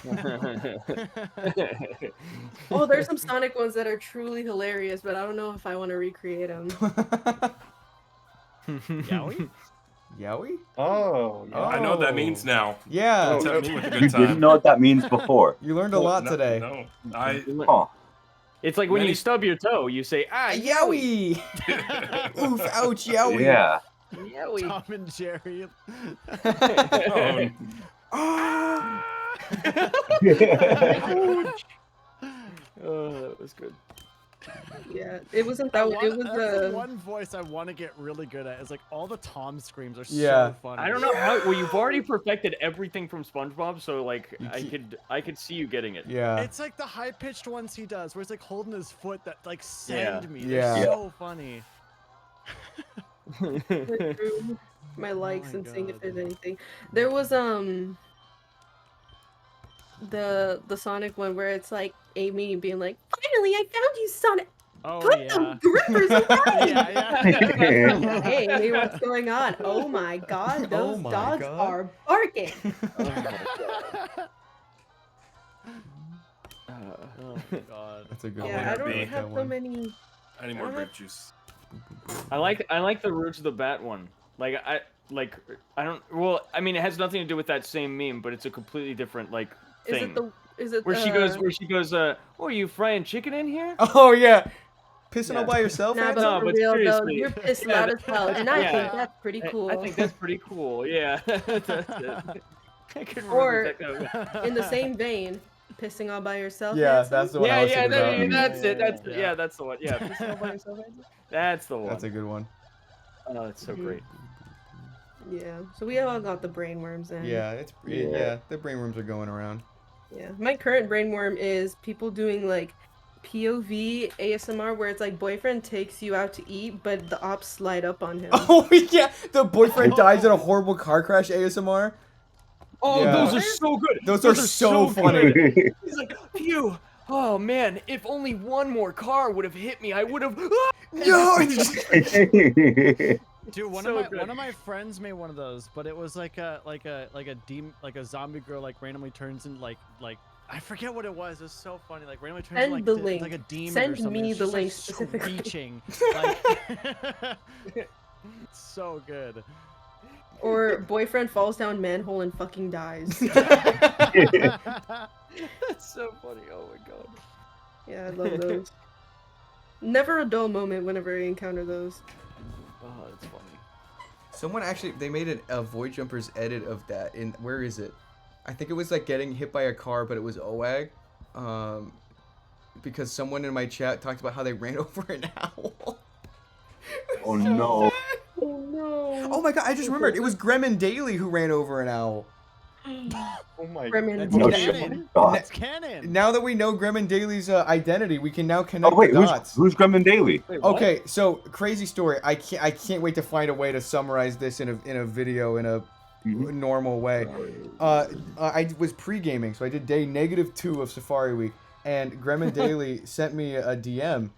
Oh, there's some Sonic ones that are truly hilarious, but I don't know if I want to recreate them. Yowie? Yowie? Oh, yeah. I know what that means now. Yeah. Don't tempt me with a You good time. didn't know what that means before. You learned a lot No, today. No, I Huh. It's like when Many- you stub your toe, you say, ah, Yowie! Oof, ouch, yowie. Yeah. Yowie. Tom and Jerry. Oh, that was good. Yeah, it wasn't that. It was That's the one voice I want to get really good at. Is like all the Tom screams are Yeah. so funny. I don't know how. Well, you've already perfected everything from SpongeBob, so like You I could see you getting it. Yeah. It's like the high pitched ones he does, where he's like holding his foot that like send Yeah. me. Yeah. They're so funny. My likes my and seeing if God. there's anything. There was the Sonic one where it's like Amy being like, "Finally, I found you, Sonic. Oh Put yeah. the grippers away." Yeah. Hey, Amy, what's going on? Oh my God, those my dogs God. are barking. Oh my god. That's a good Yeah, I one. don't be. have so many. I need more grape juice. I like the Roots of the Bat one. I don't. Well, I mean, it has nothing to do with that same meme, but it's a completely different like Is thing. it the? Is it where she goes, oh, are you frying chicken in here? Oh yeah, pissing all Yeah. by yourself. Nah, Hanson? but for but real though, seriously. you're pissed Yeah, loud as hell, and I yeah. think that's pretty cool. I think that's pretty cool. Yeah. That's it. I couldn't remember Or exactly. in the same vein, pissing all by yourself. Yeah, Hanson? that's the one I Yeah, was yeah, thinking about. that's it. That's Yeah. yeah, that's the one. Yeah, pissing all by yourself, Hanson? That's the one. That's a good one. Oh, that's so great. Yeah. So we all got the brainworms in. Yeah, yeah. The brainworms are going around. Yeah. My current brainworm is people doing like POV ASMR where it's like boyfriend takes you out to eat, but the ops slide up on him. Oh yeah, the boyfriend dies in a horrible car crash ASMR. Oh, Yeah. those are so good. Those are so funny. good. He's like, phew. Oh man, if only one more car would have hit me, I would have. No. Dude, one So of good. my friends made one of those, but it was like a zombie girl like randomly turns in like I forget what it was. It was so funny. Like randomly turns Send into, the like, link. like a demon Send or something. me It's the just, link like, specifically. screeching. Like, it's so good. Or boyfriend falls down manhole and fucking dies. That's so funny. Oh my god. Yeah, I love those. Never a dull moment whenever I encounter those. Oh, that's funny. Someone actually, they made a Void Jumpers edit of that. In where is it? I think it was like getting hit by a car, but it was OAG. Because someone in my chat talked about how they ran over an owl. Oh no. Oh no. Oh my god, I just remembered. It was Gremlin Daily who ran over an owl. Oh my Gremlin That's No Daily. canon. God. That's canon. Now that we know Gremlin Daily's identity, we can now connect Oh wait, the dots. who's Gremlin Daily? Wait, what? Okay, so crazy story. I can't wait to find a way to summarize this in a video in a normal way. I was pre-gaming, so I did day -2 of Safari Week, and Gremlin Daily sent me a DM,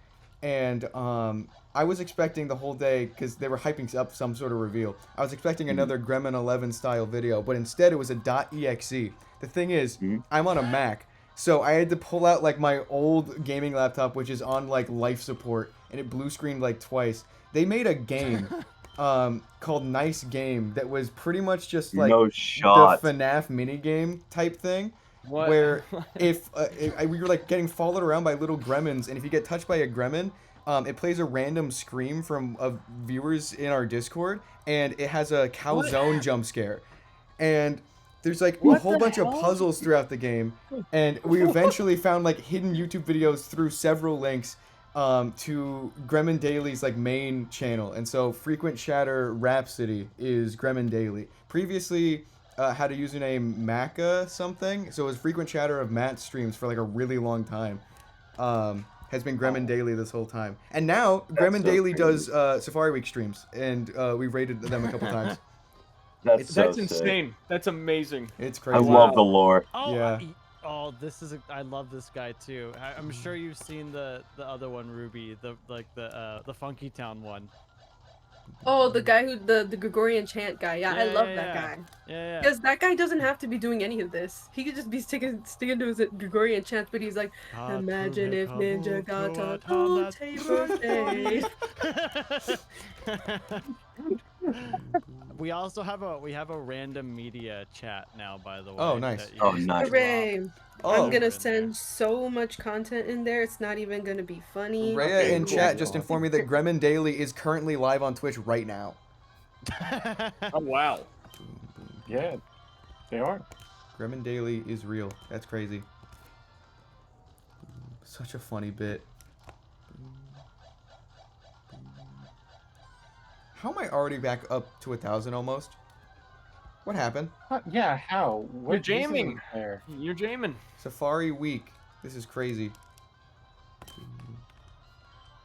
and I was expecting the whole day, because they were hyping up some sort of reveal. I was expecting another Gremlin 11 style video, but instead it was a .exe. The thing is, I'm on a Mac, so I had to pull out like my old gaming laptop, which is on like life support, and it blue screened like twice. They made a game called Nice Game that was pretty much just like No shot. the FNAF minigame type thing. What? Where if we were like getting followed around by little gremlins, and if you get touched by a gremlin, it plays a random scream from viewers in our Discord, and it has a calzone jump scare. And there's like a whole bunch of puzzles throughout the game, and we eventually found like hidden YouTube videos through several links to Gremlin Daily's like main channel. And so Frequent Chatter Rhapsody is Gremlin Daily. Previously had a username Macca something, so it was Frequent Chatter of Matt streams for like a really long time. Has been Gremlin Daily this whole time. And now Gremlin so Daily crazy. does Safari Week streams, and we've rated them a couple times. That's so That's sick. insane. That's amazing. It's I crazy. love the lore. Oh, Yeah. Oh, this is I love this guy too. I'm sure you've seen the other one, Ruby, the Funky Town one. Oh, the guy who the Gregorian chant guy. Yeah, I love that guy. Yeah. Because that guy doesn't have to be doing any of this. He could just be sticking to his Gregorian chants, but he's like, imagine if Ninja got a Dante birthday. We also have a random media chat now, by the way. Oh, nice. that you Oh, guys can nice. Hooray! Oh. I'm gonna send so much content in there. It's not even gonna be funny. Rhea in chat just informed me that Gremlin Daily is currently live on Twitch right now. Oh wow. Yeah, they are. Gremlin Daily is real. That's crazy. Such a funny bit. How am I already back up to 1,000 almost? What happened? Yeah, how? What You're this jamming. isn't fair. You're jamming. Safari week. This is crazy.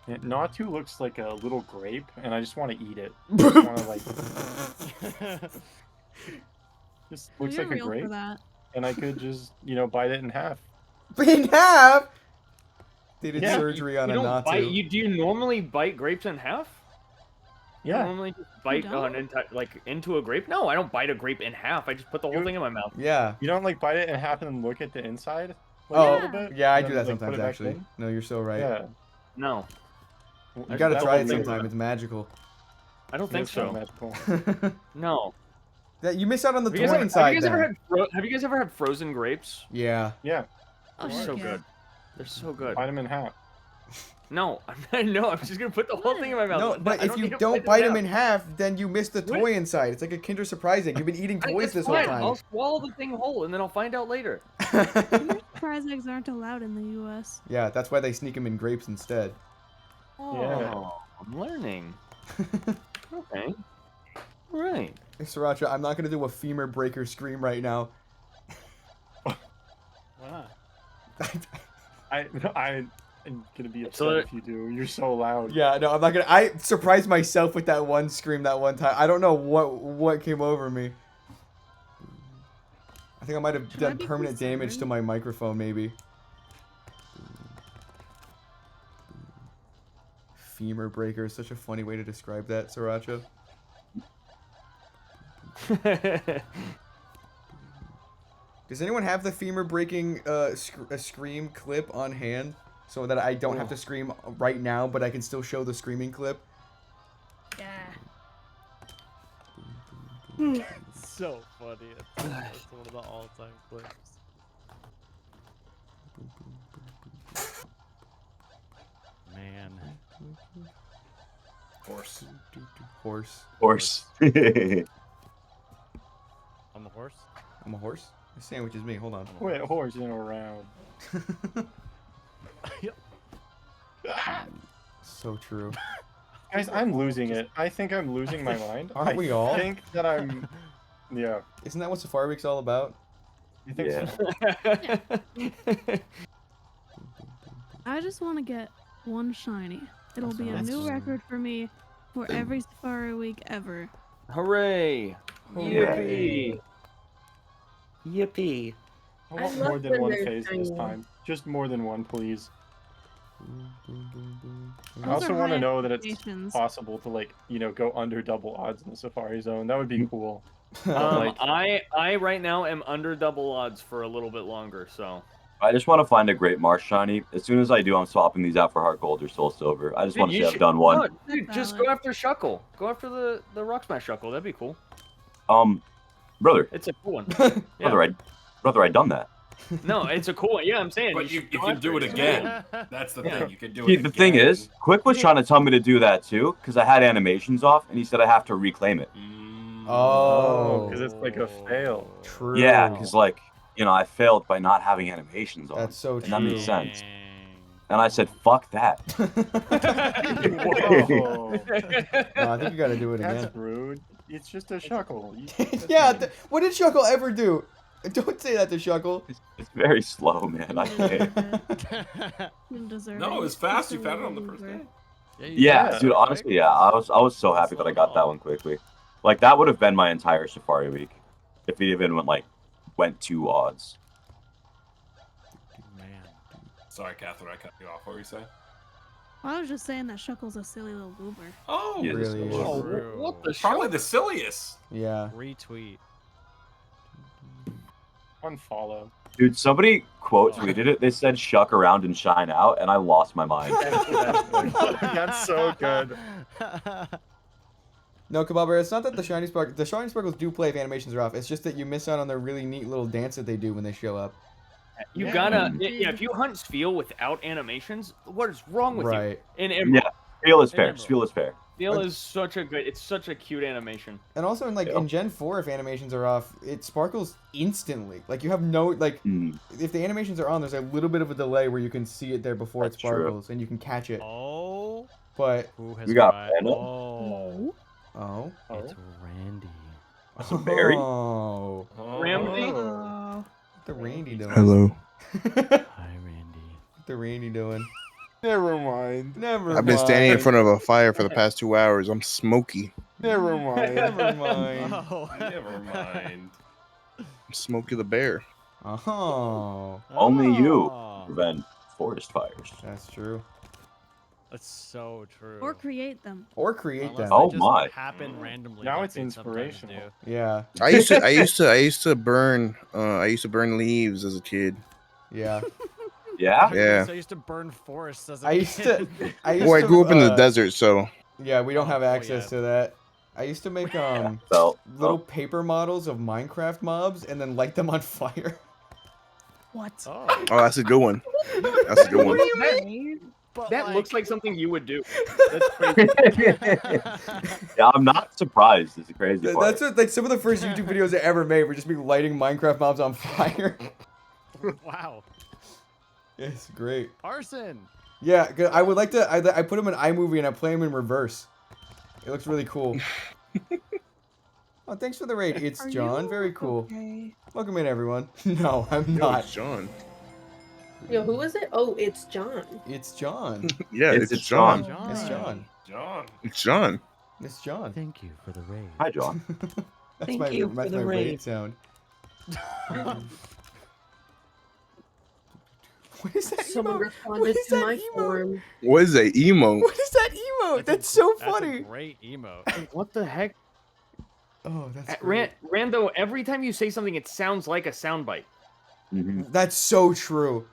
Yeah, Natu looks like a little grape, and I just want to eat it. I just want to like. Just looks You're like a real for grape, that. and I could just bite it in half. In half? They did Yeah. surgery on You a don't Natu. bite. Do you normally bite grapes in half? You Yeah. normally just bite don't? into a grape? No, I don't bite a grape in half. I just put the whole thing in my mouth. Yeah. You don't like bite it in half and then look at the inside? Like, Oh, a little bit, yeah, I and do then, that like, put sometimes it back actually. in? No, you're so right. Yeah. No. You gotta That try it would be- sometime. It's magical. I don't think It's not so. magical. No. That you miss out on the Have you toy guys inside. have you guys ever had frozen grapes? Yeah. Yeah. Oh, They're heck so yeah. good. They're so good. Bite them in half. No, I'm just gonna put the whole thing in my mouth. No, but I if you need to don't bite them out. in half, then you miss the What? toy inside. It's like a Kinder Surprise egg. You've been eating toys That's this whole fine. time. I'll swallow the thing whole, and then I'll find out later. Surprise eggs aren't allowed in the U.S. Yeah, that's why they sneak them in grapes instead. Oh, I'm learning. Okay. Right. Hey, Sriracha, I'm not gonna do a femur breaker scream right now. Why not? I'm gonna be upset So- if you do. You're so loud. Yeah, no, I'm not gonna. I surprised myself with that one scream that one time. I don't know what came over me. I think I might have Should I done be permanent damage to my microphone, maybe. Femur breaker is such a funny way to describe that, Sriracha. Does anyone have the femur breaking scream clip on hand so that I don't have to scream right now, but I can still show the screaming clip? Yeah. It's so funny. It's one of the all-time clips. Man. Horse. Horse. I'm a horse? I'm a horse? The sandwich is me. Hold on. Wait, horse in a round. So true. Guys, I'm losing it. I think I'm losing my mind. Aren't we all? I think that I'm. Yeah. Isn't that what Safari Week's all about? You think so? I just want to get one shiny. It'll be a new record for me for every Safari Week ever. Hooray! Yippee! Yippee! I want more than one phase this time. Just more than one, please. I Those also are want to high know that it's expectations. possible to go under double odds in the Safari Zone. That would be cool. Like, I right now am under double odds for a little bit longer, so. I just want to find a great Marsh shiny. As soon as I do, I'm swapping these out for Heart Gold or Soul Silver. I just want to say I've done one. No, dude, just go after Shuckle. Go after the Rock Smash Shuckle. That'd be cool. Brother. It's a cool one. Brother, I done that. No, it's a cool one. Yeah, I'm saying. But you should can go after do it It's again. cool. That's the thing. You can do See, it the again. thing is, Quick was trying to tell me to do that too, because I had animations off, and he said I have to reclaim it. Oh. because it's like a fail. True. Yeah, because I failed by not having animations on. That's so and that true. makes sense. And I said, fuck that. Whoa. No, I think you gotta do it again. That's rude. It's just a Shuckle. Yeah, what did Shuckle ever do? Don't say that to Shuckle. It's very slow, man. I can't. No, it was fast. You found it on the first day. Yeah, dude. Honestly, yeah. I was so happy that I got that one quickly. Like that would have been my entire Safari Week, if it even went 2 odds. Sorry, Catherine, I cut you off. What were you saying? I was just saying that Shuckle's a silly little goober. Oh, Yeah, this really is is. oh, True. what the? Probably the silliest. Yeah. Retweet. Unfollow. Dude, somebody quote tweeted it. They said "shuck around and shine out," and I lost my mind. That's so good. No, Kababber, it's not that the Shining Sparkles do play if animations are off. It's just that you miss out on their really neat little dance that they do when they show up. You gotta, yeah. If you hunt Spiel without animations, what is wrong with Right. you? Yeah, Spiel is fair. Spiel is fair. Spiel is such a good. It's such a cute animation. And also in in Gen 4, if animations are off, it sparkles instantly. Like you have no if the animations are on, there's a little bit of a delay where you can see it there before it sparkles and you can catch it. Oh. But we got Oh. Oh. It's Randy. That's a berry. Oh. Randy. What the Randy doing? Hello. Hi, Randy. What the Randy doing? Never mind. Never I've been standing in mind. front of a fire for the past 2 hours. I'm smoky. Never mind. Never mind. Oh. Never mind. I'm Smokey the Bear. Oh. Only you prevent forest fires. That's true. That's so true. Or create them. Or create Unless them. they Oh just my. Happen randomly. Now like it's they sometimes inspirational. do. Yeah. I used to burn leaves as a kid. Yeah. Yeah? Yeah. So I used to burn forests as a I used kid. to. I used Well, I to, grew up in the desert, so Yeah, we don't have Oh, access yeah. to that. I used to make So, little paper models of Minecraft mobs and then light them on fire. What? Oh. oh, that's a good one. That's a good one. That looks like something you would do. That's crazy. yeah, I'm not surprised. It's a crazy part. That's what, some of the first YouTube videos I ever made were just me lighting Minecraft mobs on fire. Wow. It's great. Arson. Yeah, 'cause I would like to. I put them in iMovie and I play them in reverse. It looks really cool. Oh, thanks for the raid. It's John. Very cool. Okay. Welcome in, everyone. No, I'm No, not. it's John. Yo, who is it? Oh, it's John. It's John. Yeah, It's it's John. John. It's John. John. It's John. It's John. Thank you for the raid. Hi, John. That's Thank my, you for that's the my raid raid. sound. What is that Someone emote? responded What is to that my emote? form. What is that emo? What is that emote? That's so That's funny. a great emote. What the heck? Oh, that's great. Rando, every time you say something, it sounds like a soundbite. That's so true.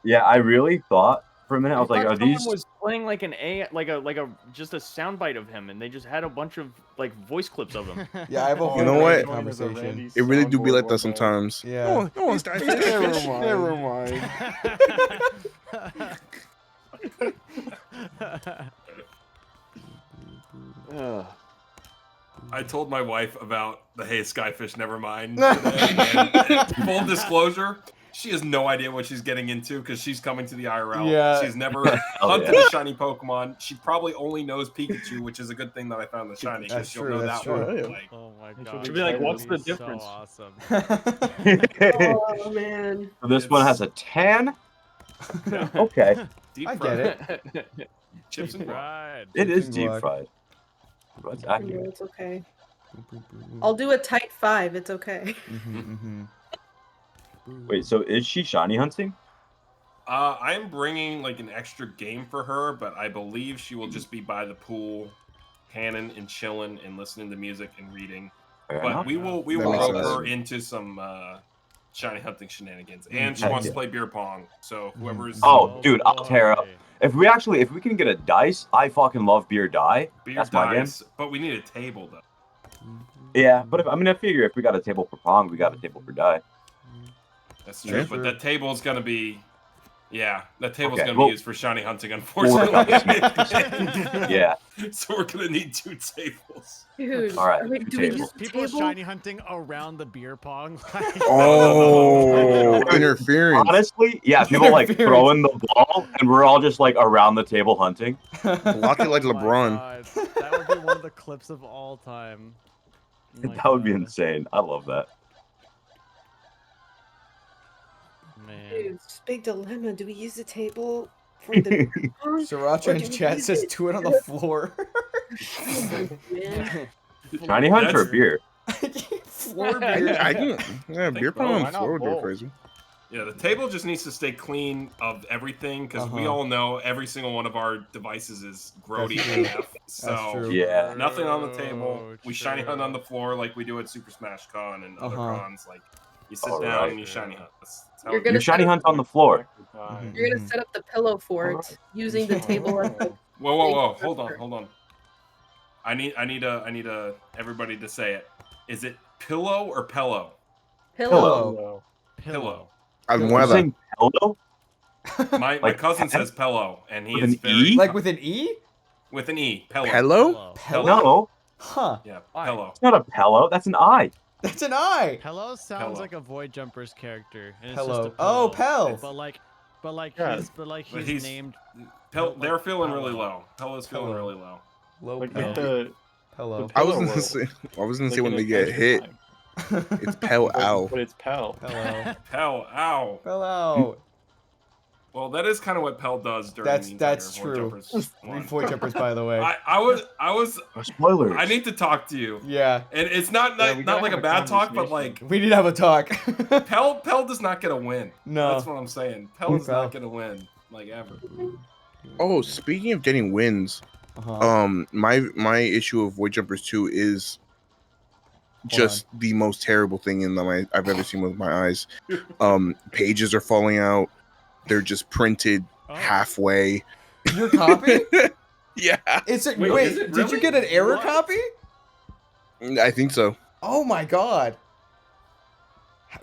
Yeah, I really thought for a minute. I was like, thought are someone these? was playing like just a soundbite of him, and they just had a bunch of like voice clips of him. Yeah, I have a whole You know what? conversation. It really do be like that sometimes. Yeah. Oh, Never mind. I told my wife about the Hey Skyfish Nevermind today, and full disclosure, she has no idea what she's getting into because she's coming to the IRL. Yeah. She's never hunted a shiny Pokemon. She probably only knows Pikachu, which is a good thing that I found the shiny because That's she'll true, know that's that true. one. Yeah. Like, Oh my god. She'll be like, "What's the So difference?" awesome. Oh man. So this one has a tan. Okay, deep I fried. get it. Chips and guac. Right. it is and deep guac. fried. That's No, accurate. it's okay. I'll do a tight 5. It's okay. Wait, so is she shiny hunting? I'm bringing like an extra game for her, but I believe she will just be by the pool, cannon and chilling and listening to music and reading. Fair But enough. we will That rope makes sense. her into some shiny hunting shenanigans, and she Heck wants yeah. to play beer pong. So whoever's Oh, dude, I'll tear up. boy. If we can get a dice, I fucking love beer die. beer That's my game. dice, but we need a table though. Yeah, but I figure if we got a table for pong, we got a table for die. That's true, Yeah. but that table's gonna be, yeah, that table's Okay, gonna well- be used for shiny hunting, unfortunately. Yeah. So we're gonna need 2 tables. Dude. All right, Wait, two do we tables. use the People table? shiny hunting around the beer pong. Like, Oh, interference. Honestly, yeah, people like throwing the ball, and we're all just like around the table hunting. Block it like oh my LeBron. God, that would be one of the clips of all time. Oh my That would be God, insane. I love that. Man. Dude, it's a big dilemma. Do we use the table for the Sriracha Or in do we chat use says it? do it on the floor. man? Shiny hunt or That's- beer? Floor I beer. can, yeah, beer pong on why the floor would not go both? crazy. Yeah, the table just needs to stay clean of everything because we Uh-huh. all know every single one of our devices is grody That's true. AF. So true. Yeah. nothing on the table. True, We shiny hunt true. on the floor like we do at Super Smash Con and other Uh-huh. cons. Like you sit All down right. and you shiny hunt. That's how You're it gonna You shiny set hunt up, on the floor. You're gonna set up the pillow fort using the table as the Whoa, hold on. I need everybody to say it. Is it pillow or pillow? Pillow. Pillow. You're saying pillow? My Like cousin pet? says pillow, and he With is an very E? Like with an E? with an E. Pillow. Hello? No, Huh. Yeah, pillow. it's not a pillow. That's an I. That's an I. Hello sounds Pillow. like a Void Jumpers character. And it's Hello. Just a Oh, pillow. Pell. But like Yeah. he's named. They're feeling really low. Pillow's feeling Pillow. really low. Low Like Pell. with the Hello. I was pillow gonna roll. say. I was gonna Like say when in they get Adventure hit, Time. it's Pell Ow. But it's Pell. Hello. Pell, ow. Hello. Well, that is kind of what Pell does during That's the entire that's Void true. Jumpers Read one. Void Jumpers, by the way. I was. Spoilers. I need to talk to you. Yeah. And it's not Yeah, we not gotta like a have a bad talk, but conversation. like We need to have a talk. Pell does not get a win. No. That's what I'm saying. Pell Poor does Pell. not get a win, like ever. Oh, speaking of getting wins, my issue of Void Jumpers 2 is just the most terrible thing I've ever seen with my eyes. Pages are falling out. They're just printed halfway. Your copy? Yeah. Is it? Wait, Wait, is it did you really? get an error What? copy? I think so. Oh my god.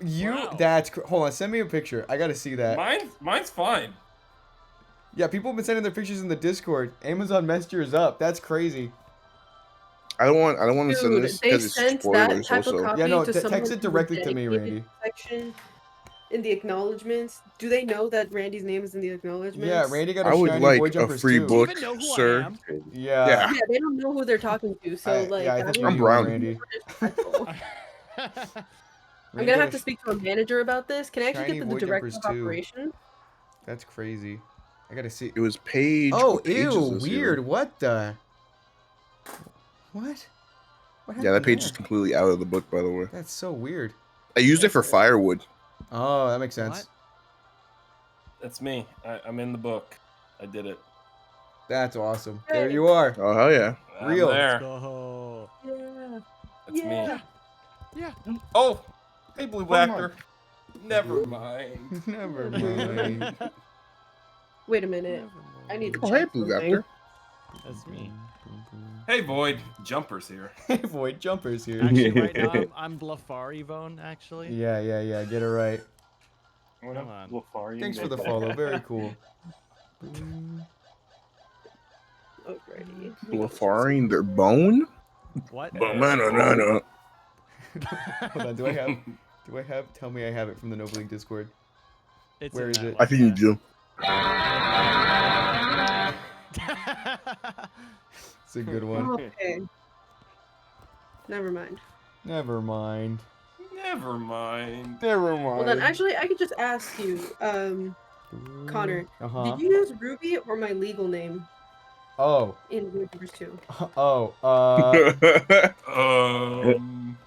Wow. That's hold on. Send me a picture. I gotta see that. Mine's fine. Yeah, people have been sending their pictures in the Discord. Amazon Messenger is up. That's crazy. I don't want to send Dude, this they because it's sent that spoilers type of also. copy Yeah, no, to text someone it in the directly to me, dedicated Randy. Section in the acknowledgements. Do they know that Randy's name is in the acknowledgements? Yeah, Randy got a I would shiny like Void a Jumpers free too. book, Even know who I sir. am? Yeah. Yeah. Yeah, they don't know who they're talking to, so like yeah, I I think would we're I'm you, brown. Randy. respectful. I'm Randy gonna got have a to speak to a manager about this. Can I actually shiny get the Void director Jumpers of too. operation? That's crazy. I gotta see. It was page. Oh, what page is ew, this even? weird. What the? What? What Yeah, that happened page there? is completely out of the book, by the way. That's so weird. I used it for firewood. Oh, that makes sense. What? That's me. I'm in the book. I did it. That's awesome. There you are. Oh hell yeah! I'm Real. there. Oh. Yeah. That's me. Yeah. Oh, hey, Blue One Blacker. Never mind. Never mind. Wait a minute. I need to Oh check hey, Blue something. Raptor. That's me. Hey, Void. Jumpers here. Hey, Void Jumpers here. Actually, right now I'm Blafari Vone. Actually. Yeah. Get it right. What Come up, on. Lafari? Thanks for the follow. Very cool. Alrighty. Blafaring their bone? What? Banana. Hold on. Do I have? Tell me I have it from the Noble League Discord. It's Where in is that it? I think you do. It's a good one. Okay. Never mind. Never mind. Never mind. Never mind. Well then, actually, I could just ask you, Connor. Uh-huh. Did you use Ruby or my legal name Oh. in Void Jumpers 2? Oh.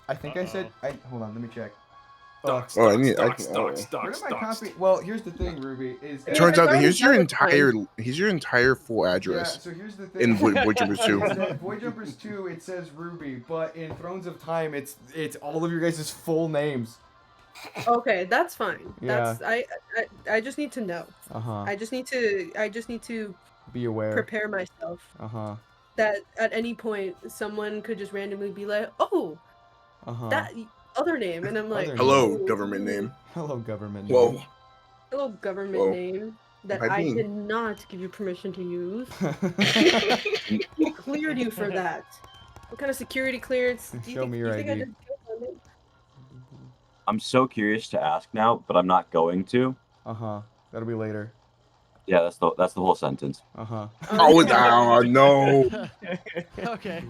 I think I said. Hold on. Let me check. Docs, Oh, I docs, need- I docs, can- docs, Where docs, did my docs. copy? Well, here's the thing, Ruby. Is that- Turns out that already here's your done it, fine. entire full Yeah, address so here's the thing. in Void Jumpers 2. It says Void Jumpers 2, it says Ruby, but in Thrones of Time, it's all of your guys' full names. Okay, that's fine. Yeah. That's I just need to know. Uh-huh. I just need to Be aware. prepare myself Uh-huh. that at any point someone could just randomly be like, "Oh, Uh-huh. that other name," and I'm like, Other Hello, "Oh, government name. Hello, government. Whoa. name. hello, government Whoa. name that I I mean- did not give you permission to use. Who cleared you for that? What kind of security clearance? Do you Show think, me you your think I ID. did good on it? I'm so curious to ask now, but I'm not going to. Uh-huh. That'll be later. Yeah, that's the whole sentence. Uh-huh. Oh, no. Okay.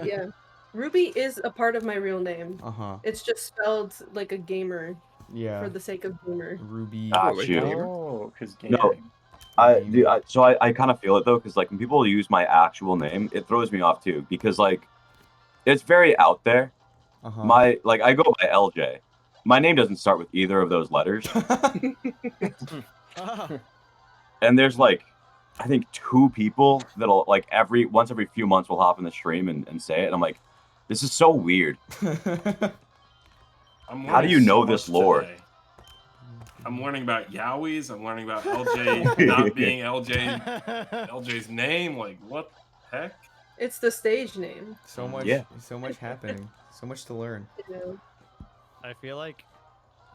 Yeah. Ruby is a part of my real name. Uh-huh. It's just spelled like a gamer Yeah. for the sake of gamer. Ruby. Got you. Oh, because No, I kind of feel it though, because like when people use my actual name, it throws me off too, because like it's very out there. Uh-huh. I go by LJ. My name doesn't start with either of those letters, and there's like, I think 2 people that'll like once every few months will hop in the stream and say it, and I'm like, this is so weird. How do you know this lore? Today. I'm learning about Yowies. I'm learning about LJ not being LJ's name. Like, what the heck? It's the stage name. So much, Yeah. so much happening. So much to learn. I feel like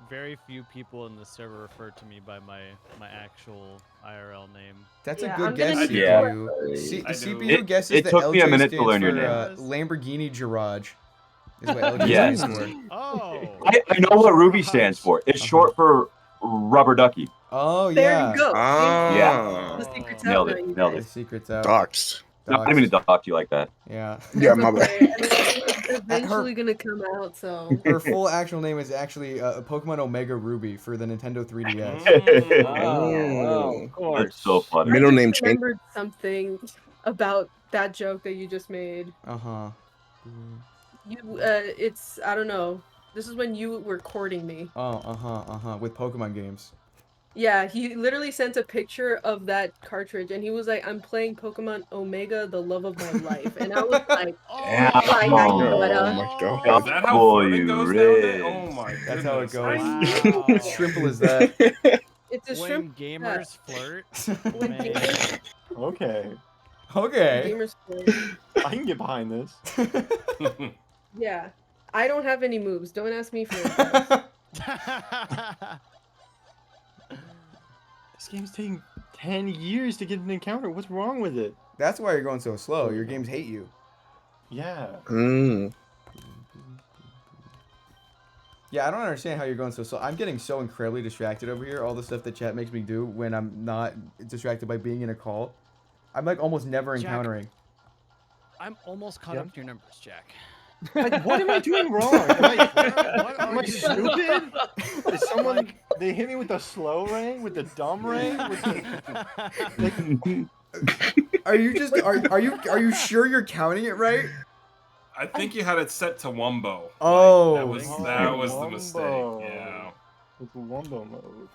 very few people in the server refer to me by my actual IRL name. That's Yeah, a good I'm gonna guess, need CPU. I do. CPU guesses It that took me a LJ minute to stands learn your for, name. Lamborghini Garage. Is what LJ Yes. stands for. Oh. I know what Ruby stands for. It's short for Rubber Ducky. Oh There yeah. you go. Yeah. The secret's Nailed out it. now, you Nailed guys. The secret's out. Doxed. No, I didn't mean to dock you like that. Yeah. Yeah, my bad. Okay, and it's eventually gonna come out, so. Her full actual name is actually Pokemon Omega Ruby for the Nintendo 3DS. Oh, of course. That's so funny. Middle I name just change. remembered something about that joke that you just made. Uh-huh. It's I don't know. This is when you were courting me. Oh, uh-huh. With Pokemon games. Yeah, he literally sent a picture of that cartridge, and he was like, "I'm playing Pokemon Omega, the love of my life," and I was like, Yeah. "Like, Oh what my god. Is that how Boy, flirting you goes rich. nowadays? Oh my goodness. That's how it goes. Wow. Simple as that. It's a When shrimp." gamers flirt, When man. gamers, Okay. Okay. gamers flirt. I can get behind this. Yeah, I don't have any moves. Don't ask me for advice. This game's taking 10 years to get an encounter. What's wrong with it? That's why you're going so slow. Your games hate you. Yeah. Yeah, I don't understand how you're going so slow. I'm getting so incredibly distracted over here. All the stuff that chat makes me do when I'm not distracted by being in a call. I'm like almost never Jack. encountering. I'm almost caught up to your numbers, Jack. Like, what am I doing wrong? Am I stupid? Is someone they hit me with the slow ring, with the dumb ring? With the, Are you just are you sure you're counting it right? I think you had it set to Wumbo. Oh, That was the mistake. Yeah. With the Wumbo mode.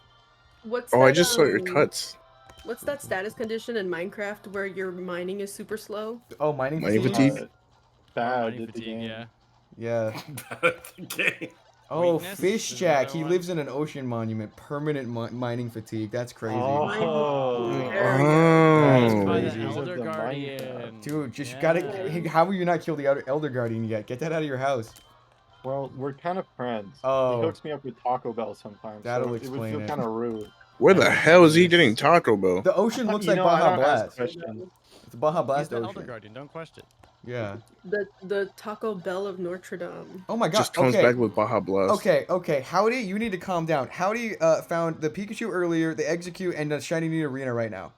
What's Oh, I that, just saw your um, cuts. What's that status condition in Minecraft where your mining is super slow? Oh, mining Mining fatigue. fatigue? Bad Mining at the fatigue, game. yeah. Yeah. Okay. Oh, Weakness Fish is Jack. another He one. lives in an ocean monument. Permanent mining fatigue. That's crazy. Oh. That's Oh. By the crazy. Elder The Minecraft. Guardian. Dude, just Yeah. gotta. How have you not killed the Elder Guardian yet? Get that out of your house. Well, we're kind of friends. Oh. He hooks me up with Taco Bell sometimes. That'll so explain it would feel it. kind of rude. Where the hell is he getting Taco Bell? The ocean looks You like know, I Baja don't ask Blast. questions. It's Baja He's Blast the Elder ocean. Guardian, don't question. Yeah. The Taco Bell of Notre Dame. Oh my god. Just comes okay. back with Baja Blast. Okay. Howdy, you need to calm down. Howdy found the Pikachu earlier, the Execute, and the Shiny Need Arena right now.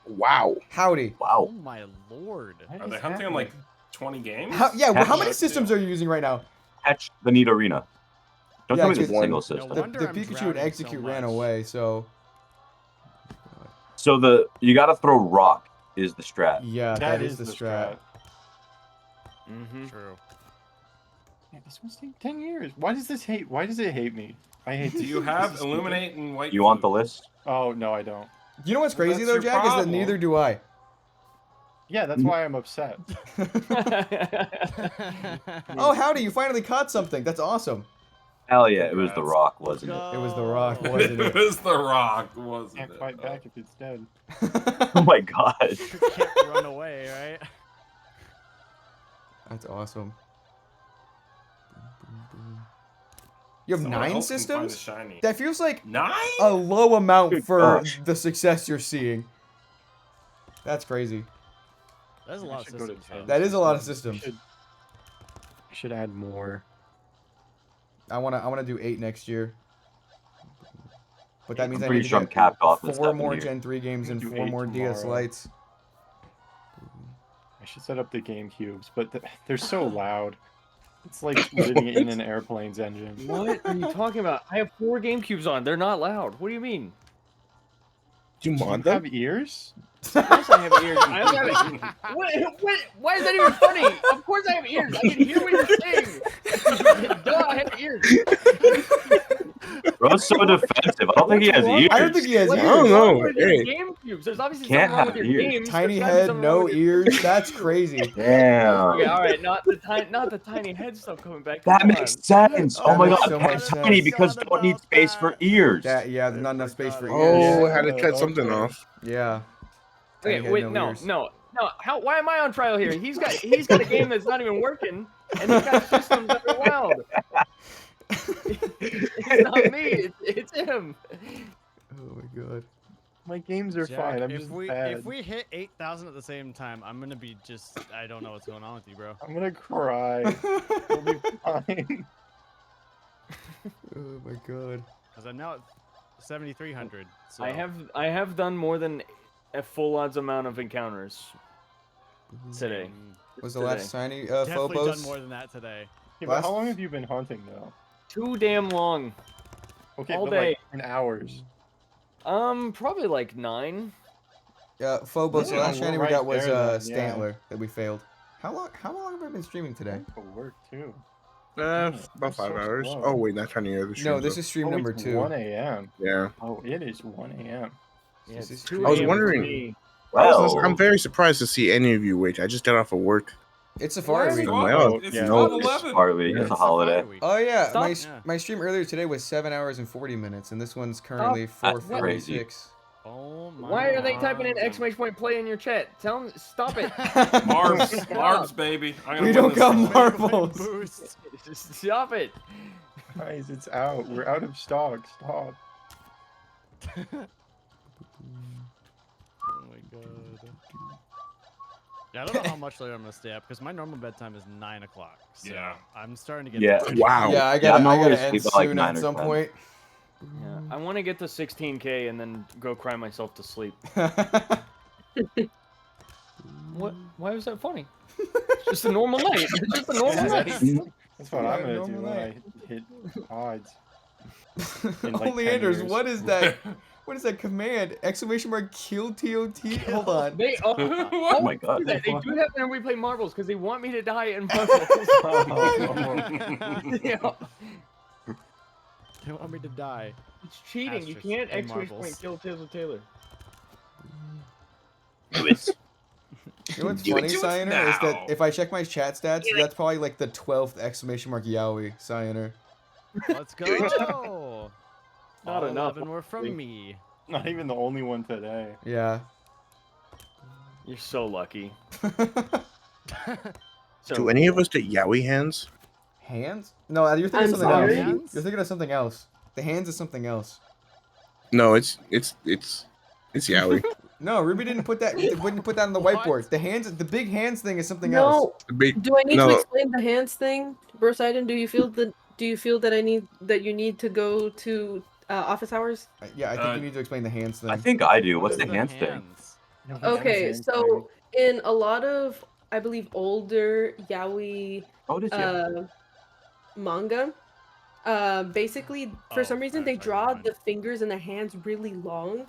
Wow. Howdy. Oh Wow. my lord. Are they hunting on like 20 games? How many systems are you using right now? Catch the Need Arena. Don't Yeah, tell me it's just a single No system. The wonder I'm Pikachu and drowning so Execute ran much. away, so So you gotta throw rock is the strat. yeah, that is the strat. Mm-hmm. True. Yeah, this one's taking 10 years. Why does this hate? Why does it hate me? I hate. Do you have Illuminate and White? You want the Food? list? Oh no, I don't. You know what's Well, crazy that's though, your Jack, is that problem. neither do I. Yeah, that's why I'm upset. Oh, howdy, you finally caught something. That's awesome. Hell yeah, it was the rock, wasn't it? It was the Rock, Go. wasn't It it? was the Rock, wasn't Can't it? fight back if it's dead. Oh my god. Can't run away, right? That's awesome. You have Someone 9 else can find a systems? shiny. That feels like 9? a low amount Good for gosh. the success you're seeing. That's crazy. That's a lot of should go to systems. 10. though. That is a lot of We systems. should add more. I wanna do 8 next year. But that means I'm I pretty need sure to I'm get capped off this 4 stuff more in here. Gen 3 games and Do 4 8 more DS tomorrow. Lights. I should set up the GameCubes, but they're so loud. It's like living in an airplane's engine. What are you talking about? I have 4 GameCubes on. They're not loud. What do you mean? Do you Do you mod have them? ears? Of course I have ears. I don't have what? Why is that even funny? Of course I have ears. I can hear what you're saying. Duh, I have ears. Bro's so defensive. I don't think he has ears. I don't think he has What ears. I don't is wrong know. with your Hey. GameCubes? There's obviously Can't something wrong with have your ears. games. Tiny There's gotta be head, something wrong no with your- ears. That's crazy. Damn. Okay, all right, not the tiny head stuff coming back. That Come makes on. sense. That Oh my makes god, so Cat's much tiny sense. because don't need space for ears. Yeah, there's not enough space for ears. Oh, Yeah, I had to cut something okay. off. Yeah. Okay, Tiny head, wait, no no, ears. no. No, why am I on trial here? He's got a game that's not even working, and he's got systems that are wild. It's not me. It's him. Oh my god. My games are Jack, fine. I'm if just we bad. if we hit 8,000 at the same time, I'm gonna be just I don't know what's going on with you, bro. I'm gonna cry. We'll be fine. Oh my god. Because I'm now at 7,300. So. I have done more than a full odds amount of encounters today. Was the last shiny Definitely Phobos? done more than that today. Yeah, but how long have you been hunting though? Too damn long. Okay, all but day. like in hours. Probably like 9. Yeah, Phobos. The Yeah, last we're shiny we right got was there then, yeah. Stantler that we failed. How long have I been streaming today? For work too. About 5 hours. Oh wait, not trying to other streams. No, this though. is stream number it's 2. 1 a.m. Yeah. Oh, it is 1 a.m. Yeah, This it's is 2 I was a.m. for wondering. me. I'm very surprised to see any of you wait. I just got off of work. It's Safari Week. It's yeah. 12/11. Safari Week. It's a holiday. Oh yeah, Stop. my stream earlier today was 7 hours and 40 minutes, and this one's currently That's 4:46. Oh my. Why are they typing in !play in your chat? Tell them stop it. Marbs, baby. I'm gonna We win don't this got thing. marbles. Just stop it. Guys, it's out. We're out of stock. Stop. Oh my god. Yeah, I don't know how much later I'm gonna stay up because my normal bedtime is 9 o'clock. So Yeah. I'm starting to get. Yeah. Wow. Yeah, I I'm gotta always end asleep at, like, soon 9 at or some 10. point. Yeah, I want to get to 16K and then go cry myself to sleep. What? Why was that funny? It's just a normal night. It's just a normal night. That's what Yeah, I'm gonna do normal when I night. hit odds. In, Oh, like, 10 Leanders, years. what is that? What is that command? Exclamation mark kill TOT? Hold on. They Oh my god. They do that when we play marbles because they want me to die in marbles. Yeah. They want me to die. It's cheating. You Asterisks can't and exclamation marbles. point kill Taylor Taylor. Do it. You know what's Do it funny, to us Cyanar, is now. that if I check my chat stats, that's probably like the 12th exclamation mark Yowie, Cyanar. Let's go. Not All enough. 11 were from me. Not even the only one today. Yeah. You're so lucky. Do any of us get Yowie hands? Hands? No, you're thinking I'm of something sorry? else. Hands? You're thinking of something else. The hands is something else. No, it's Yowie. No, Ruby didn't put that. Wouldn't put that on the What? whiteboard. The hands, the big hands thing is something else. No. The big- Do I need no. to explain the hands thing, Bursidon? Do you feel that you need to go to office hours? Yeah, I think you need to explain the hands thing. I think I do. What's What the are hands thing? No, that's Okay, insane. so in a lot of, I believe, older yaoi Oh, it is yeah. manga, basically, for Oh, some reason, sorry, they sorry, draw never mind. the fingers and the hands really long.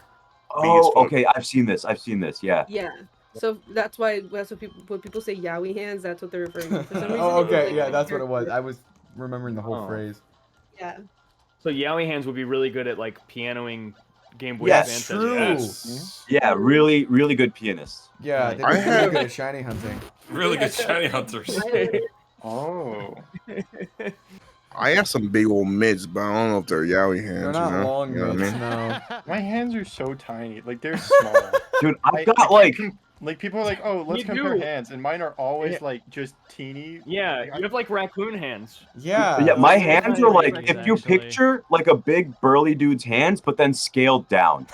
Oh, okay. I've seen this. Yeah. Yeah. So that's what people say yaoi hands. That's what they're referring to. For some reason, Oh, it was okay, like yeah, a that's what it was. character. I was remembering the whole Oh. phrase. Yeah. So Yowie hands would be really good at like pianoing Game Boy Yes, Advance. True. Yes. Yeah, really good pianist. Yeah, Nice. they I were really have- good at shiny hunting. Really good shiny hunters. Oh. I have some big old mitts, but I don't know if they're Yowie hands. They're not you know? long You know what I mitts, mean? no. My hands are so tiny. Like they're small. Dude, I've got like Like people are like, oh, let's You compare do. hands, and mine are always Yeah. like just teeny. Yeah, Like, you have like raccoon hands. Yeah. yeah, my those are hands my are like favorites, if you actually. picture like a big burly dude's hands, but then scaled down.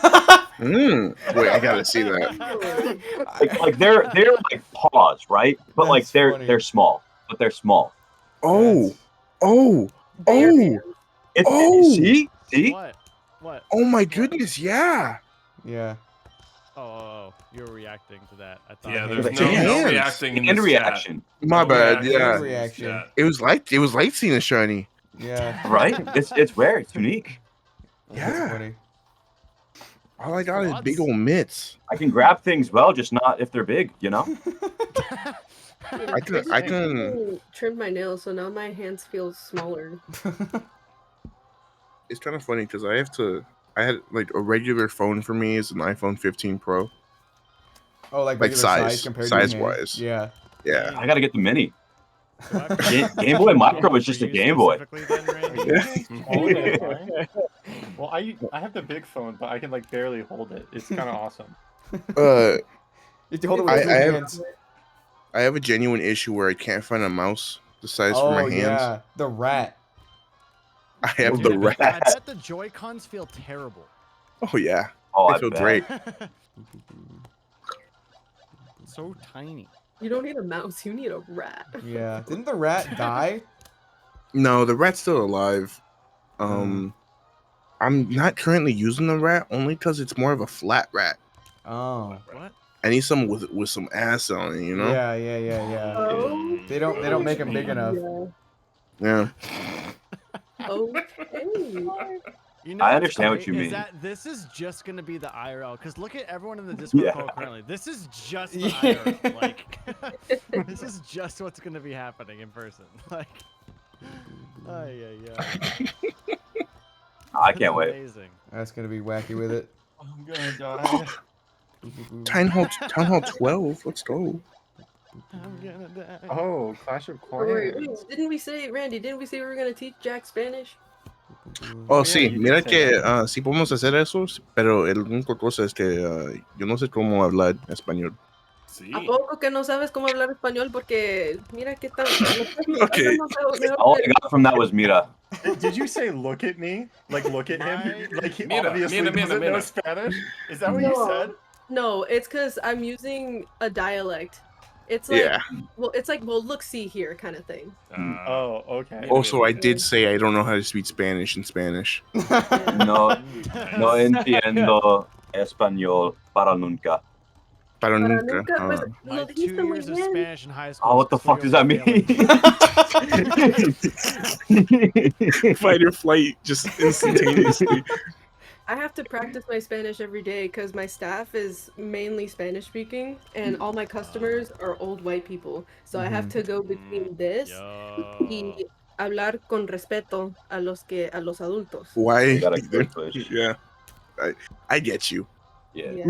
Wait, I gotta see that. like they're like paws, right? But like That's funny. they're small, but they're small. Oh, oh, Bear oh, hands. Oh! See? What? oh my goodness, yeah. Yeah. Oh, you were reacting to that. I thought. Yeah, But there's the no hands. reacting in And this reaction. My No bad. reaction. Yeah, Reaction. it was like seeing a shiny. Yeah. Right? It's rare. It's unique. That's Yeah. funny. All I got is big old mitts. I can grab things well, just not if they're big. You know? I can. Trimmed my nails, so now my hands feel smaller. It's kind of funny because I had like a regular phone for me is an iPhone 15 Pro. Oh, like Like regular size compared to your hand? wise. Yeah. Yeah. I gotta get the mini. Game Boy Micro is just a Game Boy. Well, I have the big phone, but I can like barely hold it. It's kind of awesome. You have to hold it with two hands. I have a genuine issue where I can't find a mouse the size Oh, for my hands. yeah. The rat. I have Dude, the I rat. bet the Joy-Cons feel terrible. Oh yeah. Oh, They I feel bet. great. So tiny. You don't need a mouse, you need a rat. Yeah. Didn't the rat die? No, the rat's still alive. I'm not currently using the rat only because it's more of a flat rat. Oh. What? I need some with some ass on it, you know? Yeah. Oh, They don't make them big enough. Yeah. Okay. You know I what's understand what great you is mean. that this is just gonna be the IRL. Because look at everyone in the Discord Yeah. call currently. This is just the Yeah. IRL. Like, this is just what's gonna be happening in person. Like, I can't wait. Amazing. That's gonna be wacky with it. I'm gonna die. Town Hall 12. Let's go. I'm gonna die. Oh, Clash of Wait, Clans. didn't we say, Randy, didn't we say we were gonna teach Jack Spanish? Oh, yeah, sí, you did mira say que that. sí podemos hacer eso, pero el único cosa es que yo no sé cómo hablar español. ¿A poco que no sabes cómo hablar español? Porque mira que tan... Okay. All I got from that was Mira. Did you say look at me? Like look at him? Like he Mira, obviously mira, doesn't know mira. Spanish? Is that what you said? No, it's because I'm using a dialect. It's like, Yeah. well, look, see here kind of thing. Oh, okay. Also, I did say I don't know how to speak Spanish in Spanish. No entiendo español para nunca. Para Para nunca. nunca, pues, My lo 2 dijiste muy years of bien. Spanish in high school. Oh, what the fuck does that mean? Fight or flight, just instantaneously. I have to practice my Spanish every day because my staff is mainly Spanish speaking and all my customers are old white people. So I have to go between this y hablar con respeto a los adultos. Why? You gotta code switch. Yeah. I get you. Yeah. Yeah.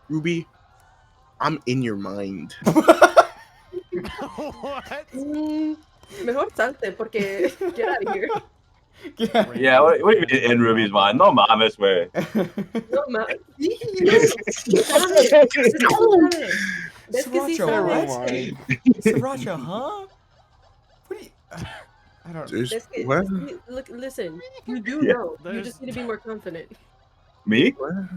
Ruby, I'm in your mind. What? Mejor salte porque get out of here. Yeah, what do you mean in Ruby's mind? No mames, way. No, ma. Sí, sabe. ¿Ves que sí Sriracha, sabe? what? Sriracha, huh? What do you... I don't know. ¿Ves que- What? Look, listen, you do Yeah. know. You just need to be more confident. Me?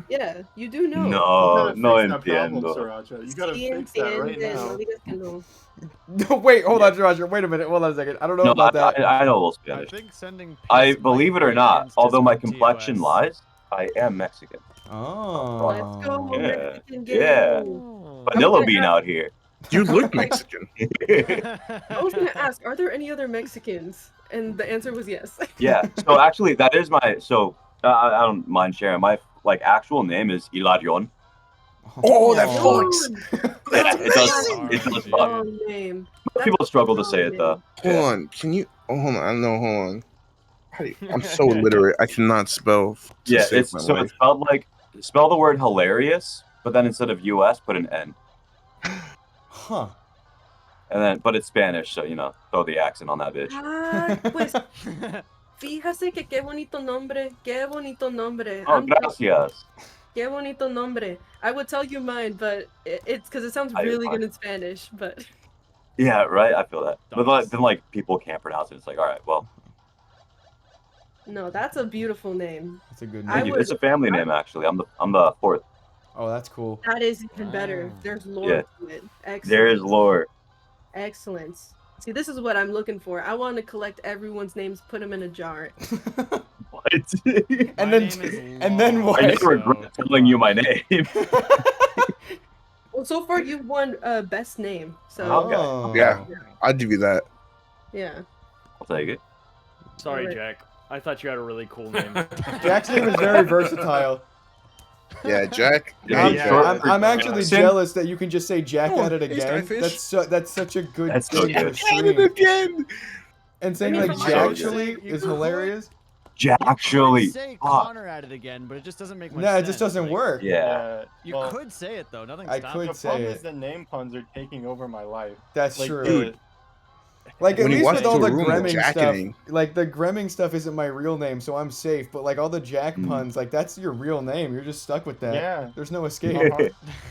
Yeah, you do know. No, no Fix that problem, entiendo. Sriracha. You gotta Sí fix that right entiendes, now. no digas que no. No, wait, hold on, Roger. Wait a minute. Hold on a second. I don't know No, about that. I know a little I Spanish. think sending I peace believe might it or be not, against although my his complexion TOS. lies, I am Mexican. Oh. Let's go, Yeah. Mexican game. Yeah. Vanilla bean out here. You look Mexican. I was gonna ask, are there any other Mexicans? And the answer was yes. Yeah. So actually, that is my. So I don't mind sharing. My actual name is Ilarion. Oh, that Oh, fucks. It does. It does fuck. Long name. People struggle to say it though. Hold on. Can you? Oh, hold on. No, hold on. How do you- I'm so illiterate. I cannot spell. To Yeah, save it's my so life. it's spelled like spell the word hilarious, but then instead of US, put an N, Huh. and then but it's Spanish, so throw the accent on that bitch. Ah, pues, fíjate que qué bonito nombre. Qué bonito nombre. Oh, gracias. Qué bonito nombre. I would tell you mine, but it's because it sounds I do really mine. good in Spanish. But Yeah, right. I feel that. But then people can't pronounce it. It's like, all right, well, no, that's a beautiful name. That's a good I name. would- it's a family name actually. I'm the fourth. Oh, that's cool. That is even better. There's lore Yeah. to it. Excellent. There is lore. Excellence. See, this is what I'm looking for. I want to collect everyone's names, put them in a jar. What? And then, and then what? I never regret telling you my name. Well, so far you've won best name. So Oh. Yeah, I'll give you that. yeah. I'll take it. Sorry, Alright. Jack. I thought you had a really cool name. Jack's name is very versatile. Yeah, Jack. I'm actually Jackson. jealous that you can just say Jack Oh, at it hey, again. Starfish. That's such a good That's so thing to good. stream. Again. And saying I mean, like from my Jack perspective, actually is hilarious. Jack actually. Say Fuck. Connor at it again, but it just doesn't make much No, it sense. just doesn't Like, work. Yeah. You well, could say it though. Nothing I stops could you. The say problem it. is the name puns are taking over my life. That's Like, true. the- Like, at When you least walk with all into the a room with Gremming Jack stuff, in it. like, the Gremming stuff isn't my real name, so I'm safe. But, like, all the Jack puns, like, that's your real name. You're just stuck with that. Yeah. There's no escape.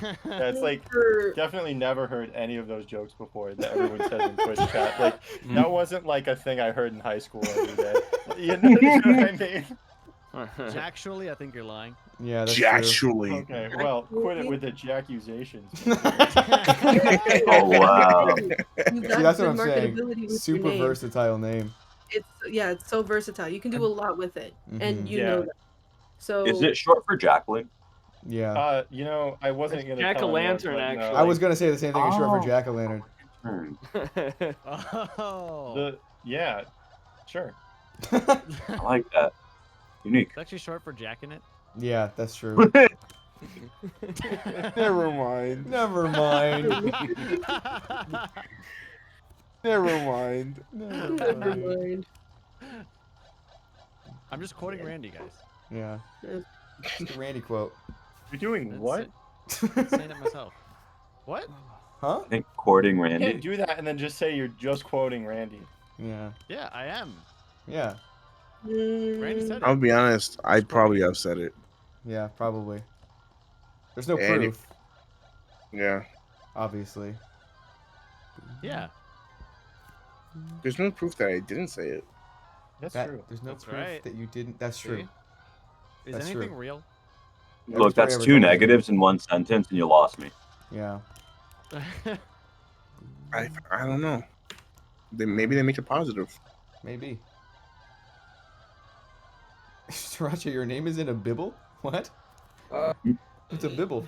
Yeah, it's like definitely never heard any of those jokes before that everyone says in Twitch chat. Like that wasn't like a thing I heard in high school every day. You know what I mean? Actually, I think you're lying. Yeah, that's Actually. Okay, well, quit it with the Jaccusations. Oh wow. You See, got that's good what I'm saying. marketability with your Super name. versatile name. It's so versatile. You can do a lot with it, and you Yeah. know that. So Is it short for Jacqueline? Yeah. You know, I wasn't gonna. Jack-o'-lantern, actually. I was gonna say the same thing as short for Oh. Jack-o'-lantern. Oh. Yeah, sure. I like that. Unique. It's actually short for Jack in it. Yeah, that's true. Never mind. Never mind. Never mind. never mind. I'm just quoting Randy, guys. Yeah. Just a Randy quote. You're doing what? I'm saying it myself. What? Huh? I think courting You Randy. can't do that and then just say you're just quoting Randy. Yeah. Yeah, I am. Yeah. Randy said it. I'll be honest. I'd probably have said it. Yeah, probably. There's no And proof, Yeah. obviously. Yeah. There's no proof that I didn't say it. That's That- true. There's no That's proof right. that you didn't. That's true. See? Is That's anything true. real? Every Look, story that's ever two told is negatives in one sentence, and you lost me. Yeah. I don't know. Maybe they make it positive. Maybe. Sriracha, your name is in a bibble? What? What's a bibble?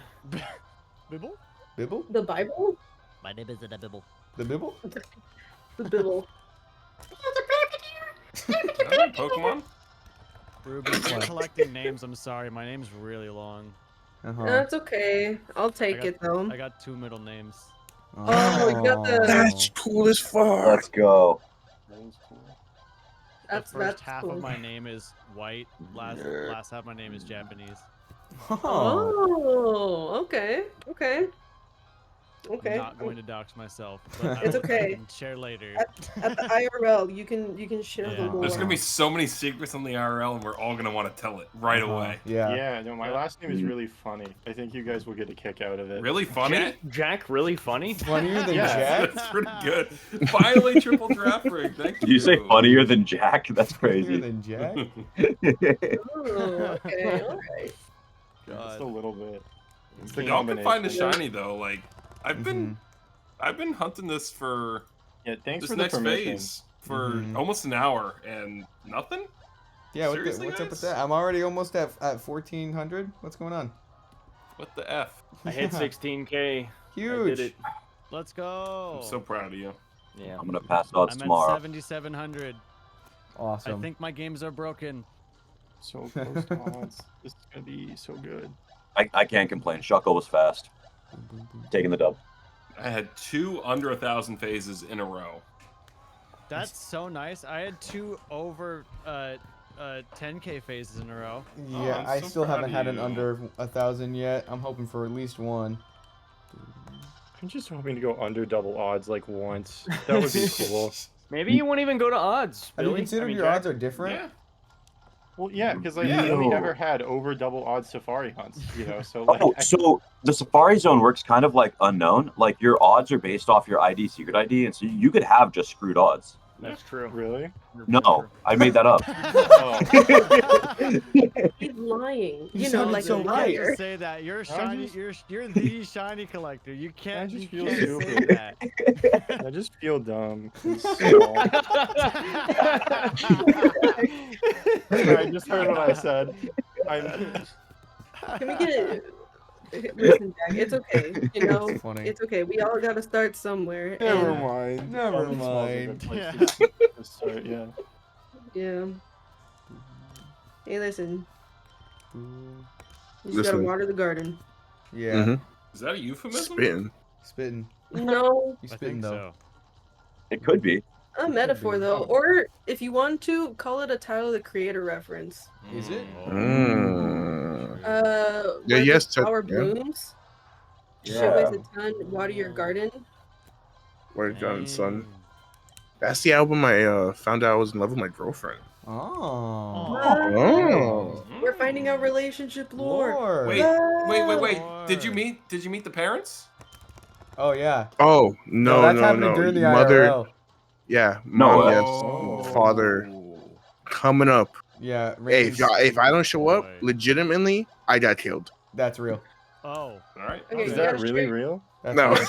Bibble? Bibble? The Bible? My name is in a bibble. The bibble? The Bible. Pokemon? Ruby, I'm collecting names. I'm sorry. My name's really long. That's okay. I'll take it though. I got 2 middle names. Oh, you got the. That's cool as fuck. Let's go. That's The first that's half cool. of my name is white. Last half of my name is Japanese. Oh, okay, okay, okay. I'm not going to dox myself. But It's I will okay. share later. At the IRL, you can share the Yeah. more. There's gonna be so many secrets on the IRL, and we're all gonna want to tell it right away. Yeah. Yeah, no, my last name is really funny. I think you guys will get a kick out of it. Really funny? Jack, really funny? Funnier than Yeah. Jack? That's pretty good. Finally, triple draft rig. Thank Did you say funnier than Jack? That's Funnier crazy. than Jack? Oh, okay, all right. Just a little bit. It's the Y'all can find a combination. shiny though. Like I've been hunting this for Yeah, thanks this for the next permission. phase for almost an hour and nothing. Yeah, Seriously, what's up with guys? that? I'm already almost at 1,400. What's going on? What the f? I hit 16K. Huge. I did it. Let's go. I'm so proud of you. Yeah. I'm gonna pass odds I'm tomorrow. at 7,700. Awesome. I think my games are broken. So close to odds. This is gonna be so good. I can't complain. Shuckle was fast. Taking the dub. I had 2 under 1,000 phases in a row. That's so nice. I had 2 over 10K phases in a row. Yeah, I'm I so still proud haven't of had an you. under 1,000 yet. I'm hoping for at least one. I'm just hoping to go under double odds like once. That would be cool. Maybe you won't even go to odds. Have you Billy. considered I mean, your Jack. odds are different? Yeah. Well, yeah, because like Yeah. we only ever had over double odds safari hunts, you know. So like, Oh, so the Safari Zone works kind of like unknown. Like your odds are based off your ID, secret ID, and so you could have just screwed odds. That's true. really? No, I made that up. Oh. He's lying. You You know, sounded like so a right. liar. Say that you're I shiny. just- You're the shiny collector. You can't. just You feel can't say stupid. that. I just feel dumb. and small. I just heard what I said. Can we get it? Listen, Jack, it's okay. You know, It's funny. it's okay. We all gotta start somewhere. Never and- mind. Never Small's a good mind. place Yeah. to start, yeah. Yeah. Hey, listen. You just Listen. gotta water the garden. Yeah. Mhm. Is that a euphemism? Spitting. Spitting. No, You I spitting think though. so. It could be. a metaphor though, or if you want to, call it a Tyler the Creator reference. Is it? Mm. Yeah, Yeah, yes, Ty- flower yeah. blooms. Yeah. Shit weighs a ton. Water your garden. Where done, son? That's the album I found out I was in love with my girlfriend. Oh. Oh. We're finding out relationship lore. Wait. Did you meet the parents? Oh yeah. Oh no, that's no, happening no. during the Mother. IRL. Yeah, No mom. way. Yes. Father. Coming up. Yeah. Hey, if I don't show up, legitimately, I got killed. That's real. Oh. All right. Okay, Is you that gotta really share- real? That's No. real.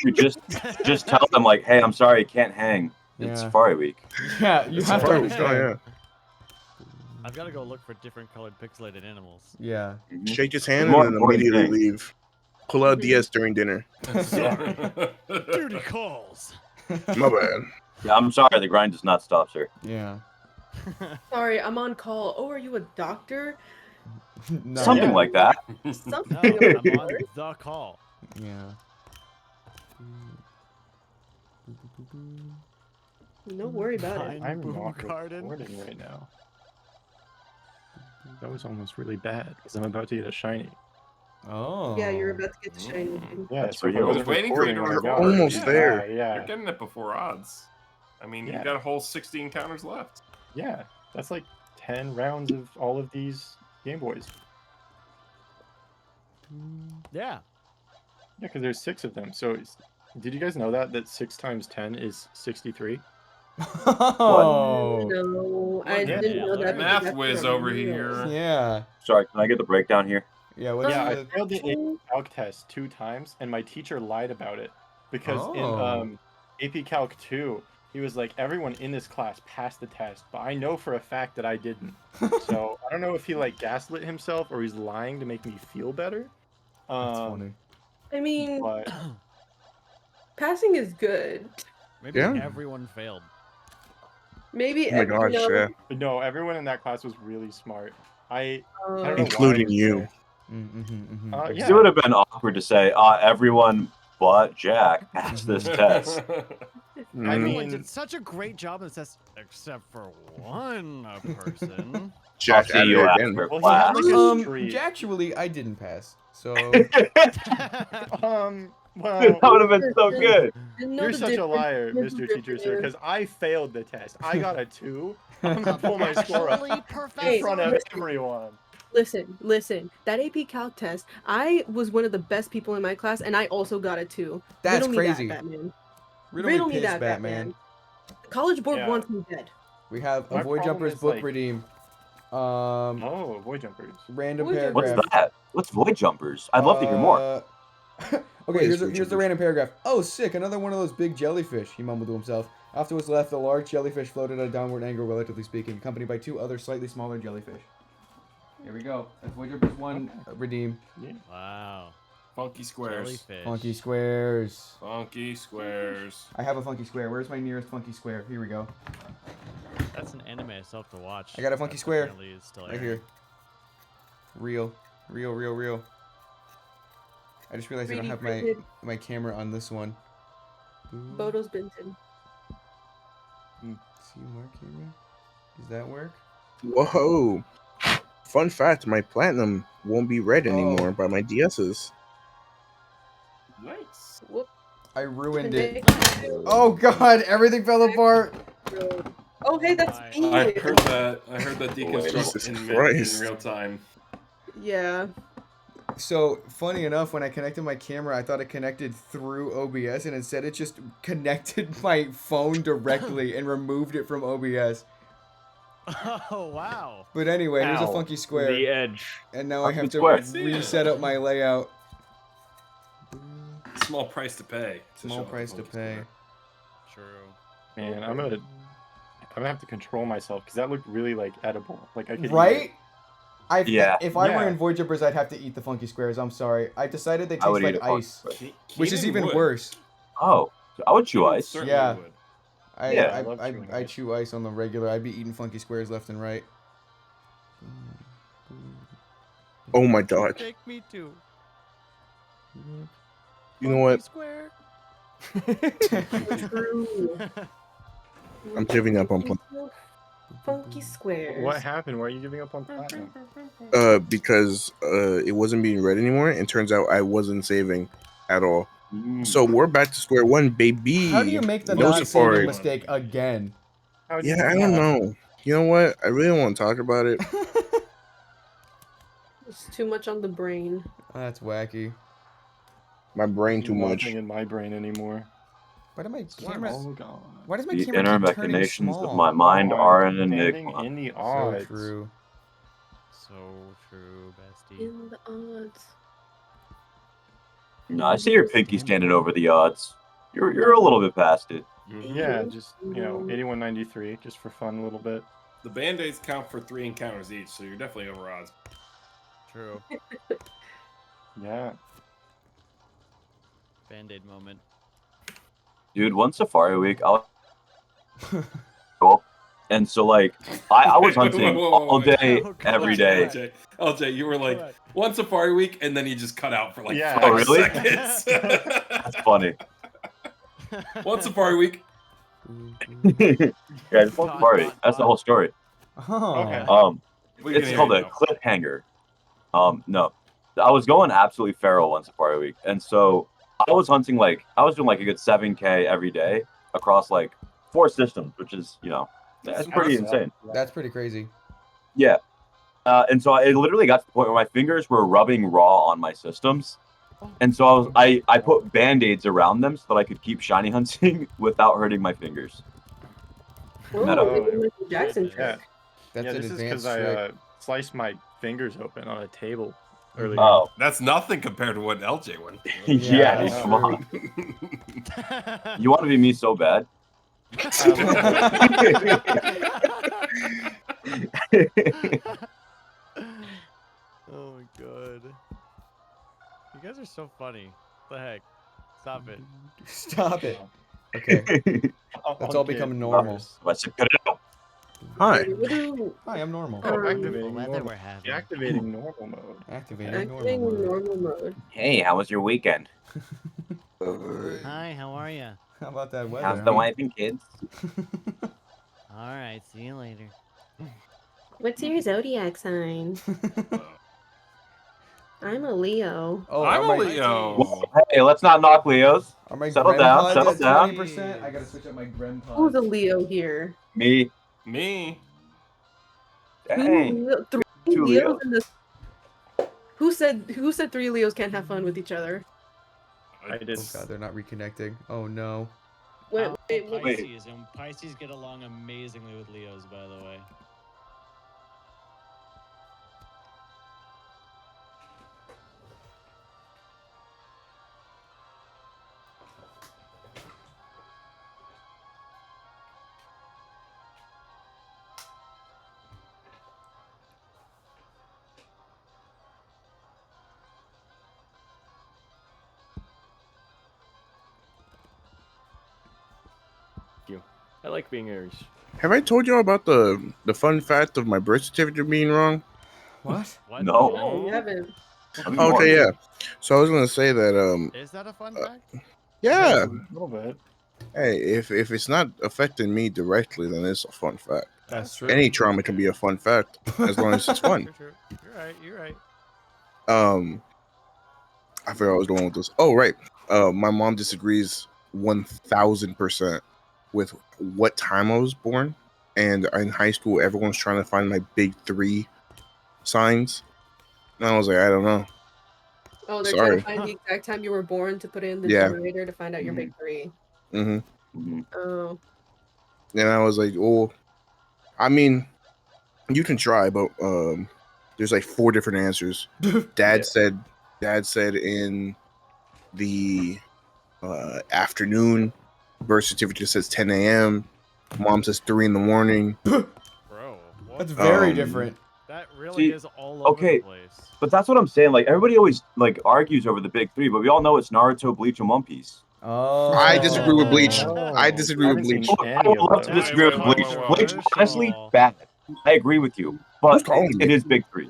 You just tell them like, hey, I'm sorry, I can't hang. It's Yeah. Safari Week. Yeah, you have to Safari. understand. Oh, I've got to go look for different colored pixelated animals. Yeah. yeah. Shake his hand More and then important immediately thing. leave. Pull out DS during dinner. Duty calls. My bad. Yeah, I'm sorry, the grind does not stop, sir. Yeah. Sorry, I'm on call. Oh, are you a doctor? No. Something like that. Something. No, I'm on the call. Yeah. No worry about it. Pine I'm Boom not Garden. recording right now. That was almost really bad because I'm about to get a shiny. Oh. Yeah, you're about to get the shiny. Yeah, That's so for if I you. I was wasn't waiting for you to recording, I record. got it. Almost there. Yeah, You're getting it before odds. I mean, Yeah. you got a whole 60 encounters left. yeah. That's like 10 rounds of all of these Game Boys. Yeah. Yeah, because there's 6 of them. So, did you guys know that 6 times 10 is 63? Oh. No, I Yeah. didn't know that. Math because whiz that's over not real. here. Yeah. Sorry, can I get the breakdown here? Yeah. What's Yeah, I the... failed the AP Calc test 2 times, and my teacher lied about it because Oh. in AP Calc 2, he was like, everyone in this class passed the test, but I know for a fact that I didn't. So I don't know if he like gaslit himself or he's lying to make me feel better. That's funny. I mean, But passing is good. Maybe Yeah. everyone failed. Maybe. Oh my gosh, you know, yeah. no, everyone in that class was really smart. I don't know why Including he was you. there. It would have been awkward to say, everyone but Jack passed this test. Everyone did such a great job of this, except for one person. Jack I'll see you added it after in. class. Actually, I didn't pass. So. Well, that would have been so good. You're such a liar, Mr. Teacher, sir, because I failed the test. I got a 2. I'm gonna pull my score up in front of everyone. Listen. That AP Calc test, I was one of the best people in my class, and I also got a 2. That's Riddle me crazy. that, Batman. Riddle me me piss, that, Batman. The College Board Yeah. wants me dead. We have My a Void problem Jumpers is, book like- redeem. Oh, Void Jumpers. Random Void paragraph. What's that? What's Void Jumpers? I'd love to hear more. Okay, What is here's Void the Jumpers? random paragraph. Oh, sick! Another one of those big jellyfish. He mumbled to himself. After was left, the large jellyfish floated at a downward angle, relatively speaking, accompanied by 2 other slightly smaller jellyfish. Here we go. That's Void Jumpers 1 redeem. Wow. Funky squares. Jellyfish. Funky squares. Funky squares. I have a funky square. Where's my nearest funky square? Here we go. That's an anime I still have to watch. I got a funky That square. apparently is still Right airing. here. Real. I just realized I don't 3D have printed. my camera on this one. Bodo's Benton. See more camera? Does that work? Whoa. Fun fact, my platinum won't be read anymore by my DS's. Nice. Whoop. I ruined it. Oh god, everything fell apart. Oh, hey, that's me. I heard that deconstruct Jesus in Christ. real time. Yeah. So, funny enough, when I connected my camera, I thought it connected through OBS, and instead it just connected my phone directly and removed it from OBS. Oh, wow. But anyway, here's a Ow, funky square. The edge. And now I have to square. reset up my layout. Small price to pay. Small price to pay. True. Man, I'm gonna have to control myself because that looked really like edible. Like I could eat Right? Yeah. If I were Yeah. in Void Jumpers, I'd have to eat the funky squares. I'm sorry. I decided they I taste would eat like a funky ice, square. which is Keenan even would. worse. Oh, I would chew ice. Certainly Yeah. would. Yeah. I love chewing I ice. chew ice on the regular. I'd be eating funky squares left and right. Oh my god. Take me to You know what? Square. True. I'm giving up on platinum. Funky squares. What happened? Why are you giving up on platinum? Because it wasn't being read anymore, and turns out I wasn't saving at all. So we're back to square one, baby. How do you make the No not Safari. saving mistake again? Yeah, I don't know. You know what? I really don't want to talk about it. It's too much on the brain. That's wacky. My brain too much. Nothing in my brain anymore. Why do my It's camera? all gone. Why does my The camera inner keep turning machinations small? of my mind are an Standing enigma. in the So odds. true. So true, bestie. In the odds. No, I see your pinky standing over the odds. You're a little bit past it. Yeah, just 81.93, just for fun a little bit. The band-aids count for 3 encounters each, so you're definitely over odds. True. Yeah. Band-aid moment. Dude, one Safari Week, cool. And so, like, I was hunting all day, every day. LJ, you were like, one Safari Week, and then you just cut out for like Yeah. 5 Oh, really? seconds. That's funny. One Safari Week. Yeah, it's one Safari Week. That's the whole story. Oh. It's called a cliffhanger. No, I was going absolutely feral one Safari Week, and so I was hunting I was doing like a good 7K every day across like 4 systems, which is that's pretty insane. That's pretty crazy. Yeah, and so it literally got to the point where my fingers were rubbing raw on my systems, and so I put band-aids around them so that I could keep shiny hunting without hurting my fingers. Meta. Michael Jackson trick. That's Yeah, an this is advanced because I trick. sliced my fingers open on a table earlier. Oh, That's nothing compared to what LJ went through. yeah, I come on. You want to be me so bad. Oh my god. You guys are so funny. What the heck? Stop it. Stop it. Okay. That's all becoming normal. Hi. Hi, I'm normal. Activating weather normal. we're having. Activating normal mode. Activating Acting normal. normal mode. Hey, how was your weekend? Hi, how are you? How about that weather? How's the huh? wife and kids? All right, see you later. What's your zodiac sign? I'm a Leo. Oh, I'm are a my- Leo. Hey, let's not knock Leos. Are my Settle Grem down, pods settle at down. 20%? I gotta switch up my Grem Who's pods. a Leo here? Me. Me. Hey. Three Two Leos Leos. in this. Who said 3 Leos can't have fun with each other? I did. Oh god, they're not reconnecting. Oh no. Wait, wait. Pisces, and Pisces get along amazingly with Leos, by the way. I like being Aries. Have I told y'all about the fun fact of my birth certificate being wrong? What? No. No, you haven't. Okay, yeah. So I was gonna say that Is that a fun fact? yeah. A little bit. Hey, if it's not affecting me directly, then it's a fun fact. That's true. Any trauma can be a fun fact as long as it's fun. True. You're right. You're right. I forgot I was going with this. Oh, right. My mom disagrees 1000% with what time I was born. And in high school, everyone's trying to find my big 3 signs. And I was like, I don't know. Oh, they're Sorry. trying to find the exact time you were born to put in the Yeah. generator to find out your big 3. Mm-hmm. Oh. And I was like, oh, I mean, you can try, but there's like 4 different answers. Dad said in the afternoon. Birth certificate says 10 a.m. Mom says 3 in the morning. Bro, what? That's very different. That really See, is all over okay, the place. but that's what I'm saying. Like everybody always argues over the big 3, but we all know it's Naruto, Bleach, and One Piece. Oh. I disagree with Bleach. I disagree with Bleach. I would love to disagree with Bleach. Bleach, honestly, bad. I agree with you, but it is big 3.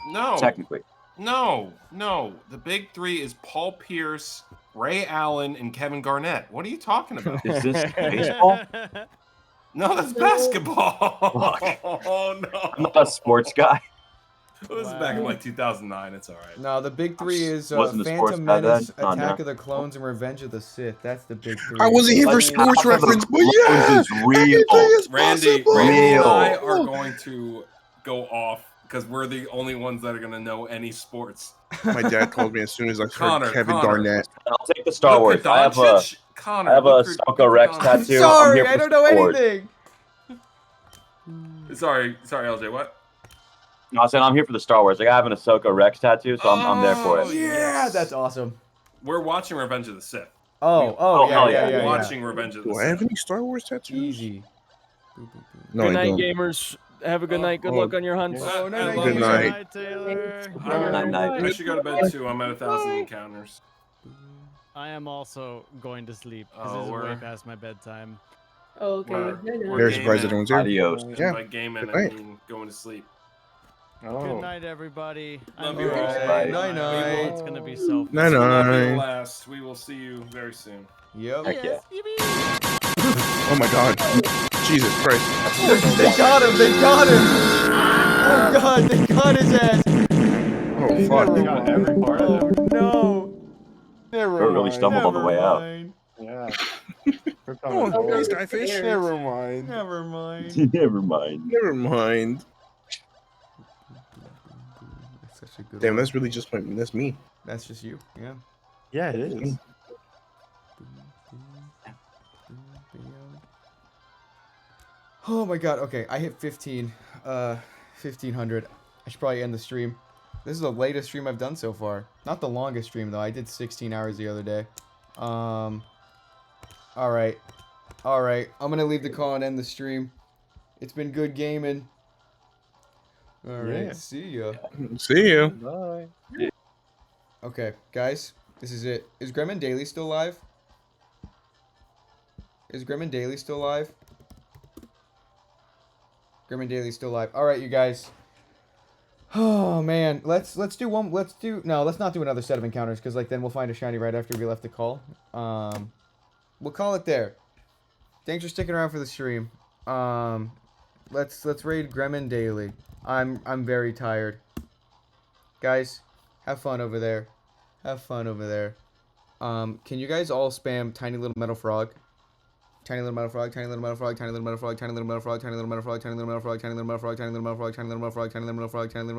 No. Technically. No. The big 3 is Paul Pierce, Ray Allen, and Kevin Garnett. What are you talking about? Is this baseball? No, that's basketball. Oh no. I'm not a sports guy. This is back in like 2009. It's all right. No, the big three is Wasn't the sports Phantom guy then? Menace, Oh, Attack no. of the Clones, and Revenge of the Sith. That's the big three. I wasn't here for sports reference, but yeah, is real. anything is Randy possible. and I are going to go off because we're the only ones that are going to know any sports. My dad called me as soon as I heard Kevin Connor. Garnett. I'll take the Star Luka Wars. I have a Doncic, Connor, I have a Luka Ahsoka Rex Doncic. tattoo. I'm Sorry, here I for don't know sport. anything. Sorry, LJ. What? No, I said I'm here for the Star Wars. Like I have an Ahsoka Rex tattoo, so I'm there for it. Yeah, that's awesome. We're watching Revenge of the Sith. Oh, hell yeah, yeah. yeah. Watching Revenge of the Do I Sith. have any Star Wars tattoos? Easy. No, Good I night, don't. gamers. Have a good night. Good luck on your hunts. Oh, no, I no, love Good you. night. Taylor. Night. I should go to bed too. I'm at 1,000 encounters. I am also going to sleep because Oh, this is way we're- past my bedtime. Oh, okay. We're- Night-night. Very surprised gaming. everyone's here. Adios. Yeah. By gaming, Good I night. mean going to sleep. Good night, everybody. Love I'm you very all. excited. Night-night. It's gonna be so fun. Night, This will not be the night. last. We will see you very soon. Yep. Heck yeah. Oh my God. Jesus Christ. They got him. They got him. Oh God, they got his ass. Oh fuck. They got every part of it. No. Never Bro really mind. stumbled on the way out. Mind. Yeah. We're Oh, coming nice forward. Skyfish. Never mind. Never mind. Never mind. Never mind. That's such a good Damn, one. that's really just that's me. That's just you. Yeah. Yeah, it is. Oh my God. Okay, I hit 1500. I should probably end the stream. This is the latest stream I've done so far. Not the longest stream though. I did 16 hours the other day. All right. I'm gonna leave the call and end the stream. It's been good gaming. All right. Yeah. See ya. See you. Bye. Okay, guys, this is it. Is Gremlin Daily still live? Is Gremlin Daily still live? Gremlin Daily still live. All right, you guys. Oh man, let's do one. Let's not do another set of encounters because like then we'll find a shiny right after we left the call. We'll call it there. Thanks for sticking around for the stream. Let's raid Gremlin Daily. I'm very tired. Guys, have fun over there. Have fun over there. Can you guys all spam tiny little metal frog? Tiny little metal frog, tiny little metal frog, tiny little metal frog, tiny little metal frog, tiny little metal frog, tiny little metal frog, tiny little metal frog, tiny little metal frog, tiny little metal frog, tiny little metal frog, tiny little metal frog, tiny little metal frog.